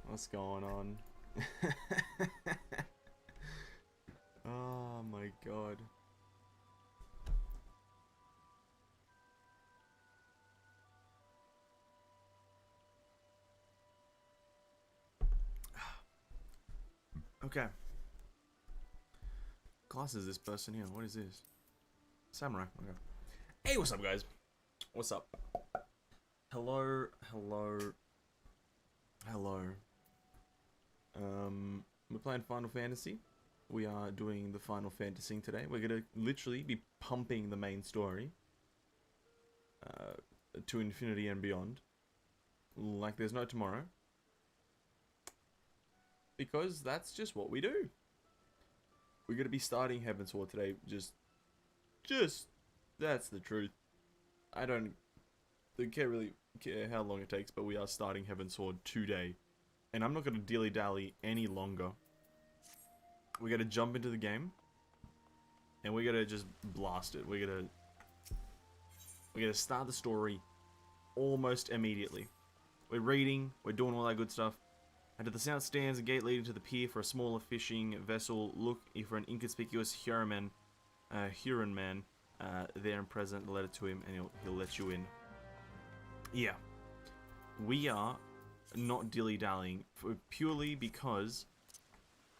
What's going on? Oh my god. Okay. Class is this person here? What is this? Samurai. Okay. Hey, what's up, guys? What's up? Hello, hello, hello. We're playing Final Fantasy. We are doing the Final Fantasy today. We're gonna literally be pumping the main story to infinity and beyond, like there's no tomorrow. Because that's just what we do. We're gonna be starting Heavenswards today. Just that's the truth. I don't really care how long it takes, but we are starting Heavensward today. And I'm not going to dilly-dally any longer. We're going to jump into the game. And we're going to just blast it. We're going to start the story almost immediately. We're reading, we're doing all that good stuff. And to the south stands a gate leading to the pier for a smaller fishing vessel. Look for an inconspicuous Huron man there and present. Let it to him and he'll let you in. Yeah. We are not dilly-dallying purely because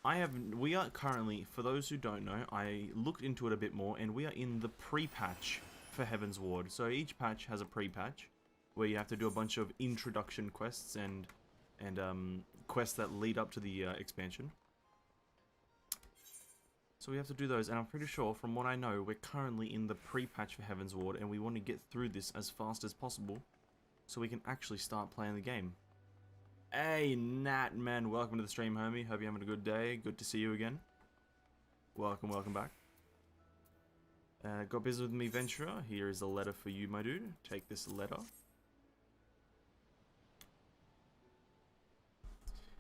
we are currently, for those who don't know, I looked into it a bit more and we are in the pre-patch for Heavensward. So each patch has a pre-patch where you have to do a bunch of introduction quests and quests that lead up to the expansion. So we have to do those, and I'm pretty sure, from what I know, we're currently in the pre-patch for Heavensward, and we want to get through this as fast as possible so we can actually start playing the game. Hey, Nat, man, welcome to the stream, homie. Hope you're having a good day. Good to see you again. Welcome back. Got business with me, Venturer. Here is a letter for you, my dude. Take this letter.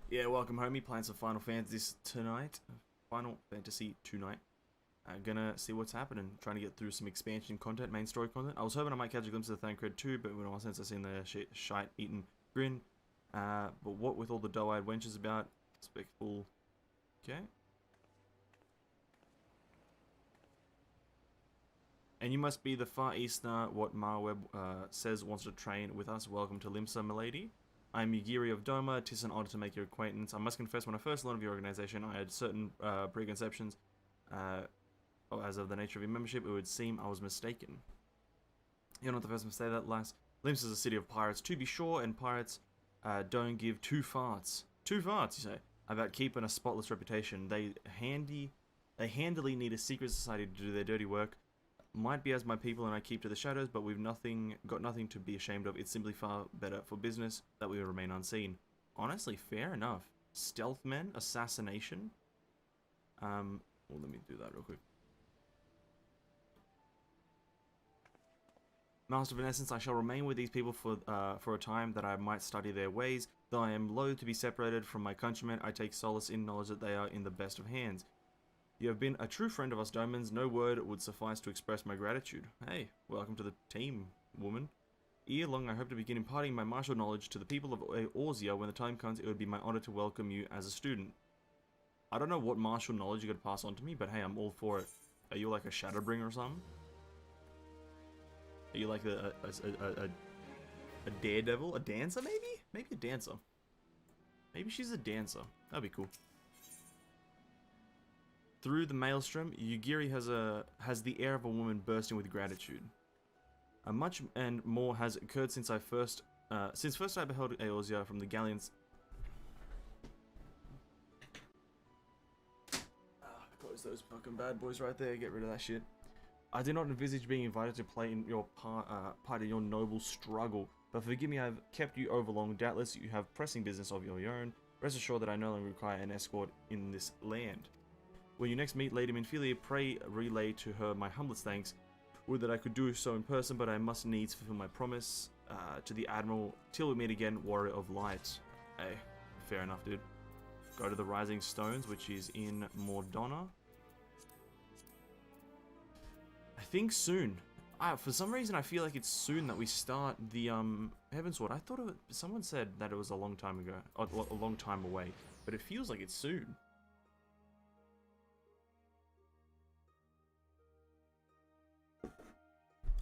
Yeah, welcome, homie. Playing some Final Fantasy tonight. Final Fantasy tonight. Gonna see what's happening. Trying to get through some expansion content, main story content. I was hoping I might catch a glimpse of the Thancred too, but in all sense, I seen the shite-eaten grin. But what with all the doe-eyed wenches about? Spectacle. Okay. And you must be the Far Easterner, what Marweb says wants to train with us. Welcome to Limsa, milady. I'm Yugiri of Doma. 'Tis an honor to make your acquaintance. I must confess, when I first learned of your organization, I had certain preconceptions. As of the nature of your membership, it would seem I was mistaken. You're not the first to say that, lass. Limsa is a city of pirates, to be sure, and pirates don't give two farts. Two farts, you say, about keeping a spotless reputation. They handily need a secret society to do their dirty work. Might be as my people and I keep to the shadows, but we've got nothing to be ashamed of. It's simply far better for business that we remain unseen. Honestly, fair enough. Stealth men, assassination. Well, let me do that real quick. Master Venessense, I shall remain with these people for a time that I might study their ways. Though I am loath to be separated from my countrymen, I take solace in knowledge that they are in the best of hands. You have been a true friend of us Domans. No word would suffice to express my gratitude. Hey, welcome to the team, woman. Ere long, I hope to begin imparting my martial knowledge to the people of Eorzea. When the time comes, it would be my honor to welcome you as a student. I don't know what martial knowledge you're going to pass on to me, but hey, I'm all for it. Are you like a Shadowbringer or something? Are you like a daredevil? A dancer, maybe? Maybe a dancer. Maybe she's a dancer. That'd be cool. Through the maelstrom, Yugiri has the air of a woman bursting with gratitude. Much and more has occurred since first I beheld Eorzea from the galleons. Close those fucking bad boys right there. Get rid of that shit. I did not envisage being invited to play in your part in your noble struggle, but forgive me, I've kept you overlong. Doubtless you have pressing business of your own. Rest assured that I no longer require an escort in this land. When you next meet Lady Minfilia, pray relay to her my humblest thanks. Would that I could do so in person, but I must needs fulfill my promise to the Admiral. Till we meet again, Warrior of Light. Hey, fair enough, dude. Go to the Rising Stones, which is in Mordona. I think soon. For some reason, I feel like it's soon that we start the Heavensward. I thought someone said that it was a long time ago, a long time away, but it feels like it's soon.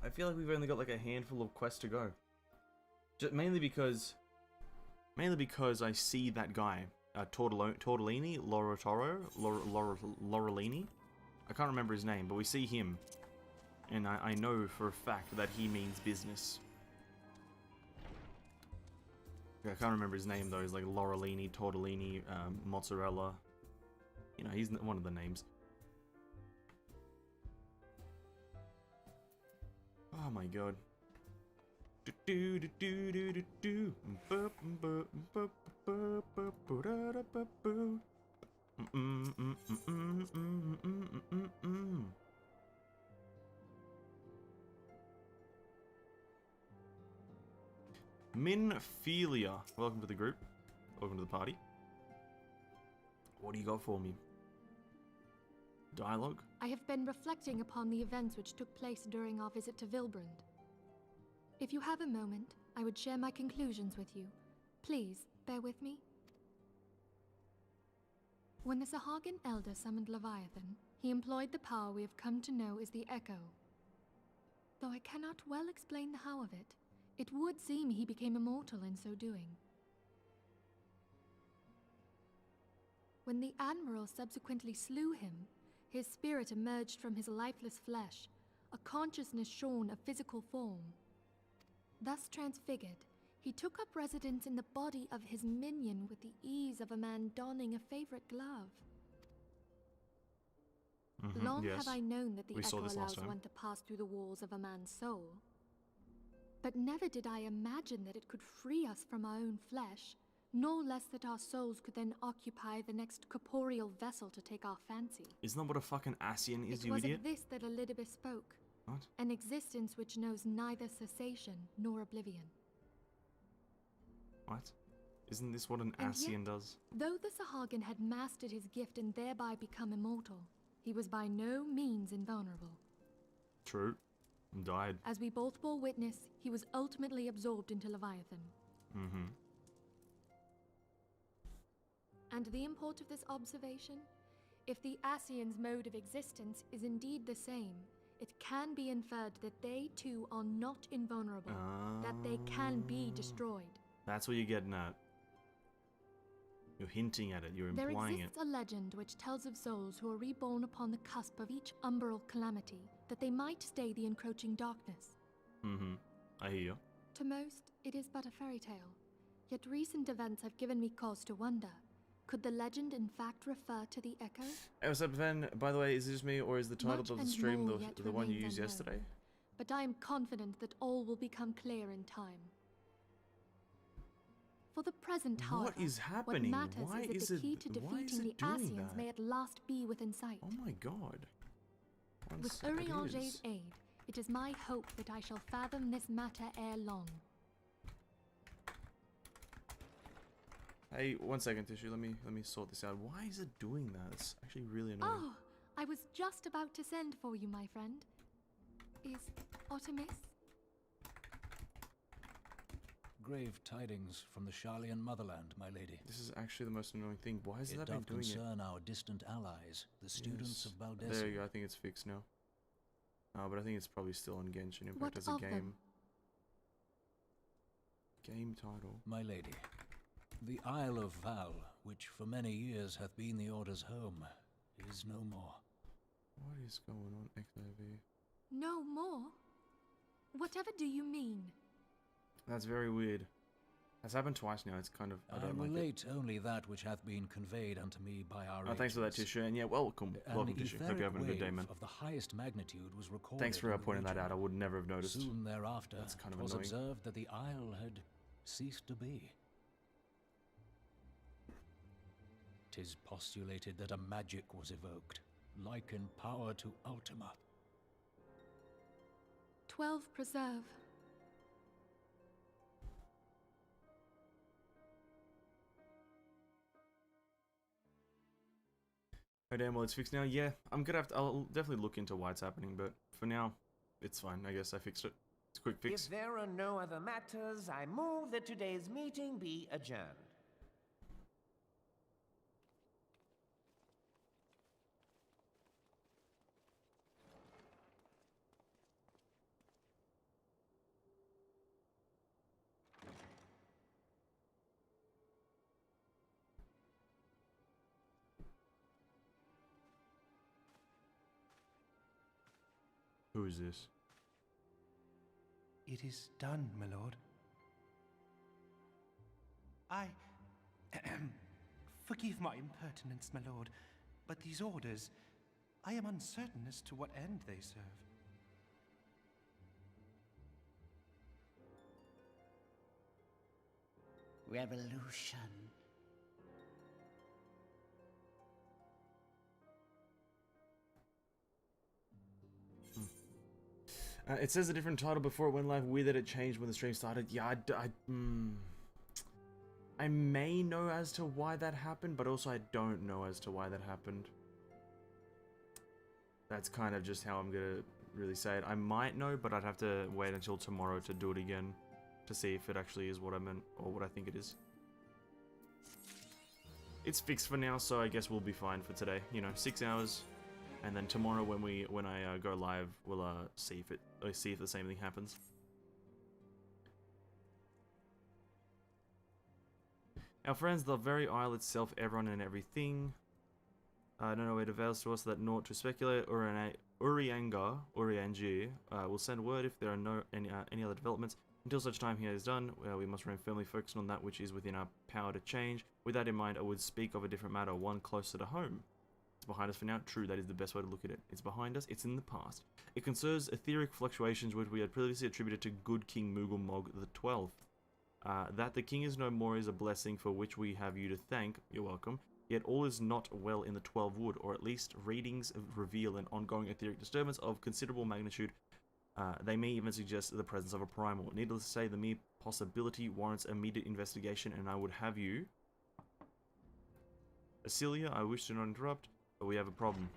I feel like we've only got like a handful of quests to go. Just mainly because I see that guy, Tortellini, Laurelini. I can't remember his name, but we see him. And I know for a fact that he means business. Yeah, I can't remember his name though. He's like Laurelini, Tortellini, Mozzarella. You know, he's one of the names. Oh my god. Minphilia, welcome to the group. Welcome to the party. What do you got for me? Dialogue? I have been reflecting upon the events which took place during our visit to Vilbrand. If you have a moment, I would share my conclusions with you. Please, bear with me. When the Sahagin Elder summoned Leviathan, he employed the power we have come to know as the Echo. Though I cannot well explain the how of it, it would seem he became immortal in so doing. When the Admiral subsequently slew him, his spirit emerged from his lifeless flesh, a consciousness shorn of physical form. Thus transfigured, he took up residence in the body of his minion with the ease of a man donning a favorite glove. Long yes. have I known that the We Echo saw this last allows time. one to pass through the walls of a man's soul. But never did I imagine that it could free us from our own flesh, nor less that our souls could then occupy the next corporeal vessel to take our fancy. Isn't that what a fucking Ascian is, you It was idiot? of this that Elizabeth spoke. What? An existence which knows neither cessation nor oblivion. What? Isn't this what an And Ascian yet, does? Though the Sahagin had mastered his gift and thereby become immortal, he was by no means invulnerable. True. Died. As we both bore witness, he was ultimately absorbed into Leviathan. And the import of this observation? If the Ascians' mode of existence is indeed the same, it can be inferred that they too are not invulnerable, that they can be destroyed. That's what you're getting at. You're hinting at it, you're implying There it. exists a legend which tells of souls who are reborn upon the cusp of each umbral calamity, that they might stay the encroaching darkness. I hear you. To most, it is but a fairy tale. Yet recent events have given me cause to wonder. Could the legend in fact refer to the Echo? Hey, what's up, Van? By the way, is this me or is the title Much of the and stream more yet the one you remains used unknown. yesterday? But I am confident that all will become clear in time. For the present, however, What is happening? what matters Why is is that the key it- to why is defeating it the doing Ascians that? may at last be within sight. Oh my god. With Urianger's aid, it is my hope that I shall fathom this matter ere long. Hey, 1 second, Tissue. Let me sort this out. Why is it doing that? It's actually really annoying. Oh, I was just about to send for you, my friend. Is Artemis? Grave tidings from the Sharlayan motherland, my lady. This is actually the most annoying thing. Why has It that been doth doing it? concern our distant allies, the students of Valdez. There you go. I think it's fixed now. But I think it's probably still on Genshin Impact What as a of game. them? Game title. My lady, the Isle of Val, which for many years hath been the Order's home, is no more. What is going on, XIV? No more? Whatever do you mean? That's very weird. That's happened twice now. It's kind of... I I don't like it. relate only that which hath been conveyed unto me by our Oh, thanks for that, agents. Tissue. And yeah, welcome. An Welcome, Tissue. Hope you're having a good day, wave man. of the highest magnitude was recorded. Thanks for in the pointing that region. out. I would never have noticed. Soon thereafter, That's kind of it was annoying. observed that the isle had ceased to be. 'Tis postulated that a magic was evoked, like in power to Ultima. 12 preserve. Oh damn, well it's fixed now. Yeah, I'm gonna have to. I'll definitely look into why it's happening, but for now, it's fine. I guess I fixed it. It's a quick fix. If there are no other matters, I move that today's meeting be adjourned. Who is this? It is done, my lord. I... Forgive my impertinence, my lord, but these orders, I am uncertain as to what end they serve. Revolution. It says a different title before it went live. Weird that it changed when the stream started. Yeah, I may know as to why that happened, but also I don't know as to why that happened. That's kind of just how I'm gonna really say it. I might know, but I'd have to wait until tomorrow to do it again to see if it actually is what I meant or what I think it is. It's fixed for now, so I guess we'll be fine for today. You know, 6 hours. And then tomorrow, when I go live, we'll see if the same thing happens. Our friends, the very isle itself, everyone and everything. I don't know where it avails to us that naught to speculate. Urianga will send word if there are any other developments. Until such time here is done, we must remain firmly focused on that which is within our power to change. With that in mind, I would speak of a different matter, one closer to home. It's behind us for now. True, that is the best way to look at it. It's behind us, it's in the past. It concerns etheric fluctuations which we had previously attributed to good King Moogle Mog the 12th. That the king is no more is a blessing for which we have you to thank. You're welcome. Yet all is not well in the 12 Wood, or at least readings reveal an ongoing etheric disturbance of considerable magnitude. They may even suggest the presence of a primal. Needless to say, the mere possibility warrants immediate investigation, and I would have you... Acelia, I wish to not interrupt, but we have a problem.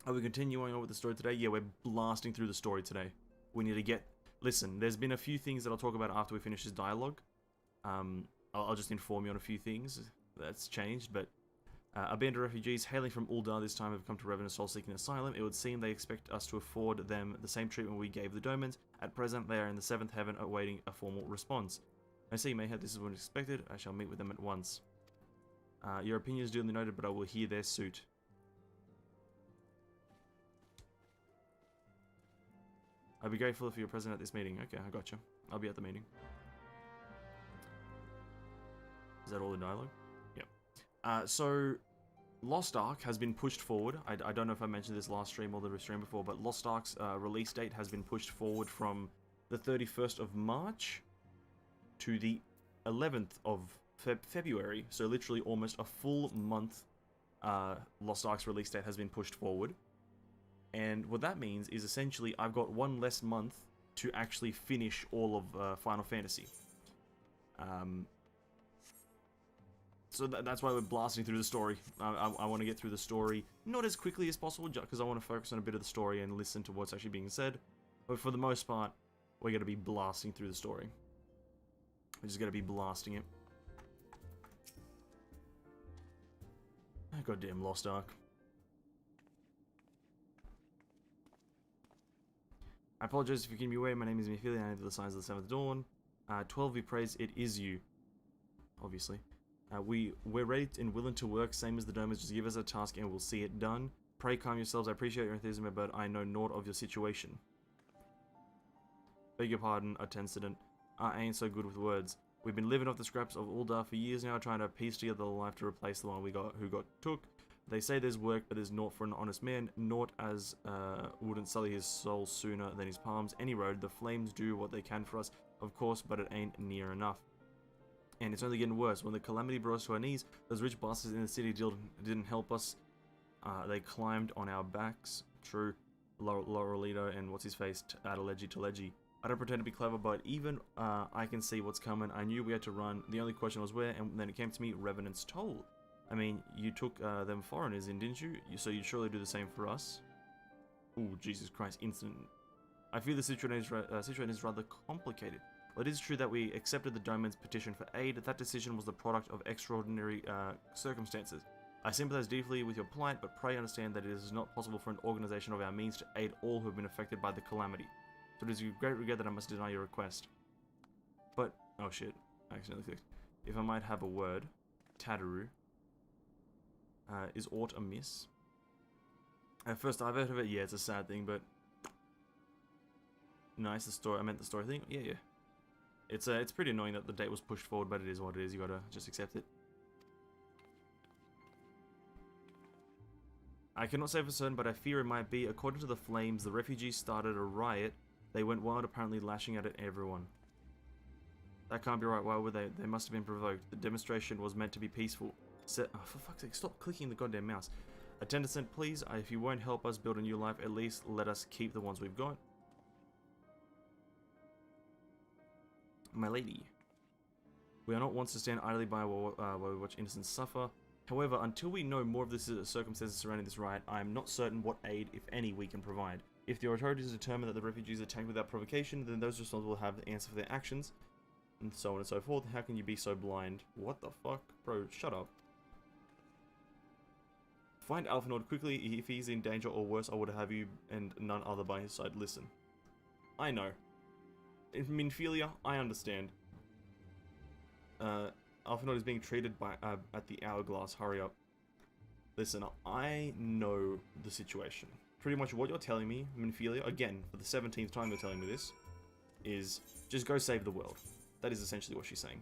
Are we continuing on with the story today? Yeah, we're blasting through the story today. We need to get... Listen, there's been a few things that I'll talk about after we finish this dialogue. I'll just inform you on a few things that's changed, but... a band of refugees hailing from Uldar this time have come to Revenant Soul-seeking asylum. It would seem they expect us to afford them the same treatment we gave the Domans. At present, they are in the 7th heaven awaiting a formal response. I see, Mayhem, this is what expected. I shall meet with them at once. Your opinion is duly noted, but I will hear their suit. I'd be grateful if you're present at this meeting. Okay, I gotcha. I'll be at the meeting. Is that all the dialogue? Yep. So, Lost Ark has been pushed forward. I don't know if I mentioned this last stream or the stream before, but Lost Ark's release date has been pushed forward from the 31st of March to the 11th of February. So literally almost a full month Lost Ark's release date has been pushed forward. And what that means is essentially I've got one less month to actually finish all of Final Fantasy. So that's why we're blasting through the story. I want to get through the story not as quickly as possible, just because I want to focus on a bit of the story and listen to what's actually being said. But for the most part, we're going to be blasting through the story. We're just going to be blasting it. Goddamn Lost Ark. I apologize if you can be away. My name is Mephilia, and I have the signs of the 7th dawn. 12 we praise, it is you. Obviously. We're ready and willing to work, same as the Domers. Just give us a task and we'll see it done. Pray calm yourselves. I appreciate your enthusiasm, but I know naught of your situation. Beg your pardon, Attendant. I ain't so good with words. We've been living off the scraps of Uldar for years now, trying to piece together a life to replace the one who got took. They say there's work, but there's naught for an honest man. Naught as wouldn't sully his soul sooner than his palms. Any road, the flames do what they can for us, of course, but it ain't near enough. And it's only getting worse. When the calamity brought us to our knees, those rich bastards in the city didn't help us. They climbed on our backs. True, Laurelito and what's-his-face, Adelegy Telegy. I don't pretend to be clever, but even I can see what's coming. I knew we had to run. The only question was where, and then it came to me, Revenant's Toll. I mean, you took them foreigners in, didn't you? So you'd surely do the same for us. Ooh, Jesus Christ, instant I feel the situation is rather complicated. While it is true that we accepted the domain's petition for aid, that decision was the product of extraordinary circumstances. I sympathize deeply with your plight, but pray understand that it is not possible for an organization of our means to aid all who have been affected by the calamity. So it is with great regret that I must deny your request. But, oh shit, I accidentally clicked. If I might have a word, Tataru, is aught amiss? At first I've heard of it, yeah, it's a sad thing, but... Nice, the story, I meant the story thing, yeah. It's pretty annoying that the date was pushed forward, but it is what it is, you gotta just accept it. I cannot say for certain, but I fear it might be. According to the Flames, the refugees started a riot. They went wild, apparently lashing out at everyone. That can't be right, why would they? They must have been provoked. The demonstration was meant to be peaceful. Oh, for fuck's sake, stop clicking the goddamn mouse. A 10 cent, please. If you won't help us build a new life, at least let us keep the ones we've got. My lady. We are not ones to stand idly by while we watch innocents suffer. However, until we know more of the circumstances surrounding this riot, I am not certain what aid, if any, we can provide. If the authorities determine that the refugees attacked without provocation, then those responsible will have the answer for their actions, and so on and so forth. How can you be so blind? What the fuck? Bro, shut up. Find Alphanord quickly. If he's in danger or worse, I would have you and none other by his side. Listen. I know. In Minfilia, I understand. Alphanord is being treated by at the Hourglass. Hurry up. Listen, I know the situation. Pretty much what you're telling me, Minfilia, again, for the 17th time you're telling me this, is just go save the world. That is essentially what she's saying.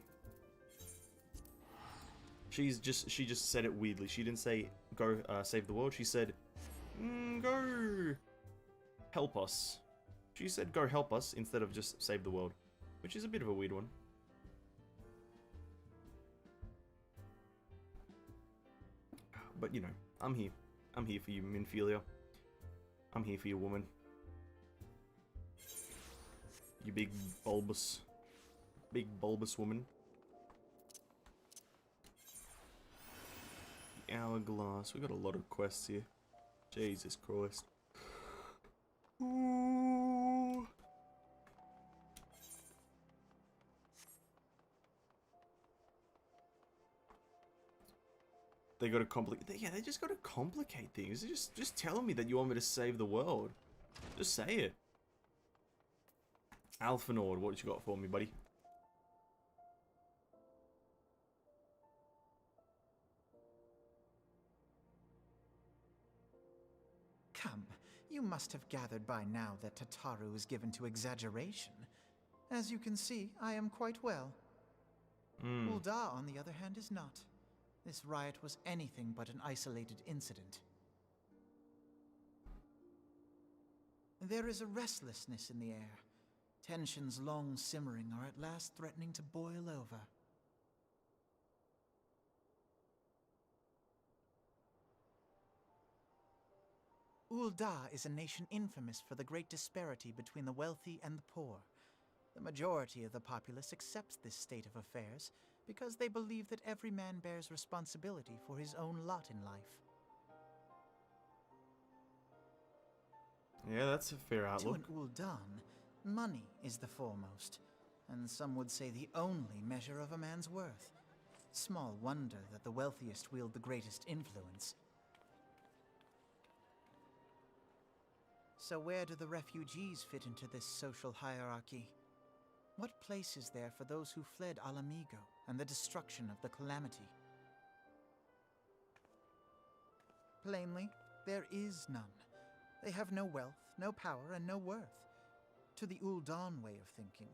She just said it weirdly. She didn't say go save the world. She said go help us. She said go help us instead of just save the world, which is a bit of a weird one. But you know, I'm here. I'm here for you, Minfilia. I'm here for you, woman. You big bulbous woman. The Hourglass. We got a lot of quests here. Jesus Christ. Ooh. They gotta complicate. Yeah, they just gotta complicate things. Just tell me that you want me to save the world. Just say it. Alphanord, what you got for me, buddy? Come, you must have gathered by now that Tataru is given to exaggeration. As you can see, I am quite well. Ul'dah, on the other hand, is not. This riot was anything but an isolated incident. There is a restlessness in the air. Tensions long simmering are at last threatening to boil over. Ul'dah is a nation infamous for the great disparity between the wealthy and the poor. The majority of the populace accepts this state of affairs because they believe that every man bears responsibility for his own lot in life. Yeah, that's a fair outlook. To an Ul'dan, money is the foremost, and some would say the only measure of a man's worth. Small wonder that the wealthiest wield the greatest influence. So where do the refugees fit into this social hierarchy? What place is there for those who fled Alamigo and the destruction of the Calamity? Plainly, there is none. They have no wealth, no power, and no worth. To the Ul'dan way of thinking,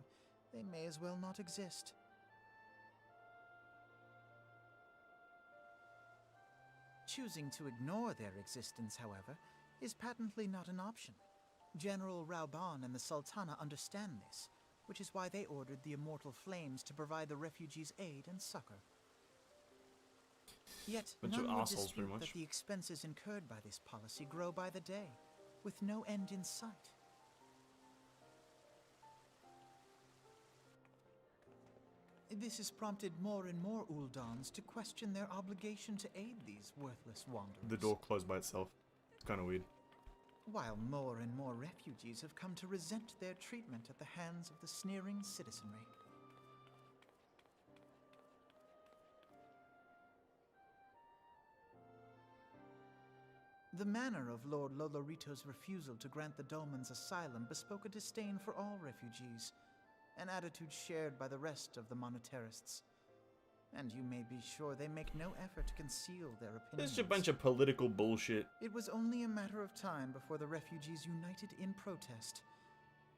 they may as well not exist. Choosing to ignore their existence, however, is patently not an option. General Rauban and the Sultana understand this, which is why they ordered the Immortal Flames to provide the refugees aid and succor. Yet, none would dispute that the expenses incurred by this policy grow by the day, with no end in sight. This has prompted more and more Ul'dans to question their obligation to aid these worthless wanderers. The door closed by itself. It's kind of weird. while more and more refugees have come to resent their treatment at the hands of the sneering citizenry. The manner of Lord Lolorito's refusal to grant the Dolmens asylum bespoke a disdain for all refugees, an attitude shared by the rest of the monetarists. And you may be sure they make no effort to conceal their opinions. It's a bunch of political bullshit. It was only a matter of time before the refugees united in protest.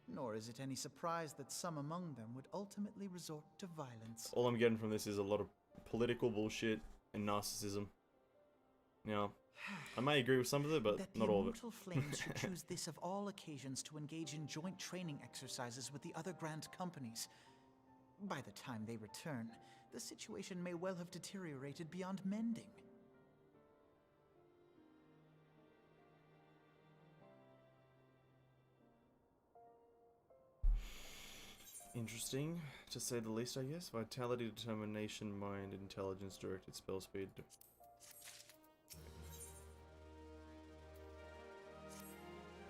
Nor is it any surprise that some among them would ultimately resort to violence. All I'm getting from this is a lot of political bullshit and narcissism. Now, I may agree with some of it, but not all of it. That the Immortal Flames should choose this of all occasions to engage in joint training exercises with the other Grand Companies. By the time they return, the situation may well have deteriorated beyond mending. Interesting, to say the least, I guess. Vitality, determination, mind, intelligence, directed spell speed.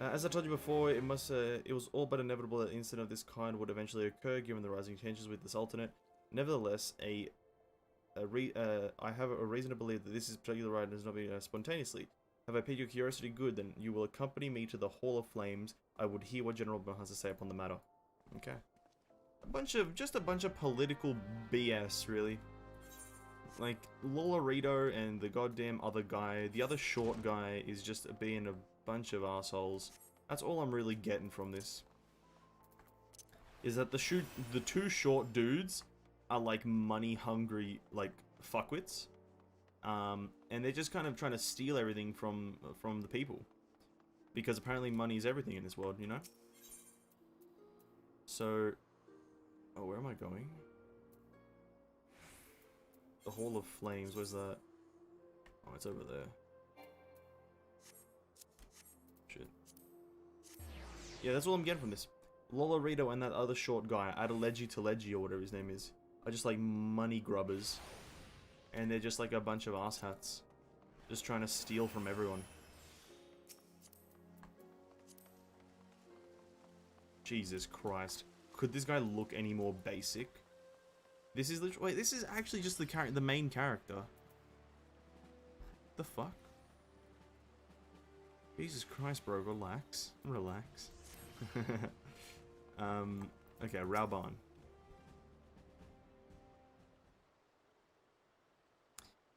As I told you before, it was all but inevitable that an incident of this kind would eventually occur, given the rising tensions with this alternate. Nevertheless, I have a reason to believe that this is particular ride has not been spontaneously. Have I piqued your curiosity? Good, then you will accompany me to the Hall of Flames. I would hear what General Bell has to say upon the matter. Okay. Just a bunch of political BS, really. Like, Lolorito and the goddamn other guy, the other short guy, is just being a bunch of assholes. That's all I'm really getting from this. Is that the two short dudes are like money hungry, like fuckwits. And they're just kind of trying to steal everything from the people. Because apparently money is everything in this world, you know? So, oh, where am I going? The Hall of Flames, where's that? Oh, it's over there. Shit. Yeah, that's all I'm getting from this. Lolorito and that other short guy, Adeleji Teleji or whatever his name is, are just like money grubbers. And they're just like a bunch of asshats. Just trying to steal from everyone. Jesus Christ. Could this guy look any more basic? This is literally... Wait, this is actually just the main character. The fuck? Jesus Christ, bro. Relax. Relax. Okay, Raoban.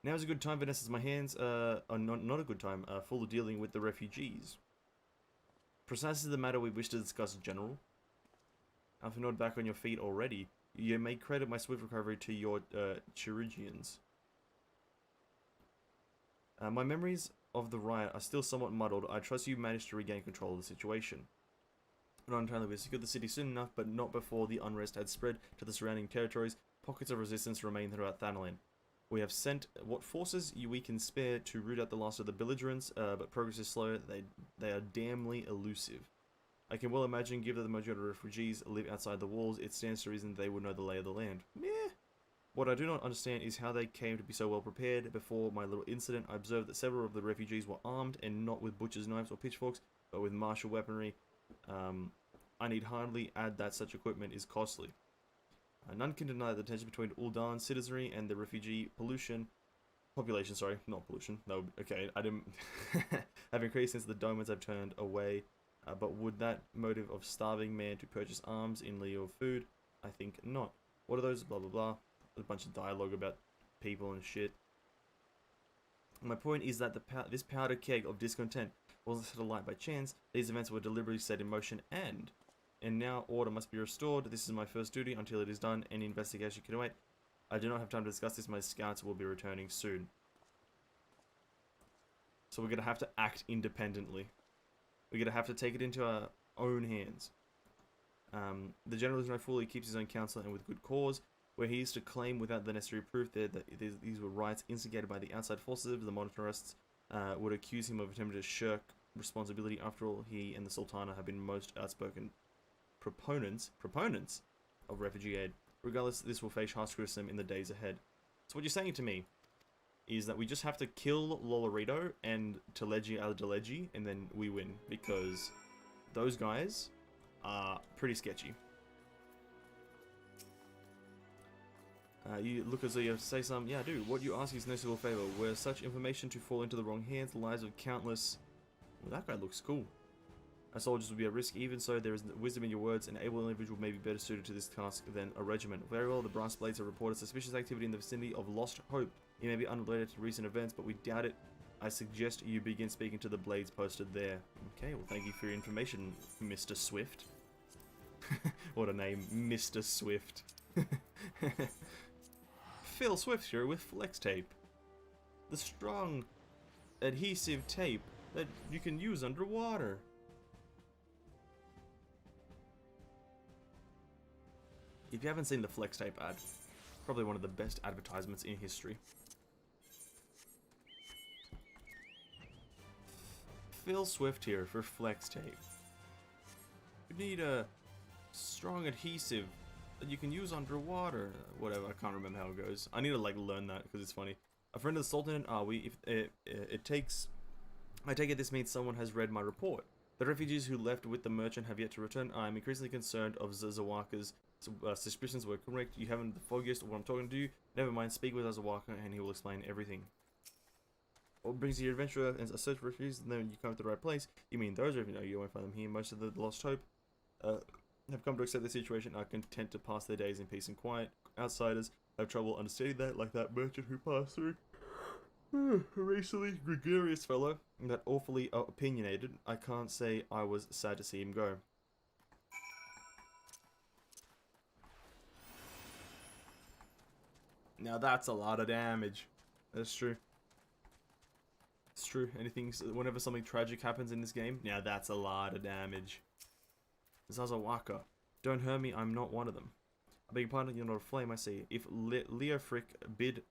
Now's a good time, Vanessa's my hands are not a good time, full of dealing with the refugees. Precisely the matter we wish to discuss, General. If you're not back on your feet already, you may credit my swift recovery to your Chirigians. My memories of the riot are still somewhat muddled. I trust you managed to regain control of the situation. Not entirely, we secured the city soon enough, but not before the unrest had spread to the surrounding territories. Pockets of resistance remain throughout Thanalan. We have sent what forces we can spare to root out the last of the belligerents, but progress is slow. They are damnly elusive. I can well imagine, given that the majority of refugees live outside the walls, it stands to reason they would know the lay of the land. Meh. What I do not understand is how they came to be so well prepared. Before my little incident, I observed that several of the refugees were armed, and not with butcher's knives or pitchforks, but with martial weaponry. I need hardly add that such equipment is costly. None can deny the tension between Ul'Dan's citizenry and the refugee population, sorry, not pollution. No, okay, I didn't have increased since the Domans have turned away. But would that motive of starving man to purchase arms in lieu of food? I think not. What are those? Blah blah blah. There's a bunch of dialogue about people and shit. My point is that this powder keg of discontent wasn't set alight by chance. These events were deliberately set in motion, and now order must be restored. This is my first duty. Until it is done, any investigation can wait. I do not have time to discuss this. My scouts will be returning soon. So we're going to have to act independently. We're going to have to take it into our own hands. The general is no fool. He keeps his own counsel, and with good cause. Where he is to claim without the necessary proof that these were riots instigated by the outside forces, the monetarists would accuse him of attempting to shirk responsibility. After all, he and the Sultana have been most outspoken proponents of refugee aid. Regardless, this will face harsh criticism in the days ahead. So what you're saying to me is that we just have to kill Lolorito and Teleji Aldeleji, and then we win, because those guys are pretty sketchy. You look as though you have to say something. Yeah, dude, what you ask is no civil favor. Were such information to fall into the wrong hands, the lives of countless... Well, that guy looks cool. Our soldiers would be at risk. Even so, there is wisdom in your words. An able individual may be better suited to this task than a regiment. Very well, the Brass Blades have reported suspicious activity in the vicinity of Lost Hope. It may be unrelated to recent events, but we doubt it. I suggest you begin speaking to the Blades posted there. Okay, well, thank you for your information, Mr. Swift. What a name, Mr. Swift. Phil Swift here with Flex Tape. The strong, adhesive tape that you can use underwater. If you haven't seen the Flex Tape ad, probably one of the best advertisements in history. Phil Swift here for Flex Tape. You need a strong adhesive that you can use underwater. Whatever, I can't remember how it goes. I need to like learn that because it's funny. A friend of the Sultan, are we? If I take it this means someone has read my report. The refugees who left with the merchant have yet to return. I am increasingly concerned of Zazawaka's suspicions were correct. You haven't the foggiest of what I'm talking to you. Never mind, speak with Zazawaka and he will explain everything. What brings you adventure and a search for refugees, and then you come to the right place. You mean those refugees? No, you won't find them here. Most of the Lost Hope have come to accept the situation, are content to pass their days in peace and quiet. Outsiders have trouble understanding that, like that merchant who passed through. A racially gregarious fellow, that awfully opinionated. I can't say I was sad to see him go. Now that's a lot of damage. That's true. It's true. Whenever something tragic happens in this game, now that's a lot of damage. Zazawaka, don't hurt me, I'm not one of them. I beg your pardon, you're not a flame, I see. If Leofric bid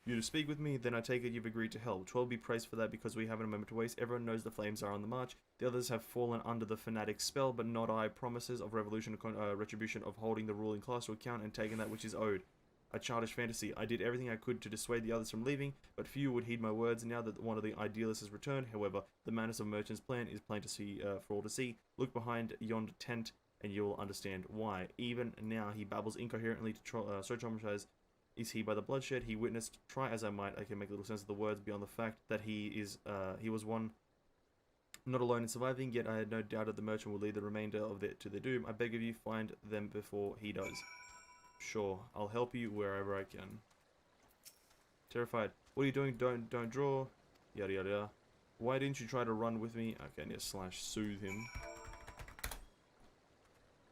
you to speak with me, then I take it you've agreed to help. 12 be praised for that because we haven't a moment to waste. Everyone knows the flames are on the march. The others have fallen under the fanatic spell, but not I. Promises of revolution, retribution of holding the ruling class to account and taking that which is owed. A childish fantasy. I did everything I could to dissuade the others from leaving, but few would heed my words. Now that one of the idealists has returned, however, the madness of merchant's plan is plain to see for all to see. Look behind yonder tent, and you will understand why. Even now, he babbles incoherently to so traumatized is he by the bloodshed he witnessed. Try as I might, I can make little sense of the words beyond the fact that he was one not alone in surviving. Yet I had no doubt that the merchant will lead the remainder of it to their doom. I beg of you, find them before he does. Sure, I'll help you wherever I can. Terrified. What are you doing? Don't draw. Yada yada yada. Why didn't you try to run with me? Okay, I need to /soothe him.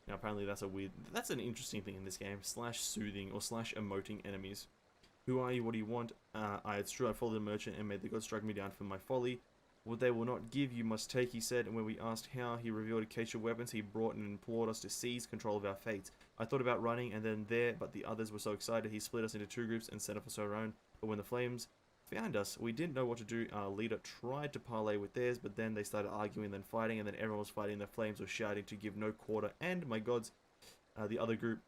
Now apparently that's an interesting thing in this game. /soothing or /emoting enemies. Who are you? What do you want? It's true I followed the merchant and made the gods strike me down for my folly. What they will not give you must take, he said, and when we asked how, he revealed a cache of weapons he brought and implored us to seize control of our fates. I thought about running and then there, but the others were so excited he split us into two groups and set up us our own. But when the flames found us, we didn't know what to do. Our leader tried to parley with theirs, but then they started arguing, then fighting, and then everyone was fighting. The flames were shouting to give no quarter, and my gods, the other group,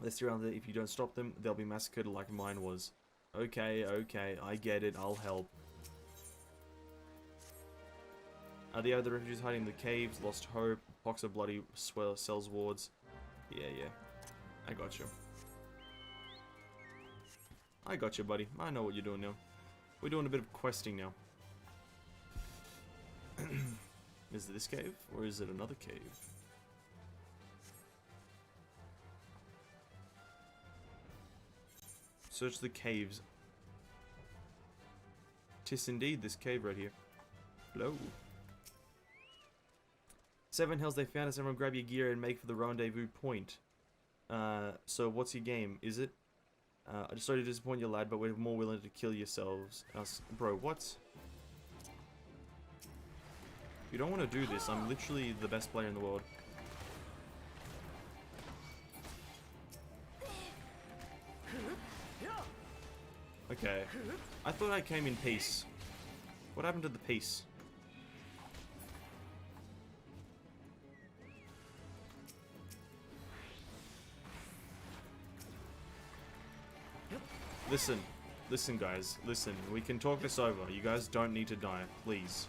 they're still around there. If you don't stop them, they'll be massacred like mine was. Okay, I get it, I'll help. The other refugees hiding in the caves, Lost Hope, pox of bloody cells wards. Yeah, I got you. I got you, buddy. I know what you're doing now. We're doing a bit of questing now. Is it this cave, or is it another cave? Search the caves. 'Tis indeed this cave right here. Hello. 7 hells they found us. Everyone grab your gear and make for the rendezvous point. So what's your game? Is it? I'm just sorry to disappoint you, lad, but we're more willing to kill yourselves. Bro, what? You don't want to do this. I'm literally the best player in the world. Okay. I thought I came in peace. What happened to the peace? Listen, Listen, guys. Listen. We can talk this over. You guys don't need to die. Please.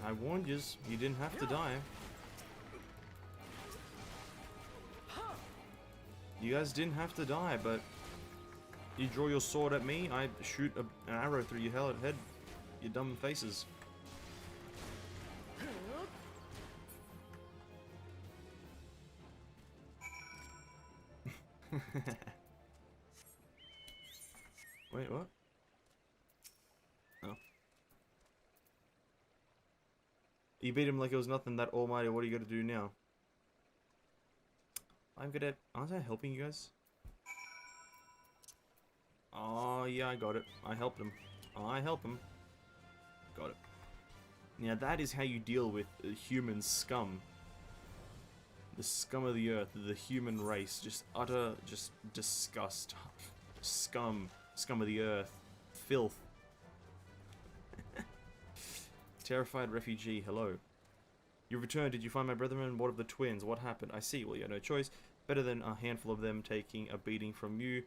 I warned yous. You didn't have to die. You guys didn't have to die, but you draw your sword at me, I shoot an arrow through your head. You dumb faces. Wait, what? Oh. You beat him like it was nothing, that almighty. What are you gonna do now? Aren't I helping you guys? Oh, yeah, I got it. I helped him. I help him. Got it. Now, that is how you deal with human scum. The scum of the earth, the human race. Just utter, just disgust. Scum. Scum of the earth. Filth. Terrified refugee, hello. You returned. Did you find my brethren? What of the twins? What happened? I see. Well, you had no choice. Better than a handful of them taking a beating from you,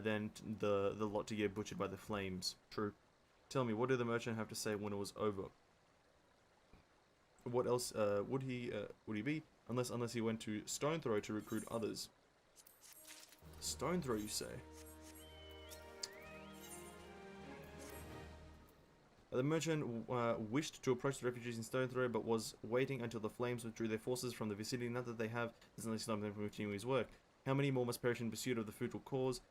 than the lot to get butchered by the flames. True. Tell me, what did the merchant have to say when it was over? What else would he be? Unless he went to Stone Throw to recruit others. Stone Throw, you say? The merchant wished to approach the refugees in Stone Throw, but was waiting until the flames withdrew their forces from the vicinity. Now that they have, doesn't really stop them from continuing his work. How many more must perish in pursuit of the futile cause?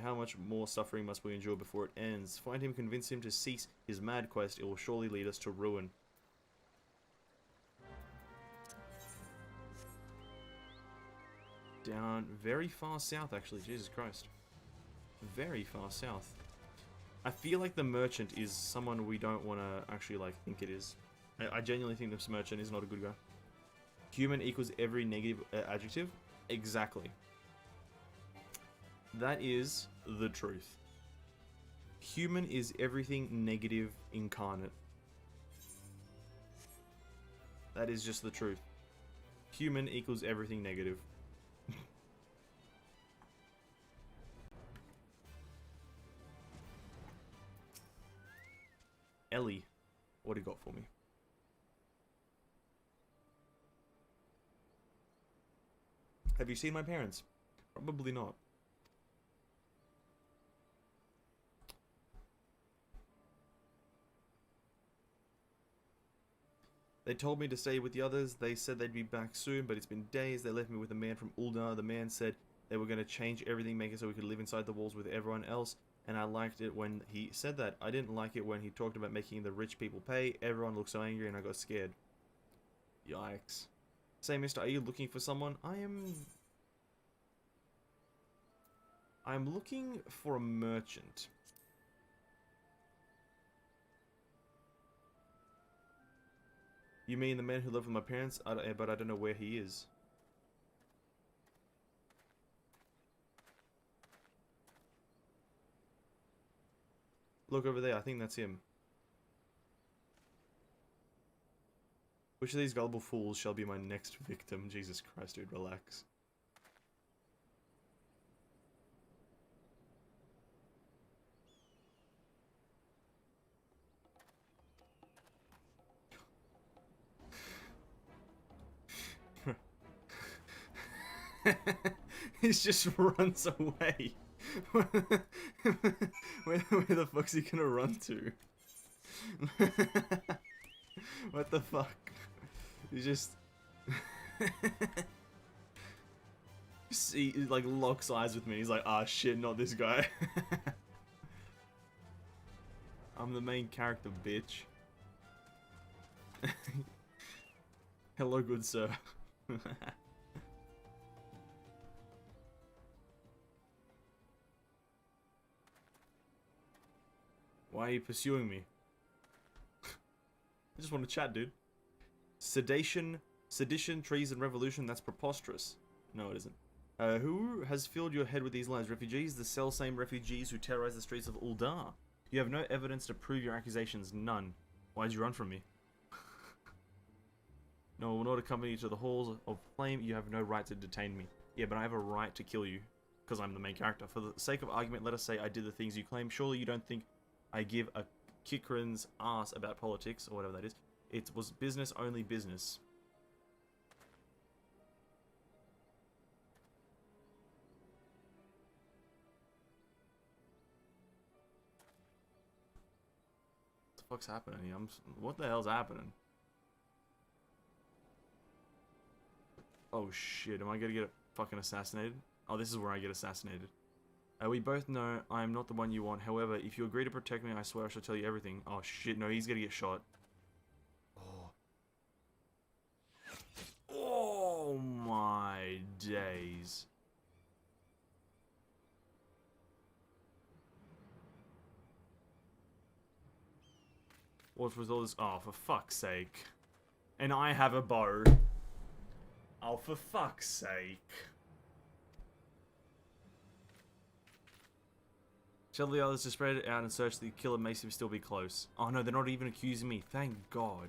How much more suffering must we endure before it ends? Find him, convince him to cease his mad quest. It will surely lead us to ruin. Down very far south, actually. Jesus Christ. Very far south. I feel like the merchant is someone we don't want to actually, like, think it is. I genuinely think this merchant is not a good guy. Human equals every negative adjective? Exactly. That is the truth. Human is everything negative incarnate. That is just the truth. Human equals everything negative. Ellie, what do you got for me? Have you seen my parents? Probably not. They told me to stay with the others. They said they'd be back soon, but it's been days. They left me with a man from Uldar. The man said they were going to change everything, make it so we could live inside the walls with everyone else. And I liked it when he said that. I didn't like it when he talked about making the rich people pay. Everyone looked so angry and I got scared. Yikes. Say, mister, are you looking for someone? I'm looking for a merchant. You mean the man who lived with my parents? But I don't know where he is. Look over there, I think that's him. Which of these gullible fools shall be my next victim? Jesus Christ, dude, relax. He just runs away. Where the fuck's he gonna run to? What the fuck? He just... he like locks eyes with me. He's like, ah shit, not this guy. I'm the main character, bitch. Hello, good sir. Why are you pursuing me? I just want to chat, dude. Sedition, treason, revolution, that's preposterous. No, it isn't. Who has filled your head with these lies? Refugees? The same refugees who terrorize the streets of Uldar. You have no evidence to prove your accusations. None. Why'd you run from me? No, I will not accompany you to the halls of flame. You have no right to detain me. Yeah, but I have a right to kill you, because I'm the main character. For the sake of argument, let us say I did the things you claim. Surely you don't think I give a Kikrin's ass about politics, or whatever that is. It was business, only business. What the fuck's happening here? What the hell's happening? Oh shit, am I gonna get fucking assassinated? Oh, this is where I get assassinated. We both know I am not the one you want. However, if you agree to protect me, I swear I shall tell you everything. Oh shit, no, he's gonna get shot. Oh. Oh my days. What's with all this? Oh, for fuck's sake. And I have a bow. Oh, for fuck's sake. Tell the others to spread it out and search the killer may still be close. Oh no, they're not even accusing me. Thank God.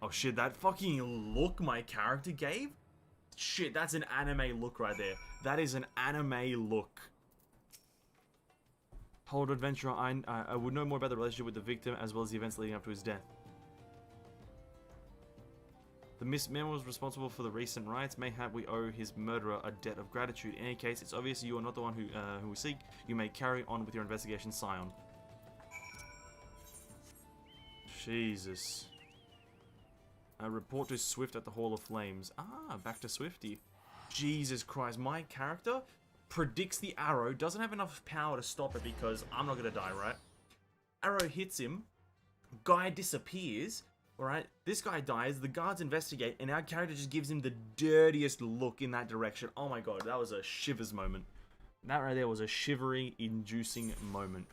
Oh shit, that fucking look my character gave? Shit, that's an anime look right there. That is an anime look. Hold adventurer, I would know more about the relationship with the victim as well as the events leading up to his death. The missed man was responsible for the recent riots. Mayhap we owe his murderer a debt of gratitude. In any case, it's obvious you are not the one who we seek. You may carry on with your investigation, Scion. Jesus. Report to Swift at the Hall of Flames. Ah, back to Swifty. Jesus Christ, my character predicts the arrow, doesn't have enough power to stop it because I'm not gonna die, right? Arrow hits him, guy disappears. Alright, this guy dies, the guards investigate, and our character just gives him the dirtiest look in that direction. Oh my god, that was a shivers moment. That right there was a shivery, inducing moment.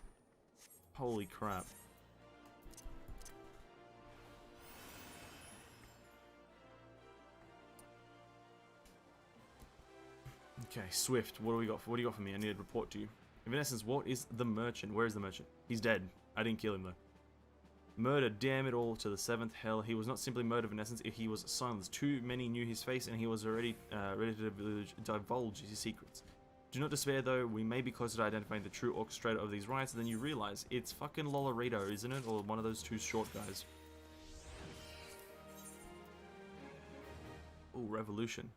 Holy crap. Okay, Swift, what do we got? What do you got for me? I need to report to you. Venessense, what is the merchant? Where is the merchant? He's dead. I didn't kill him though. Murder, damn it all, to the 7th hell. He was not simply murdered in essence, he was silenced. Too many knew his face, and he was already ready to divulge his secrets. Do not despair, though. We may be closer to identifying the true orchestrator of these riots than you realize. It's fucking Lolorito, isn't it? Or one of those two short guys. Ooh, Revolution.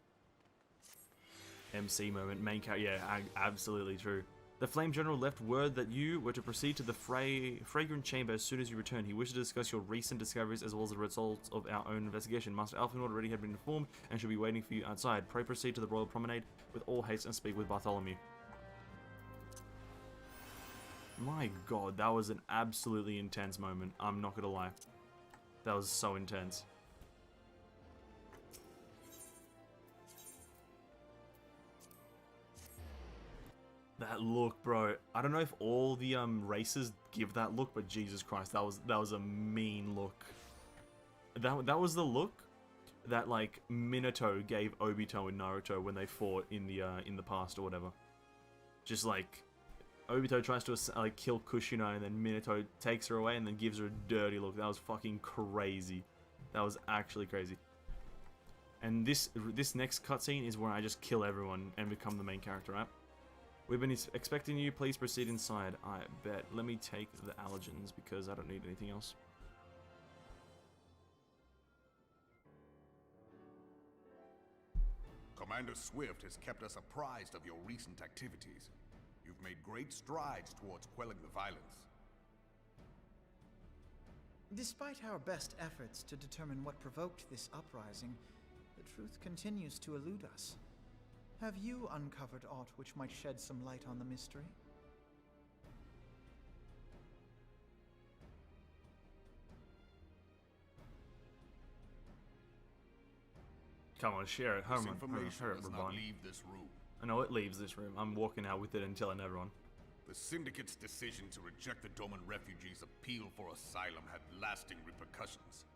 MC moment, main character. Yeah, absolutely true. The Flame General left word that you were to proceed to the Fragrant Chamber as soon as you return. He wished to discuss your recent discoveries as well as the results of our own investigation. Master Alphenord already had been informed and should be waiting for you outside. Pray proceed to the Royal Promenade with all haste and speak with Bartholomew. My god, that was an absolutely intense moment. I'm not gonna lie. That was so intense. That look, bro. I don't know if all the races give that look, but Jesus Christ, that was a mean look. That was the look that like Minato gave Obito and Naruto when they fought in the past or whatever. Just like Obito tries to like kill Kushina and then Minato takes her away and then gives her a dirty look. That was fucking crazy. That was actually crazy. And this next cutscene is where I just kill everyone and become the main character, right? We've been expecting you. Please proceed inside. I bet. Let me take the allergens because I don't need anything else. Commander Swift has kept us apprised of your recent activities. You've made great strides towards quelling the violence. Despite our best efforts to determine what provoked this uprising, the truth continues to elude us. Have you uncovered aught which might shed some light on the mystery? Come on, share it. This Hurry, information hurry, does not leave this room. I know it leaves this room. I'm walking out with it and telling everyone. The Syndicate's decision to reject the Doman refugees' appeal for asylum had lasting repercussions.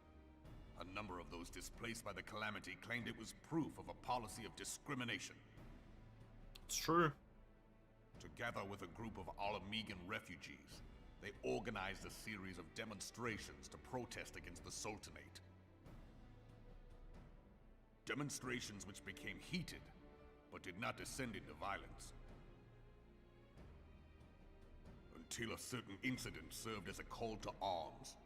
A number of those displaced by the calamity claimed it was proof of a policy of discrimination. It's true. Together with a group of Alamegan refugees, they organized a series of demonstrations to protest against the Sultanate. Demonstrations which became heated, but did not descend into violence. Until a certain incident served as a call to arms.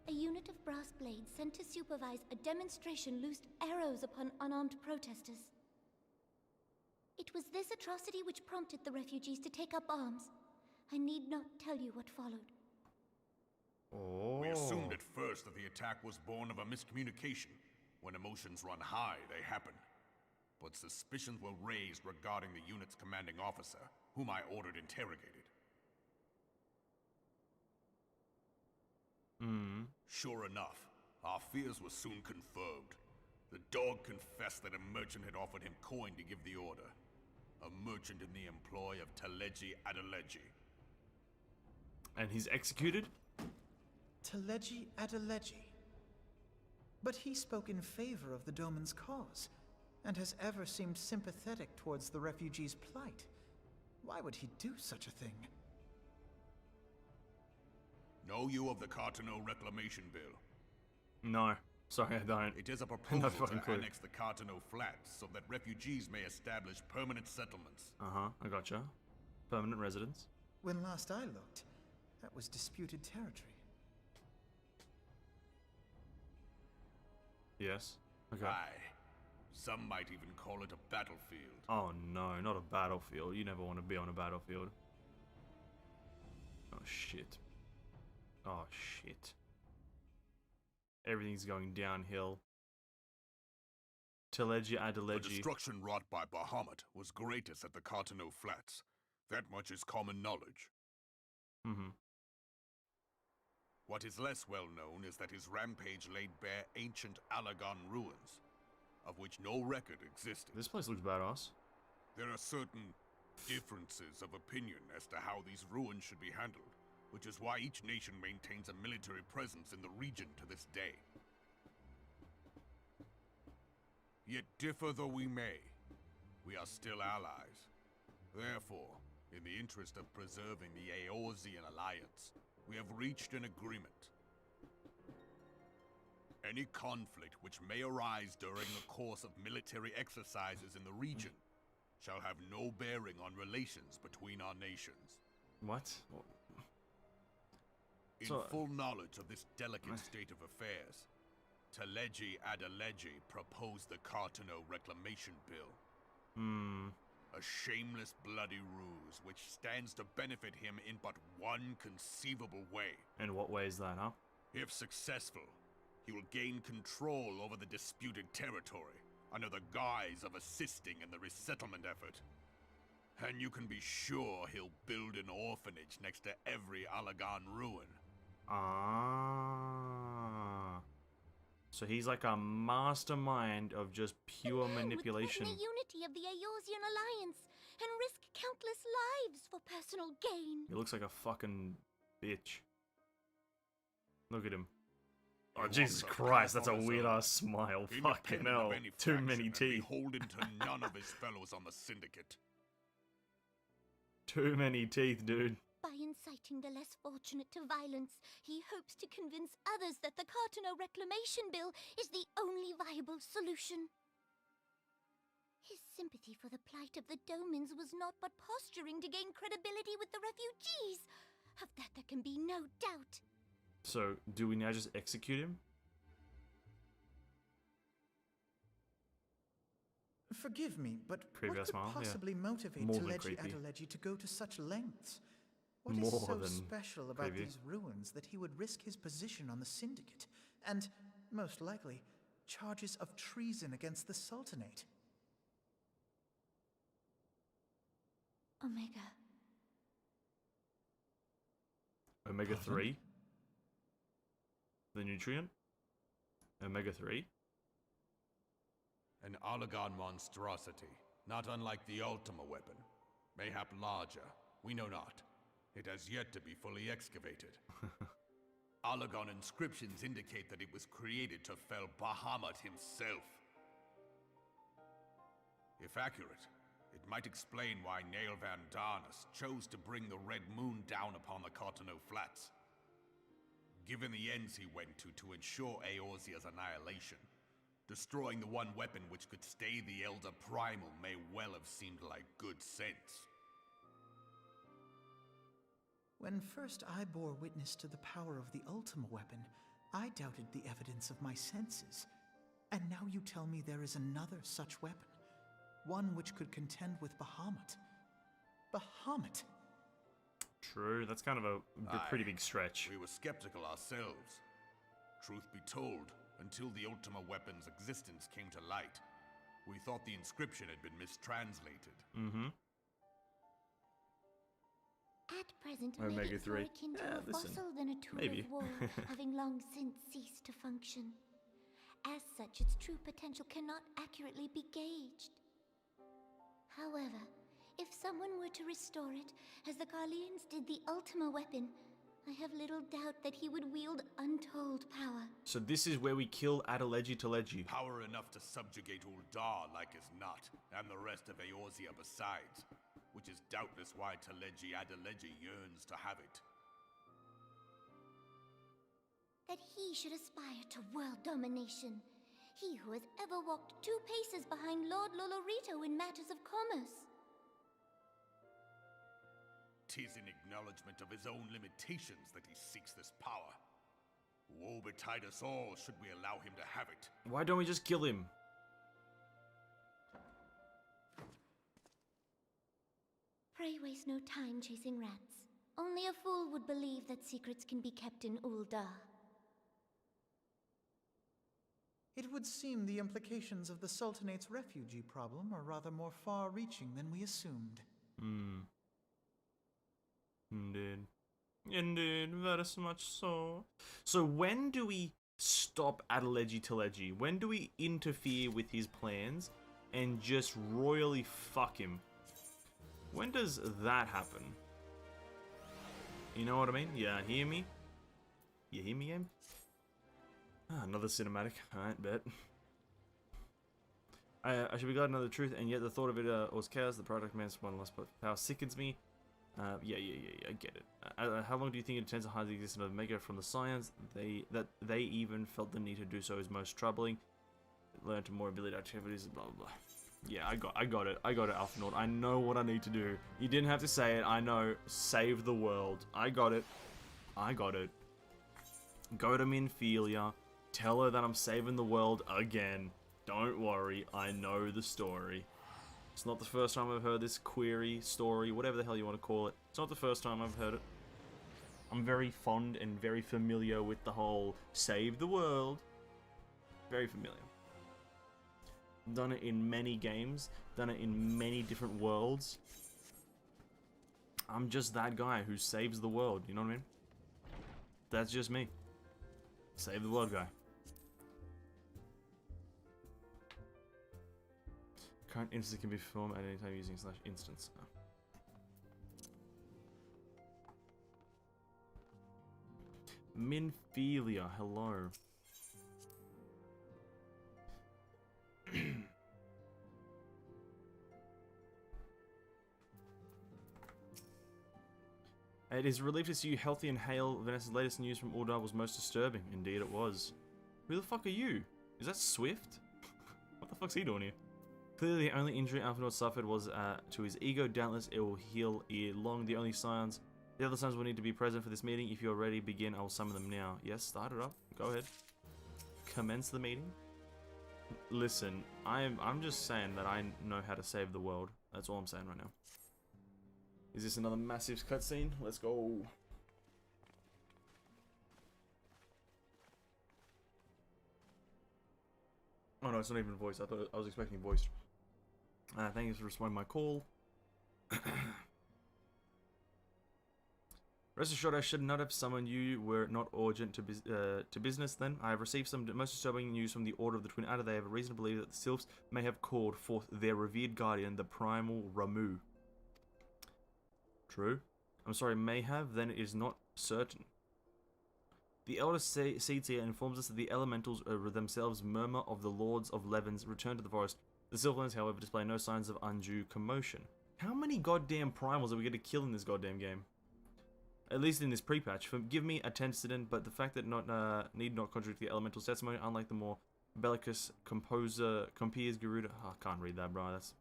A unit of brass blades sent to supervise a demonstration loosed arrows upon unarmed protesters. It was this atrocity which prompted the refugees to take up arms. I need not tell you what followed. Oh. We assumed at first that the attack was born of a miscommunication. When emotions run high, they happen. But suspicions were raised regarding the unit's commanding officer, whom I ordered interrogated. Sure enough, our fears were soon confirmed. The dog confessed that a merchant had offered him coin to give the order. A merchant in the employ of Teleji Adeleji. And he's executed? Teleji Adeleji. But he spoke in favor of the Doman's cause, and has ever seemed sympathetic towards the refugees' plight. Why would he do such a thing? Know you of the Cartano Reclamation Bill? No. Sorry, I don't. It is a proposal fucking to clue. annex the Cartano Flats so that refugees may establish permanent settlements. Uh-huh, I gotcha. Permanent residence. When last I looked, that was disputed territory. Yes. Okay. Aye. Some might even call it a battlefield. Oh no, not a battlefield. You never want to be on a battlefield. Oh shit. Oh shit. Everything's going downhill. Teleji The Adeleji. destruction wrought by Bahamut was greatest at the Cartano Flats. That much is common knowledge. Mm-hmm. What is less well known is that his rampage laid bare ancient Alagon ruins, of which no record existed. This place looks badass. There are certain differences of opinion as to how these ruins should be handled, which is why each nation maintains a military presence in the region to this day. Yet differ though we may, we are still allies. Therefore, in the interest of preserving the Eorzean alliance, we have reached an agreement. Any conflict which may arise during the course of military exercises in the region shall have no bearing on relations between our nations. What? In So- full knowledge of this delicate state of affairs, Teleji Adeleji proposed the Cartano Reclamation Bill. A shameless bloody ruse which stands to benefit him in but one conceivable way. In what way is that, huh? If successful, he will gain control over the disputed territory under the guise of assisting in the resettlement effort. And you can be sure he'll build an orphanage next to every Alagan ruin. Ah. So he's like a mastermind of just pure manipulation. Would threaten the unity of the Eorzean alliance and risk countless lives for personal gain. He looks like a fucking bitch. Look at him. Oh, He Jesus wants a Christ, that's a path on his weird own, ass smile. Fucking independent hell. of any Too faction many and teeth. beholden to none of his fellows on the Syndicate. Too many teeth, dude. By inciting the less fortunate to violence, he hopes to convince others that the Cartano Reclamation Bill is the only viable solution. His sympathy for the plight of the Domans was not but posturing to gain credibility with the refugees. Of that there can be no doubt. So, do we now just execute him? Forgive me, but Creepy what ass could smile, yeah. possibly motivate More than Teleji creepy. Adeleji to go to such lengths? What is More so than special about creepy. these ruins that he would risk his position on the Syndicate, and, most likely, charges of treason against the Sultanate? Omega. Omega 3? The nutrient? Omega 3? An Alagan monstrosity, not unlike the Ultima weapon. Mayhap larger, we know not. It has yet to be fully excavated. Allagon inscriptions indicate that it was created to fell Bahamut himself. If accurate, it might explain why Nail Van Darnus chose to bring the Red Moon down upon the Cartano Flats. Given the ends he went to ensure Eorzea's annihilation, destroying the one weapon which could stay the Elder Primal may well have seemed like good sense. When first I bore witness to the power of the Ultima weapon, I doubted the evidence of my senses. And now you tell me there is another such weapon. One which could contend with Bahamut. Bahamut! True, that's kind of a pretty big stretch. We were skeptical ourselves. Truth be told, until the Ultima weapon's existence came to light, we thought the inscription had been mistranslated. Mm-hmm. At present, Omega maybe it's 3. more akin to a Listen, fossil than a tool maybe. of war, having long since ceased to function. As such, its true potential cannot accurately be gauged. However, if someone were to restore it, as the Garleans did the Ultima weapon, I have little doubt that he would wield untold power. So this is where we kill Adeleji Teleji. Power enough to subjugate Uldar like as not, and the rest of Eorzea besides, which is doubtless why Teleji Adeleji yearns to have it. That he should aspire to world domination. He who has ever walked 2 paces behind Lord Lolorito in matters of commerce. 'Tis in acknowledgement of his own limitations that he seeks this power. Woe betide us all should we allow him to have it. Why don't we just kill him? Pray waste no time chasing rats. Only a fool would believe that secrets can be kept in Uldar. It would seem the implications of the Sultanate's refugee problem are rather more far-reaching than we assumed. Indeed. Indeed, very much so. So when do we stop Adeleji Teleji? When do we interfere with his plans and just royally fuck him? When does that happen? You know what I mean? Yeah, hear me? You hear me, game? Ah, another cinematic. Alright, bet. I should be glad to know the truth, and yet the thought of it was chaos. The product man's one lost but power sickens me. Yeah, I get it. How long do you think it intends to hide the existence of Omega from the science? That they even felt the need to do so is most troubling. Learn to more ability activities, blah blah blah. Yeah, I got it, Alphanaut. I know what I need to do. You didn't have to say it, I know. Save the world. I got it. Go to Minfilia. Tell her that I'm saving the world again. Don't worry, I know the story. It's not the first time I've heard this query, story, whatever the hell you want to call it. It's not the first time I've heard it. I'm very fond and very familiar with the whole save the world. Very familiar. Done it in many games, done it in many different worlds. I'm just that guy who saves the world, you know what I mean? That's just me. Save the world guy. Current instance can be performed at any time using /instance. Oh. Minfilia, hello. It is a relief to see you healthy and hail. Vanessa's latest news from Uldar was most disturbing. Indeed it was. Who the fuck are you? Is that Swift? What the fuck's he doing here? Clearly the only injury Alphanaut suffered was to his ego. Doubtless it will heal ere long. The other signs will need to be present for this meeting. If you're ready, begin. I will summon them now. Yes, start it up. Go ahead. Commence the meeting. Listen, I'm just saying that I know how to save the world. That's all I'm saying right now. Is this another massive cutscene? Let's go. Oh no, it's not even voiced. I thought I was expecting voiced. Thank you for responding to my call. Rest assured, I should not have summoned you were it not urgent to business then. I have received some most disturbing news from the Order of the Twin Adder. They have a reason to believe that the Sylphs may have called forth their revered guardian, the Primal Ramu. True. I'm sorry, may have, then it is not certain. The Elder Seed Seer informs us that the elementals themselves murmur of the Lords of Levens return to the forest. The Sylvaners, however, display no signs of undue commotion. How many goddamn primals are we going to kill in this goddamn game? At least in this pre-patch. Forgive me, Attendant, but the fact that need not contradict the elemental testimony, unlike the more bellicose compeers Garuda. Oh, I can't read that, bro. That's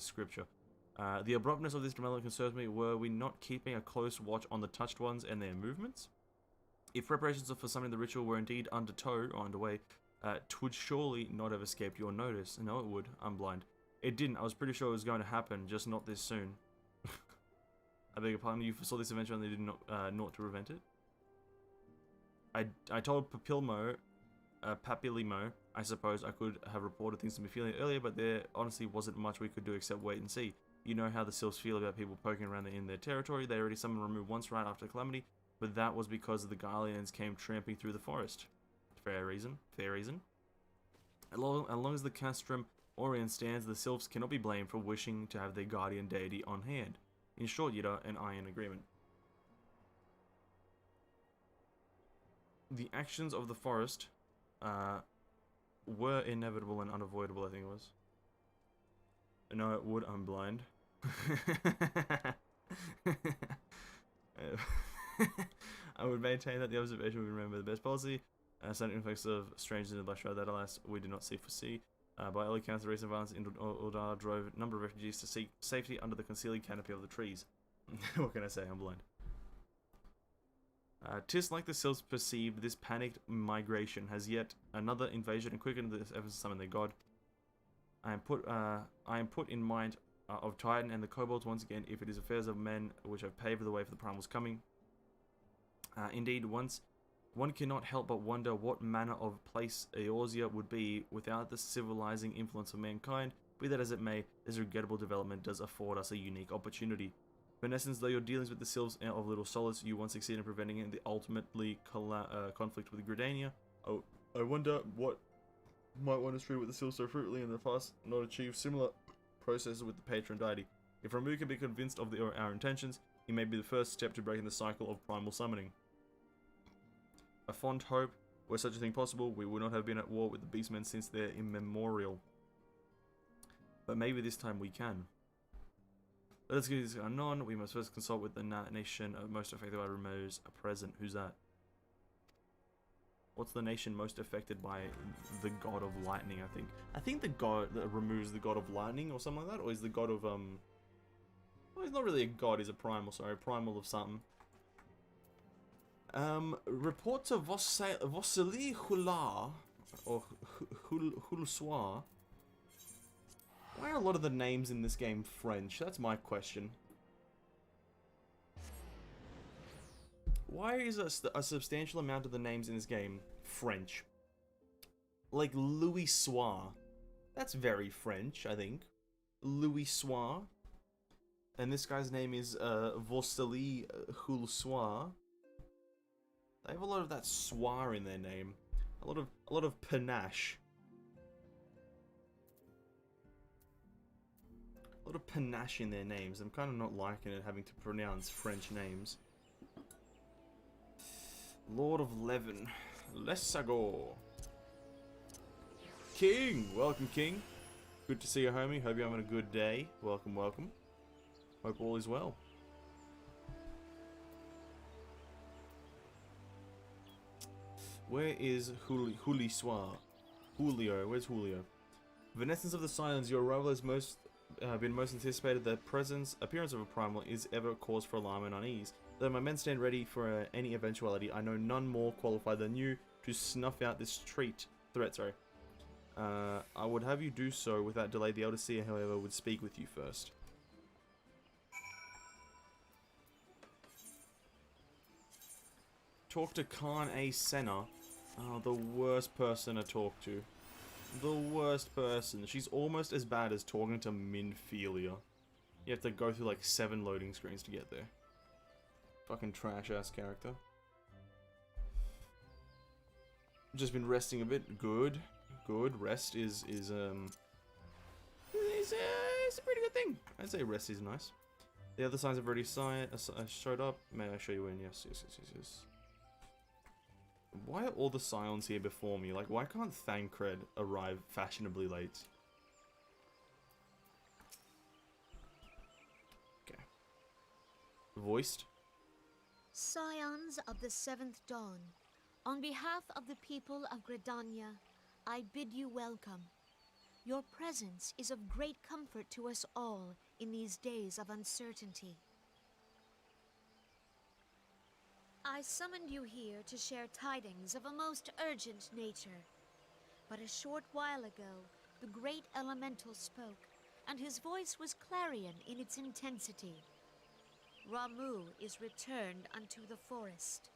scripture. The abruptness of this development concerns me. Were we not keeping a close watch on the touched ones and their movements? If preparations for summoning the ritual were indeed underway, twould surely not have escaped your notice. No, it would. I'm blind. It didn't. I was pretty sure it was going to happen, just not this soon. I beg your pardon, you foresaw this eventually and they did naught to prevent it? I told Papilimo, I suppose I could have reported things to Mephilia earlier, but there honestly wasn't much we could do except wait and see. You know how the Sylphs feel about people poking around in their territory. They already summoned Remove once right after Calamity, but that was because the Garleans came tramping through the forest. Fair reason. Fair reason. As long as the Castrum Orient stands, the Sylphs cannot be blamed for wishing to have their guardian deity on hand. In short, Yida and I in agreement. The actions of the forest were inevitable and unavoidable, I think it was. No, it would. I'm blind. I would maintain that the observation would remember the best policy. Certain effects of strangeness in the Black Shroud that, alas, we did not foresee. By all accounts, the recent violence in Uldar drove a number of refugees to seek safety under the concealing canopy of the trees. What can I say? I'm blind. Tis like the Sylphs perceived this panicked migration has yet another invasion and quickened the efforts to summon their god. I am put in mind of Titan and the kobolds once again, if it is affairs of men which have paved the way for the primals coming. Indeed, one cannot help but wonder what manner of place Eorzea would be without the civilizing influence of mankind. Be that as it may, this regrettable development does afford us a unique opportunity. Venessense, though your dealings with the Sylphs of Little Solace, you once succeeded in preventing the ultimately conflict with Gridania. Oh, I wonder what might want to treat with the Sylphs so fruitfully in the past, not achieve similar processes with the patron deity. If Ramu can be convinced of our intentions, he may be the first step to breaking the cycle of primal summoning. A fond hope, were such a thing possible, we would not have been at war with the beastmen since their immemorial. But maybe this time we can. Let us get this unknown. We must first consult with the nation most affected by Ramu's present. Who's that? What's the nation most affected by the god of lightning, I think? I think the god that Ramu's the god of lightning or something like that, or is the god of well, he's not really a god, he's a primal, sorry, primal of something. Report to Vosseli Hula or Huluswa. Why are a lot of the names in this game French? That's my question. Why is a substantial amount of the names in this game French? Like Louis Soir. That's very French, I think. Louis Soir. And this guy's name is Vosseli Huluswa. They have a lot of that soir in their name. A lot of panache. A lot of panache in their names. I'm kind of not liking it having to pronounce French names. Lord of Leven. Lessago. King! Welcome, King. Good to see you, homie. Hope you're having a good day. Welcome, welcome. Hope all is well. Where is Julio? Where's Julio? Venessense of the Silence, your arrival has been most anticipated. The appearance of a primal is ever a cause for alarm and unease. Though my men stand ready for any eventuality, I know none more qualified than you to snuff out this threat. I would have you do so without delay. The Elder Seer, however, would speak with you first. Talk to Khan A. Senna. Oh, the worst person to talk to. The worst person. She's almost as bad as talking to Minphilia. You have to go through like 7 loading screens to get there. Fucking trash ass character. Just been resting a bit. Good. Good. Rest is a pretty good thing. I'd say rest is nice. The other signs have already showed up. May I show you in? Yes. Why are all the Scions here before me? Like, why can't Thancred arrive fashionably late? Okay. Voiced. Scions of the Seventh Dawn, on behalf of the people of Gridania, I bid you welcome. Your presence is of great comfort to us all in these days of uncertainty. I summoned you here to share tidings of a most urgent nature. But a short while ago, the great elemental spoke, and his voice was clarion in its intensity. Ramuh is returned unto the forest.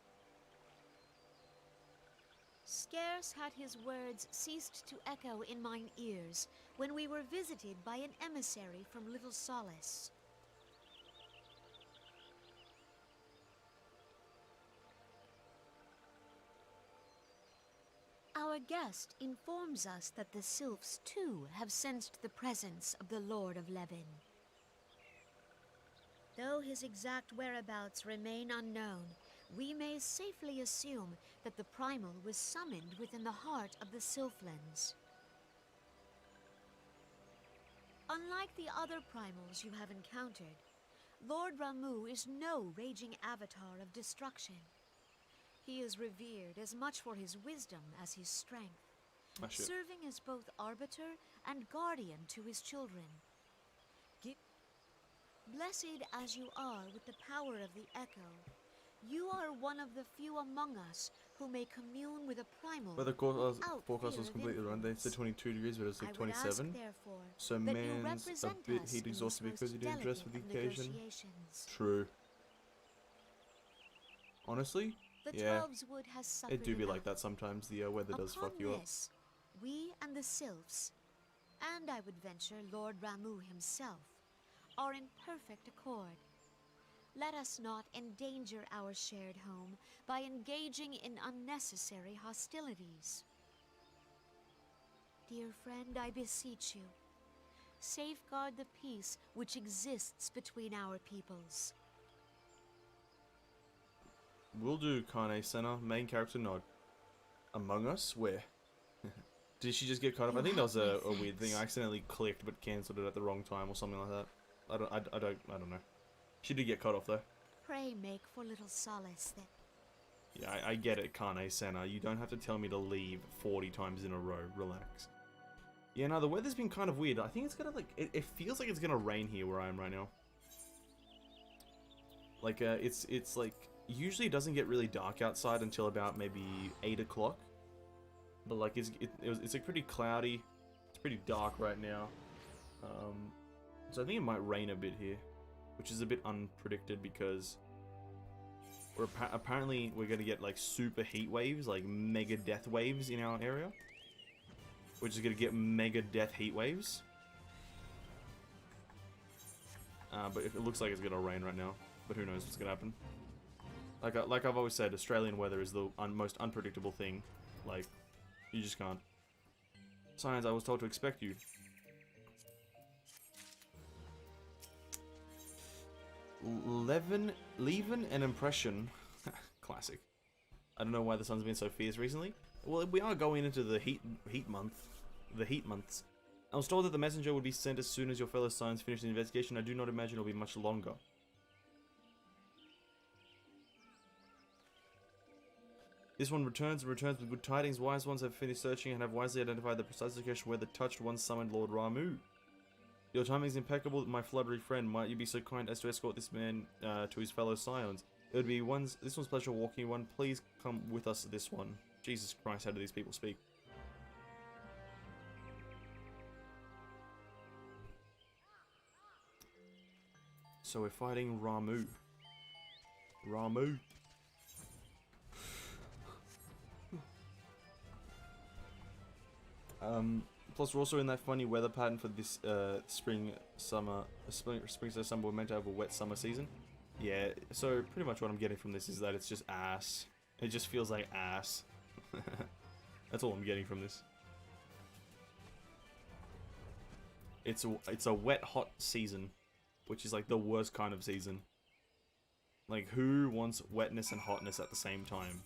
Scarce had his words ceased to echo in mine ears when we were visited by an emissary from Little Solace. Our guest informs us that the Sylphs too have sensed the presence of the Lord of Levin. Though his exact whereabouts remain unknown, we may safely assume that the Primal was summoned within the heart of the Sylphlands. Unlike the other Primals you have encountered, Lord Ramuh is no raging avatar of destruction. He is revered as much for his wisdom as his strength, serving as both arbiter and guardian to his children. Blessed as you are with the power of the Echo, you are one of the few among us who may commune with a primal. Weather forecast was completely wrong. They said 22 degrees, but it's like 27. So man's a bit heat exhausted because he didn't dress for the occasion. True. Honestly, yeah, it do be like that sometimes. The weather does fuck you up. We and the Sylphs, and I would venture Lord Ramuh himself, are in perfect accord. Let us not endanger our shared home by engaging in unnecessary hostilities. Dear friend, I beseech you, safeguard the peace which exists between our peoples. Will do, Kane Senna. Main character nod. Among Us? Where? Did she just get cut off? I think that was a weird thing. I accidentally clicked but cancelled it at the wrong time or something like that. I don't know. She did get cut off though. Pray make for little solace that. Yeah, I get it, Kane Senna. You don't have to tell me to leave 40 times in a row. Relax. Yeah, no, the weather's been kind of weird. I think it's gonna, like, it feels like it's gonna rain here where I am right now. Like, it's like, usually it doesn't get really dark outside until about maybe 8 o'clock. But, like, it's like pretty cloudy. It's pretty dark right now. So I think it might rain a bit here, which is a bit unpredicted because apparently we're going to get, like, super heat waves, like mega death waves in our area. We're just going to get mega death heat waves. But it looks like it's going to rain right now, but who knows what's going to happen. Like I've always said, Australian weather is the most unpredictable thing. Like, you just can't. Science, I was told to expect you. Leaving an impression. Classic. I don't know why the sun's been so fierce recently. Well, we are going into the heat months. I was told that the messenger would be sent as soon as your fellow Scions finish the investigation. I do not imagine it'll be much longer. This one returns with good tidings. Wise ones have finished searching and have wisely identified the precise location where the touched one summoned Lord Ramuh. Your timing is impeccable, my fluttery friend. Might you be so kind as to escort this man to his fellow Scions? It would be this one's pleasure walking one. Please come with us to this one. Jesus Christ, how do these people speak? So we're fighting Ramuh. Ramuh. Plus we're also in that funny weather pattern for this spring, summer, we're meant to have a wet summer season. Yeah, so pretty much what I'm getting from this is that it's just ass. It just feels like ass. That's all I'm getting from this. It's a wet, hot season, which is like the worst kind of season. Like, who wants wetness and hotness at the same time?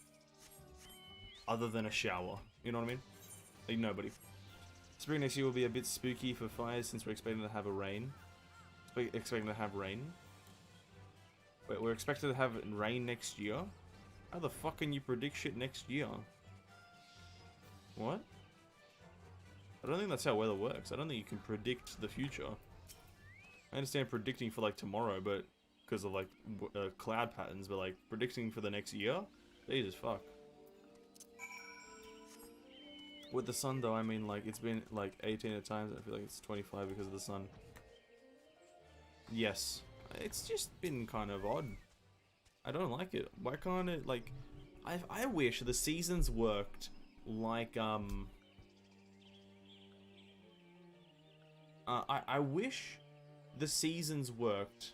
other than a shower. You know what I mean? Like, nobody. Spring next year will be a bit spooky for fires since we're expecting to have a rain. Expecting to have rain. Wait, we're expected to have rain next year? How the fuck can you predict shit next year? What? I don't think that's how weather works. I don't think you can predict the future. I understand predicting for like tomorrow, but because of like cloud patterns, but like predicting for the next year? Jesus fuck. With the sun though, I mean like it's been like 18 at times. I feel like it's 25 because of the sun. Yes. It's just been kind of odd. I don't like it. Why can't it like... I wish the seasons worked like I wish the seasons worked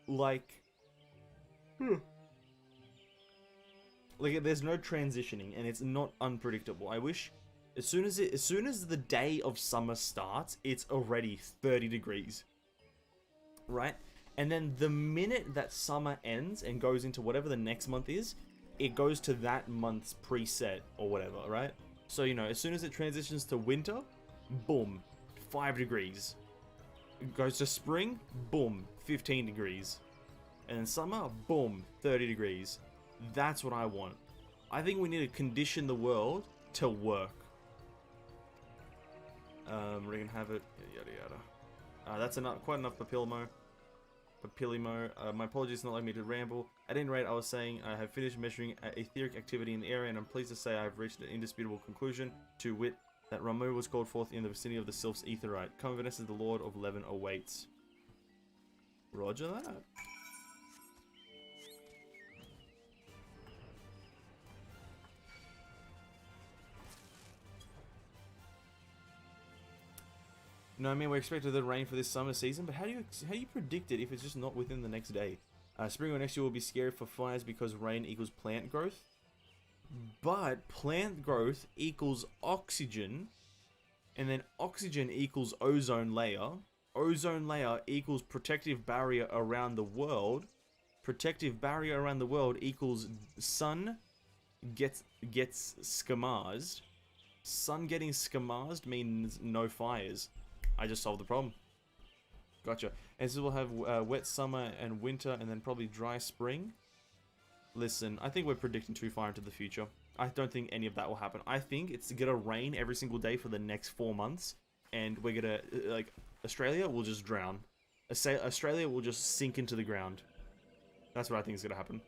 like like there's no transitioning and it's not unpredictable. I wish as soon as the day of summer starts, it's already 30 degrees. Right? And then the minute that summer ends and goes into whatever the next month is, it goes to that month's preset or whatever, right? So, you know, as soon as it transitions to winter, boom, 5 degrees. It goes to spring, boom, 15 degrees. And then summer, boom, 30 degrees. That's what I want. I think we need to condition the world to work. We're gonna have it, yada yada. That's quite enough Papillimo. My apologies, not letting me to ramble. At any rate, I was saying I have finished measuring etheric activity in the area, and I'm pleased to say I have reached an indisputable conclusion, to wit, that Ramu was called forth in the vicinity of the Sylph's Aetheryte. Come Venessense, the Lord of Leven awaits. Roger that. No, I mean, we're expected the rain for this summer season, but how do you predict it if it's just not within the next day? Spring or next year will be scary for fires because rain equals plant growth. But plant growth equals oxygen, and then oxygen equals ozone layer. Ozone layer equals protective barrier around the world. Protective barrier around the world equals sun gets skamazed. Sun getting skamazed means no fires. I just solved the problem. Gotcha. And so we'll have wet summer and winter and then probably dry spring. Listen, I think we're predicting too far into the future. I don't think any of that will happen. I think it's gonna rain every single day for the next 4 months. And we're gonna, like, Australia will just drown. Australia will just sink into the ground. That's what I think is gonna happen.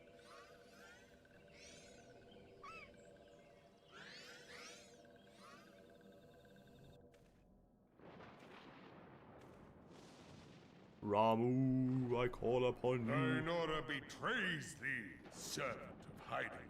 Ramu, I call upon you. Ainora betrays thee, servant of Heidelin.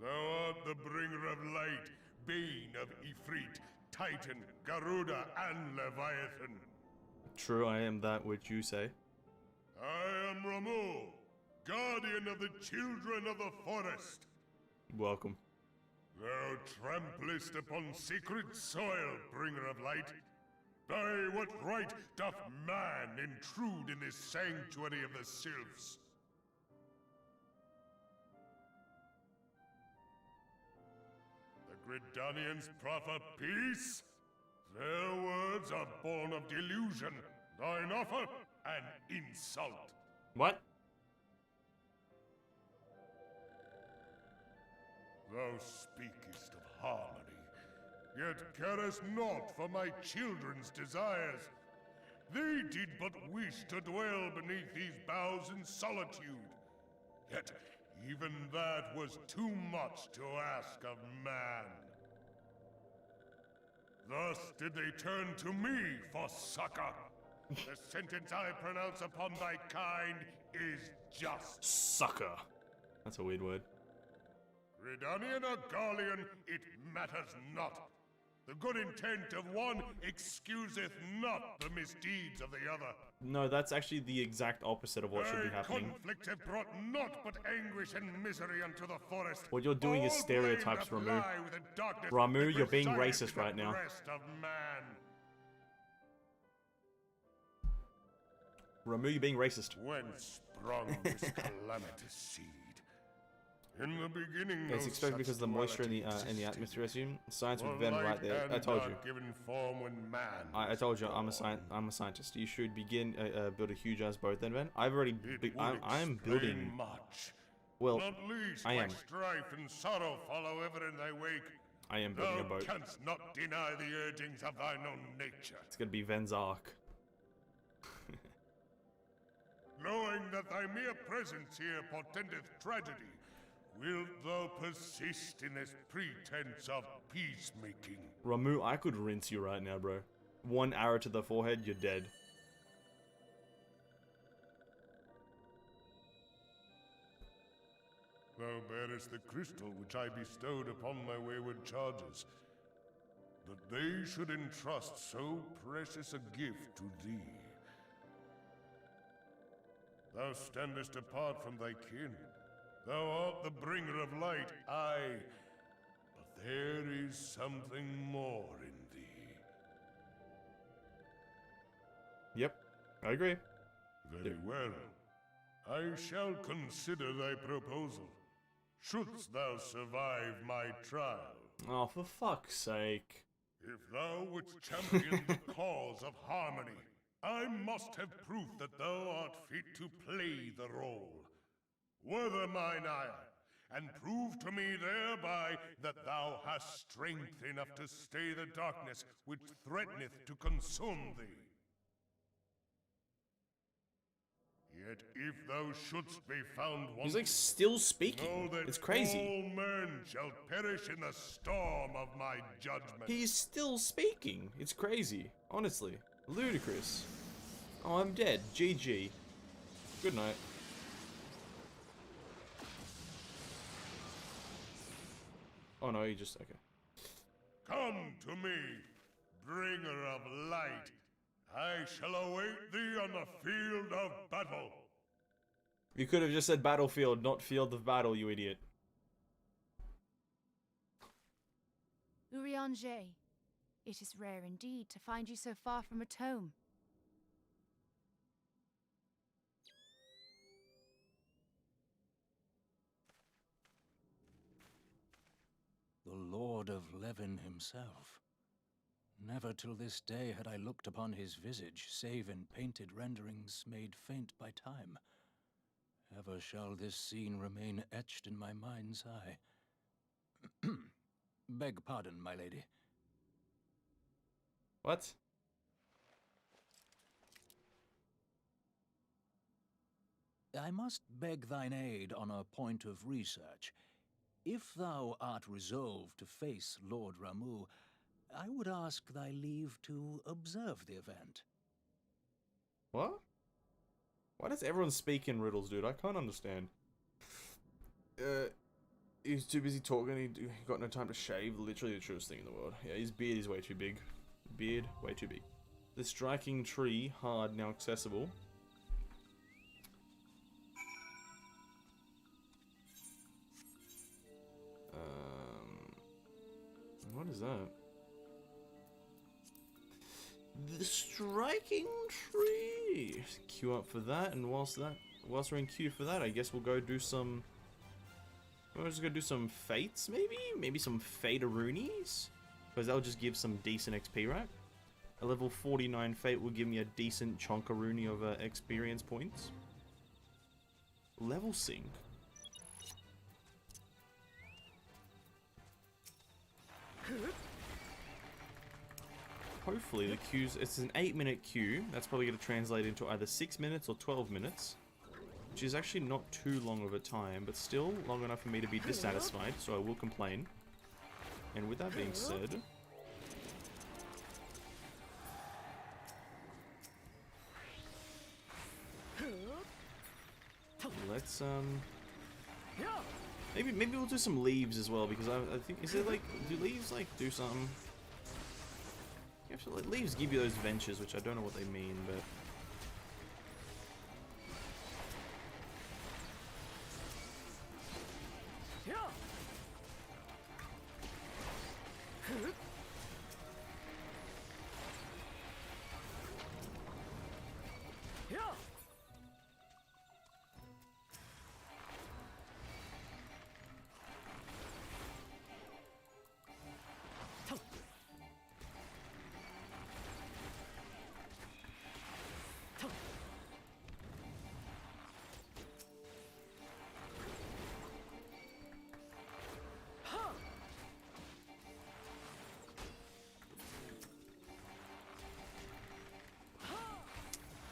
Thou art the bringer of light, bane of Ifrit, Titan, Garuda, and Leviathan. True, I am that which you say. I am Ramu, guardian of the children of the forest. Welcome. Thou tramplest upon sacred soil, bringer of light. By what right doth man intrude in this sanctuary of the sylphs? Gridanians proffer peace? Their words are born of delusion, thine offer an insult. What? Thou speakest of harmony, yet carest naught for my children's desires. They did but wish to dwell beneath these boughs in solitude. Yet even that was too much to ask of man. Thus did they turn to me for succor. The sentence I pronounce upon thy kind is just. Sucker. That's a weird word. Gridanian or Garlean, it matters not. The good intent of one excuseth not the misdeeds of the other. No, that's actually the exact opposite of what should be happening. Conflict have brought naught but anguish and misery unto the forest. What you're doing is All stereotypes, blame Ramu. doth lie with the darkness Ramu, that you're being resides racist in the right now. breast of man. Ramu, you're being racist. Whence sprung this calamitous seed? In the beginning, Yeah, it's exposed because of the moisture in the atmosphere, I assume. Science with Ven right there. I told you. Given form when man I told you, I'm a scientist. You should begin build a huge ass boat then, Ven. I've already I'm building much. well, Not least I why am. strife and sorrow follow ever in thy wake. I am building a Thou boat. canst not deny the urgings of thine own nature. It's gonna be Ven's arc. Knowing that thy mere presence here portendeth tragedy, wilt thou persist in this pretense of peacemaking? Ramu, I could rinse you right now, bro. One arrow to the forehead, you're dead. Thou bearest the crystal which I bestowed upon my wayward charges, that they should entrust so precious a gift to thee. Thou standest apart from thy kin. Thou art the bringer of light, aye, but there is something more in thee. Yep, I agree. Very well. I shall consider thy proposal. Shouldst thou survive my trial. Oh, for fuck's sake. If thou wouldst champion the cause of harmony, I must have proof that thou art fit to play the role. Wither mine ire, and prove to me thereby that thou hast strength enough to stay the darkness which threateneth to consume thee. Yet if thou shouldst be found wanting, He's like still speaking. know that It's crazy. all men shall perish in the storm of my judgment. He's still speaking. It's crazy. Honestly. Ludicrous. Oh, I'm dead. GG. Good night. Oh no, you just... okay. Come to me, bringer of light. I shall await thee on the field of battle. You could have just said battlefield, not field of battle, you idiot. Urianger, it is rare indeed to find you so far from a tome. The Lord of Levin himself. Never till this day had I looked upon his visage, save in painted renderings made faint by time. Ever shall this scene remain etched in my mind's eye. Beg pardon, my lady. What? I must beg thine aid on a point of research. If thou art resolved to face Lord Ramu, I would ask thy leave to observe the event. What? Why does everyone speak in riddles, dude? I can't understand. He's too busy talking, he got no time to shave. Literally the truest thing in the world. Yeah, his beard is way too big. Beard, way too big. The striking tree, hard, now accessible. What is that? The striking tree. Queue up for that, and whilst we're in queue for that, I guess we'll go do some. We'll just go do some fates, maybe? Maybe some fate-a-roonies? Because that'll just give some decent XP, right? A level 49 fate will give me a decent chonkaroonie of experience points. Level sync. Hopefully the queues, it's an 8-minute queue. That's probably going to translate into either 6 minutes or 12 minutes. Which is actually not too long of a time, but still long enough for me to be dissatisfied, so I will complain. And with that being said... let's, maybe we'll do some leaves as well, because I think, is it like, do leaves, like, do something? Actually, leaves give you those ventures, which I don't know what they mean, but...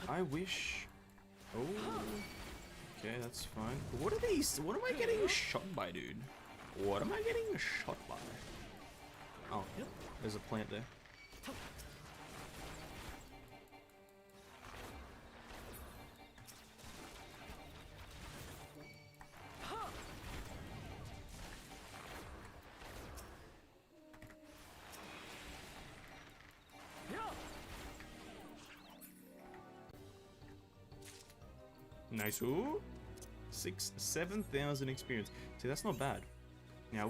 I wish... Oh... Okay, that's fine. What are these? What am I getting shot by, dude? What am I getting shot by? Oh, yep. There's a plant there. Nice. Ooh. 7,000 experience. See, that's not bad. Now,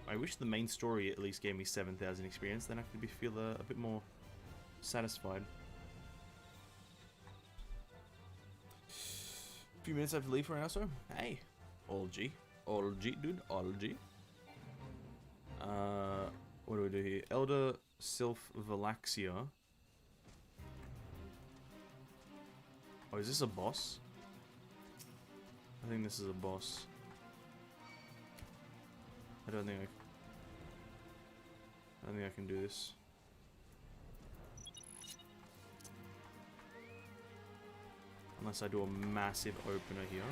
I wish the main story at least gave me 7,000 experience. Then I could feel a bit more satisfied. A few minutes I have to leave for an hour, so hey, all G, dude, all G. What do we do here? Elder Sylph Valaxia. Oh, is this a boss? I think this is a boss. I don't think I can do this. Unless I do a massive opener here.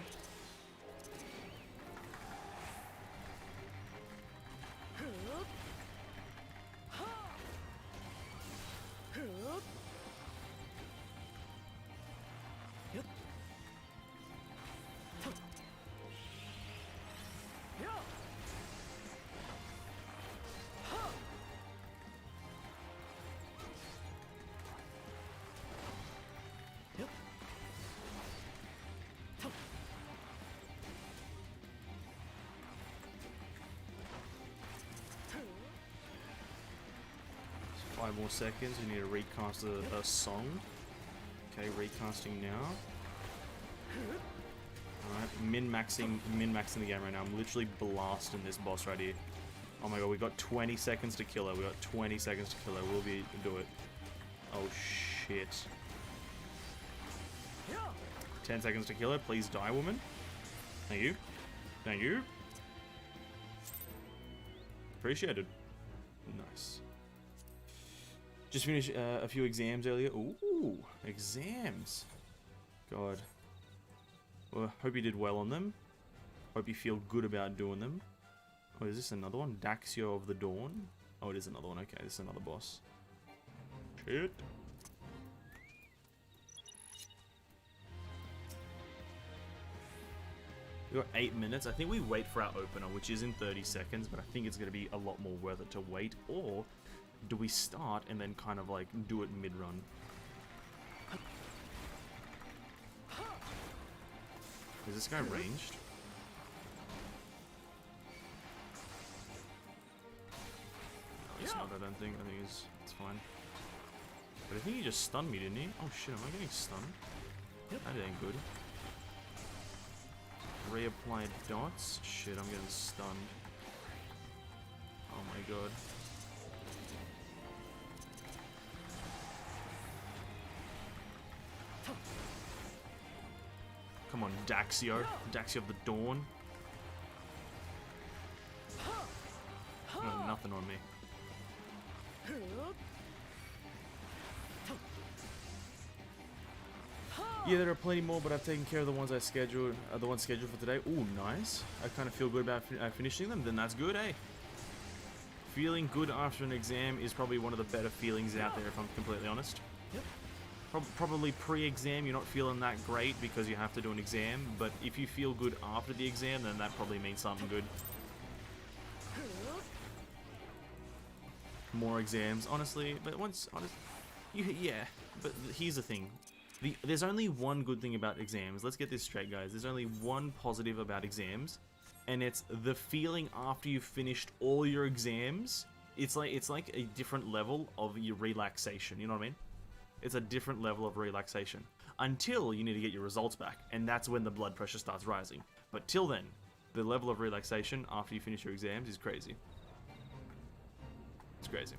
Five more seconds. We need to recast a song. Okay, recasting now. Alright, min-maxing the game right now. I'm literally blasting this boss right here. Oh my god, we got 20 seconds to kill her. We got 20 seconds to kill her. We'll be do it. Oh shit. 10 seconds to kill her. Please die, woman. Thank you. Thank you. Appreciated. Nice. Just finished a few exams earlier. Ooh, exams. God. Well, hope you did well on them. Hope you feel good about doing them. Oh, is this another one? Daxio of the Dawn? Oh, it is another one. Okay, this is another boss. Shit. We got 8 minutes. I think we wait for our opener, which is in 30 seconds, but I think it's going to be a lot more worth it to wait. Or do we start and then kind of like do it mid-run? Is this guy ranged? No, it's not, I don't think. I think it's fine. But I think he just stunned me, didn't he? Oh shit, am I getting stunned? That ain't good. Reapplied dots? Shit, I'm getting stunned. Oh my god. Come on, Daxio. Daxio of the Dawn. You got nothing on me. Yeah, there are plenty more, but I've taken care of the ones I scheduled. The ones scheduled for today. Ooh, nice. I kind of feel good about finishing them. Then that's good, eh? Feeling good after an exam is probably one of the better feelings out there, if I'm completely honest. Probably pre-exam, you're not feeling that great because you have to do an exam. But if you feel good after the exam, then that probably means something good. more exams, honestly. But yeah. But here's the thing. There's only one good thing about exams. Let's get this straight, guys. There's only one positive about exams, and it's the feeling after you've finished all your exams. It's like a different level of your relaxation. You know what I mean? It's a different level of relaxation until you need to get your results back, and that's when the blood pressure starts rising. But till then, the level of relaxation after you finish your exams is crazy. It's crazy.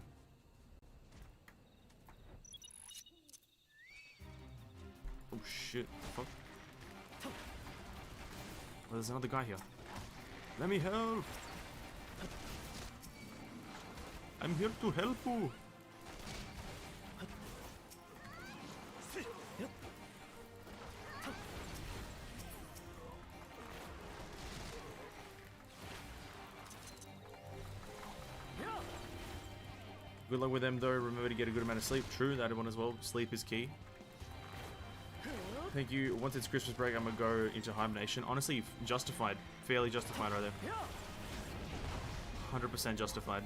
Oh shit, fuck. Oh, there's another guy here. Let me help! I'm here to help you! Good luck with them though, remember to get a good amount of sleep. True, that one as well. Sleep is key. Thank you. Once it's Christmas break, I'm gonna go into hibernation. Honestly, justified. Fairly justified right there. 100% justified.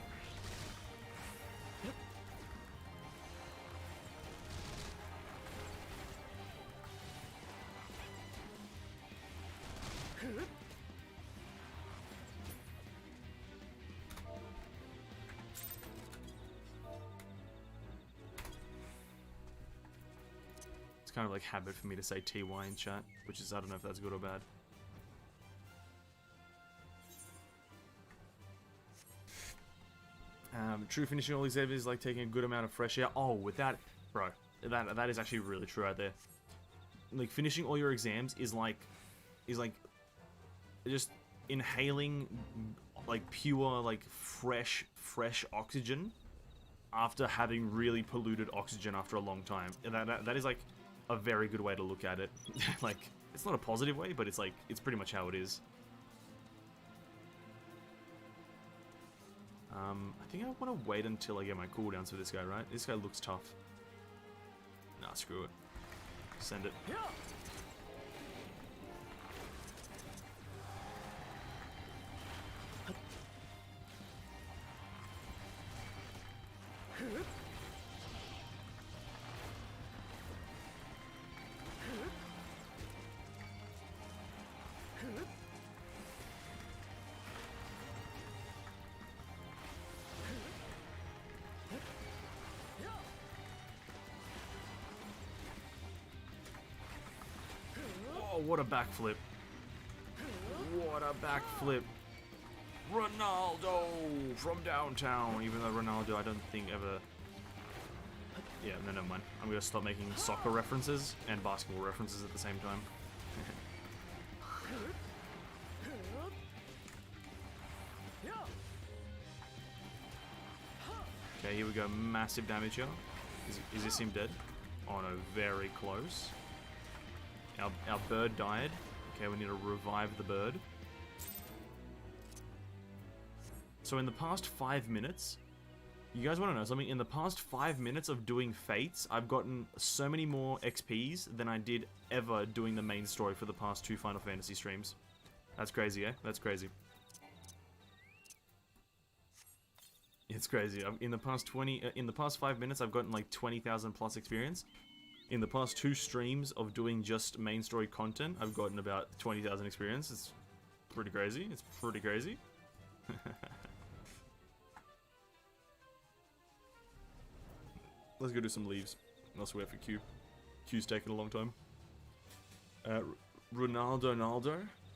Kind of like habit for me to say TY in chat, which is, I don't know if that's good or bad. True, finishing all these exams is like taking a good amount of fresh air. Oh, with that, bro, that is actually really true right there. Like finishing all your exams is like just inhaling like pure, like fresh oxygen after having really polluted oxygen after a long time. That is like a very good way to look at it. Like, it's not a positive way, but it's like, it's pretty much how it is. I think I want to wait until I get my cooldowns for this guy, right? This guy looks tough. Nah, screw it. Send it. Oh, what a backflip. What a backflip. Ronaldo from downtown. Even though Ronaldo, I don't think ever... Yeah, no, never mind. I'm going to stop making soccer references and basketball references at the same time. Okay, here we go. Massive damage here. Is this him dead? Oh no, very close. Our bird died. Okay, we need to revive the bird. So in the past 5 minutes, you guys want to know something? In the past 5 minutes of doing Fates, I've gotten so many more XPs than I did ever doing the main story for the past 2 Final Fantasy streams. That's crazy, eh? That's crazy. It's crazy. In the past 5 minutes, I've gotten like 20,000 plus experience. In the past 2 streams of doing just main story content, I've gotten about 20,000 experience. It's pretty crazy. It's pretty crazy. Let's go do some leaves. Let's wait for Q. Q's taking a long time. Ronaldo.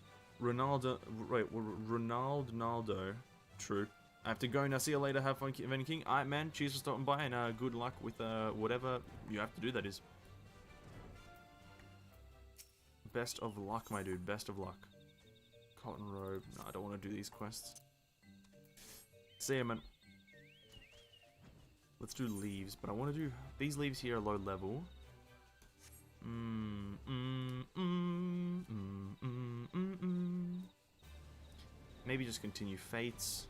True. I have to go now. See you later. Have fun, Venom King. Alright, man. Cheers for stopping by, and good luck with whatever you have to do, that is. Best of luck, my dude. Best of luck. Cotton robe. No, I don't want to do these quests. See ya, man. Let's do leaves, but I want to do... These leaves here are low level. Maybe just continue Fates.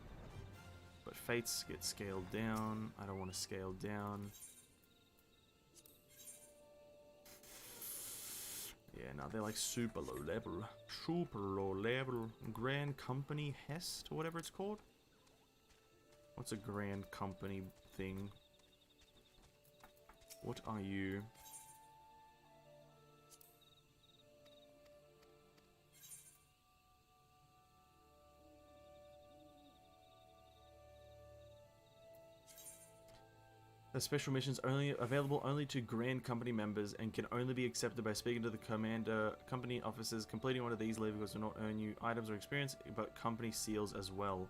But Fates get scaled down. I don't want to scale down. Yeah, no, they're like super low level. Super low level. Grand Company Hest, or whatever it's called. What's a Grand Company thing. What are you? The special missions only available only to Grand Company members and can only be accepted by speaking to the commander. Company officers completing one of these levels will not earn you items or experience, but company seals as well.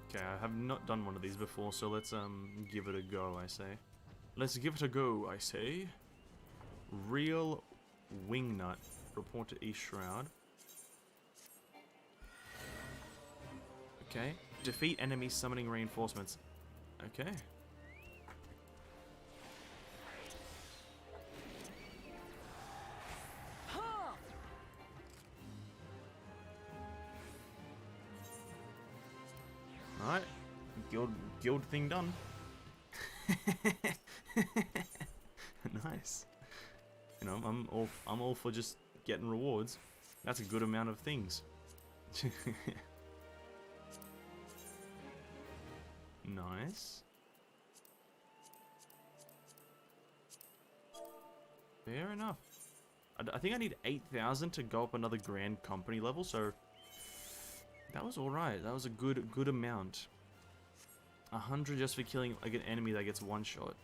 Okay, I have not done one of these before, so let's give it a go, I say. Let's give it a go, I say. Real Wingnut. Report to East Shroud. Okay. Defeat enemies summoning reinforcements. Okay. Alright. Guild thing done. Nice. You know, I'm all for just getting rewards. That's a good amount of things. Nice. Fair enough. I think I need 8,000 to go up another Grand Company level, so that was alright. That was a good amount. 100 just for killing like an enemy that gets one shot.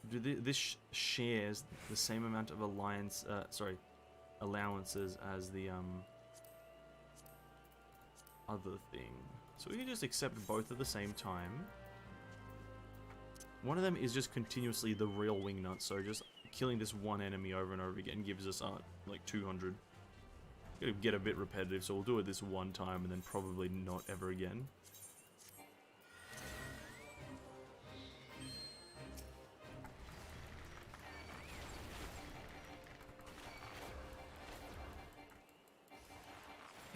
This shares the same amount of allowances as the other thing. So we can just accept both at the same time. One of them is just continuously the real wingnut, so just killing this one enemy over and over again gives us like 200. Gonna get a bit repetitive, so we'll do it this one time and then probably not ever again.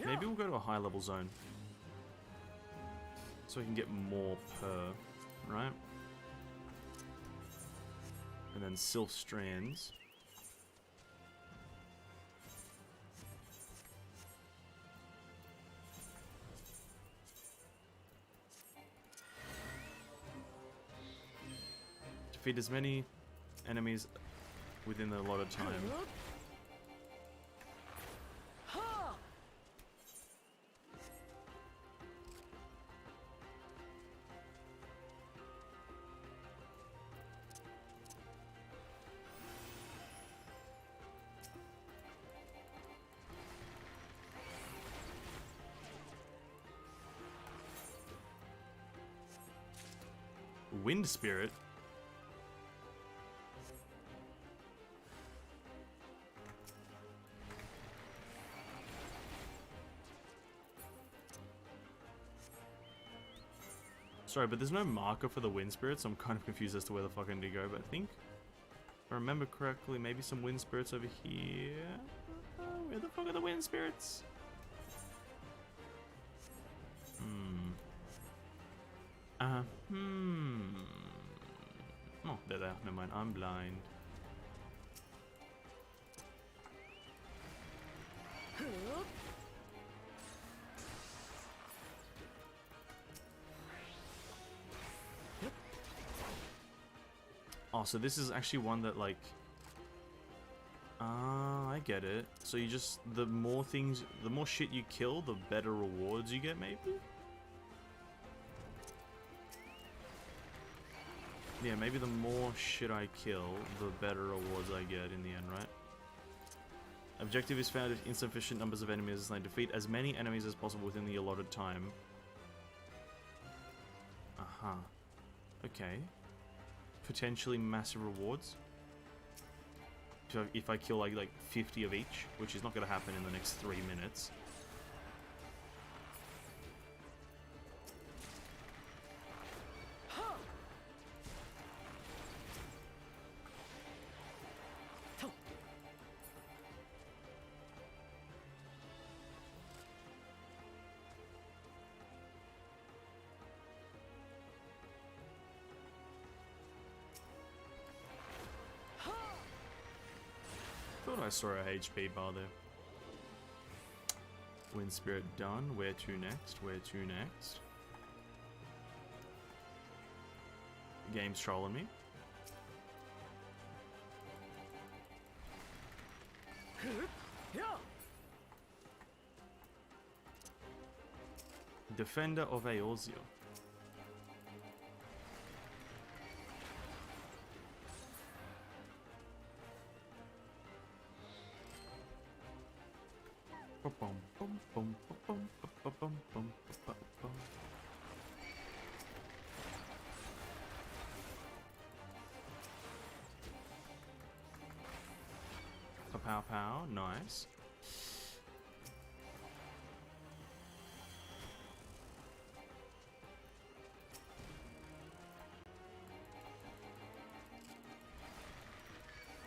Maybe we'll go to a high level zone. So we can get more per, right? And then Sylph Strands. Defeat as many enemies within the allotted time. Wind Spirit? Sorry, but there's no marker for the Wind Spirits, so I'm kind of confused as to where the fuck I need to go, but I think, if I remember correctly, maybe some Wind Spirits over here? Where the fuck are the Wind Spirits? Oh, they're there. Never mind, I'm blind. Oh, so this is actually one that, like... Ah, I get it. So you just... The more shit you kill, the better rewards you get, maybe? Yeah, maybe the more shit I kill, the better rewards I get in the end, right? Objective is found if insufficient numbers of enemies and defeat as many enemies as possible within the allotted time. Aha. Okay. Potentially massive rewards. So if I kill like 50 of each, which is not going to happen in the next 3 minutes. saw a HP bar there. Wind Spirit done. Where to next? Where to next? Game's trolling me. Defender of Eorzea. Pow pow, nice.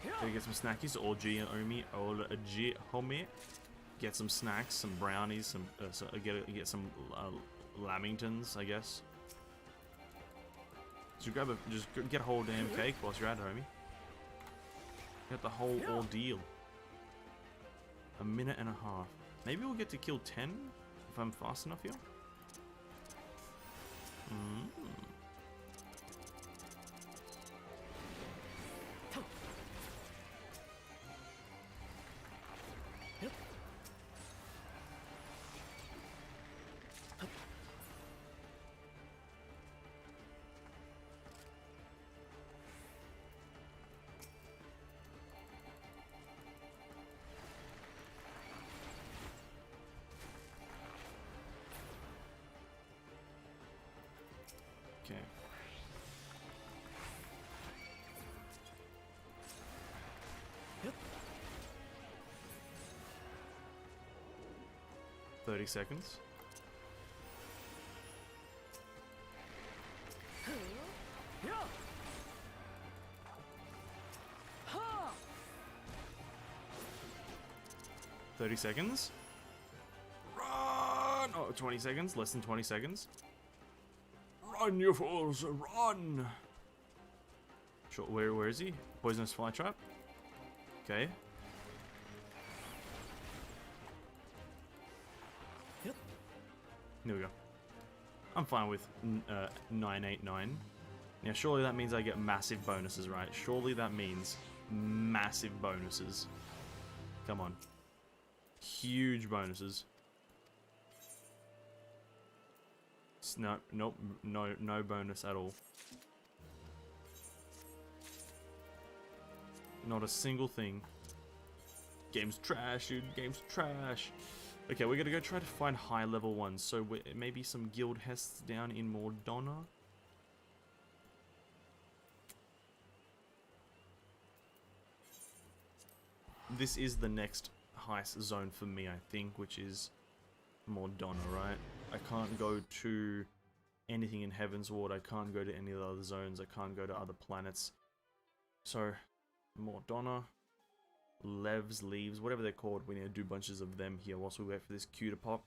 Gotta get some snackies. Homie. Get some snacks, some brownies, some get some lamingtons, I guess. Just get a whole damn cake whilst you're at it, homie. Get the whole ordeal. A minute and a half. Maybe we'll get to kill 10 if I'm fast enough here. Mm. 30 seconds. $30 seconds. Run! Oh, 20 seconds. Less than 20 seconds. Run, you fools! Run! Sure, where is he? Poisonous fly trap. Okay. Here we go. I'm fine with 989. Now, surely that means I get massive bonuses, right? Surely that means massive bonuses. Come on. Huge bonuses. No, nope, no bonus at all. Not a single thing. Game's trash, dude. Game's trash. Okay, we're gonna go try to find high level ones. So maybe some guild hests down in Mordona. This is the next heist zone for me, I think, which is Mordona, right? I can't go to anything in Heavensward. I can't go to any of the other zones. I can't go to other planets. So, Mordona. Leaves, whatever they're called. We need to do bunches of them here whilst we wait for this queue to pop.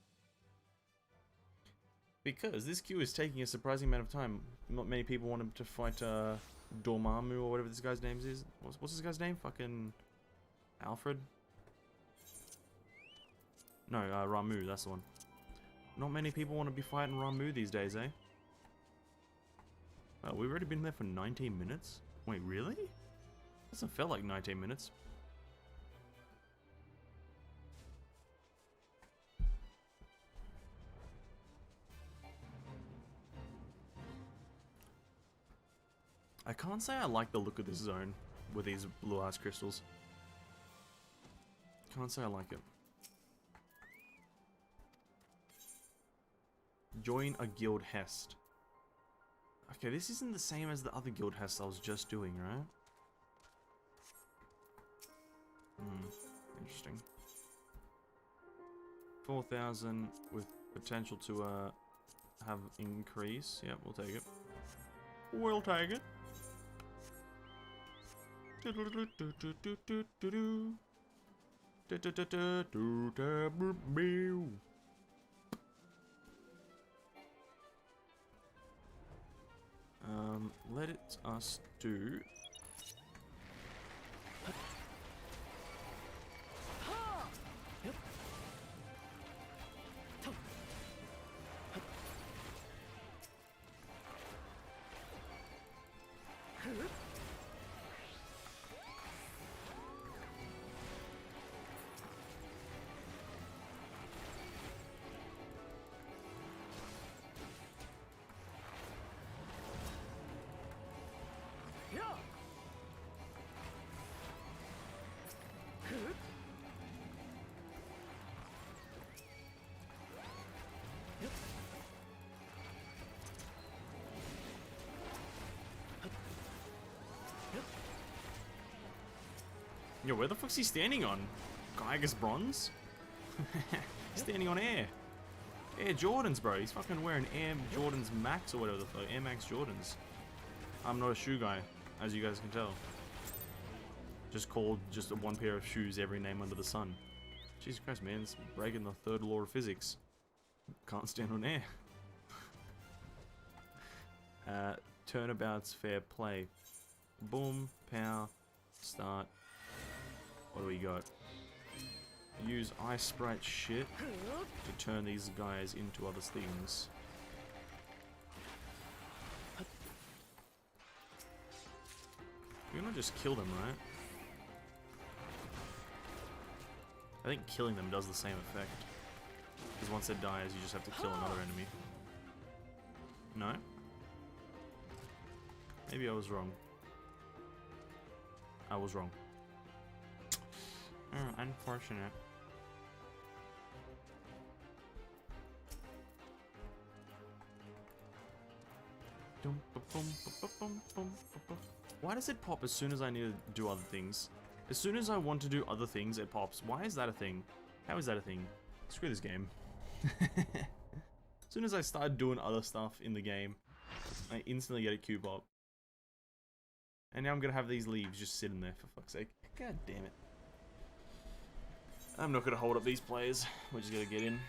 Because this queue is taking a surprising amount of time. Not many people want to fight Dormammu or whatever this guy's name is. What's this guy's name? Fucking Alfred? No, Ramu, that's the one. Not many people want to be fighting Ramu these days, eh? We've already been there for 19 minutes? Wait, really? Doesn't feel like 19 minutes. I can't say I like the look of this zone with these blue ice crystals. Can't say I like it. Join a guild hest. Okay, this isn't the same as the other guild hests I was just doing, right? Interesting. 4,000 with potential to have increase. Yep, we'll take it. We'll take it. Let us do Yo, where the fuck's he standing on? Geiger's bronze? Standing on air. Air Jordans, bro. He's fucking wearing Air Jordans Max or whatever the fuck. Air Max Jordans. I'm not a shoe guy, as you guys can tell. Just called just one pair of shoes every name under the sun. Jesus Christ, man. It's breaking the third law of physics. Can't stand on air. Turnabout's fair play. Boom, pow, start. What do we got? Use ice sprite shit to turn these guys into other things. We're gonna just kill them, right? I think killing them does the same effect. Because once it dies, you just have to kill another enemy. No? Maybe I was wrong. I was wrong. Unfortunate. Why does it pop as soon as I need to do other things? As soon as I want to do other things, it pops. Why is that a thing? How is that a thing? Screw this game. As soon as I start doing other stuff in the game, I instantly get a Q pop. And now I'm gonna have these leaves just sitting there, for fuck's sake. God damn it. I'm not gonna hold up these players. We're just gonna get in.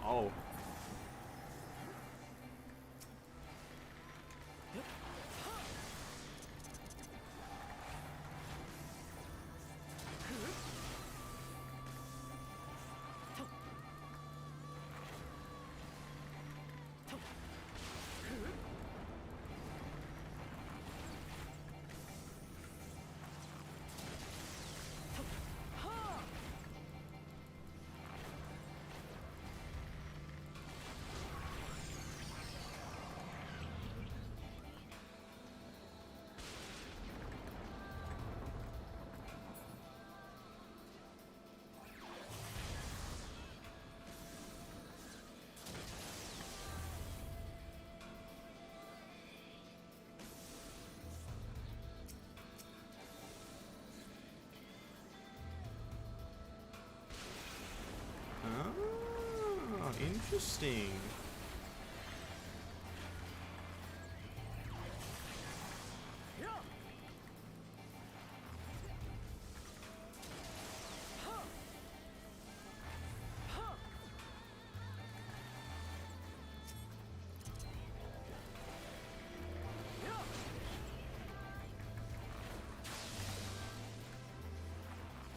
Oh. Interesting.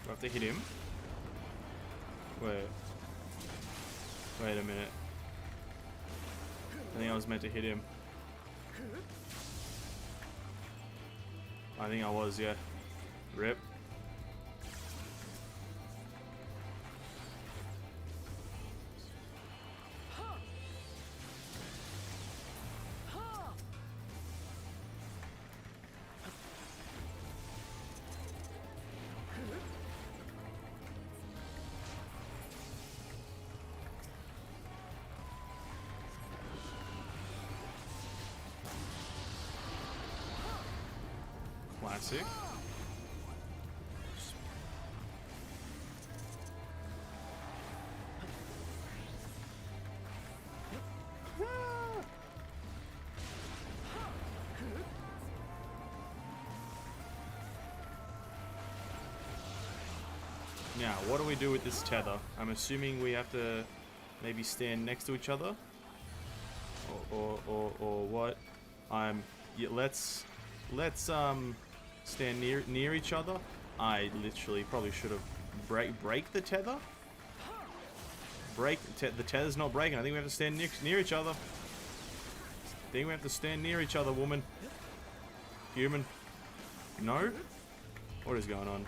Do I have to hit him? Wait a minute. I think I was meant to hit him. I think I was, yeah. Rip. Classic. Now, what do we do with this tether? I'm assuming we have to maybe stand next to each other, or what? Yeah, let's stand near each other. I literally probably should have break the tether. The tether's not breaking. I think we have to stand near each other. I think we have to stand near each other, woman. Human. No? What is going on?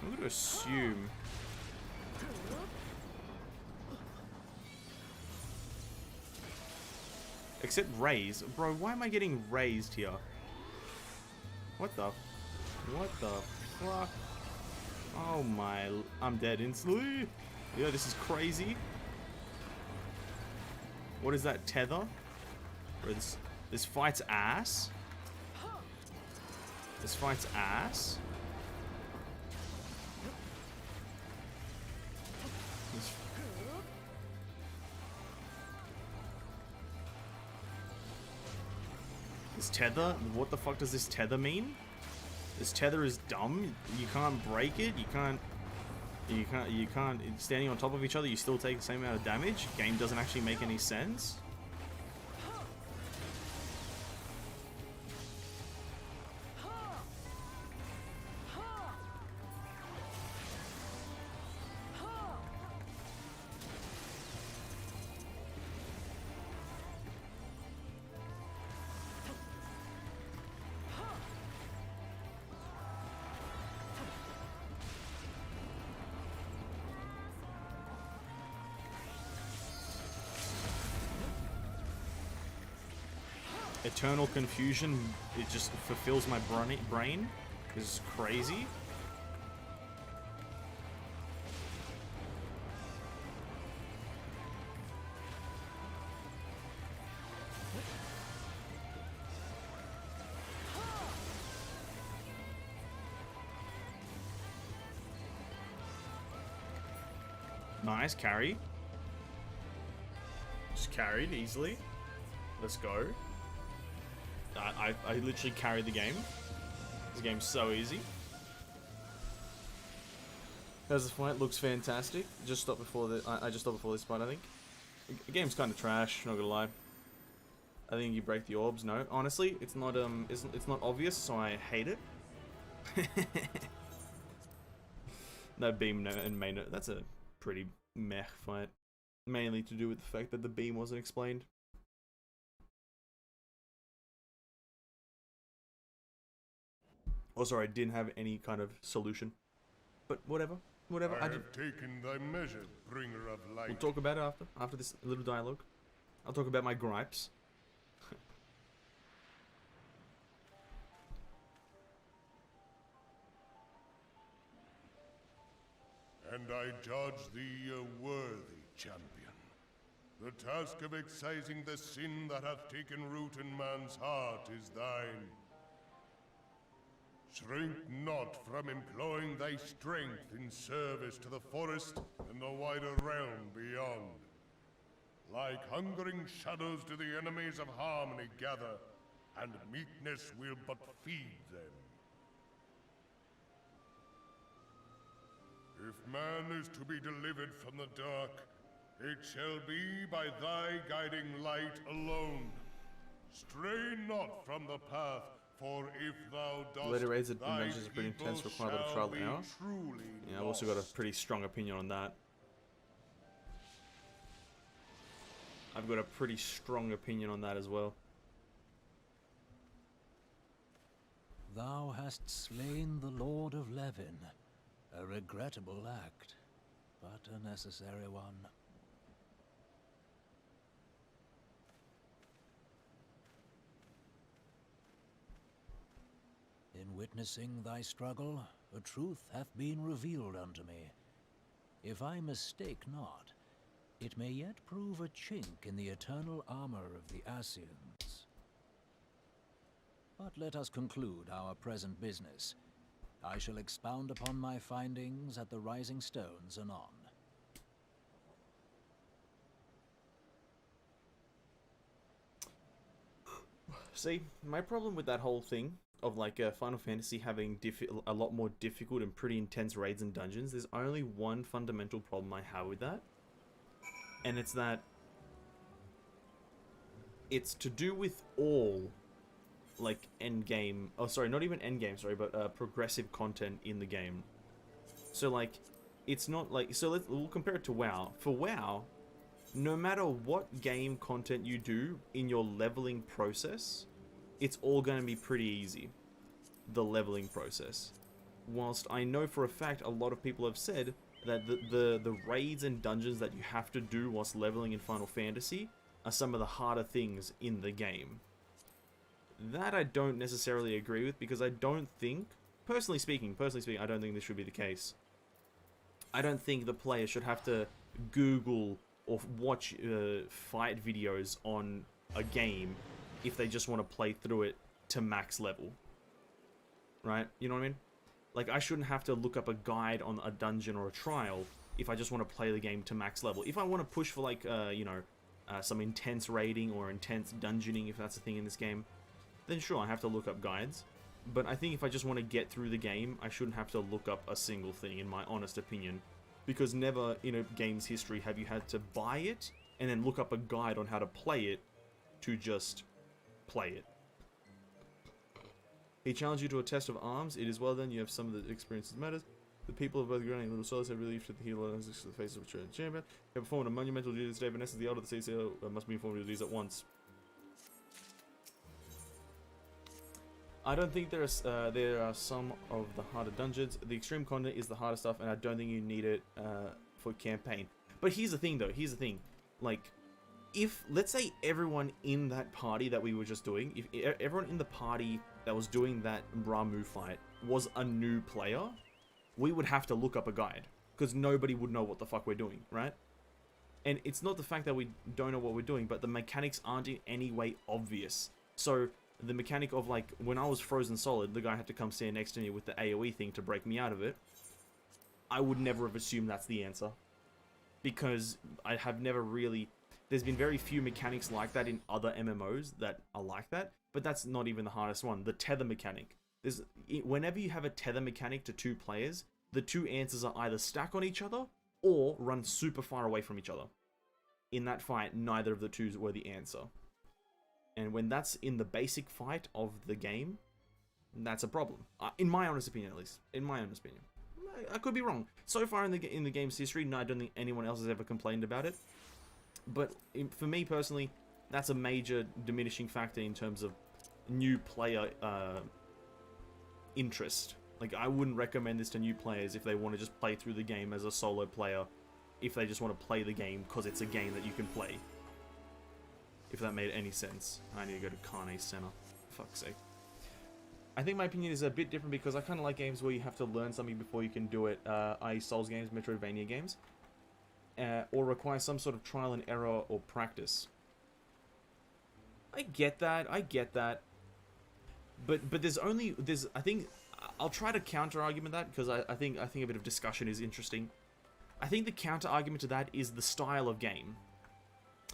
I'm going to assume. Except raise. Bro, why am I getting raised here? What the fuck? Oh my, I'm dead instantly. Yo, this is crazy. What is that, tether? Bro, this fight's ass. This fight's ass. This tether? What the fuck does this tether mean? This tether is dumb. You can't break it. You can't. Standing on top of each other, you still take the same amount of damage. Game doesn't actually make any sense. Eternal confusion, it just fulfills my brain. This is crazy. Nice carry. Just carried easily. Let's go. I literally carried the game. This game's so easy. How's the fight? Looks fantastic. Just stopped before the. I just stopped before this fight. I think the game's kind of trash. Not gonna lie. I think you break the orbs. No, honestly, it's not obvious, so I hate it. That beam and main. That's a pretty meh fight. Mainly to do with the fact that the beam wasn't explained. Also, I didn't have any kind of solution. But whatever. Whatever. I have taken thy measure, bringer of light. We'll talk about it after this little dialogue. I'll talk about my gripes. And I judge thee a worthy champion. The task of excising the sin that hath taken root in man's heart is thine. Shrink not from employing thy strength in service to the forest and the wider realm beyond. Like hungering shadows do the enemies of harmony gather, and meekness will but feed them. If man is to be delivered from the dark, it shall be by thy guiding light alone. Stray not from the path, for if thou dost, Later raids and adventures are pretty intense, require a lot of trial and error. Yeah, I've also got a pretty strong opinion on that. I've got a pretty strong opinion on that as well. Thou hast slain the Lord of Levin. A regrettable act, but a necessary one. In witnessing thy struggle, a truth hath been revealed unto me. If I mistake not, it may yet prove a chink in the eternal armor of the Ascians. But let us conclude our present business. I shall expound upon my findings at the Rising Stones anon. See, my problem with that whole thing of like Final Fantasy having a lot more difficult and pretty intense raids and dungeons, there's only one fundamental problem I have with that. And it's that it's to do with all like endgame, oh sorry, not even endgame, sorry, but progressive content in the game. So like, it's not like, so we'll compare it to WoW. For WoW, no matter what game content you do in your leveling process, it's all going to be pretty easy, the leveling process. Whilst I know for a fact a lot of people have said that the raids and dungeons that you have to do whilst leveling in Final Fantasy are some of the harder things in the game. That I don't necessarily agree with, because I don't think, personally speaking, I don't think this should be the case. I don't think the player should have to Google or watch fight videos on a game if they just want to play through it to max level. Right? You know what I mean? Like, I shouldn't have to look up a guide on a dungeon or a trial if I just want to play the game to max level. If I want to push for, like, you know, some intense raiding or intense dungeoning, if that's a thing in this game, then sure, I have to look up guides. But I think if I just want to get through the game, I shouldn't have to look up a single thing, in my honest opinion. Because never in a game's history have you had to buy it and then look up a guide on how to play it to just play it. He challenged you to a test of arms. It is well done. You have some of the experiences matters. The people of both Grand and Little Souls have relieved the healer and the face of a champion. You have performed a monumental duty this day. Venessense, the elder of the CCO, must be informed of these at once. I don't think there are some of the harder dungeons. The extreme content is the harder stuff, and I don't think you need it for campaign. But here's the thing, though. Here's the thing. Like, if, let's say everyone in that party that we were just doing, if everyone in the party that was doing that Ramuh fight was a new player, we would have to look up a guide, because nobody would know what the fuck we're doing, right? And it's not the fact that we don't know what we're doing, but the mechanics aren't in any way obvious. So the mechanic of, like, when I was frozen solid, the guy had to come stand next to me with the AoE thing to break me out of it. I would never have assumed that's the answer, because I have never really... There's been very few mechanics like that in other MMOs that are like that, but that's not even the hardest one. The tether mechanic. Whenever you have a tether mechanic to two players, the two answers are either stack on each other or run super far away from each other. In that fight, neither of the two were the answer. And when that's in the basic fight of the game, that's a problem. In my honest opinion, at least. In my honest opinion. I could be wrong. So far in the game's history, no, I don't think anyone else has ever complained about it. But for me personally, that's a major diminishing factor in terms of new player interest. Like, I wouldn't recommend this to new players if they want to just play through the game as a solo player, if they just want to play the game because it's a game that you can play. If that made any sense. I need to go to Carne Center. For fuck's sake. I think my opinion is a bit different because I kind of like games where you have to learn something before you can do it, i.e. Souls games, Metroidvania games, or require some sort of trial and error or practice. I get that, But I think I'll try to counter argument that, because I think a bit of discussion is interesting. I think the counter argument to that is the style of game.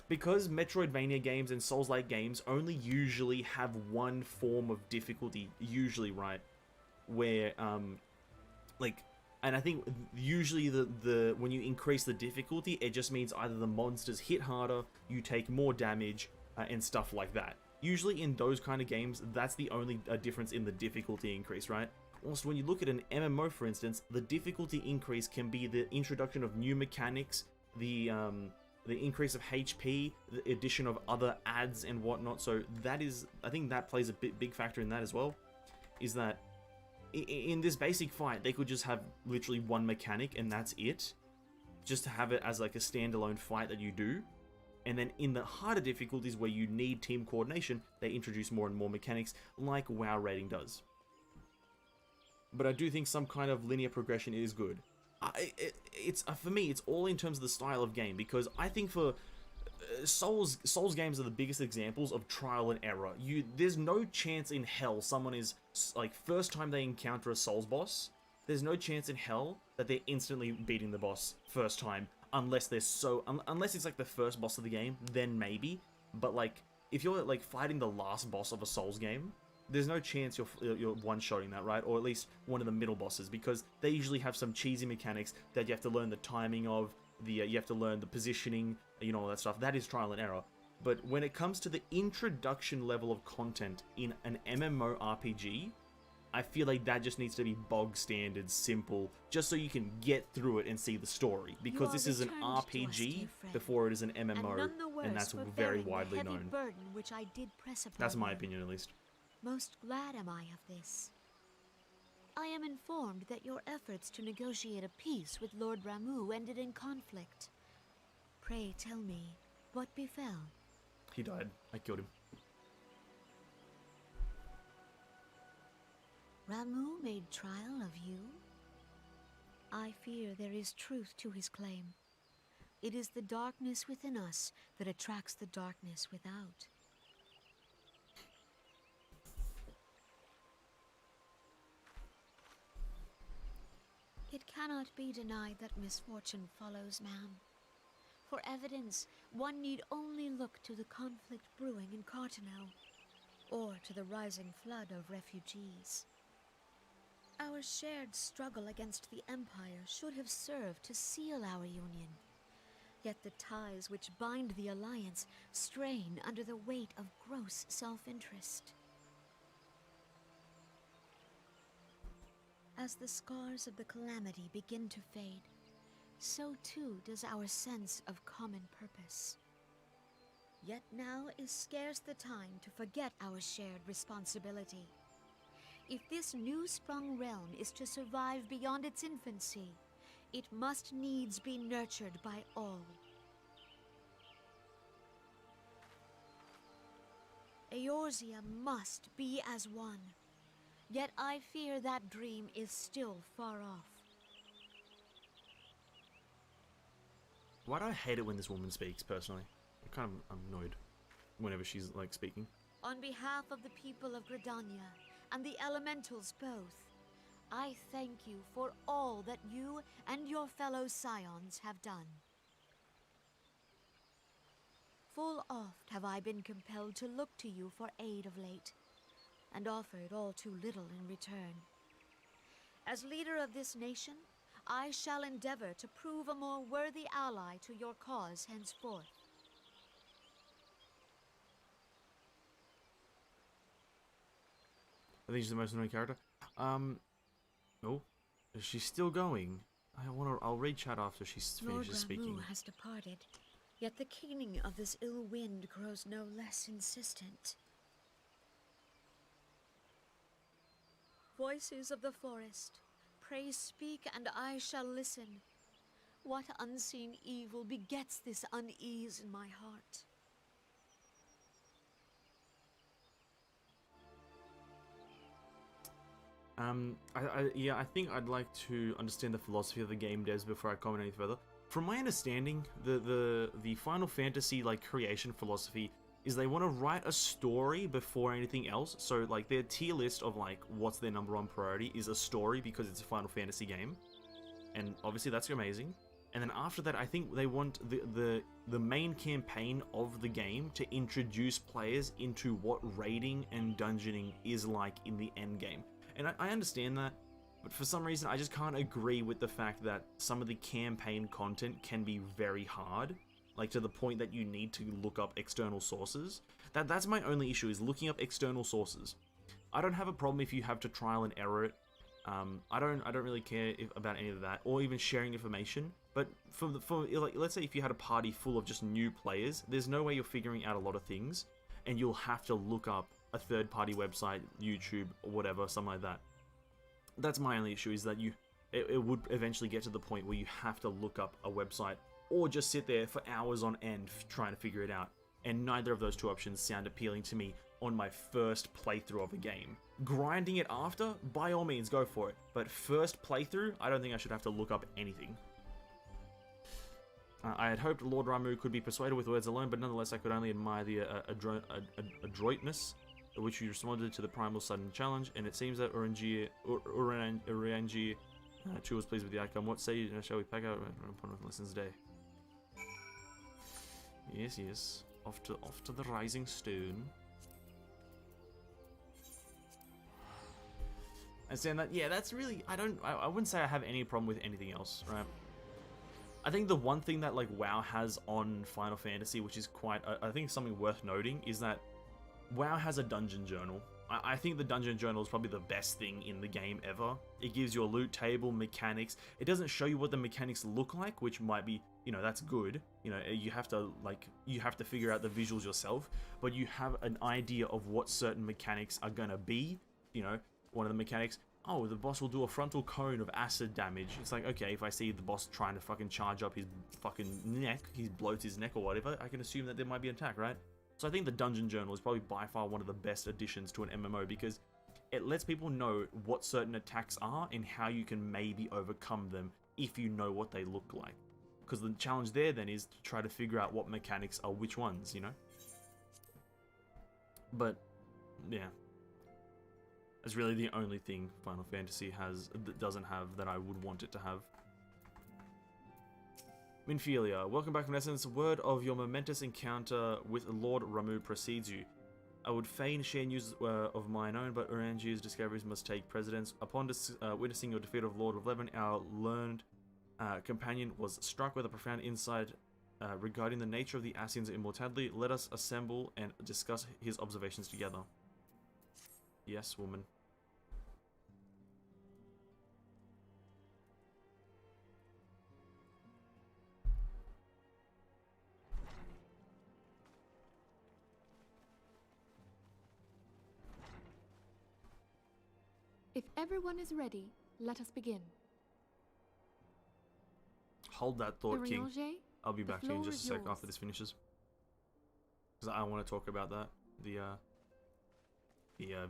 Because Metroidvania games and Souls-like games only usually have one form of difficulty, usually, right? Where, and I think usually when you increase the difficulty, it just means either the monsters hit harder, you take more damage, and stuff like that. Usually in those kind of games, that's the only difference in the difficulty increase, right? Also, when you look at an MMO, for instance, the difficulty increase can be the introduction of new mechanics, the increase of HP, the addition of other adds and whatnot. So that is, I think that plays a big factor in that as well, is that in this basic fight, they could just have literally one mechanic and that's it. Just to have it as like a standalone fight that you do. And then in the harder difficulties where you need team coordination, they introduce more and more mechanics like WoW rating does. But I do think some kind of linear progression is good. For me, it's all in terms of the style of game, because I think for Souls games are the biggest examples of trial and error. There's no chance in hell someone is, like, first time they encounter a Souls boss, there's no chance in hell that they're instantly beating the boss first time, unless unless it's like the first boss of the game, then maybe. But like, if you're like fighting the last boss of a Souls game, there's no chance you're one-shotting that, right? Or at least one of the middle bosses, because they usually have some cheesy mechanics that you have to learn the timing of, you have to learn the positioning, you know, all that stuff. That is trial and error. But when it comes to the introduction level of content in an MMORPG, I feel like that just needs to be bog standard, simple, just so you can get through it and see the story. Because this is an RPG before it is an MMO, and that's very widely known. Which I did press upon That's my opinion, at least. Most glad am I of this. I am informed that your efforts to negotiate a peace with Lord Ramuh ended in conflict. Pray tell me, what befell? He died. I killed him. Ramu made trial of you? I fear there is truth to his claim. It is the darkness within us that attracts the darkness without. It cannot be denied that misfortune follows man. For evidence, one need only look to the conflict brewing in Cartano, or to the rising flood of refugees. Our shared struggle against the Empire should have served to seal our union. Yet the ties which bind the Alliance strain under the weight of gross self-interest. As the scars of the calamity begin to fade, so too does our sense of common purpose. Yet now is scarce the time to forget our shared responsibility. If this new-sprung realm is to survive beyond its infancy, it must needs be nurtured by all. Eorzea must be as one. Yet I fear that dream is still far off. Why do I hate it when this woman speaks, personally? I'm kind of annoyed whenever she's, like, speaking. On behalf of the people of Gridania, and the elementals both, I thank you for all that you and your fellow scions have done. Full oft have I been compelled to look to you for aid of late, and offered all too little in return. As leader of this nation, I shall endeavor to prove a more worthy ally to your cause henceforth. I think she's the most annoying character. Oh, she's still going. I'll read chat after she finishes speaking. Lord Ramu has departed, yet the keening of this ill wind grows no less insistent. Voices of the forest, pray speak and I shall listen. What unseen evil begets this unease in my heart? I think I'd like to understand the philosophy of the game devs before I comment any further. From my understanding, the Final Fantasy like creation philosophy is they want to write a story before anything else. So like their tier list of like what's their number one priority is a story because it's a Final Fantasy game, and obviously that's amazing. And then after that, I think they want the main campaign of the game to introduce players into what raiding and dungeoning is like in the end game. And I understand that, but for some reason I just can't agree with the fact that some of the campaign content can be very hard, like to the point that you need to look up external sources. That's my only issue, is looking up external sources. I don't have a problem if you have to trial and error it. I don't really care about any of that, or even sharing information. But for like, let's say if you had a party full of just new players, there's no way you're figuring out a lot of things, and you'll have to look up a third-party website, YouTube, or whatever, something like that. That's my only issue, is that it would eventually get to the point where you have to look up a website, or just sit there for hours on end trying to figure it out. And neither of those two options sound appealing to me on my first playthrough of a game. Grinding it after, by all means, go for it. But first playthrough, I don't think I should have to look up anything. I had hoped Lord Ramu could be persuaded with words alone, but nonetheless I could only admire the adroitness with which you responded to the primal sudden challenge, and it seems that Urangi Chu was pleased with the outcome. What say you? Shall we pack out upon lessons day? Yes, yes. Off to the Rising Stone. And saying that, yeah, that's really, I wouldn't say I have any problem with anything else, right? I think the one thing that like WoW has on Final Fantasy, which is quite, I think something worth noting, is that WoW has a dungeon journal. I think the dungeon journal is probably the best thing in the game ever. It gives you a loot table, mechanics. It doesn't show you what the mechanics look like, which might be, you know, that's good. You know, you have to figure out the visuals yourself, but you have an idea of what certain mechanics are gonna be. You know, one of the mechanics, oh, the boss will do a frontal cone of acid damage. It's like, okay, if I see the boss trying to fucking charge up his fucking neck, he bloats his neck or whatever, I can assume that there might be an attack, right? So I think the Dungeon Journal is probably by far one of the best additions to an MMO, because it lets people know what certain attacks are and how you can maybe overcome them if you know what they look like. Because the challenge there then is to try to figure out what mechanics are which ones, you know? But, yeah. That's really the only thing Final Fantasy has that doesn't have that I would want it to have. Minfilia, welcome back, Venessense. Word of your momentous encounter with Lord Ramuh precedes you. I would fain share news of mine own, but Orange's discoveries must take precedence. Upon witnessing your defeat of Lord of Levin, our learned companion was struck with a profound insight regarding the nature of the Ascian's immortality. Let us assemble and discuss his observations together. Yes, woman. If everyone is ready, let us begin. Hold that thought, King. Urianger, I'll be back to you in just a sec yours. after this finishes. Because I want to talk about that. The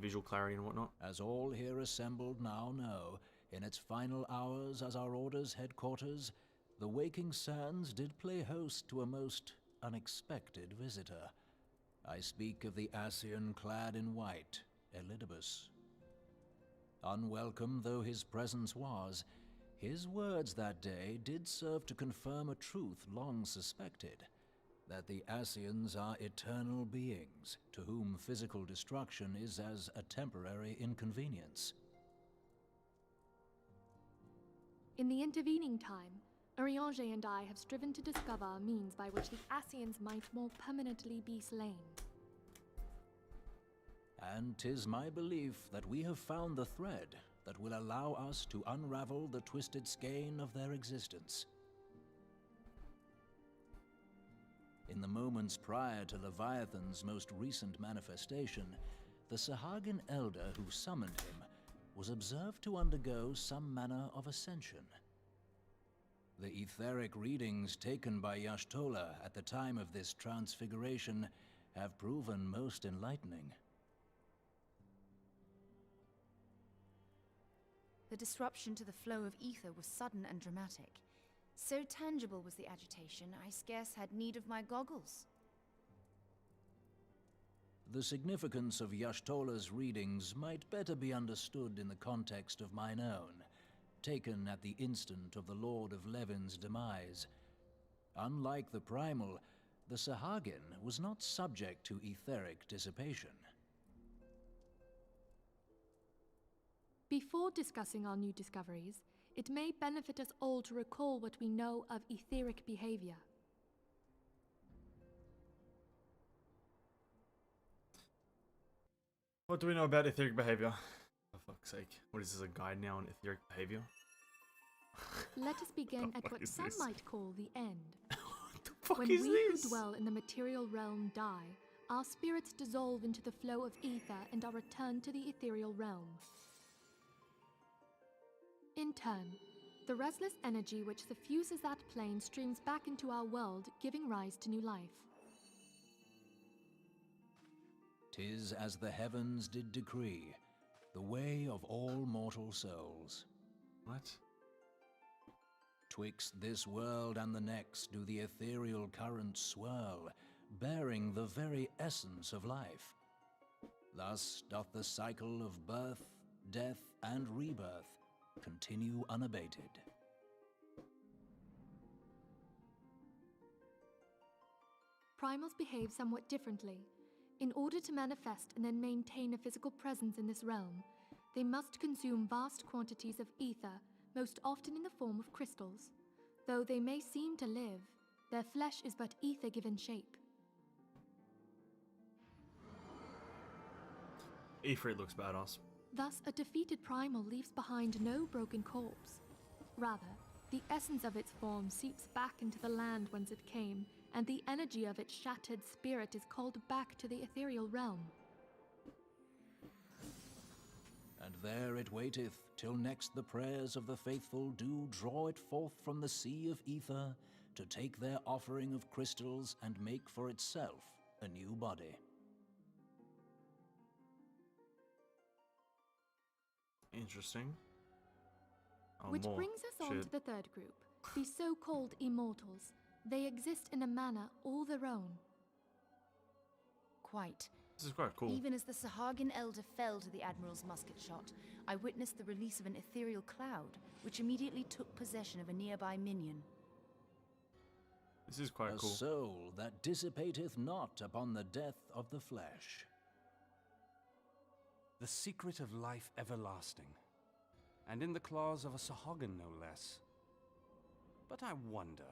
visual clarity and whatnot. As all here assembled now know, in its final hours as our Order's headquarters, the Waking Sands did play host to a most unexpected visitor. I speak of the Ascian clad in white, Elidibus. Unwelcome though his presence was, his words that day did serve to confirm a truth long suspected, that the Ascians are eternal beings, to whom physical destruction is as a temporary inconvenience. In the intervening time, Urianger and I have striven to discover a means by which the Ascians might more permanently be slain. And 'tis my belief that we have found the thread that will allow us to unravel the twisted skein of their existence. In the moments prior to Leviathan's most recent manifestation, the Sahagin elder who summoned him was observed to undergo some manner of ascension. The etheric readings taken by Y'shtola at the time of this transfiguration have proven most enlightening. The disruption to the flow of ether was sudden and dramatic. So tangible was the agitation, I scarce had need of my goggles. The significance of Y'shtola's readings might better be understood in the context of mine own, taken at the instant of the Lord of Levin's demise. Unlike the Primal, the Sahagin was not subject to etheric dissipation. Before discussing our new discoveries, it may benefit us all to recall what we know of etheric behavior. What do we know about etheric behavior? For fuck's sake. What is this, a guide now on etheric behavior? Let us begin at fuck what is some this? might call the end. What the fuck When is we this? who dwell in the material realm die, our spirits dissolve into the flow of ether and are returned to the ethereal realm. In turn, the restless energy which suffuses that plane streams back into our world, giving rise to new life. 'Tis as the heavens did decree, the way of all mortal souls. What? Twixt this world and the next do the ethereal currents swirl, bearing the very essence of life. Thus doth the cycle of birth, death, and rebirth continue unabated. Primals behave somewhat differently. In order to manifest and then maintain a physical presence in this realm, they must consume vast quantities of ether, most often in the form of crystals. Though they may seem to live, their flesh is but ether given shape. Ifrit looks badass. Thus, a defeated primal leaves behind no broken corpse. Rather, the essence of its form seeps back into the land whence it came, and the energy of its shattered spirit is called back to the ethereal realm. And there it waiteth, till next the prayers of the faithful do draw it forth from the sea of ether, to take their offering of crystals and make for itself a new body. Interesting. Oh, Which more. brings us on Shit. to the third group, the so-called immortals. They exist in a manner all their own. Quite. This is quite cool. Even as the Sahagin Elder fell to the Admiral's musket shot, I witnessed the release of an ethereal cloud, which immediately took possession of a nearby minion. This is quite cool. A soul that dissipateth not upon the death of the flesh. The secret of life everlasting. And in the claws of a Sahagin, no less. But I wonder,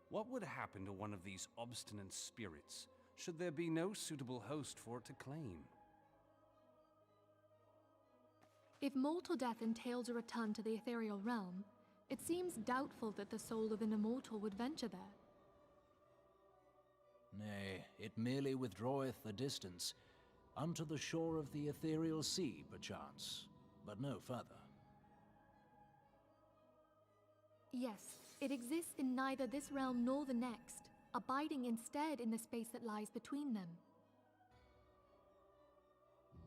what would happen to one of these obstinate spirits, should there be no suitable host for it to claim? If mortal death entails a return to the ethereal realm, it seems doubtful that the soul of an immortal would venture there. Nay, it merely withdraweth a distance, unto the shore of the ethereal sea, perchance, but no further. Yes, it exists in neither this realm nor the next, abiding instead in the space that lies between them.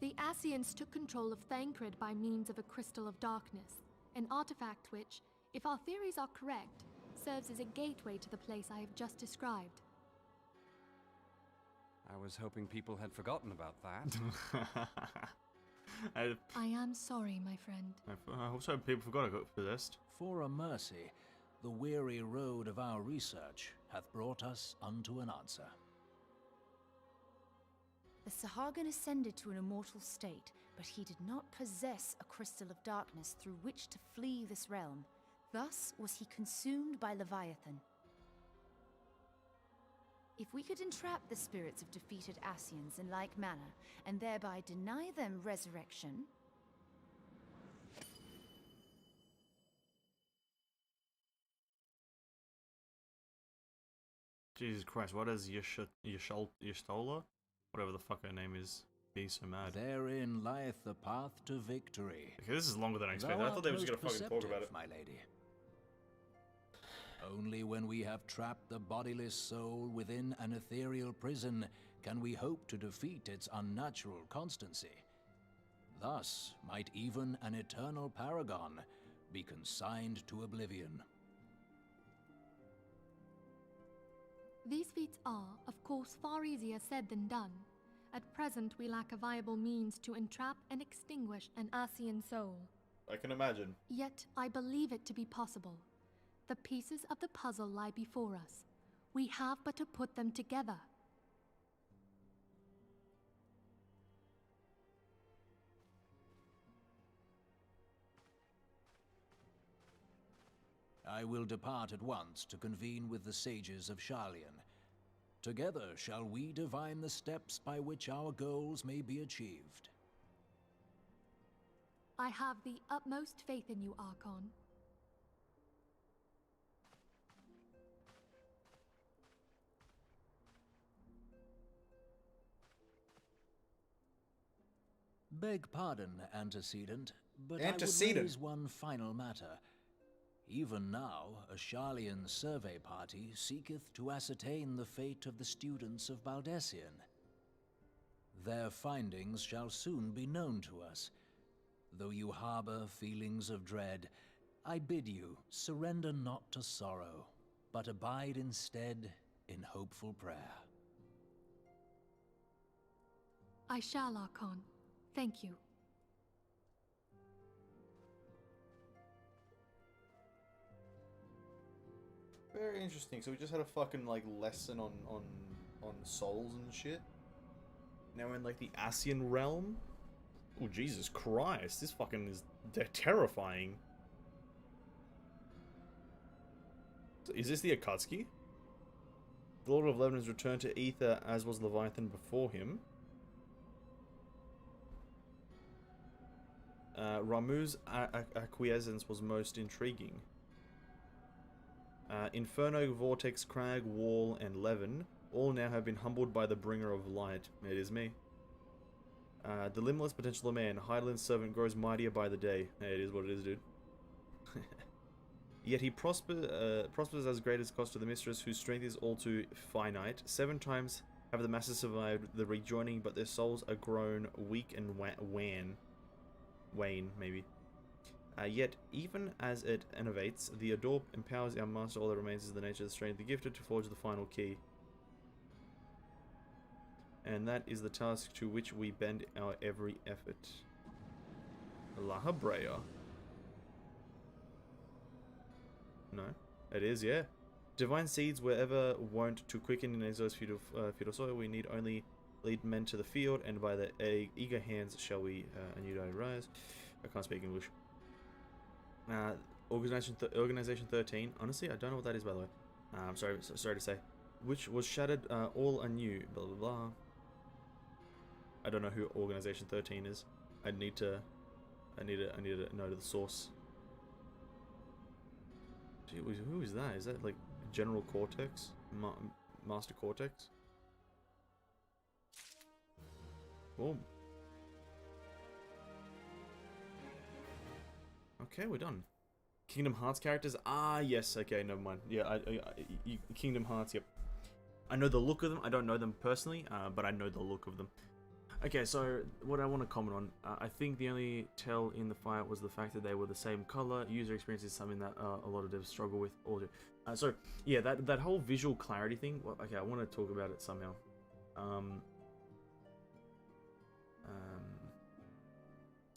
The Ascians took control of Thancred by means of a crystal of darkness, an artifact which, if our theories are correct, serves as a gateway to the place I have just described. I was hoping people had forgotten about that. I am sorry, my friend. I hope so people forgot I got possessed. For a mercy, the weary road of our research hath brought us unto an answer. The Sahagin ascended to an immortal state, but he did not possess a crystal of darkness through which to flee this realm. Thus was he consumed by Leviathan. If we could entrap the spirits of defeated Ascians in like manner, and thereby deny them resurrection... Jesus Christ, what does Y'shtola? Whatever the fuck her name is, be so mad. Therein lieth the path to victory. Okay, this is longer than I expected. Thou I thought they were art just gonna most fucking talk about it. perceptive, my lady. Only when we have trapped the bodiless soul within an ethereal prison can we hope to defeat its unnatural constancy. Thus might even an eternal paragon be consigned to oblivion. These feats are, of course, far easier said than done. At present, we lack a viable means to entrap and extinguish an Ascian soul. I can imagine. Yet, I believe it to be possible. The pieces of the puzzle lie before us. We have but to put them together. I will depart at once to convene with the sages of Sharlayan. Together shall we divine the steps by which our goals may be achieved. I have the utmost faith in you, Archon. Beg pardon, antecedent, but Antecedent. I would raise one final matter. Even now, a Sharlayan survey party seeketh to ascertain the fate of the students of Baldessian. Their findings shall soon be known to us. Though you harbor feelings of dread, I bid you surrender not to sorrow, but abide instead in hopeful prayer. I shall, Archon. Thank you. Very interesting. So we just had a fucking like lesson on souls and shit. Now we're in like the Ascian realm. Oh Jesus Christ! This fucking is terrifying. So is this the Akatsuki? The Lord of Lebanon has returned to Ether, as was Leviathan before him. Ramu's acquiescence was most intriguing. Inferno, Vortex, Crag, Wall, and Levin all now have been humbled by the Bringer of Light. It is me. The limitless potential of man, Hydaelyn's servant, grows mightier by the day. It is what it is, dude. Yet he prospers as greatest cost to the mistress, whose strength is all too finite. 7 times have the masses survived the rejoining, but their souls are grown weak and wan. wane, maybe. Yet, even as it innovates, the Adorp empowers our master. All that remains is the nature of the strength of the gifted to forge the final key. And that is the task to which we bend our every effort. La Habrea. No, it is, yeah. Divine seeds wherever wont to quicken in Exil's feudal soil. We need only lead men to the field, and by their eager hands shall we a new day rise. I can't speak English. Organization 13. Honestly, I don't know what that is, by the way. I'm sorry to say. Which was shattered all anew. Blah blah blah. I don't know who Organization 13 is. I need to know the source. Gee, who is that? Is that like General Cortex? Master Cortex? Boom. Okay, we're done. Kingdom Hearts characters? Ah, yes. Okay, never mind. Yeah, Kingdom Hearts, yep. I know the look of them. I don't know them personally, but I know the look of them. Okay, so what I want to comment on, I think the only tell in the fight was the fact that they were the same color. User experience is something that a lot of devs struggle with. So, yeah, that whole visual clarity thing, well, okay, I want to talk about it somehow.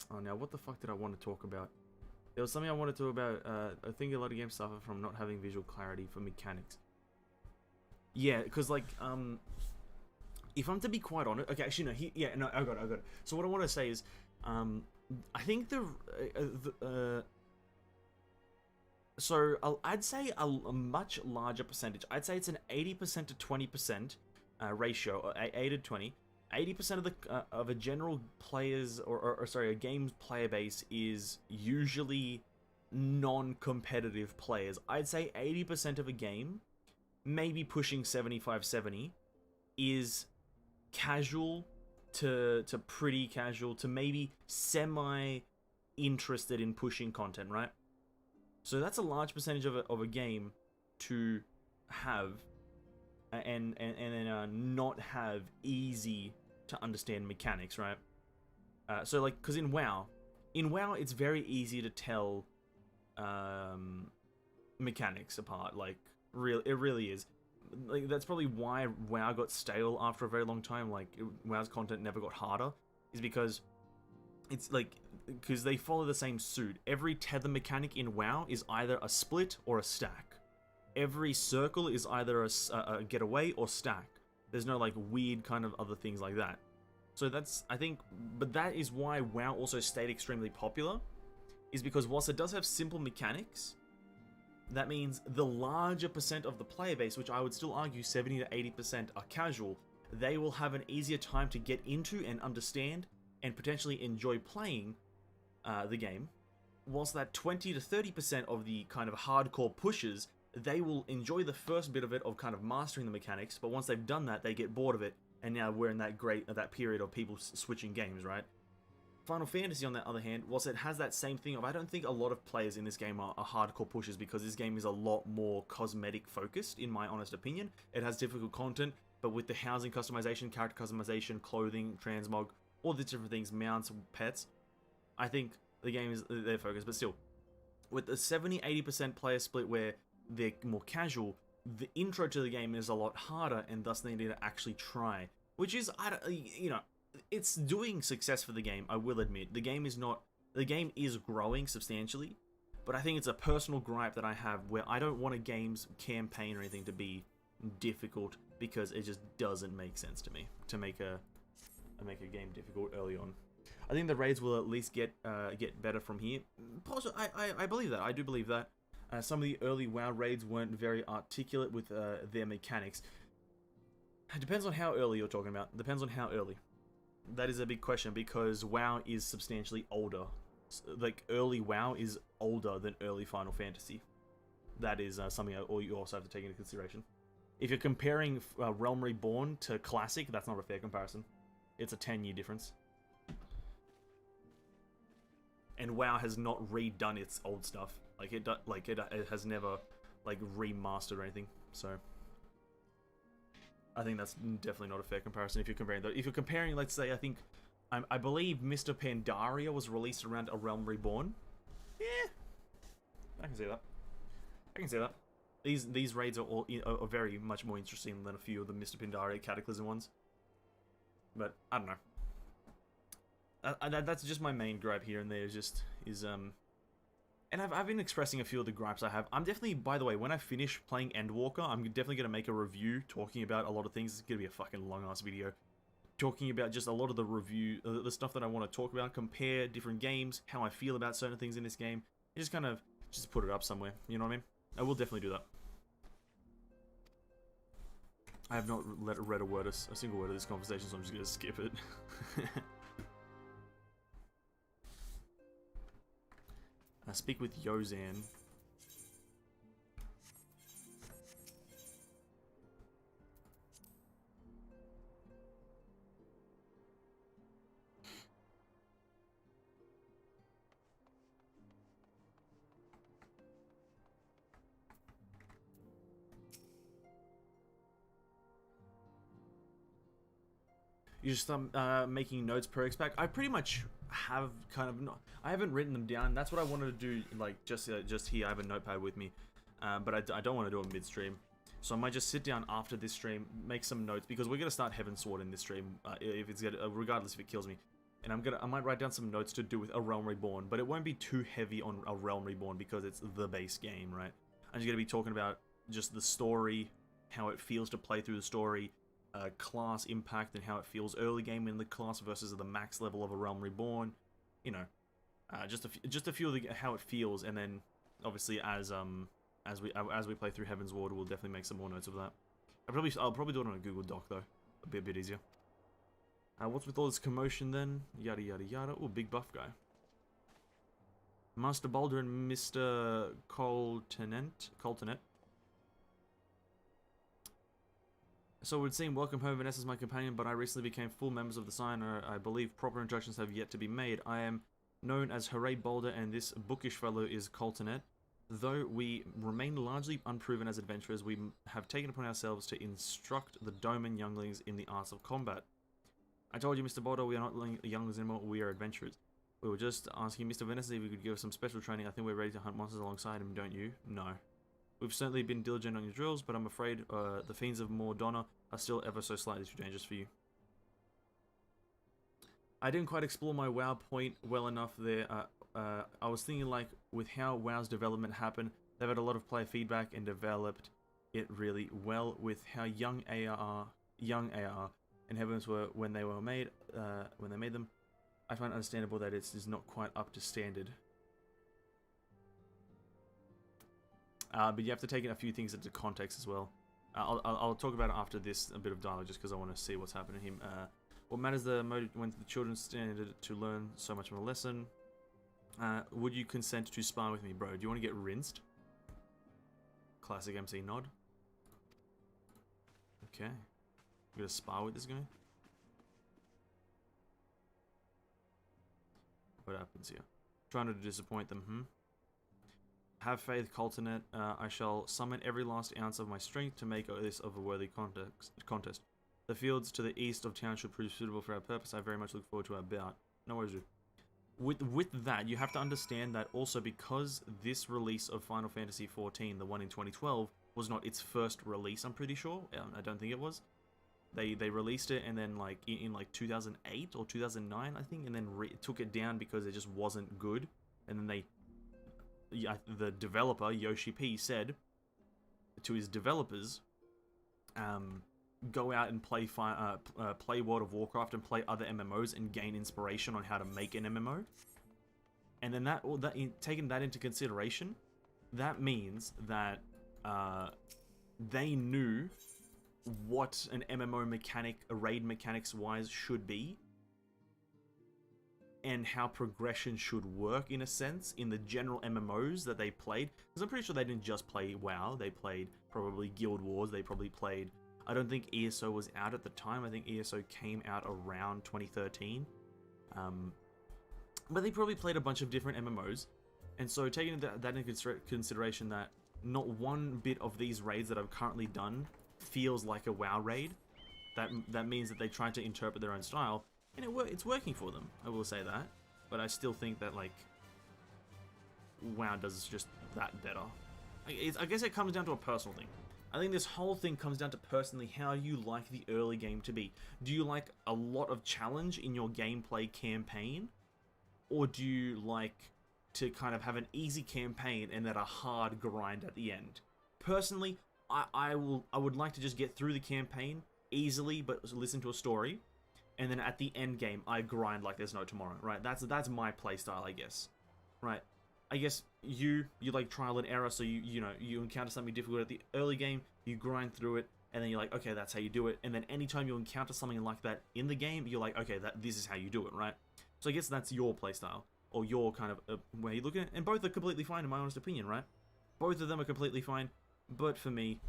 Oh, now, what the fuck did I want to talk about? There was something I wanted to talk about. I think a lot of games suffer from not having visual clarity for mechanics. Yeah, because, like, if I'm to be quite honest... Okay, actually, no, I got it. So what I want to say is, I think I'd say a much larger percentage. I'd say it's an 80% to 20% ratio, or 80 to 20. 80% of a general player's a game's player base is usually non-competitive players. I'd say 80% of a game, maybe pushing 75-70, is casual to pretty casual to maybe semi-interested in pushing content, right? So that's a large percentage of a game to have and not have easy to understand mechanics, right? So like, because in WoW it's very easy to tell mechanics apart. Like, it really is. Like, that's probably why WoW got stale after a very long time. Like, WoW's content never got harder, is because it's like, because they follow the same suit. Every tether mechanic in WoW is either a split or a stack. Every circle is either a getaway or stack. There's no like weird kind of other things like that. So that's, I think, but that is why WoW also stayed extremely popular, is because whilst it does have simple mechanics, that means the larger percent of the player base, which I would still argue 70 to 80% are casual, they will have an easier time to get into and understand and potentially enjoy playing the game. Whilst that 20 to 30% of the kind of hardcore pushers, they will enjoy the first bit of it, of kind of mastering the mechanics, but once they've done that, they get bored of it, and now we're in that period of people switching games, right? Final Fantasy, on the other hand, whilst it has that same thing of, I don't think a lot of players in this game are hardcore pushers, because this game is a lot more cosmetic focused, in my honest opinion. It has difficult content, but with the housing customization, character customization, clothing, transmog, all these different things, mounts, pets, I think the game is their focus. But still, with the 70-80% player split where they're more casual, the intro to the game is a lot harder, and thus they need to actually try. Which is, it's doing success for the game, I will admit. The game is growing substantially, but I think it's a personal gripe that I have where I don't want a game's campaign or anything to be difficult, because it just doesn't make sense to me to make a game difficult early on. I think the raids will at least get better from here. I believe that. I do believe that. Some of the early WoW raids weren't very articulate with their mechanics. It depends on how early you're talking about. Depends on how early. That is a big question, because WoW is substantially older. Like, early WoW is older than early Final Fantasy. That is something you also have to take into consideration. If you're comparing Realm Reborn to Classic, that's not a fair comparison. It's a 10-year difference. And WoW has not redone its old stuff. It has never remastered or anything. So I think that's definitely not a fair comparison if you're comparing. If you're comparing, let's say, I think I believe Mr. Pandaria was released around A Realm Reborn. Yeah, I can see that. I can see that. These raids are all are very much more interesting than a few of the Mr. Pandaria Cataclysm ones. But I don't know. That's just my main gripe here and there. And I've been expressing a few of the gripes I have. I'm definitely, by the way, when I finish playing Endwalker, I'm definitely gonna make a review talking about a lot of things. It's gonna be a fucking long ass video. Talking about just a lot of the review, the stuff that I want to talk about, compare different games, how I feel about certain things in this game, and just kind of just put it up somewhere. You know what I mean? I will definitely do that. I have not read a single word of this conversation, so I'm just gonna skip it. I speak with Yozan. You just making notes per X-Pack. I pretty much have kind of not. I haven't written them down. That's what I wanted to do. Like just here, I have a notepad with me, but I don't want to do it midstream. So I might just sit down after this stream, make some notes because we're gonna start Heavenswards in this stream. If it's regardless if it kills me, and I might write down some notes to do with A Realm Reborn, but it won't be too heavy on A Realm Reborn because it's the base game, right? I'm just gonna be talking about just the story, how it feels to play through the story. Class impact and how it feels early game in the class versus the max level of A Realm Reborn, you know, just a few of the how it feels, and then obviously as we play through Heavenswards, we'll definitely make some more notes of that. I'll probably do it on a Google Doc though, a bit easier. What's with all this commotion then? Yada yada yada. Oh, big buff guy. Master Boulder and Mr. Coltonet. So it would seem welcome home, Vanessa is my companion, but I recently became full members of the Sign. I believe proper introductions have yet to be made. I am known as Hooray Boulder, and this bookish fellow is Coltonet. Though we remain largely unproven as adventurers, we have taken upon ourselves to instruct the Doman younglings in the arts of combat. I told you, Mr. Boulder, we are not younglings anymore, we are adventurers. We were just asking Mr. Venessense if we could give us some special training. I think we're ready to hunt monsters alongside him, don't you? No. We've certainly been diligent on your drills, but I'm afraid the fiends of Mordonna are still ever so slightly too dangerous for you. I didn't quite explore my WoW point well enough there. I was thinking, like, with how WoW's development happened, they've had a lot of player feedback and developed it really well with how young AR and Heavens were when they were made, when they made them. I find understandable that it's not quite up to standard. But you have to take in a few things into context as well. I'll talk about it after this, a bit of dialogue, just because I want to see what's happening to him. What matters the motive when the children stand to learn so much of a lesson? Would you consent to spar with me, bro? Do you want to get rinsed? Classic MC nod. Okay. We're gonna spar with this guy? What happens here? Trying to disappoint them, Have faith, Coltonet. I shall summon every last ounce of my strength to make this of a worthy contest. The fields to the east of town should prove suitable for our purpose. I very much look forward to our bout. No worries, dude. With that, you have to understand that also because this release of Final Fantasy XIV, the one in 2012, was not its first release, I'm pretty sure. I don't think it was. They released it and then like in like 2008 or 2009, I think, and then took it down because it just wasn't good. And then the developer, Yoshi P, said to his developers, go out and play World of Warcraft and play other MMOs and gain inspiration on how to make an MMO. And then taking that into consideration, that means that they knew what an MMO mechanic, raid mechanics wise, should be, and how progression should work in a sense in the general MMOs that they played. Because I'm pretty sure they didn't just play WoW, they played probably Guild Wars, they probably played... I don't think ESO was out at the time, I think ESO came out around 2013. But they probably played a bunch of different MMOs. And so taking that into consideration, that not one bit of these raids that I've currently done feels like a WoW raid. That means that they tried to interpret their own style. and it's working for them. I will say that, but I still think that like WoW does just that better. I guess it comes down to a personal thing. I think this whole thing comes down to personally how you like the early game to be. Do you like a lot of challenge in your gameplay campaign? Or do you like to kind of have an easy campaign and then a hard grind at the end? Personally, I would like to just get through the campaign easily, but listen to a story. And then at the end game, I grind like there's no tomorrow, right? That's my playstyle, I guess. Right? I guess you like trial and error, so you encounter something difficult at the early game, you grind through it, and then you're like, okay, that's how you do it. And then anytime you encounter something like that in the game, you're like, okay, this is how you do it, right? So I guess that's your playstyle, or your kind of way you look at it, and both are completely fine in my honest opinion, right? Both of them are completely fine, but for me,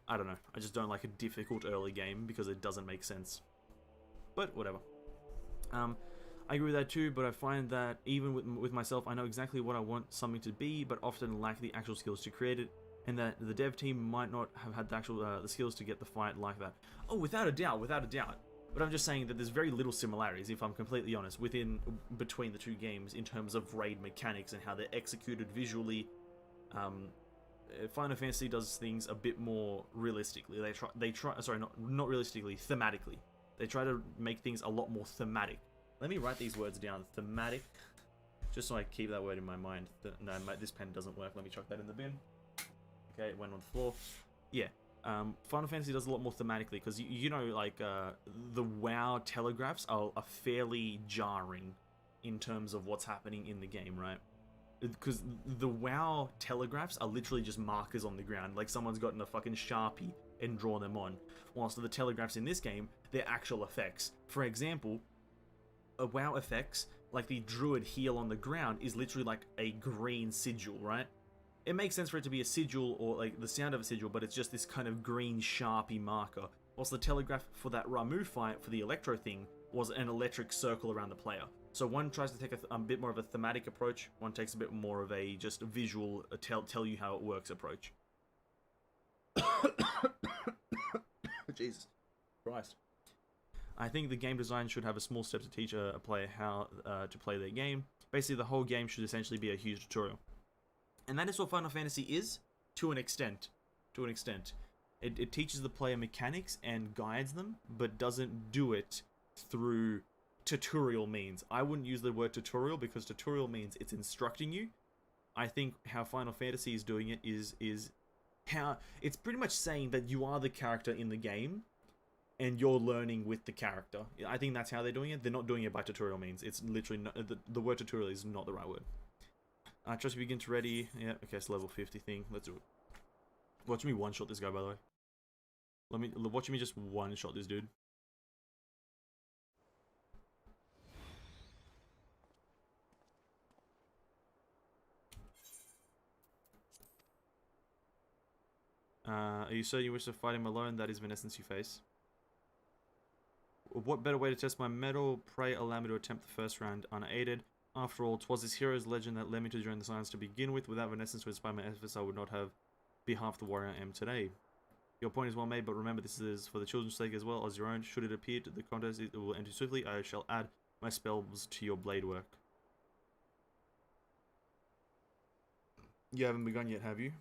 I don't know, I just don't like a difficult early game because it doesn't make sense. But whatever. I agree with that too, but I find that even with myself, I know exactly what I want something to be, but often lack the actual skills to create it, and that the dev team might not have had the actual the skills to get the fight like that. Oh, without a doubt, without a doubt. But I'm just saying that there's very little similarities, if I'm completely honest, between the two games in terms of raid mechanics and how they're executed visually. Final Fantasy does things a bit more realistically. Not realistically, thematically. They try to make things a lot more thematic. Let me write these words down. Thematic. Just so I keep that word in my mind. No, this pen doesn't work. Let me chuck that in the bin. Okay, it went on the floor. Yeah. Final Fantasy does a lot more thematically, because you know, like, the WoW telegraphs are fairly jarring in terms of what's happening in the game, right? Because the WoW telegraphs are literally just markers on the ground, like someone's gotten a fucking Sharpie and drawn them on. Whilst the telegraphs in this game, they're actual effects. For example, WoW effects, like the druid heal on the ground, is literally like a green sigil, right? It makes sense for it to be a sigil, or like the sound of a sigil, but it's just this kind of green Sharpie marker. Whilst the telegraph for that Ramuh fight, for the Electro thing, was an electric circle around the player. So one tries to take a bit more of a thematic approach, one takes a bit more of a just visual, tell you how it works approach. Jesus Christ. I think the game design should have a small step to teach a player how to play their game. Basically, the whole game should essentially be a huge tutorial. And that is what Final Fantasy is, to an extent. To an extent. It teaches the player mechanics and guides them, but doesn't do it through tutorial means. I wouldn't use the word tutorial, because tutorial means it's instructing you. I think how Final Fantasy is doing it is how it's pretty much saying that you are the character in the game, and you're learning with the character. I think that's how they're doing it. They're not doing it by tutorial means. It's literally not, the word tutorial is not the right word. Trust me, begin to ready. Yeah, okay, it's level 50 thing. Let's do it. Watch me one-shot this guy, by the way. Watch me just one-shot this dude. Are you certain you wish to fight him alone? That is Venessense you face. What better way to test my mettle? Pray allow me to attempt the first round unaided. After all, 'twas this hero's legend that led me to join the Science to begin with. Without Venessense to inspire my efforts, I would not have be half the warrior I am today. Your point is well made, but remember this is for the children's sake as well as your own. Should it appear to the contest it will end too swiftly, I shall add my spells to your blade work. You haven't begun yet, have you?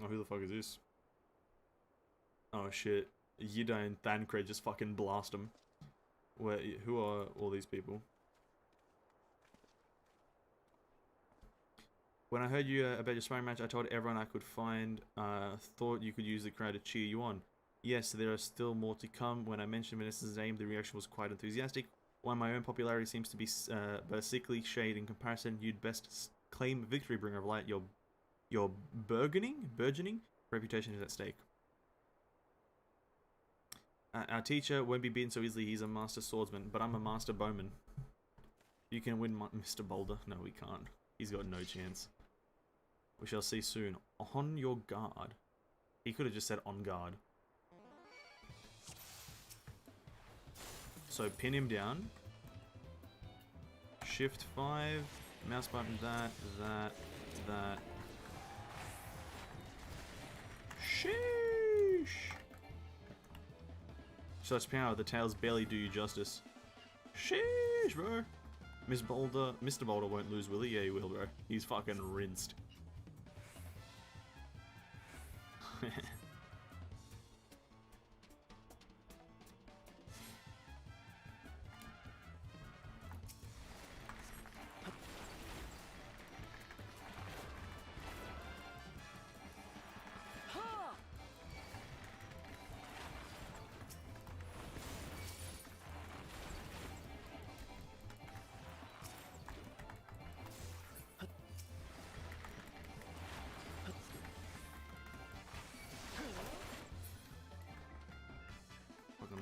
Oh, who the fuck is this? Oh shit. Yida and Thancred just fucking blast him. Who are all these people? When I heard you about your sparring match, I told everyone I could find. Thought you could use the crowd to cheer you on. Yes, there are still more to come. When I mentioned Venessence's name, the reaction was quite enthusiastic. While my own popularity seems to be but a sickly shade in comparison, you'd best claim victory, bringer of light. Your burgeoning reputation is at stake. Our teacher won't be beaten so easily. He's a master swordsman, but I'm a master bowman. You can win, Mr. Boulder. No, we can't. He's got no chance. We shall see soon. On your guard. He could have just said on guard. So pin him down. Shift 5. Mouse button that. Sheesh. Such power, the tails barely do you justice. Sheesh, bro. Mr. Boulder won't lose, will he? Yeah, he will, bro. He's fucking rinsed.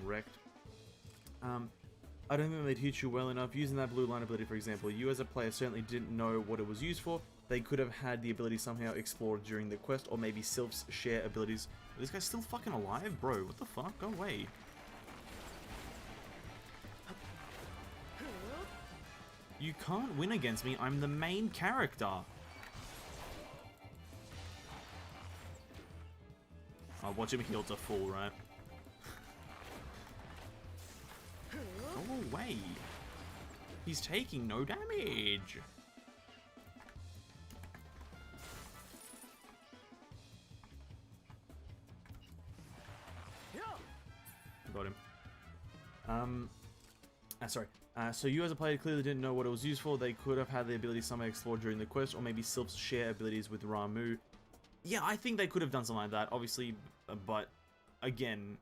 Wrecked. I don't think they teach you well enough. Using that blue line ability, for example, you as a player certainly didn't know what it was used for. They could have had the ability somehow explored during the quest, or maybe Sylphs share abilities. This guy's still fucking alive? Bro, what the fuck? Go away. You can't win against me. I'm the main character. I'll watch him heal to full, right? Go away. He's taking no damage. Got him. Sorry. So you as a player clearly didn't know what it was used for. They could have had the ability somehow explored during the quest, or maybe Sylphs share abilities with Ramuh. Yeah, I think they could have done something like that, obviously, but again,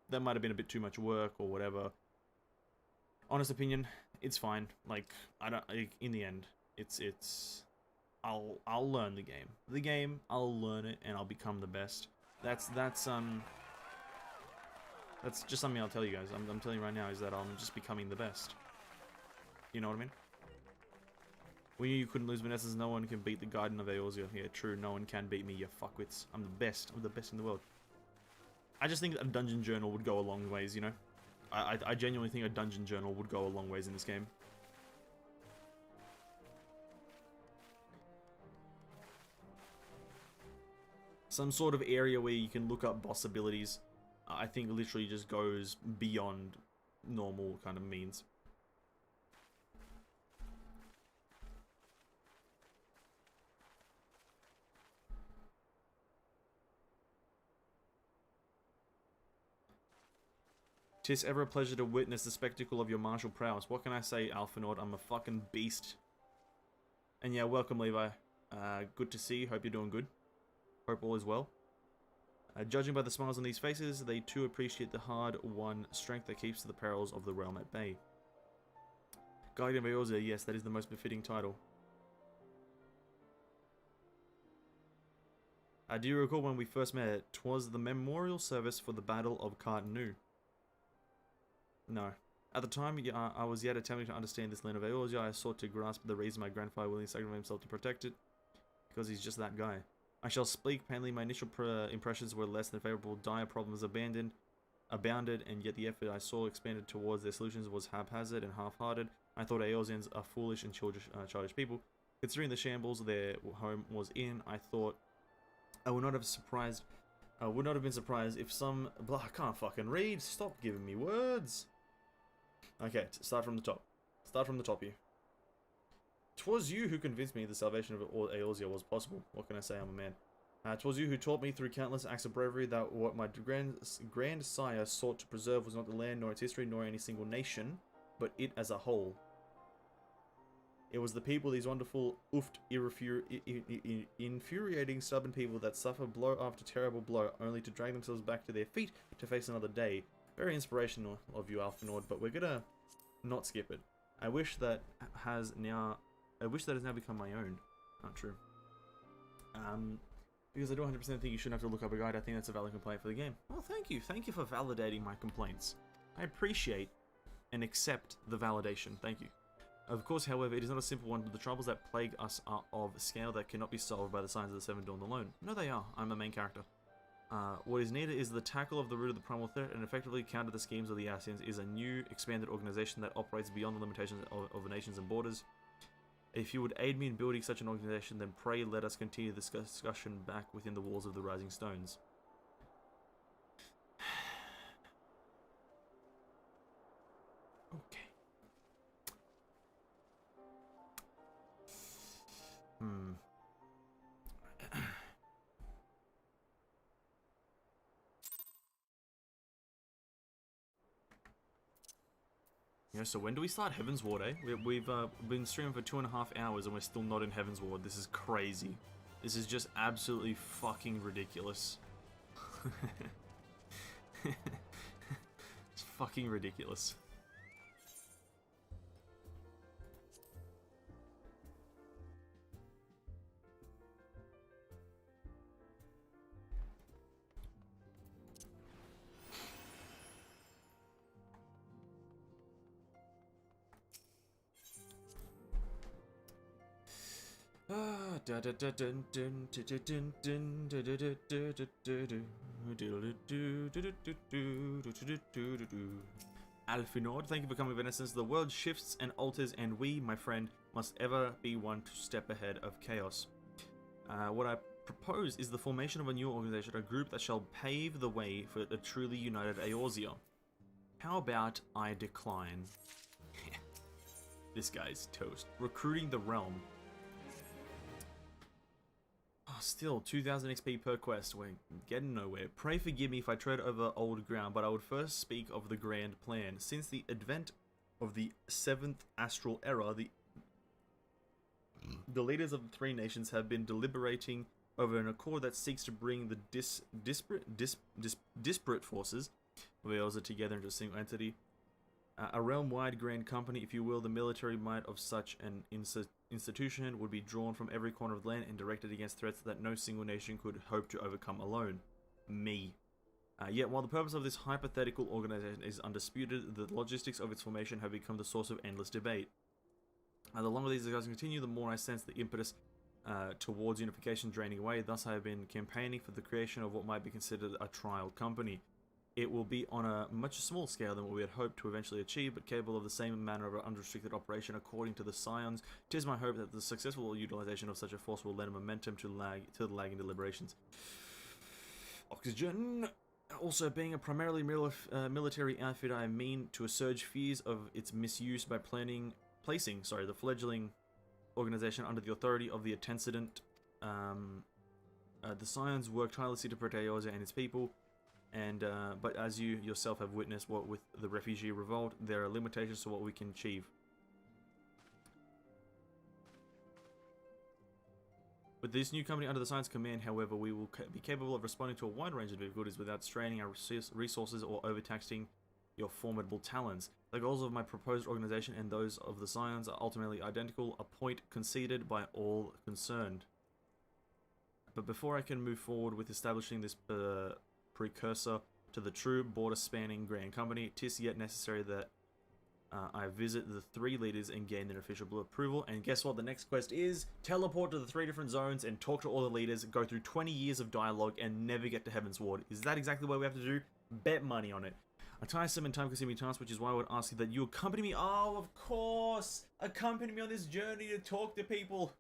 that might have been a bit too much work or whatever. Honest opinion, it's fine. Like, in the end, I'll learn the game. The game, I'll learn it and I'll become the best. That's just something I'll tell you guys. I'm telling you right now is that I'm just becoming the best. You know what I mean? We knew you couldn't lose Venessense. No one can beat the Guardian of Eorzea. Yeah, true. No one can beat me, you fuckwits. I'm the best. I'm the best in the world. I just think a dungeon journal would go a long ways, you know? I genuinely think a dungeon journal would go a long ways in this game. Some sort of area where you can look up boss abilities, I think literally just goes beyond normal kind of means. Tis ever a pleasure to witness the spectacle of your martial prowess. What can I say, Alphanord? I'm a fucking beast. And yeah, welcome, Levi. Good to see you. Hope you're doing good. Hope all is well. Judging by the smiles on these faces, they too appreciate the hard-won strength that keeps the perils of the realm at bay. Guardian of Eorzea, yes, that is the most befitting title. Do you recall when we first met? 'Twas the memorial service for the Battle of Cartanu. No. At the time, I was yet attempting to understand this land of Eorzea. I sought to grasp the reason my grandfather willingly sacrificed himself to protect it. Because he's just that guy. I shall speak plainly. My initial impressions were less than favorable. Dire problems abounded, and yet the effort I saw expanded towards their solutions was haphazard and half-hearted. I thought Eorzeans are foolish and childish people. Considering the shambles their home was in, I thought I would not have been surprised if some... Blah, I can't fucking read. Stop giving me words. Okay, start from the top. Start from the top here. 'Twas you who convinced me the salvation of Eorzea was possible. What can I say? I'm a man. 'Twas you who taught me through countless acts of bravery that what my grandsire sought to preserve was not the land, nor its history, nor any single nation, but it as a whole. It was the people, these wonderful, infuriating, stubborn people that suffer blow after terrible blow, only to drag themselves back to their feet to face another day. Very inspirational of you, Alphanord, but we're gonna not skip it. I wish that it has now become my own. Not true. Because I do 100% think you shouldn't have to look up a guide. I think that's a valid complaint for the game. Well, thank you. Thank you for validating my complaints. I appreciate and accept the validation. Thank you. Of course, however, it is not a simple one. The troubles that plague us are of scale that cannot be solved by the signs of the Seven Dawn alone. No, they are. I'm a main character. What is needed is the tackle of the root of the primal threat and effectively counter the schemes of the Ascians is a new, expanded organization that operates beyond the limitations of nations and borders. If you would aid me in building such an organization, then pray let us continue this discussion back within the walls of the Rising Stones. Yeah, so when do we start Heavensward, eh? We've been streaming for 2.5 hours and we're still not in Heavensward. This is crazy. This is just absolutely fucking ridiculous. It's fucking ridiculous. Alfinord, thank you for coming, Venessense. The world shifts and alters, and we, my friend, must ever be one to step ahead of chaos. What I propose is the formation of a new organization, a group that shall pave the way for a truly united Eorzea. How about I decline? This guy's toast. Recruiting the realm. Oh, still, 2000 XP per quest. We're getting nowhere. Pray forgive me if I tread over old ground, but I would first speak of the grand plan. Since the advent of the 7th astral era, the leaders of the three nations have been deliberating over an accord that seeks to bring the disparate forces of Eorzea together into a single entity. A realm-wide grand company, if you will. The military might of such an institution would be drawn from every corner of the land and directed against threats that no single nation could hope to overcome alone. Me. Yet, while the purpose of this hypothetical organization is undisputed, the logistics of its formation have become the source of endless debate. The longer these discussions continue, the more I sense the impetus towards unification draining away. Thus, I have been campaigning for the creation of what might be considered a trial company. It will be on a much smaller scale than what we had hoped to eventually achieve, but capable of the same manner of unrestricted operation according to the Scions. 'Tis my hope that the successful utilization of such a force will lend momentum to the lagging deliberations. Oxygen. Also, being a primarily military outfit, I mean to assuage fears of its misuse by placing the fledgling organization under the authority of the antecedent. The Scions work tirelessly to protect Eorzea and its people. But as you yourself have witnessed what with the refugee revolt, there are limitations to what we can achieve. With this new company under the Science Command, however, we will be capable of responding to a wide range of difficulties without straining our resources or overtaxing your formidable talents. The goals of my proposed organization and those of the Scions are ultimately identical, a point conceded by all concerned. But before I can move forward with establishing this precursor to the true border-spanning grand company, 'tis yet necessary that I visit the three leaders and gain their official approval. And guess what? The next quest is teleport to the 3 different zones and talk to all the leaders, go through 20 years of dialogue, and never get to Heavensward. Is that exactly what we have to do? Bet money on it. A tiresome and time-consuming task, which is why I would ask you that you accompany me. Oh, of course! Accompany me on this journey to talk to people!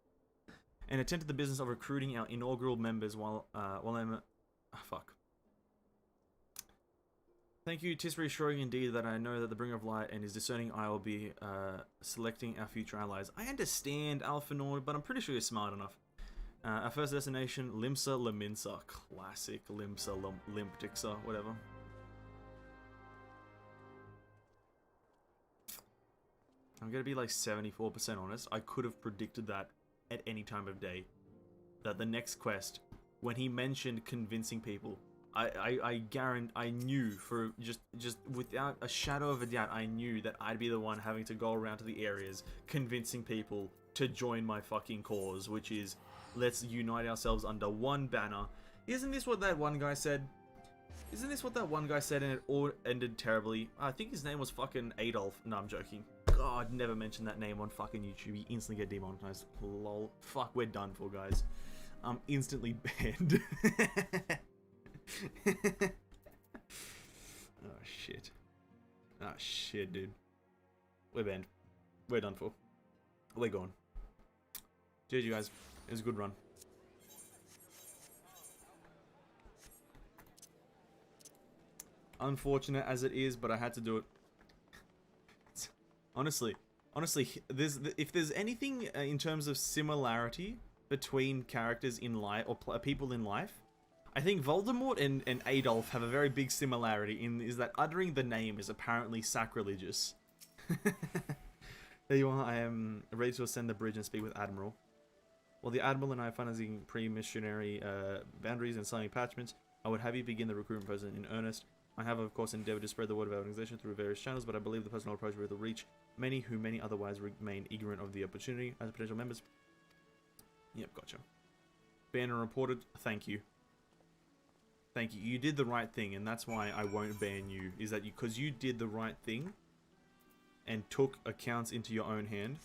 And attend to the business of recruiting our inaugural members while I'm... fuck. Thank you. 'Tis reassuring indeed that I know that the bringer of light and his discerning eye will be selecting our future allies. I understand, Alfinord, but I'm pretty sure you're smart enough. Our first destination, Limsa Leminsa. Classic Limsa Limptixa, whatever. I'm gonna be like 74% honest. I could have predicted that at any time of day. That the next quest, when he mentioned convincing people, I guarantee, I knew for just without a shadow of a doubt, I knew that I'd be the one having to go around to the areas convincing people to join my fucking cause, which is let's unite ourselves under one banner. Isn't this what that one guy said? Isn't this what that one guy said and it all ended terribly? I think his name was fucking Adolf. No, I'm joking. God, never mention that name on fucking YouTube. You instantly get demonetized. Lol. Fuck, we're done for, guys. I'm instantly banned. Oh shit. Oh shit, dude. We're banned. We're done for. We're gone. GG, guys. It was a good run. Unfortunate as it is, but I had to do it. Honestly, if there's anything in terms of similarity between characters in life or people in life, I think Voldemort and Adolf have a very big similarity in is that uttering the name is apparently sacrilegious. There you are. I am ready to ascend the bridge and speak with Admiral. While the Admiral and I are finalizing pre-missionary boundaries and signing attachments, I would have you begin the recruitment process in earnest. I have, of course, endeavored to spread the word of our organization through various channels, but I believe the personal approach will reach many who may otherwise remain ignorant of the opportunity as potential members. Yep, gotcha. Banned and reported. Thank you. Thank you. You did the right thing, and that's why I won't ban you. Is that because you did the right thing and took accounts into your own hand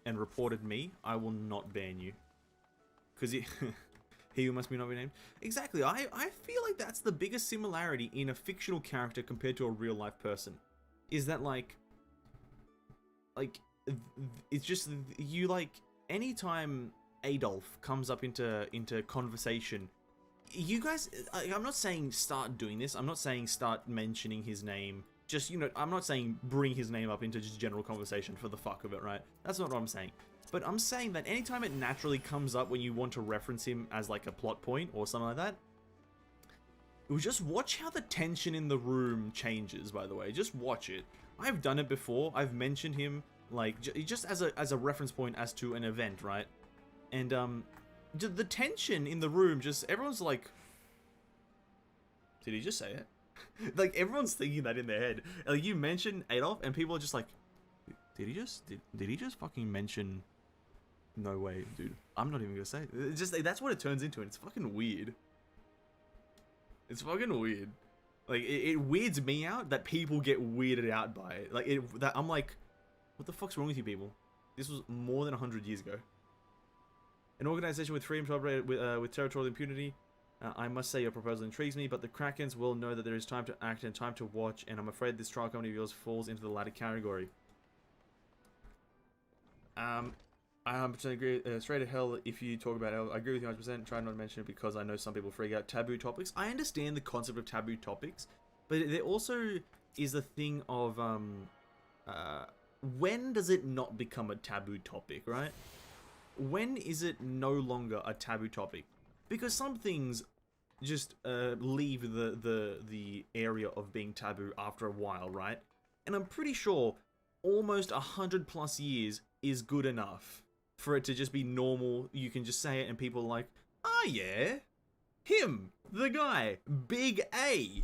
and reported me, I will not ban you. Because he who must be not be named. Exactly. I feel like that's the biggest similarity in a fictional character compared to a real life person. Is that like it's just you like anytime Adolf comes up into conversation, you guys, I'm not saying start doing this. I'm not saying start mentioning his name. Just, you know, I'm not saying bring his name up into just general conversation for the fuck of it, right? That's not what I'm saying. But I'm saying that anytime it naturally comes up when you want to reference him as like a plot point or something like that, just watch how the tension in the room changes, by the way. Just watch it. I've done it before. I've mentioned him like just as a reference point as to an event, right? And the tension in the room, just everyone's like, did he just say it? Like everyone's thinking that in their head. Like you mention Adolf, and people are just like, did he just fucking mention? No way, dude. I'm not even gonna say it. It's just that's what it turns into, and it's fucking weird. It's fucking weird. Like it weirds me out that people get weirded out by it. Like that I'm like, what the fuck's wrong with you people? This was more than 100 years ago. An organization with freedom to operate with territorial impunity. I must say your proposal intrigues me, but the Krakens will know that there is time to act and time to watch, and I'm afraid this trial company of yours falls into the latter category. I 100% agree. Straight to hell if you talk about it. I agree with you 100%. Try not to mention it because I know some people freak out. Taboo topics. I understand the concept of taboo topics, but there also is the thing of when does it not become a taboo topic, right? When is it no longer a taboo topic? Because some things just leave the area of being taboo after a while, right? And I'm pretty sure almost 100+ years is good enough for it to just be normal. You can just say it and people are like, oh yeah, him, the guy, Big A.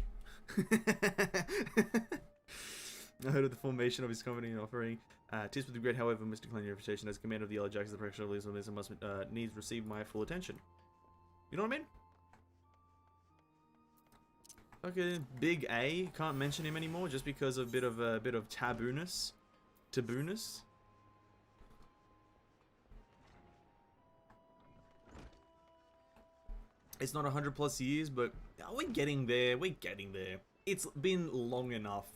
I heard of the formation of his company and offering. Tis with regret, however, must decline your reputation as commander of the Yellow Jackets. The pressure of Lisbon must needs receive my full attention. You know what I mean? Okay, Big A, can't mention him anymore just because of a bit of tabooness. Tabooness. It's not 100+ years, but we're getting there. We're getting there. It's been long enough.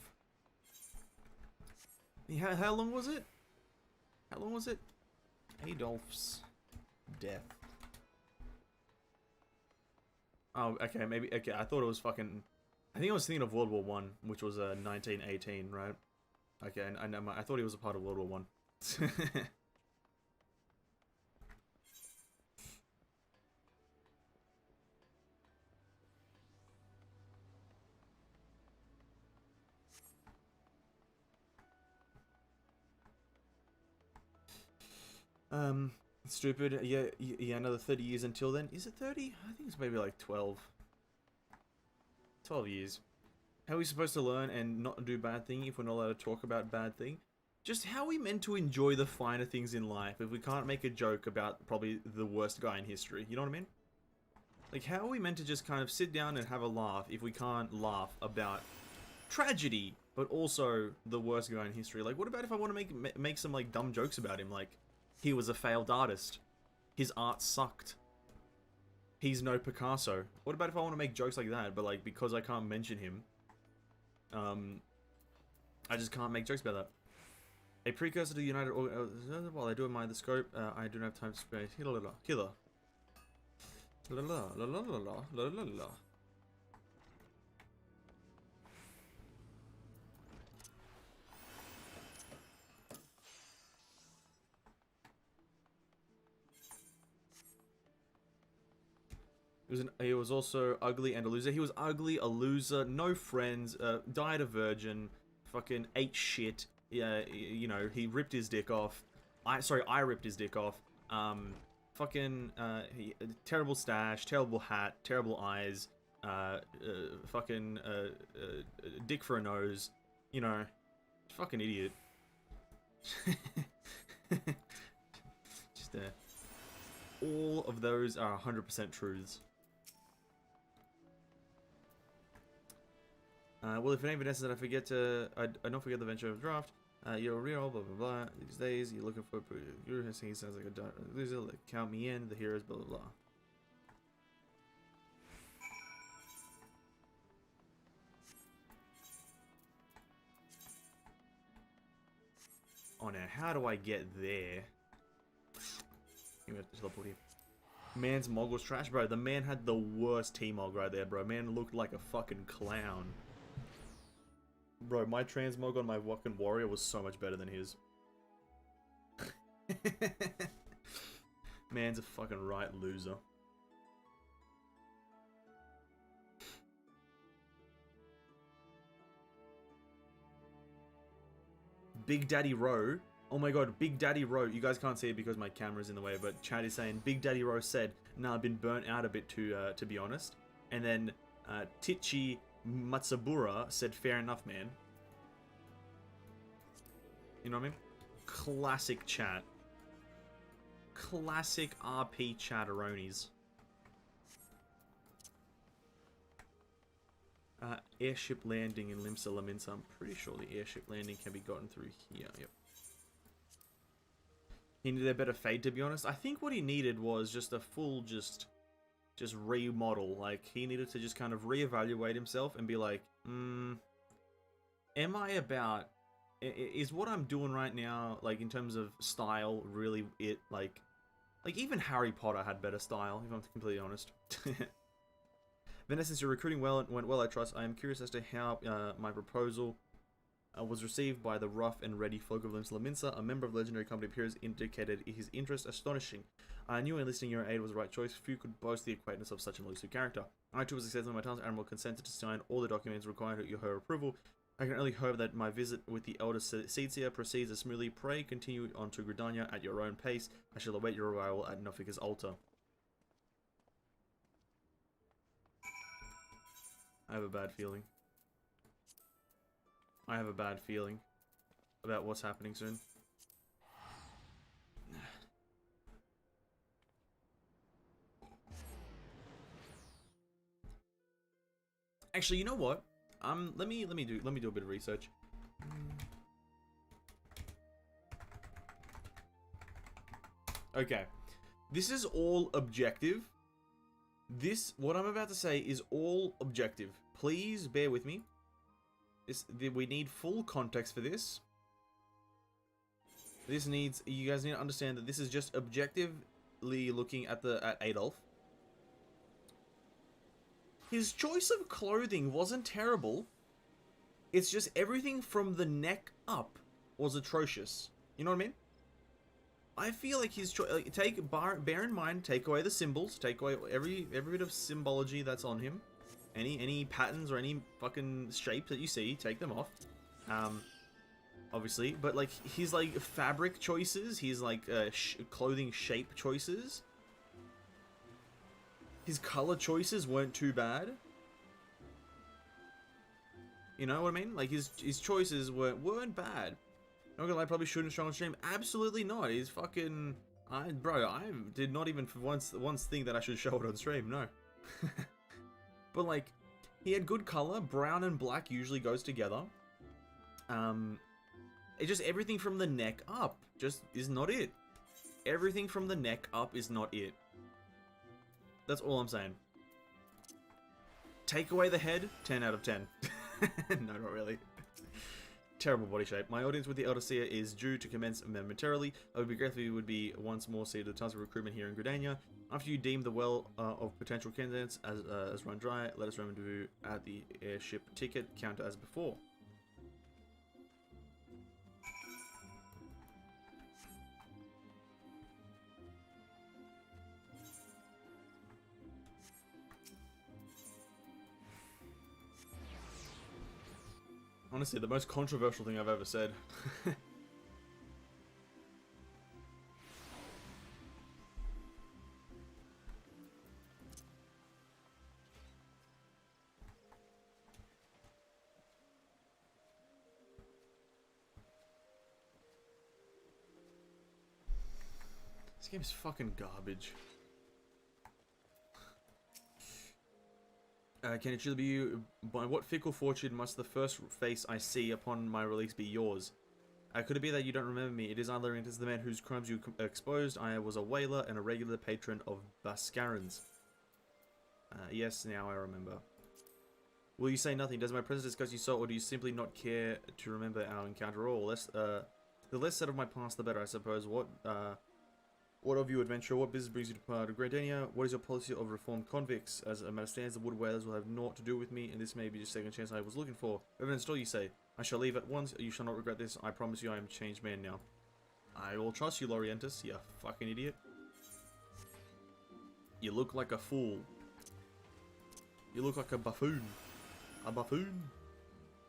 How long was it? How long was it? Adolf's death. Oh, okay, maybe. Okay, I thought it was fucking. I think I was thinking of World War One, which was 1918, right? Okay, and I thought he was a part of World War One. Stupid. Yeah, another 30 years until then. Is it 30? I think it's maybe like 12. 12 years. How are we supposed to learn and not do bad thing if we're not allowed to talk about bad thing? Just how are we meant to enjoy the finer things in life if we can't make a joke about probably the worst guy in history? You know what I mean? Like, how are we meant to just kind of sit down and have a laugh if we can't laugh about tragedy, but also the worst guy in history? Like, what about if I want to make some, like, dumb jokes about him? Like, he was a failed artist. His art sucked. He's no Picasso. What about if I want to make jokes like that, but, like, because I can't mention him, I just can't make jokes about that. A precursor to the United... while I do admire the scope, I don't have time to spare... Killer. La la la la la la la la la. He was also ugly and a loser. He was ugly, a loser, no friends, died a virgin, fucking ate shit. Yeah, you know, he ripped his dick off. I ripped his dick off. Terrible stash, terrible hat, terrible eyes, dick for a nose. You know, fucking idiot. Just all of those are 100% truths. Well, if it ain't Venessense, then I don't forget the venture of draft. You're real, blah blah blah. These days, you're looking for he sounds like a loser. Like, count me in. The heroes, blah blah blah. Oh, now how do I get there? You have to teleport here. Man's mog was trash, bro. The man had the worst T-mog right there, bro. Man looked like a fucking clown. Bro, my transmog on my fucking warrior was so much better than his. Man's a fucking right loser. Big Daddy Rowe. Oh my god, Big Daddy Rowe. You guys can't see it because my camera's in the way, but chat is saying Big Daddy Rowe said, "Nah, I've been burnt out a bit to be honest." And then Tichi Matsubura said, "Fair enough, man." You know what I mean? Classic chat. Classic RP chatteronis. Airship landing in Limsa Laminsa. I'm pretty sure the airship landing can be gotten through here. Yep. He needed a better fade, to be honest. I think what he needed was just a full, just remodel. Like, he needed to just kind of reevaluate himself and be like, am I about... Is what I'm doing right now, like, in terms of style, really it? Like even Harry Potter had better style, if I'm completely honest. Venessense, you're recruiting well, went well, I trust. I am curious as to how my proposal was received by the rough and ready folk of Limsa Laminsa. A member of legendary company peers indicated his interest. Astonishing. I knew enlisting your aid was the right choice. Few could boast the acquaintance of such an elusive character. I too was accepted on my task. Admiral consented to sign all the documents required her approval. I can only hope that my visit with the elder Seedseer proceeds as smoothly. Pray continue on to Gridania at your own pace. I shall await your arrival at Nofika's altar. I have a bad feeling. I have a bad feeling about what's happening soon. Actually, you know what? Let me do a bit of research. Okay, this is all objective. What I'm about to say is all objective. Please bear with me. We need full context for this. You guys need to understand that this is just objectively looking at Adolf. His choice of clothing wasn't terrible. It's just everything from the neck up was atrocious. You know what I mean? I feel like his choice. Bear in mind, take away the symbols, take away every bit of symbology that's on him. Any patterns or any fucking shapes that you see, take them off. Obviously, but like his like fabric choices, his like clothing shape choices. His color choices weren't too bad. You know what I mean? Like his choices weren't bad. Not gonna lie, probably shouldn't show on stream. Absolutely not. He's fucking... I did not even for once think that I should show it on stream. No. But like, he had good color. Brown and black usually goes together. It's just everything from the neck up just is not it. Everything from the neck up is not it. That's all I'm saying. Take away the head, 10 out of 10. No, not really. Terrible body shape. My audience with the Elder Seer is due to commence momentarily. I would be grateful if you would be once more seated at the task of recruitment here in Gridania. After you deem the well of potential candidates as run dry, let us rendezvous at the airship ticket counter as before. Honestly, the most controversial thing I've ever said. This game's fucking garbage. Can it truly be you? By what fickle fortune must the first face I see upon my release be yours? Could it be that you don't remember me? It is either it is the man whose crimes you exposed. I was a whaler and a regular patron of Bascarans. Yes, now I remember. Will you say nothing? Does my presence disgust you so, or do you simply not care to remember our encounter at all? The less said of my past, the better, I suppose. What of you, adventurer? What business brings you to part of Gradania? What is your policy of reformed convicts? As a matter stands, the wood whalers will have naught to do with me, and this may be the second chance I was looking for. Reverend Stoll, you say, I shall leave at once. You shall not regret this. I promise you I am a changed man now. I will trust you, Lorientis, you fucking idiot. You look like a fool. You look like a buffoon. A buffoon.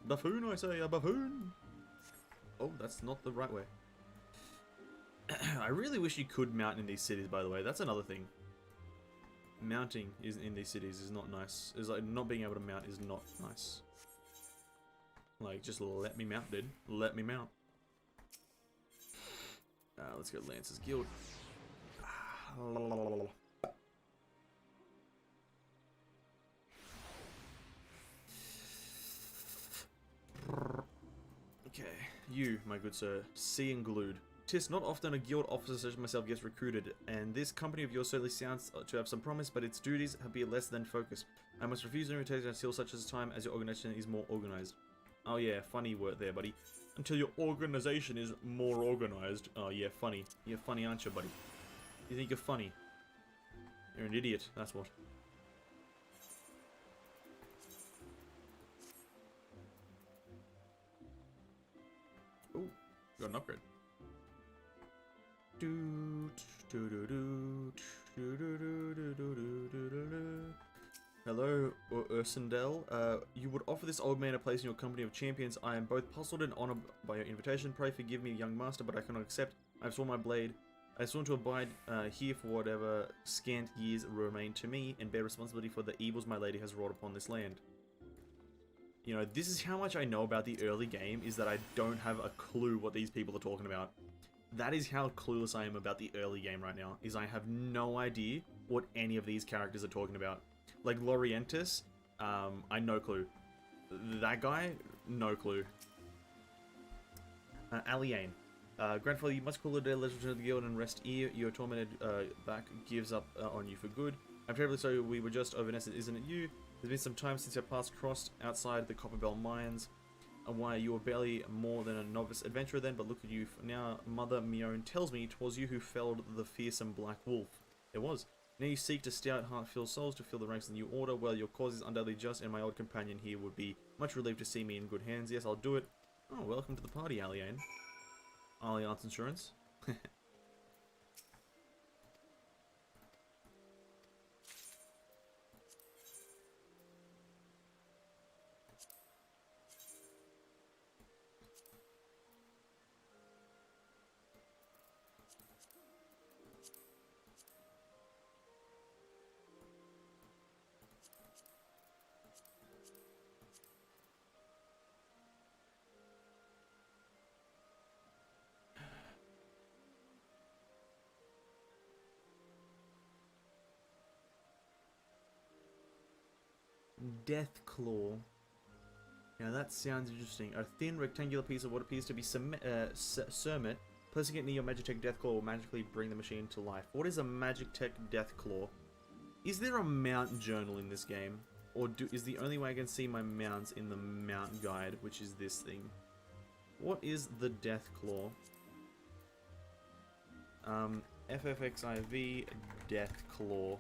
Buffoon, I say, a buffoon. Oh, that's not the right way. I really wish you could mount in these cities, by the way. That's another thing. Mounting in these cities is not nice. Is like not being able to mount is not nice. Like, just let me mount, dude. Let me mount. Let's go Lance's Guild. Okay, you, my good sir, seeing glued. 'Tis not often a guild officer such as myself gets recruited, and this company of yours certainly sounds to have some promise, but its duties have been less than focused. I must refuse an invitation until such a time as your organization is more organized. Oh yeah, funny word there, buddy. Until your organization is more organized. Oh yeah, funny. You're funny, aren't you, buddy? You think you're funny? You're an idiot, that's what. Ooh, got an upgrade. Hello, Ursendel. You would offer this old man a place in your company of champions. I am both puzzled and honored by your invitation. Pray forgive me, young master, but I cannot accept. I have sworn my blade. I have sworn to abide here for whatever scant years remain to me, and bear responsibility for the evils my lady has wrought upon this land. You know, this is how much I know about the early game, is that I don't have a clue what these people are talking about. That is how clueless I am about the early game right now, is I have no idea what any of these characters are talking about. Like Lorientis, I no clue. That guy, no clue. Aliane. Grandfather, you must call it a day, let's return to the guild and rest here. Your tormented back gives up on you for good. I'm terribly sorry we were just over Venessense, isn't it you? There's been some time since your paths crossed outside the Copperbell mines. Why, you were barely more than a novice adventurer then, but look at you now. Mother Mione tells me 'twas you who felled the fearsome black wolf. It was. Now you seek to stout heart-filled souls to fill the ranks of the new order. Well, your cause is undoubtedly just, and my old companion here would be much relieved to see me in good hands. Yes, I'll do it. Oh, welcome to the party, Aliane. Alliance Insurance. Deathclaw. Now that sounds interesting. A thin rectangular piece of what appears to be cermet. Placing it near your Magitech Deathclaw will magically bring the machine to life. What is a Magitech Deathclaw? Is there a mount journal in this game? Or is the only way I can see my mounts in the mount guide, which is this thing? What is the Deathclaw? FFXIV Deathclaw.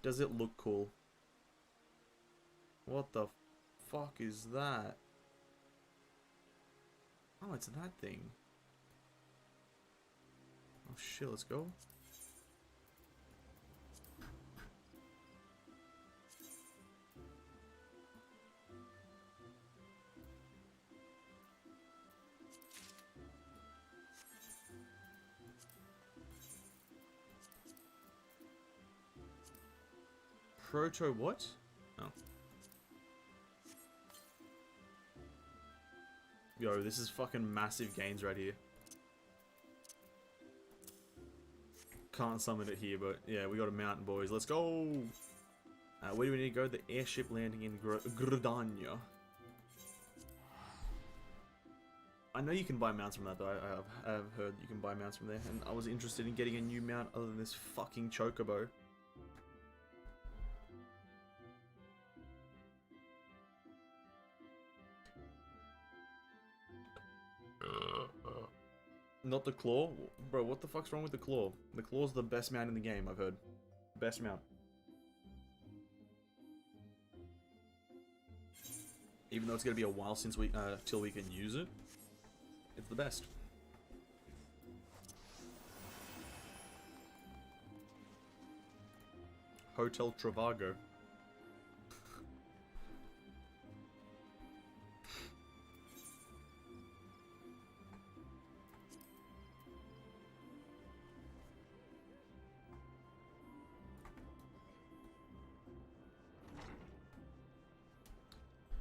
Does it look cool? What the fuck is that? Oh, it's that thing. Oh shit, let's go. Proto what? Oh. Yo, this is fucking massive gains right here. Can't summon it here, but yeah, we got a mountain, boys. Let's go! Where do we need to go? The airship landing in Gridania. I know you can buy mounts from that, though. I have heard you can buy mounts from there, and I was interested in getting a new mount other than this fucking chocobo. Not the claw? Bro, what the fuck's wrong with the claw? The claw's the best mount in the game, I've heard. Best mount. Even though it's gonna be a while since we till we can use it, it's the best. Hotel Travago.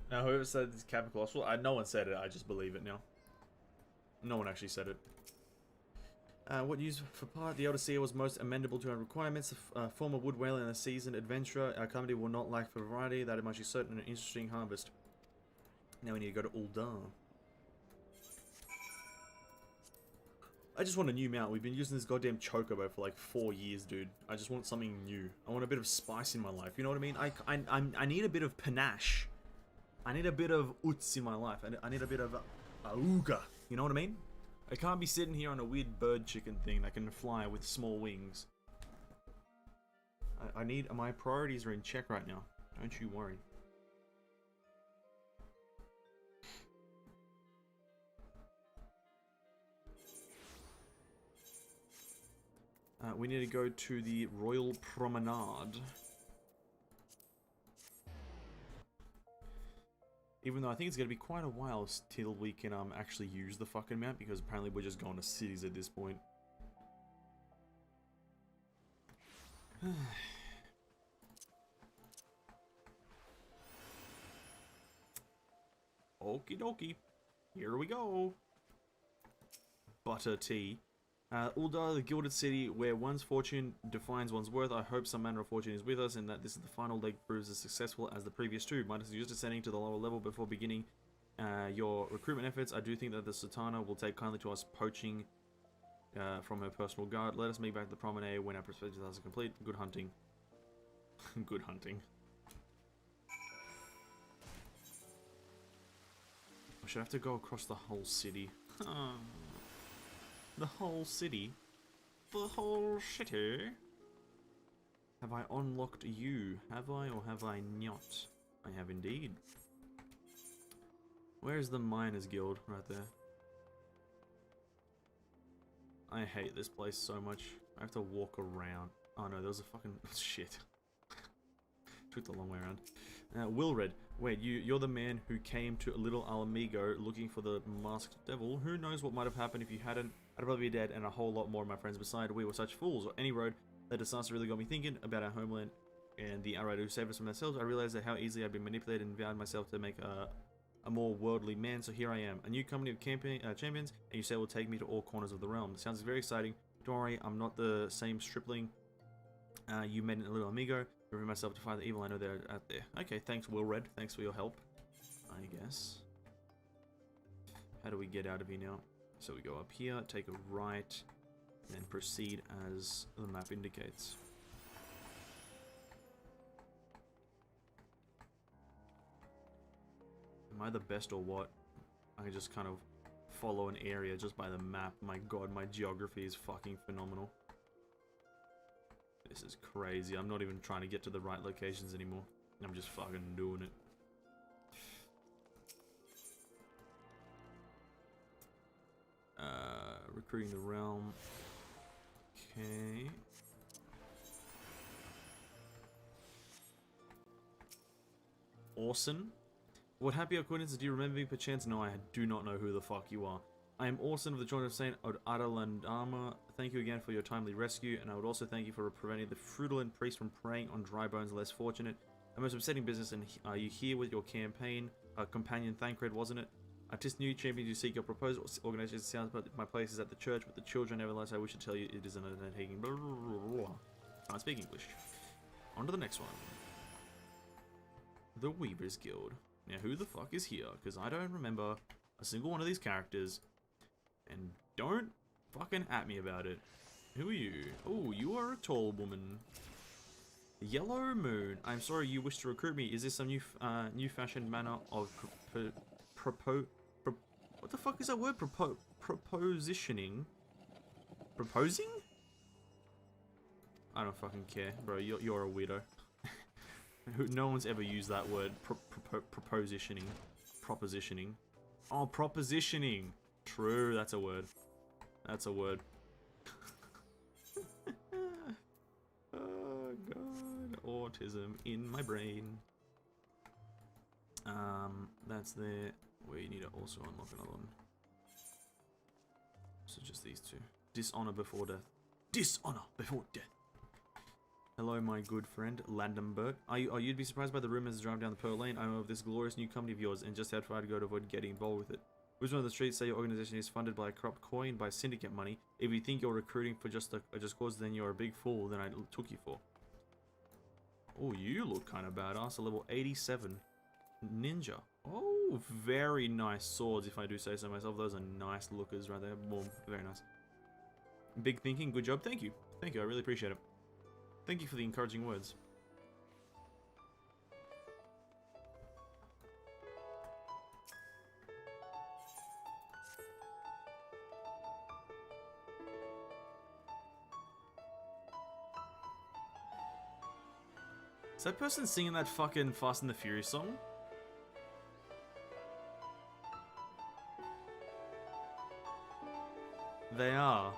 Now, whoever said this Captain Colossal, no one said it, I just believe it now. No one actually said it. What news for part? The Elder Seer was most amendable to our requirements. A former wood whaler and a seasoned adventurer. Our company will not lack for variety. That is much certain an interesting harvest. Now we need to go to Ul'dah. I just want a new mount. We've been using this goddamn chocobo for like 4 years, dude. I just want something new. I want a bit of spice in my life. You know what I mean? I need a bit of panache. I need a bit of uts in my life. I need a bit of auga. You know what I mean? I can't be sitting here on a weird bird chicken thing that can fly with small wings. I need... My priorities are in check right now. Don't you worry. We need to go to the Royal Promenade. Even though I think it's going to be quite a while till we can actually use the fucking mount, because apparently we're just going to cities at this point. Okie dokie. Here we go. Butter tea. Ul'dah, the gilded city where one's fortune defines one's worth. I hope some manner of fortune is with us and that this is the final leg proves as successful as the previous two. Might suggest ascending to the lower level before beginning your recruitment efforts. I do think that the Sultana will take kindly to us poaching from her personal guard. Let us meet back at the promenade when our perspectives are complete. Good hunting. Good hunting. I should have to go across the whole city. The whole city? The whole city? Have I unlocked you? Have I or have I not? I have indeed. Where's the Miners Guild? Right there. I hate this place so much. I have to walk around. Oh no, there was a fucking... shit. Took the long way around. Wilred. Wait, you're the man who came to Little Alamigo looking for the masked devil. Who knows what might have happened if you hadn't? I'd probably be dead and a whole lot more of my friends beside. We were such fools. Or any road, that disaster really got me thinking about our homeland and the outrider who saved us from ourselves. I realized that how easily I'd been manipulated and vowed myself to make a more worldly man. So here I am, a new company of champions, and you say will take me to all corners of the realm. It sounds very exciting. Don't worry, I'm not the same stripling you met in a Little Amigo. Prevent myself to fight the evil I know they're out there. Okay, thanks, Wilred. Thanks for your help, I guess. How do we get out of here now? So we go up here, take a right, and proceed as the map indicates. Am I the best or what? I can just kind of follow an area just by the map. My god, my geography is fucking phenomenal. This is crazy. I'm not even trying to get to the right locations anymore. I'm just fucking doing it. Recruiting the realm. Okay. Orson? What happy acquaintances do you remember me perchance? No, I do not know who the fuck you are. I am Orson of the Children of Saint Adalandama. Thank you again for your timely rescue, and I would also thank you for preventing the fraudulent priest from preying on dry bones less fortunate. A most upsetting business, and are you here with your campaign companion Thancred, wasn't it? Artist new champion, you seek your proposal. Organization sounds, but my place is at the church with the children. Nevertheless, I wish to tell you it is an undertaking. Can't speak English. On to the next one. The Weavers Guild. Now, who the fuck is here? Because I don't remember a single one of these characters. And don't fucking at me about it. Who are you? Oh, you are a tall woman. Yellow Moon. I'm sorry you wish to recruit me. Is this some new fashioned manner of what the fuck is that word? Propositioning? Proposing? I don't fucking care, bro. You're a weirdo. No one's ever used that word. Propositioning. Propositioning. Oh, propositioning. True, that's a word. That's a word. Oh god, autism in my brain. That's there. We need to also unlock another one. So just these two. Dishonor before death. Dishonor before death. Hello, my good friend, Landenberg. You'd be surprised by the rumors as I drive down the Pearl Lane. I know of this glorious new company of yours and just how far to go to avoid getting involved with it. Wisdom of the streets say your organization is funded by a corrupt coin by syndicate money. If you think you're recruiting for just cause, then you're a big fool. Then I took you for. Oh, you look kind of badass. A level 87 ninja. Oh, very nice swords, if I do say so myself. Those are nice lookers right there. Well, very nice. Big thinking. Good job. Thank you. Thank you. I really appreciate it. Thank you for the encouraging words. Is that person singing that fucking Fast and the Furious song? They are.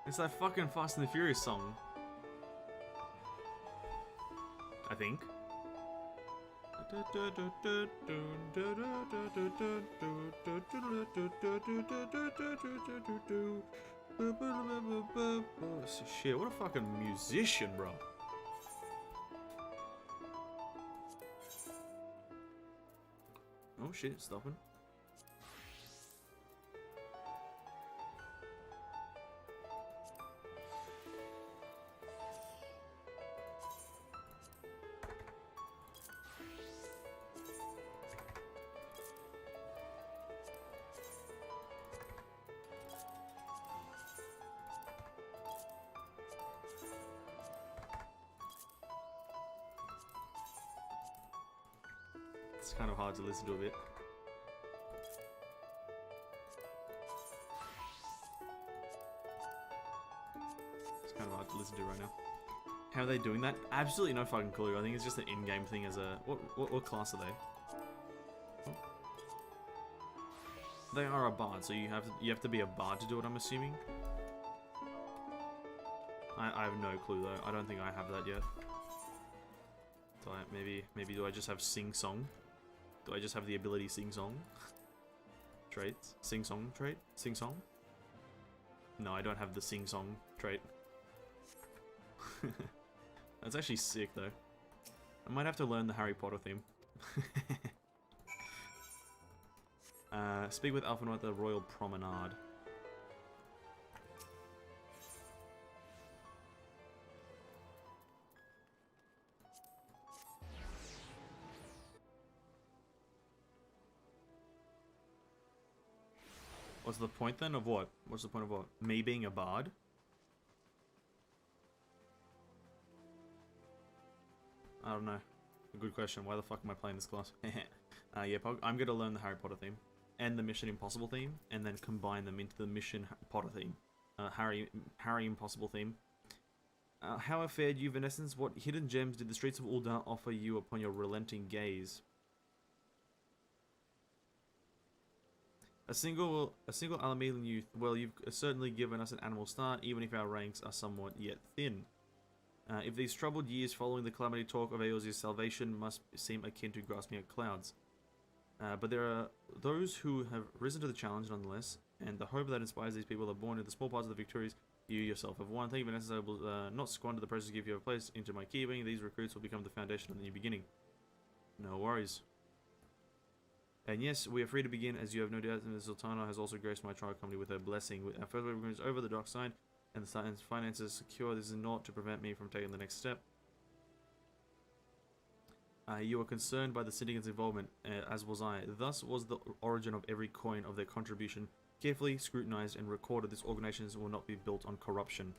It's that fucking Fast and the Furious song. I think. Shit, what a fucking musician, bro. Oh shit, stopping. It's kind of hard to listen to a bit. It's kind of hard to listen to right now. How are they doing that? Absolutely no fucking clue. I think it's just an in-game thing as a... What class are they? Oh. They are a bard, so you have to be a bard to do it, I'm assuming. I have no clue though. I don't think I have that yet. So maybe do I just have sing-song? Do I just have the ability sing-song? Traits? Sing-song trait? Sing-song? No, I don't have the sing-song trait. That's actually sick, though. I might have to learn the Harry Potter theme. Speak with Alphanor at the Royal Promenade. What's the point then of what? What's the point of what? Me being a bard? I don't know. A good question. Why the fuck am I playing this class? Yep, I'm gonna learn the Harry Potter theme and the Mission Impossible theme, and then combine them into the Mission Potter theme. Harry Impossible theme. How have fared you, Venessense? What hidden gems did the streets of Ul'dah offer you upon your relenting gaze? A single Alamelian youth. Well, you've certainly given us an animal start, even if our ranks are somewhat yet thin. If these troubled years following the calamity talk of Eosia's salvation must seem akin to grasping at clouds. But there are those who have risen to the challenge nonetheless, and the hope that inspires these people are born in the small parts of the victories you yourself have won. Thank you, Venessense. I will not squander the process to give you a place into my keeping. These recruits will become the foundation of the new beginning. No worries. And yes, we are free to begin, as you have no doubt, and the Sultana has also graced my trial company with her blessing. Our first wave is over the dark side, and the science finances secure. This is not to prevent me from taking the next step. You are concerned by the syndicate's involvement, as was I. Thus was the origin of every coin of their contribution. Carefully scrutinized and recorded, this organization will not be built on corruption.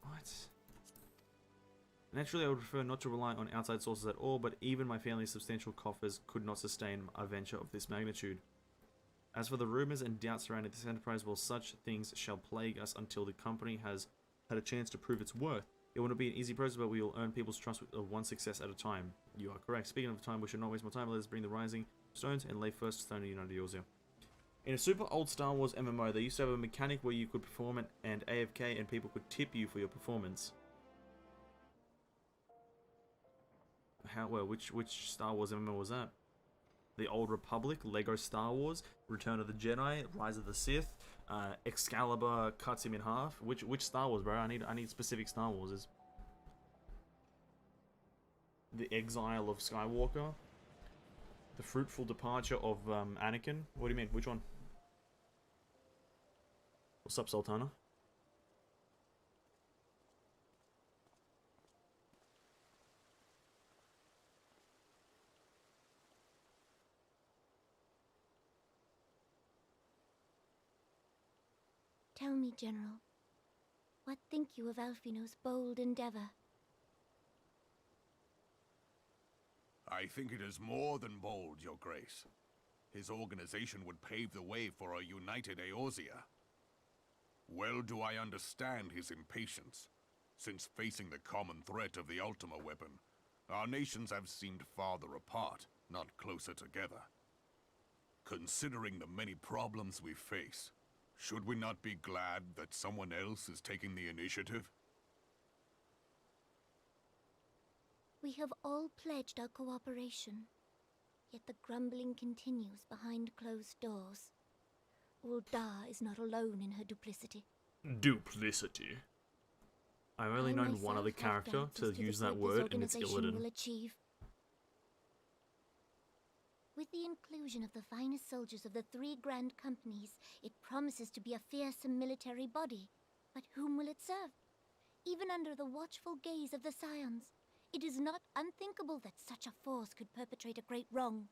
What? Naturally, I would prefer not to rely on outside sources at all, but even my family's substantial coffers could not sustain a venture of this magnitude. As for the rumors and doubts surrounding this enterprise, well, such things shall plague us until the company has had a chance to prove its worth. It will not be an easy process, but we will earn people's trust with one success at a time. You are correct. Speaking of time, we should not waste more time. Let us bring the rising stones and lay first stone in United Eorzea. In a super old Star Wars MMO, they used to have a mechanic where you could perform it and AFK and people could tip you for your performance. Which Star Wars MMO was that? The Old Republic, Lego Star Wars, Return of the Jedi, Rise of the Sith, Excalibur cuts him in half. Which Star Wars, bro? I need specific Star Warses. The Exile of Skywalker, the Fruitful Departure of Anakin. What do you mean? Which one? What's up, Sultana? Tell me, General, what think you of Alphino's bold endeavor? I think it is more than bold, Your Grace. His organization would pave the way for a united Eorzea. Well do I understand his impatience, since facing the common threat of the Ultima weapon, our nations have seemed farther apart, not closer together. Considering the many problems we face, should we not be glad that someone else is taking the initiative? We have all pledged our cooperation, yet the grumbling continues behind closed doors. Ul'dah is not alone in her duplicity. Duplicity. I've only known one other character to use that word, and it's Illidan. Will achieve. With the inclusion of the finest soldiers of the 3 grand companies, it promises to be a fearsome military body. But whom will it serve? Even under the watchful gaze of the Scions, it is not unthinkable that such a force could perpetrate a great wrong.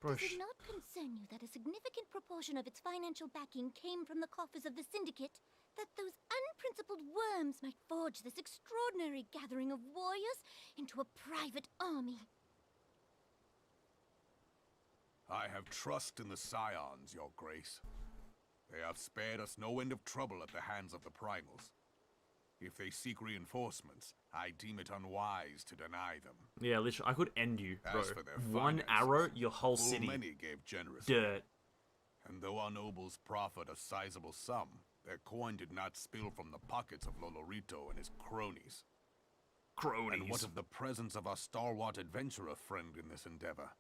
Does it not concern you that a significant proportion of its financial backing came from the coffers of the Syndicate? That those unprincipled worms might forge this extraordinary gathering of warriors into a private army? I have trust in the Scions, Your Grace. They have spared us no end of trouble at the hands of the Primals. If they seek reinforcements, I deem it unwise to deny them. Yeah, literally, I could end you, bro. As for their One arrow, your whole city. Many gave generously. Dirt. And though our nobles proffered a sizable sum, their coin did not spill from the pockets of Lolorito and his cronies. Cronies. And what of the presence of our stalwart adventurer friend in this endeavor?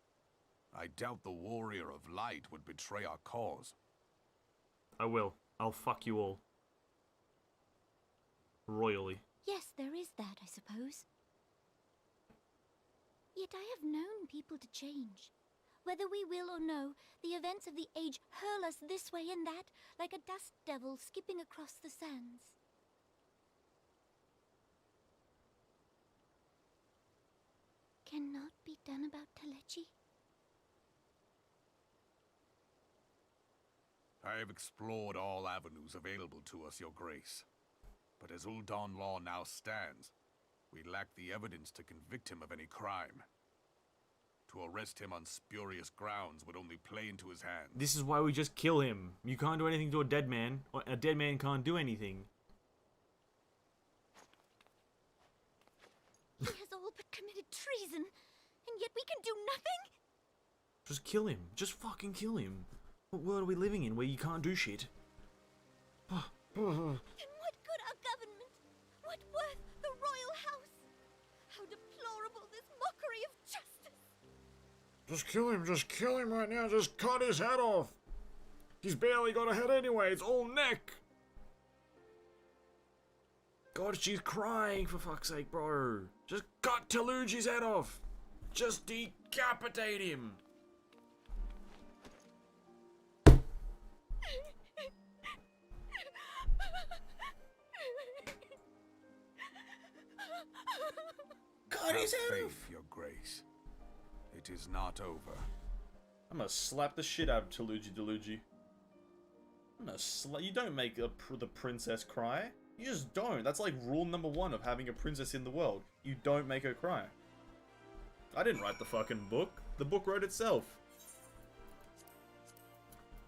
I doubt the warrior of light would betray our cause. I will. I'll fuck you all. Royally. Yes, there is that, I suppose. Yet I have known people to change. Whether we will or no, the events of the age hurl us this way and that, like a dust devil skipping across the sands. Cannot be done about Telechi? I have explored all avenues available to us, Your Grace. But as Ul'dah law now stands, we lack the evidence to convict him of any crime. To arrest him on spurious grounds would only play into his hands. This is why we just kill him. You can't do anything to a dead man. A dead man can't do anything. He has all but committed treason, and yet we can do nothing? Just kill him. Just fucking kill him. What world are we living in where you can't do shit? And what good our government? What worth the royal house? How deplorable this mockery of justice! Just kill him right now, just cut his head off! He's barely got a head anyway, it's all neck! God, she's crying for fuck's sake, bro! Just cut Taluji's head off! Just decapitate him! Cut his head off! Faith, your grace. It is not over. I'm gonna slap the shit out of Deluji. I'm gonna you don't make the princess cry. You just don't. That's like rule number 1 of having a princess in the world. You don't make her cry. I didn't write the fucking book. The book wrote itself.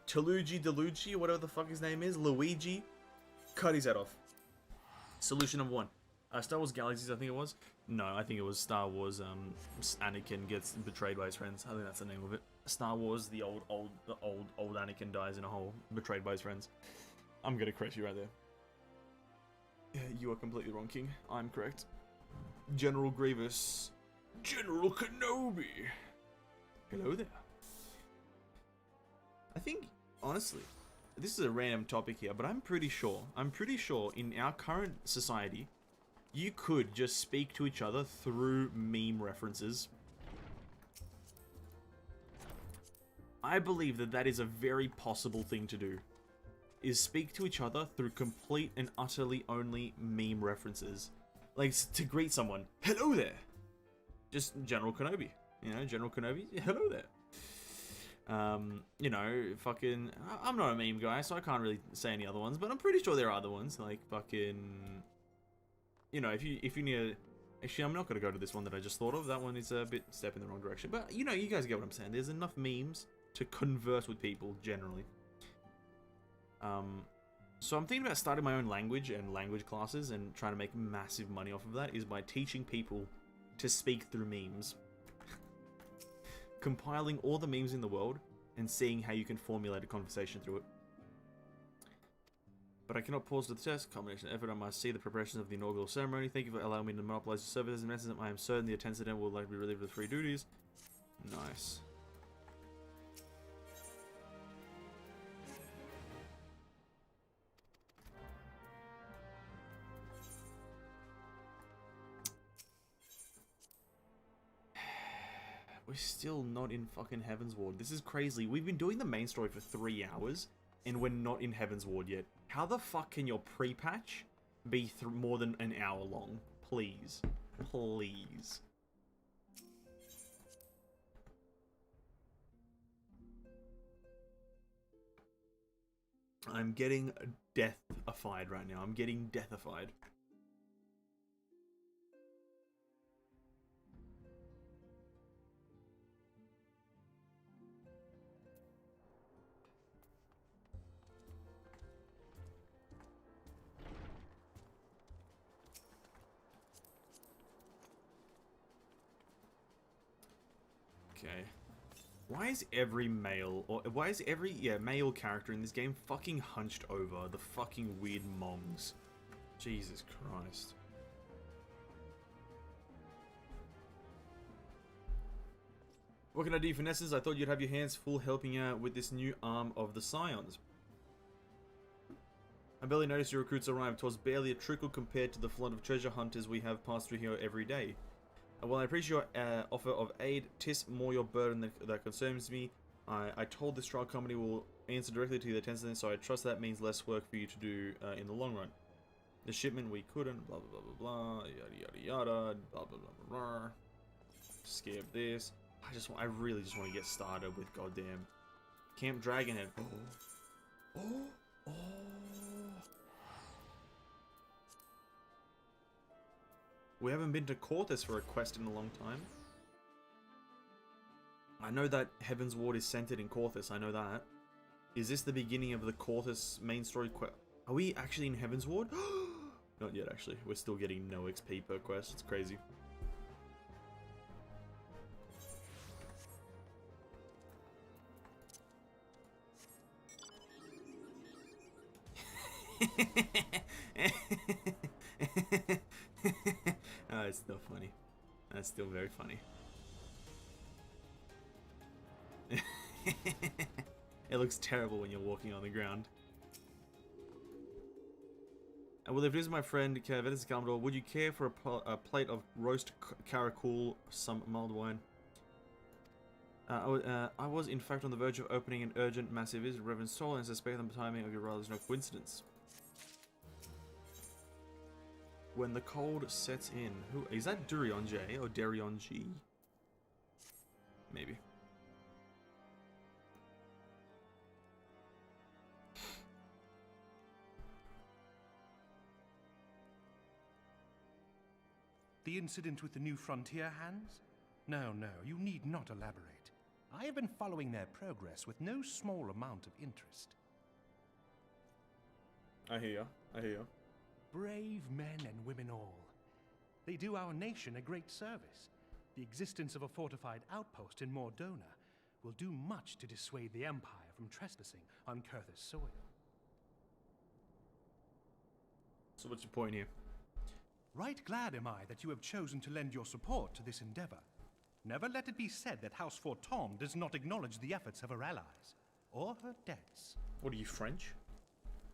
Deluji, whatever the fuck his name is, Luigi, cut his head off. Solution number 1. Star Wars Galaxies, I think it was. No, I think it was Star Wars. Anakin gets betrayed by his friends. I think that's the name of it. Star Wars, the old Anakin dies in a hole, betrayed by his friends. I'm gonna correct you right there. Yeah, you are completely wrong, King. I'm correct. General Grievous, General Kenobi. Hello there. I think, honestly, this is a random topic here, but I'm pretty sure in our current society, you could just speak to each other through meme references. I believe that is a very possible thing to do. Is speak to each other through complete and utterly only meme references. Like, to greet someone, hello there! Just General Kenobi. You know, General Kenobi, hello there. You know, fucking, I'm not a meme guy, so I can't really say any other ones, but I'm pretty sure there are other ones, like fucking, you know, if you need a, actually, I'm not going to go to this one that I just thought of. That one is a bit step in the wrong direction, but you know, you guys get what I'm saying. There's enough memes to converse with people, generally. So I'm thinking about starting my own language and language classes and trying to make massive money off of that is by teaching people to speak through memes. Compiling all the memes in the world and seeing how you can formulate a conversation through it. But I cannot pause the test. Combination of effort, I must see the preparations of the inaugural ceremony. Thank you for allowing me to monopolize the services and messages. I am certain the attendant will likely be relieved with free duties. Nice. We're still not in fucking Heavensward. This is crazy. We've been doing the main story for 3 hours, and we're not in Heavensward yet. How the fuck can your pre-patch be more than an hour long? Please. Please. I'm getting deathified right now. I'm getting deathified. Okay. Why is every male, or why is every, male character in this game fucking hunched over the fucking weird mongs? Jesus Christ. What can I do for Venessense? I thought you'd have your hands full helping out with this new arm of the Scions. I barely noticed your recruits arrived. 'Twas barely a trickle compared to the flood of treasure hunters we have passed through here every day. While I appreciate your offer of aid, 'tis more your burden that concerns me. I told this trial company will answer directly to the attendant, so I trust that means less work for you to do in the long run. The shipment we couldn't, blah blah blah blah blah, yada yada yada, blah blah blah blah blah. Skip this. I really just want to get started with goddamn Camp Dragonhead. Oh. We haven't been to Corthus for a quest in a long time. I know that Heavensward is centered in Corthus, I know that. Is this the beginning of the Corthus main story quest? Are we actually in Heavensward? Not yet, actually. We're still getting no XP per quest. It's crazy. Oh, it's still funny. That's still very funny. It looks terrible when you're walking on the ground. Well, if it is my friend Venessense Commodore, would you care for a plate of roast caracol, some mulled wine? I was in fact on the verge of opening an urgent, massive visit, Reverend Soul, and suspect the timing of your rather is no coincidence. When the cold sets in, who is that? Durion J or Darion G? Maybe. The incident with the New Frontier hands? No, you need not elaborate. I have been following their progress with no small amount of interest. I hear you. Brave men and women all. They do our nation a great service. The existence of a fortified outpost in Mordona will do much to dissuade the Empire from trespassing on Kurth's soil. So what's your point here? Right glad am I that you have chosen to lend your support to this endeavor. Never let it be said that House Fortom does not acknowledge the efforts of her allies, or her debts. What are you, French?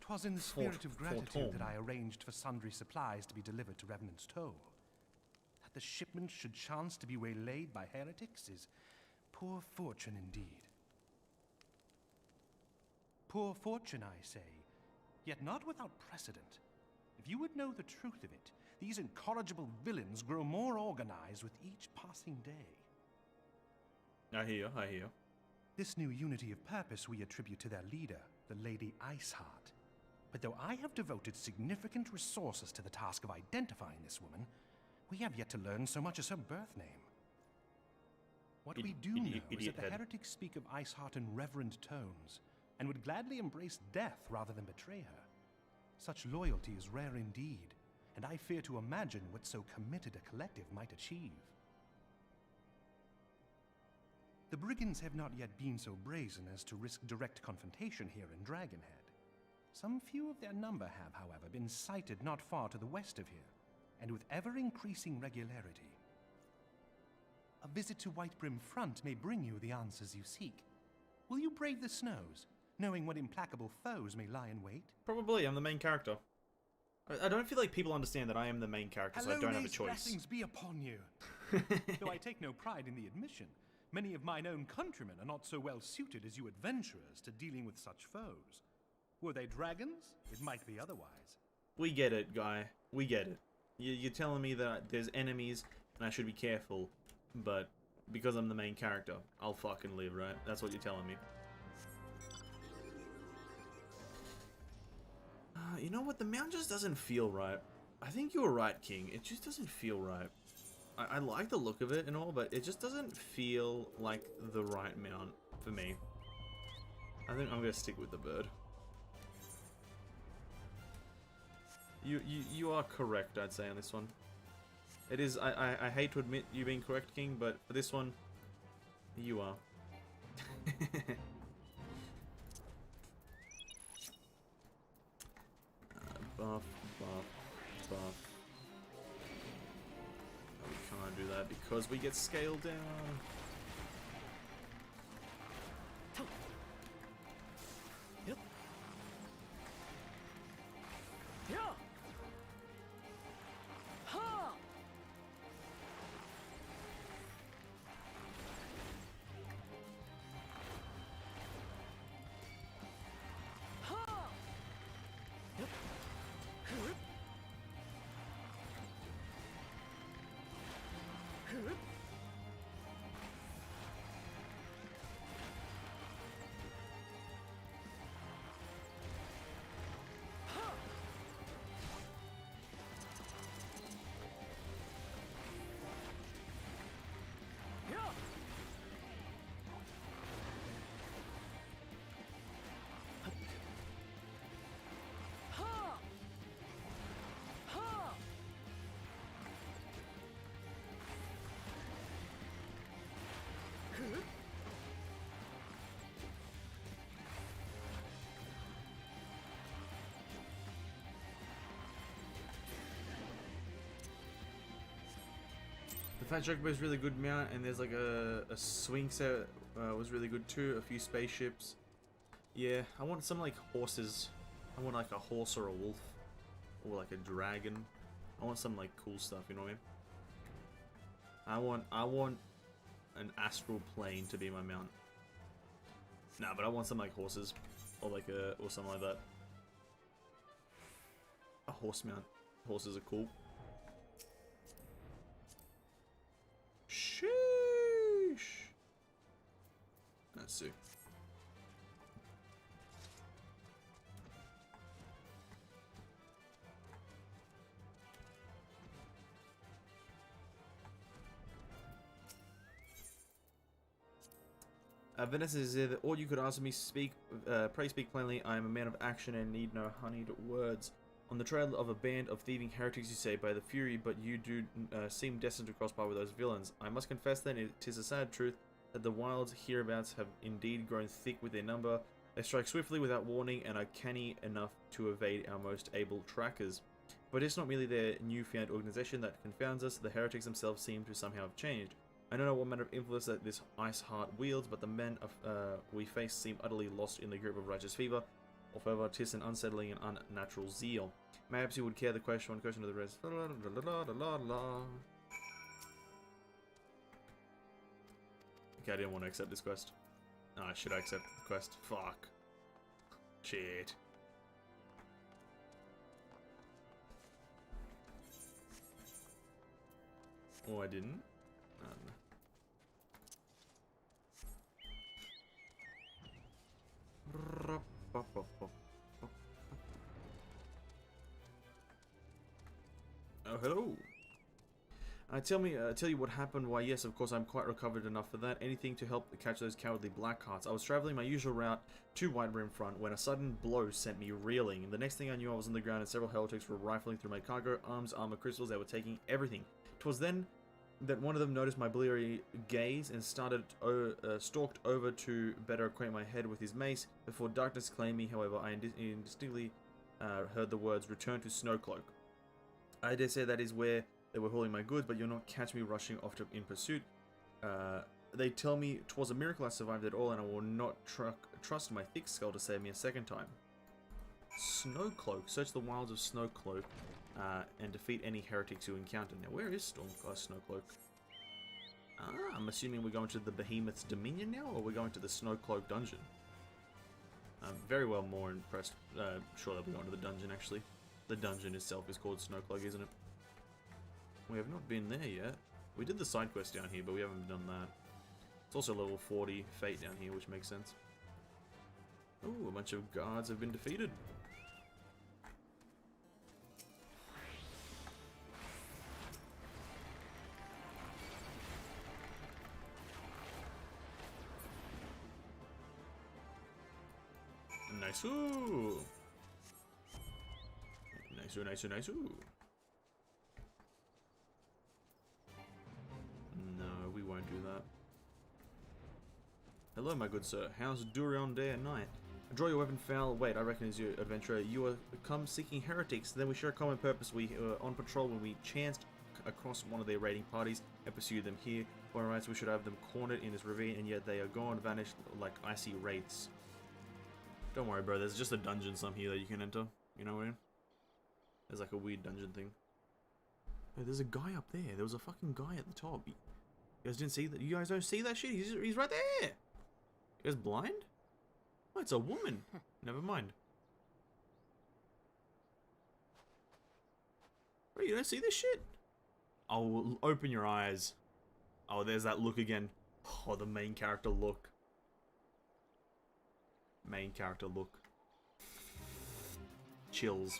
'Twas in the spirit of gratitude that I arranged for sundry supplies to be delivered to Revenant's Toll. That the shipment should chance to be waylaid by heretics is poor fortune indeed. Poor fortune, I say, yet not without precedent. If you would know the truth of it, these incorrigible villains grow more organized with each passing day. I hear you. This new unity of purpose we attribute to their leader, the Lady Iceheart. But though I have devoted significant resources to the task of identifying this woman, we have yet to learn so much as her birth name. What we do know is that the heretics speak of Iceheart in reverent tones, and would gladly embrace death rather than betray her. Such loyalty is rare indeed, and I fear to imagine what so committed a collective might achieve. The brigands have not yet been so brazen as to risk direct confrontation here in Dragonhead. Some few of their number have, however, been sighted not far to the west of here, and with ever-increasing regularity. A visit to Whitebrim Front may bring you the answers you seek. Will you brave the snows, knowing what implacable foes may lie in wait? Probably. I'm the main character. I don't feel like people understand that I am the main character, so I don't have a choice. Blessings be upon you. Though I take no pride in the admission, many of mine own countrymen are not so well suited as you adventurers to dealing with such foes. Were they dragons? It might be otherwise. We get it, guy. We get it. You're telling me that there's enemies and I should be careful, but because I'm the main character, I'll fucking live, right? That's what you're telling me. You know what? The mount just doesn't feel right. I think you were right, King. It just doesn't feel right. I like the look of it and all, but it just doesn't feel like the right mount for me. I think I'm gonna stick with the bird. You are correct, I'd say, on this one. It is. I hate to admit you being correct, King, but for this one, you are. Buff. We can't do that because we get scaled down. Yep. Yeah. Ha. Ha. Yep. Hup. Hup. The Fat Chocobo is really good mount, and there's like a swing set was really good too. A few spaceships. Yeah, I want some like horses. I want like a horse or a wolf. Or like a dragon. I want some like cool stuff, you know what I mean? I want an astral plane to be my mount. Nah, but I want some like horses. Or like or something like that. A horse mount. Horses are cool. Sheesh. Let's see. Venessense is there that all you could ask me speak, pray speak plainly. I am a man of action and need no honeyed words. On the trail of a band of thieving heretics, you say, by the fury, but you do seem destined to cross by with those villains. I must confess then, it is a sad truth that the wilds hereabouts have indeed grown thick with their number. They strike swiftly without warning and are canny enough to evade our most able trackers. But it's not merely their newfound organization that confounds us. The heretics themselves seem to somehow have changed. I don't know what manner of influence that this ice heart wields, but the men of we face seem utterly lost in the grip of righteous fever. Or further, 'tis an unsettling and unnatural zeal. Perhaps you would care the question of the rest. Okay, I didn't want to accept this quest. No, should I accept the quest? Fuck. Shit. Oh, I didn't? Oh, hello. Tell you what happened. Why, yes, of course, I'm quite recovered enough for that. Anything to help catch those cowardly black hearts. I was traveling my usual route to White Rim Front when a sudden blow sent me reeling. And the next thing I knew, I was on the ground and several heretics were rifling through my cargo, arms, armor, crystals. They were taking everything. 'Twas then that one of them noticed my bleary gaze and stalked over to better acquaint my head with his mace. Before darkness claimed me, however, I indistinctly heard the words, "Return to Snowcloak." I dare say that is where they were hauling my goods, but you'll not catch me rushing off in pursuit. They tell me 'twas a miracle I survived it all, and I will not trust my thick skull to save me a second time. Snowcloak. Search the wilds of Snowcloak and defeat any heretics you encounter. Now, where is Snowcloak? I'm assuming we're going to the Behemoth's Dominion now, or we're going to the Snowcloak dungeon. I'm very well more impressed. Sure that we're going to the dungeon, actually. The dungeon itself is called Snowcloak, isn't it? We have not been there yet. We did the side quest down here, but we haven't done that. It's also level 40 Fate down here, which makes sense. Ooh, a bunch of guards have been defeated. Nice. Ooh. Nice. No, we won't do that. Hello, my good sir. How's Durion day and night? Draw your weapon foul. Wait, I reckon as your adventurer. You are come seeking heretics. Then we share a common purpose. We were on patrol when we chanced across one of their raiding parties and pursued them here. By rights, we should have them cornered in this ravine, and yet they are gone, vanished like icy wraiths. Don't worry, bro. There's just a dungeon some here that you can enter. You know what I mean? There's like a weird dungeon thing. Hey, there's a guy up there. There was a fucking guy at the top. You guys didn't see that? You guys don't see that shit? He's right there. You guys blind? Oh, it's a woman. Never mind. Bro, you don't see this shit? Oh, open your eyes. Oh, there's that look again. Oh, the main character look. Main character look. Chills.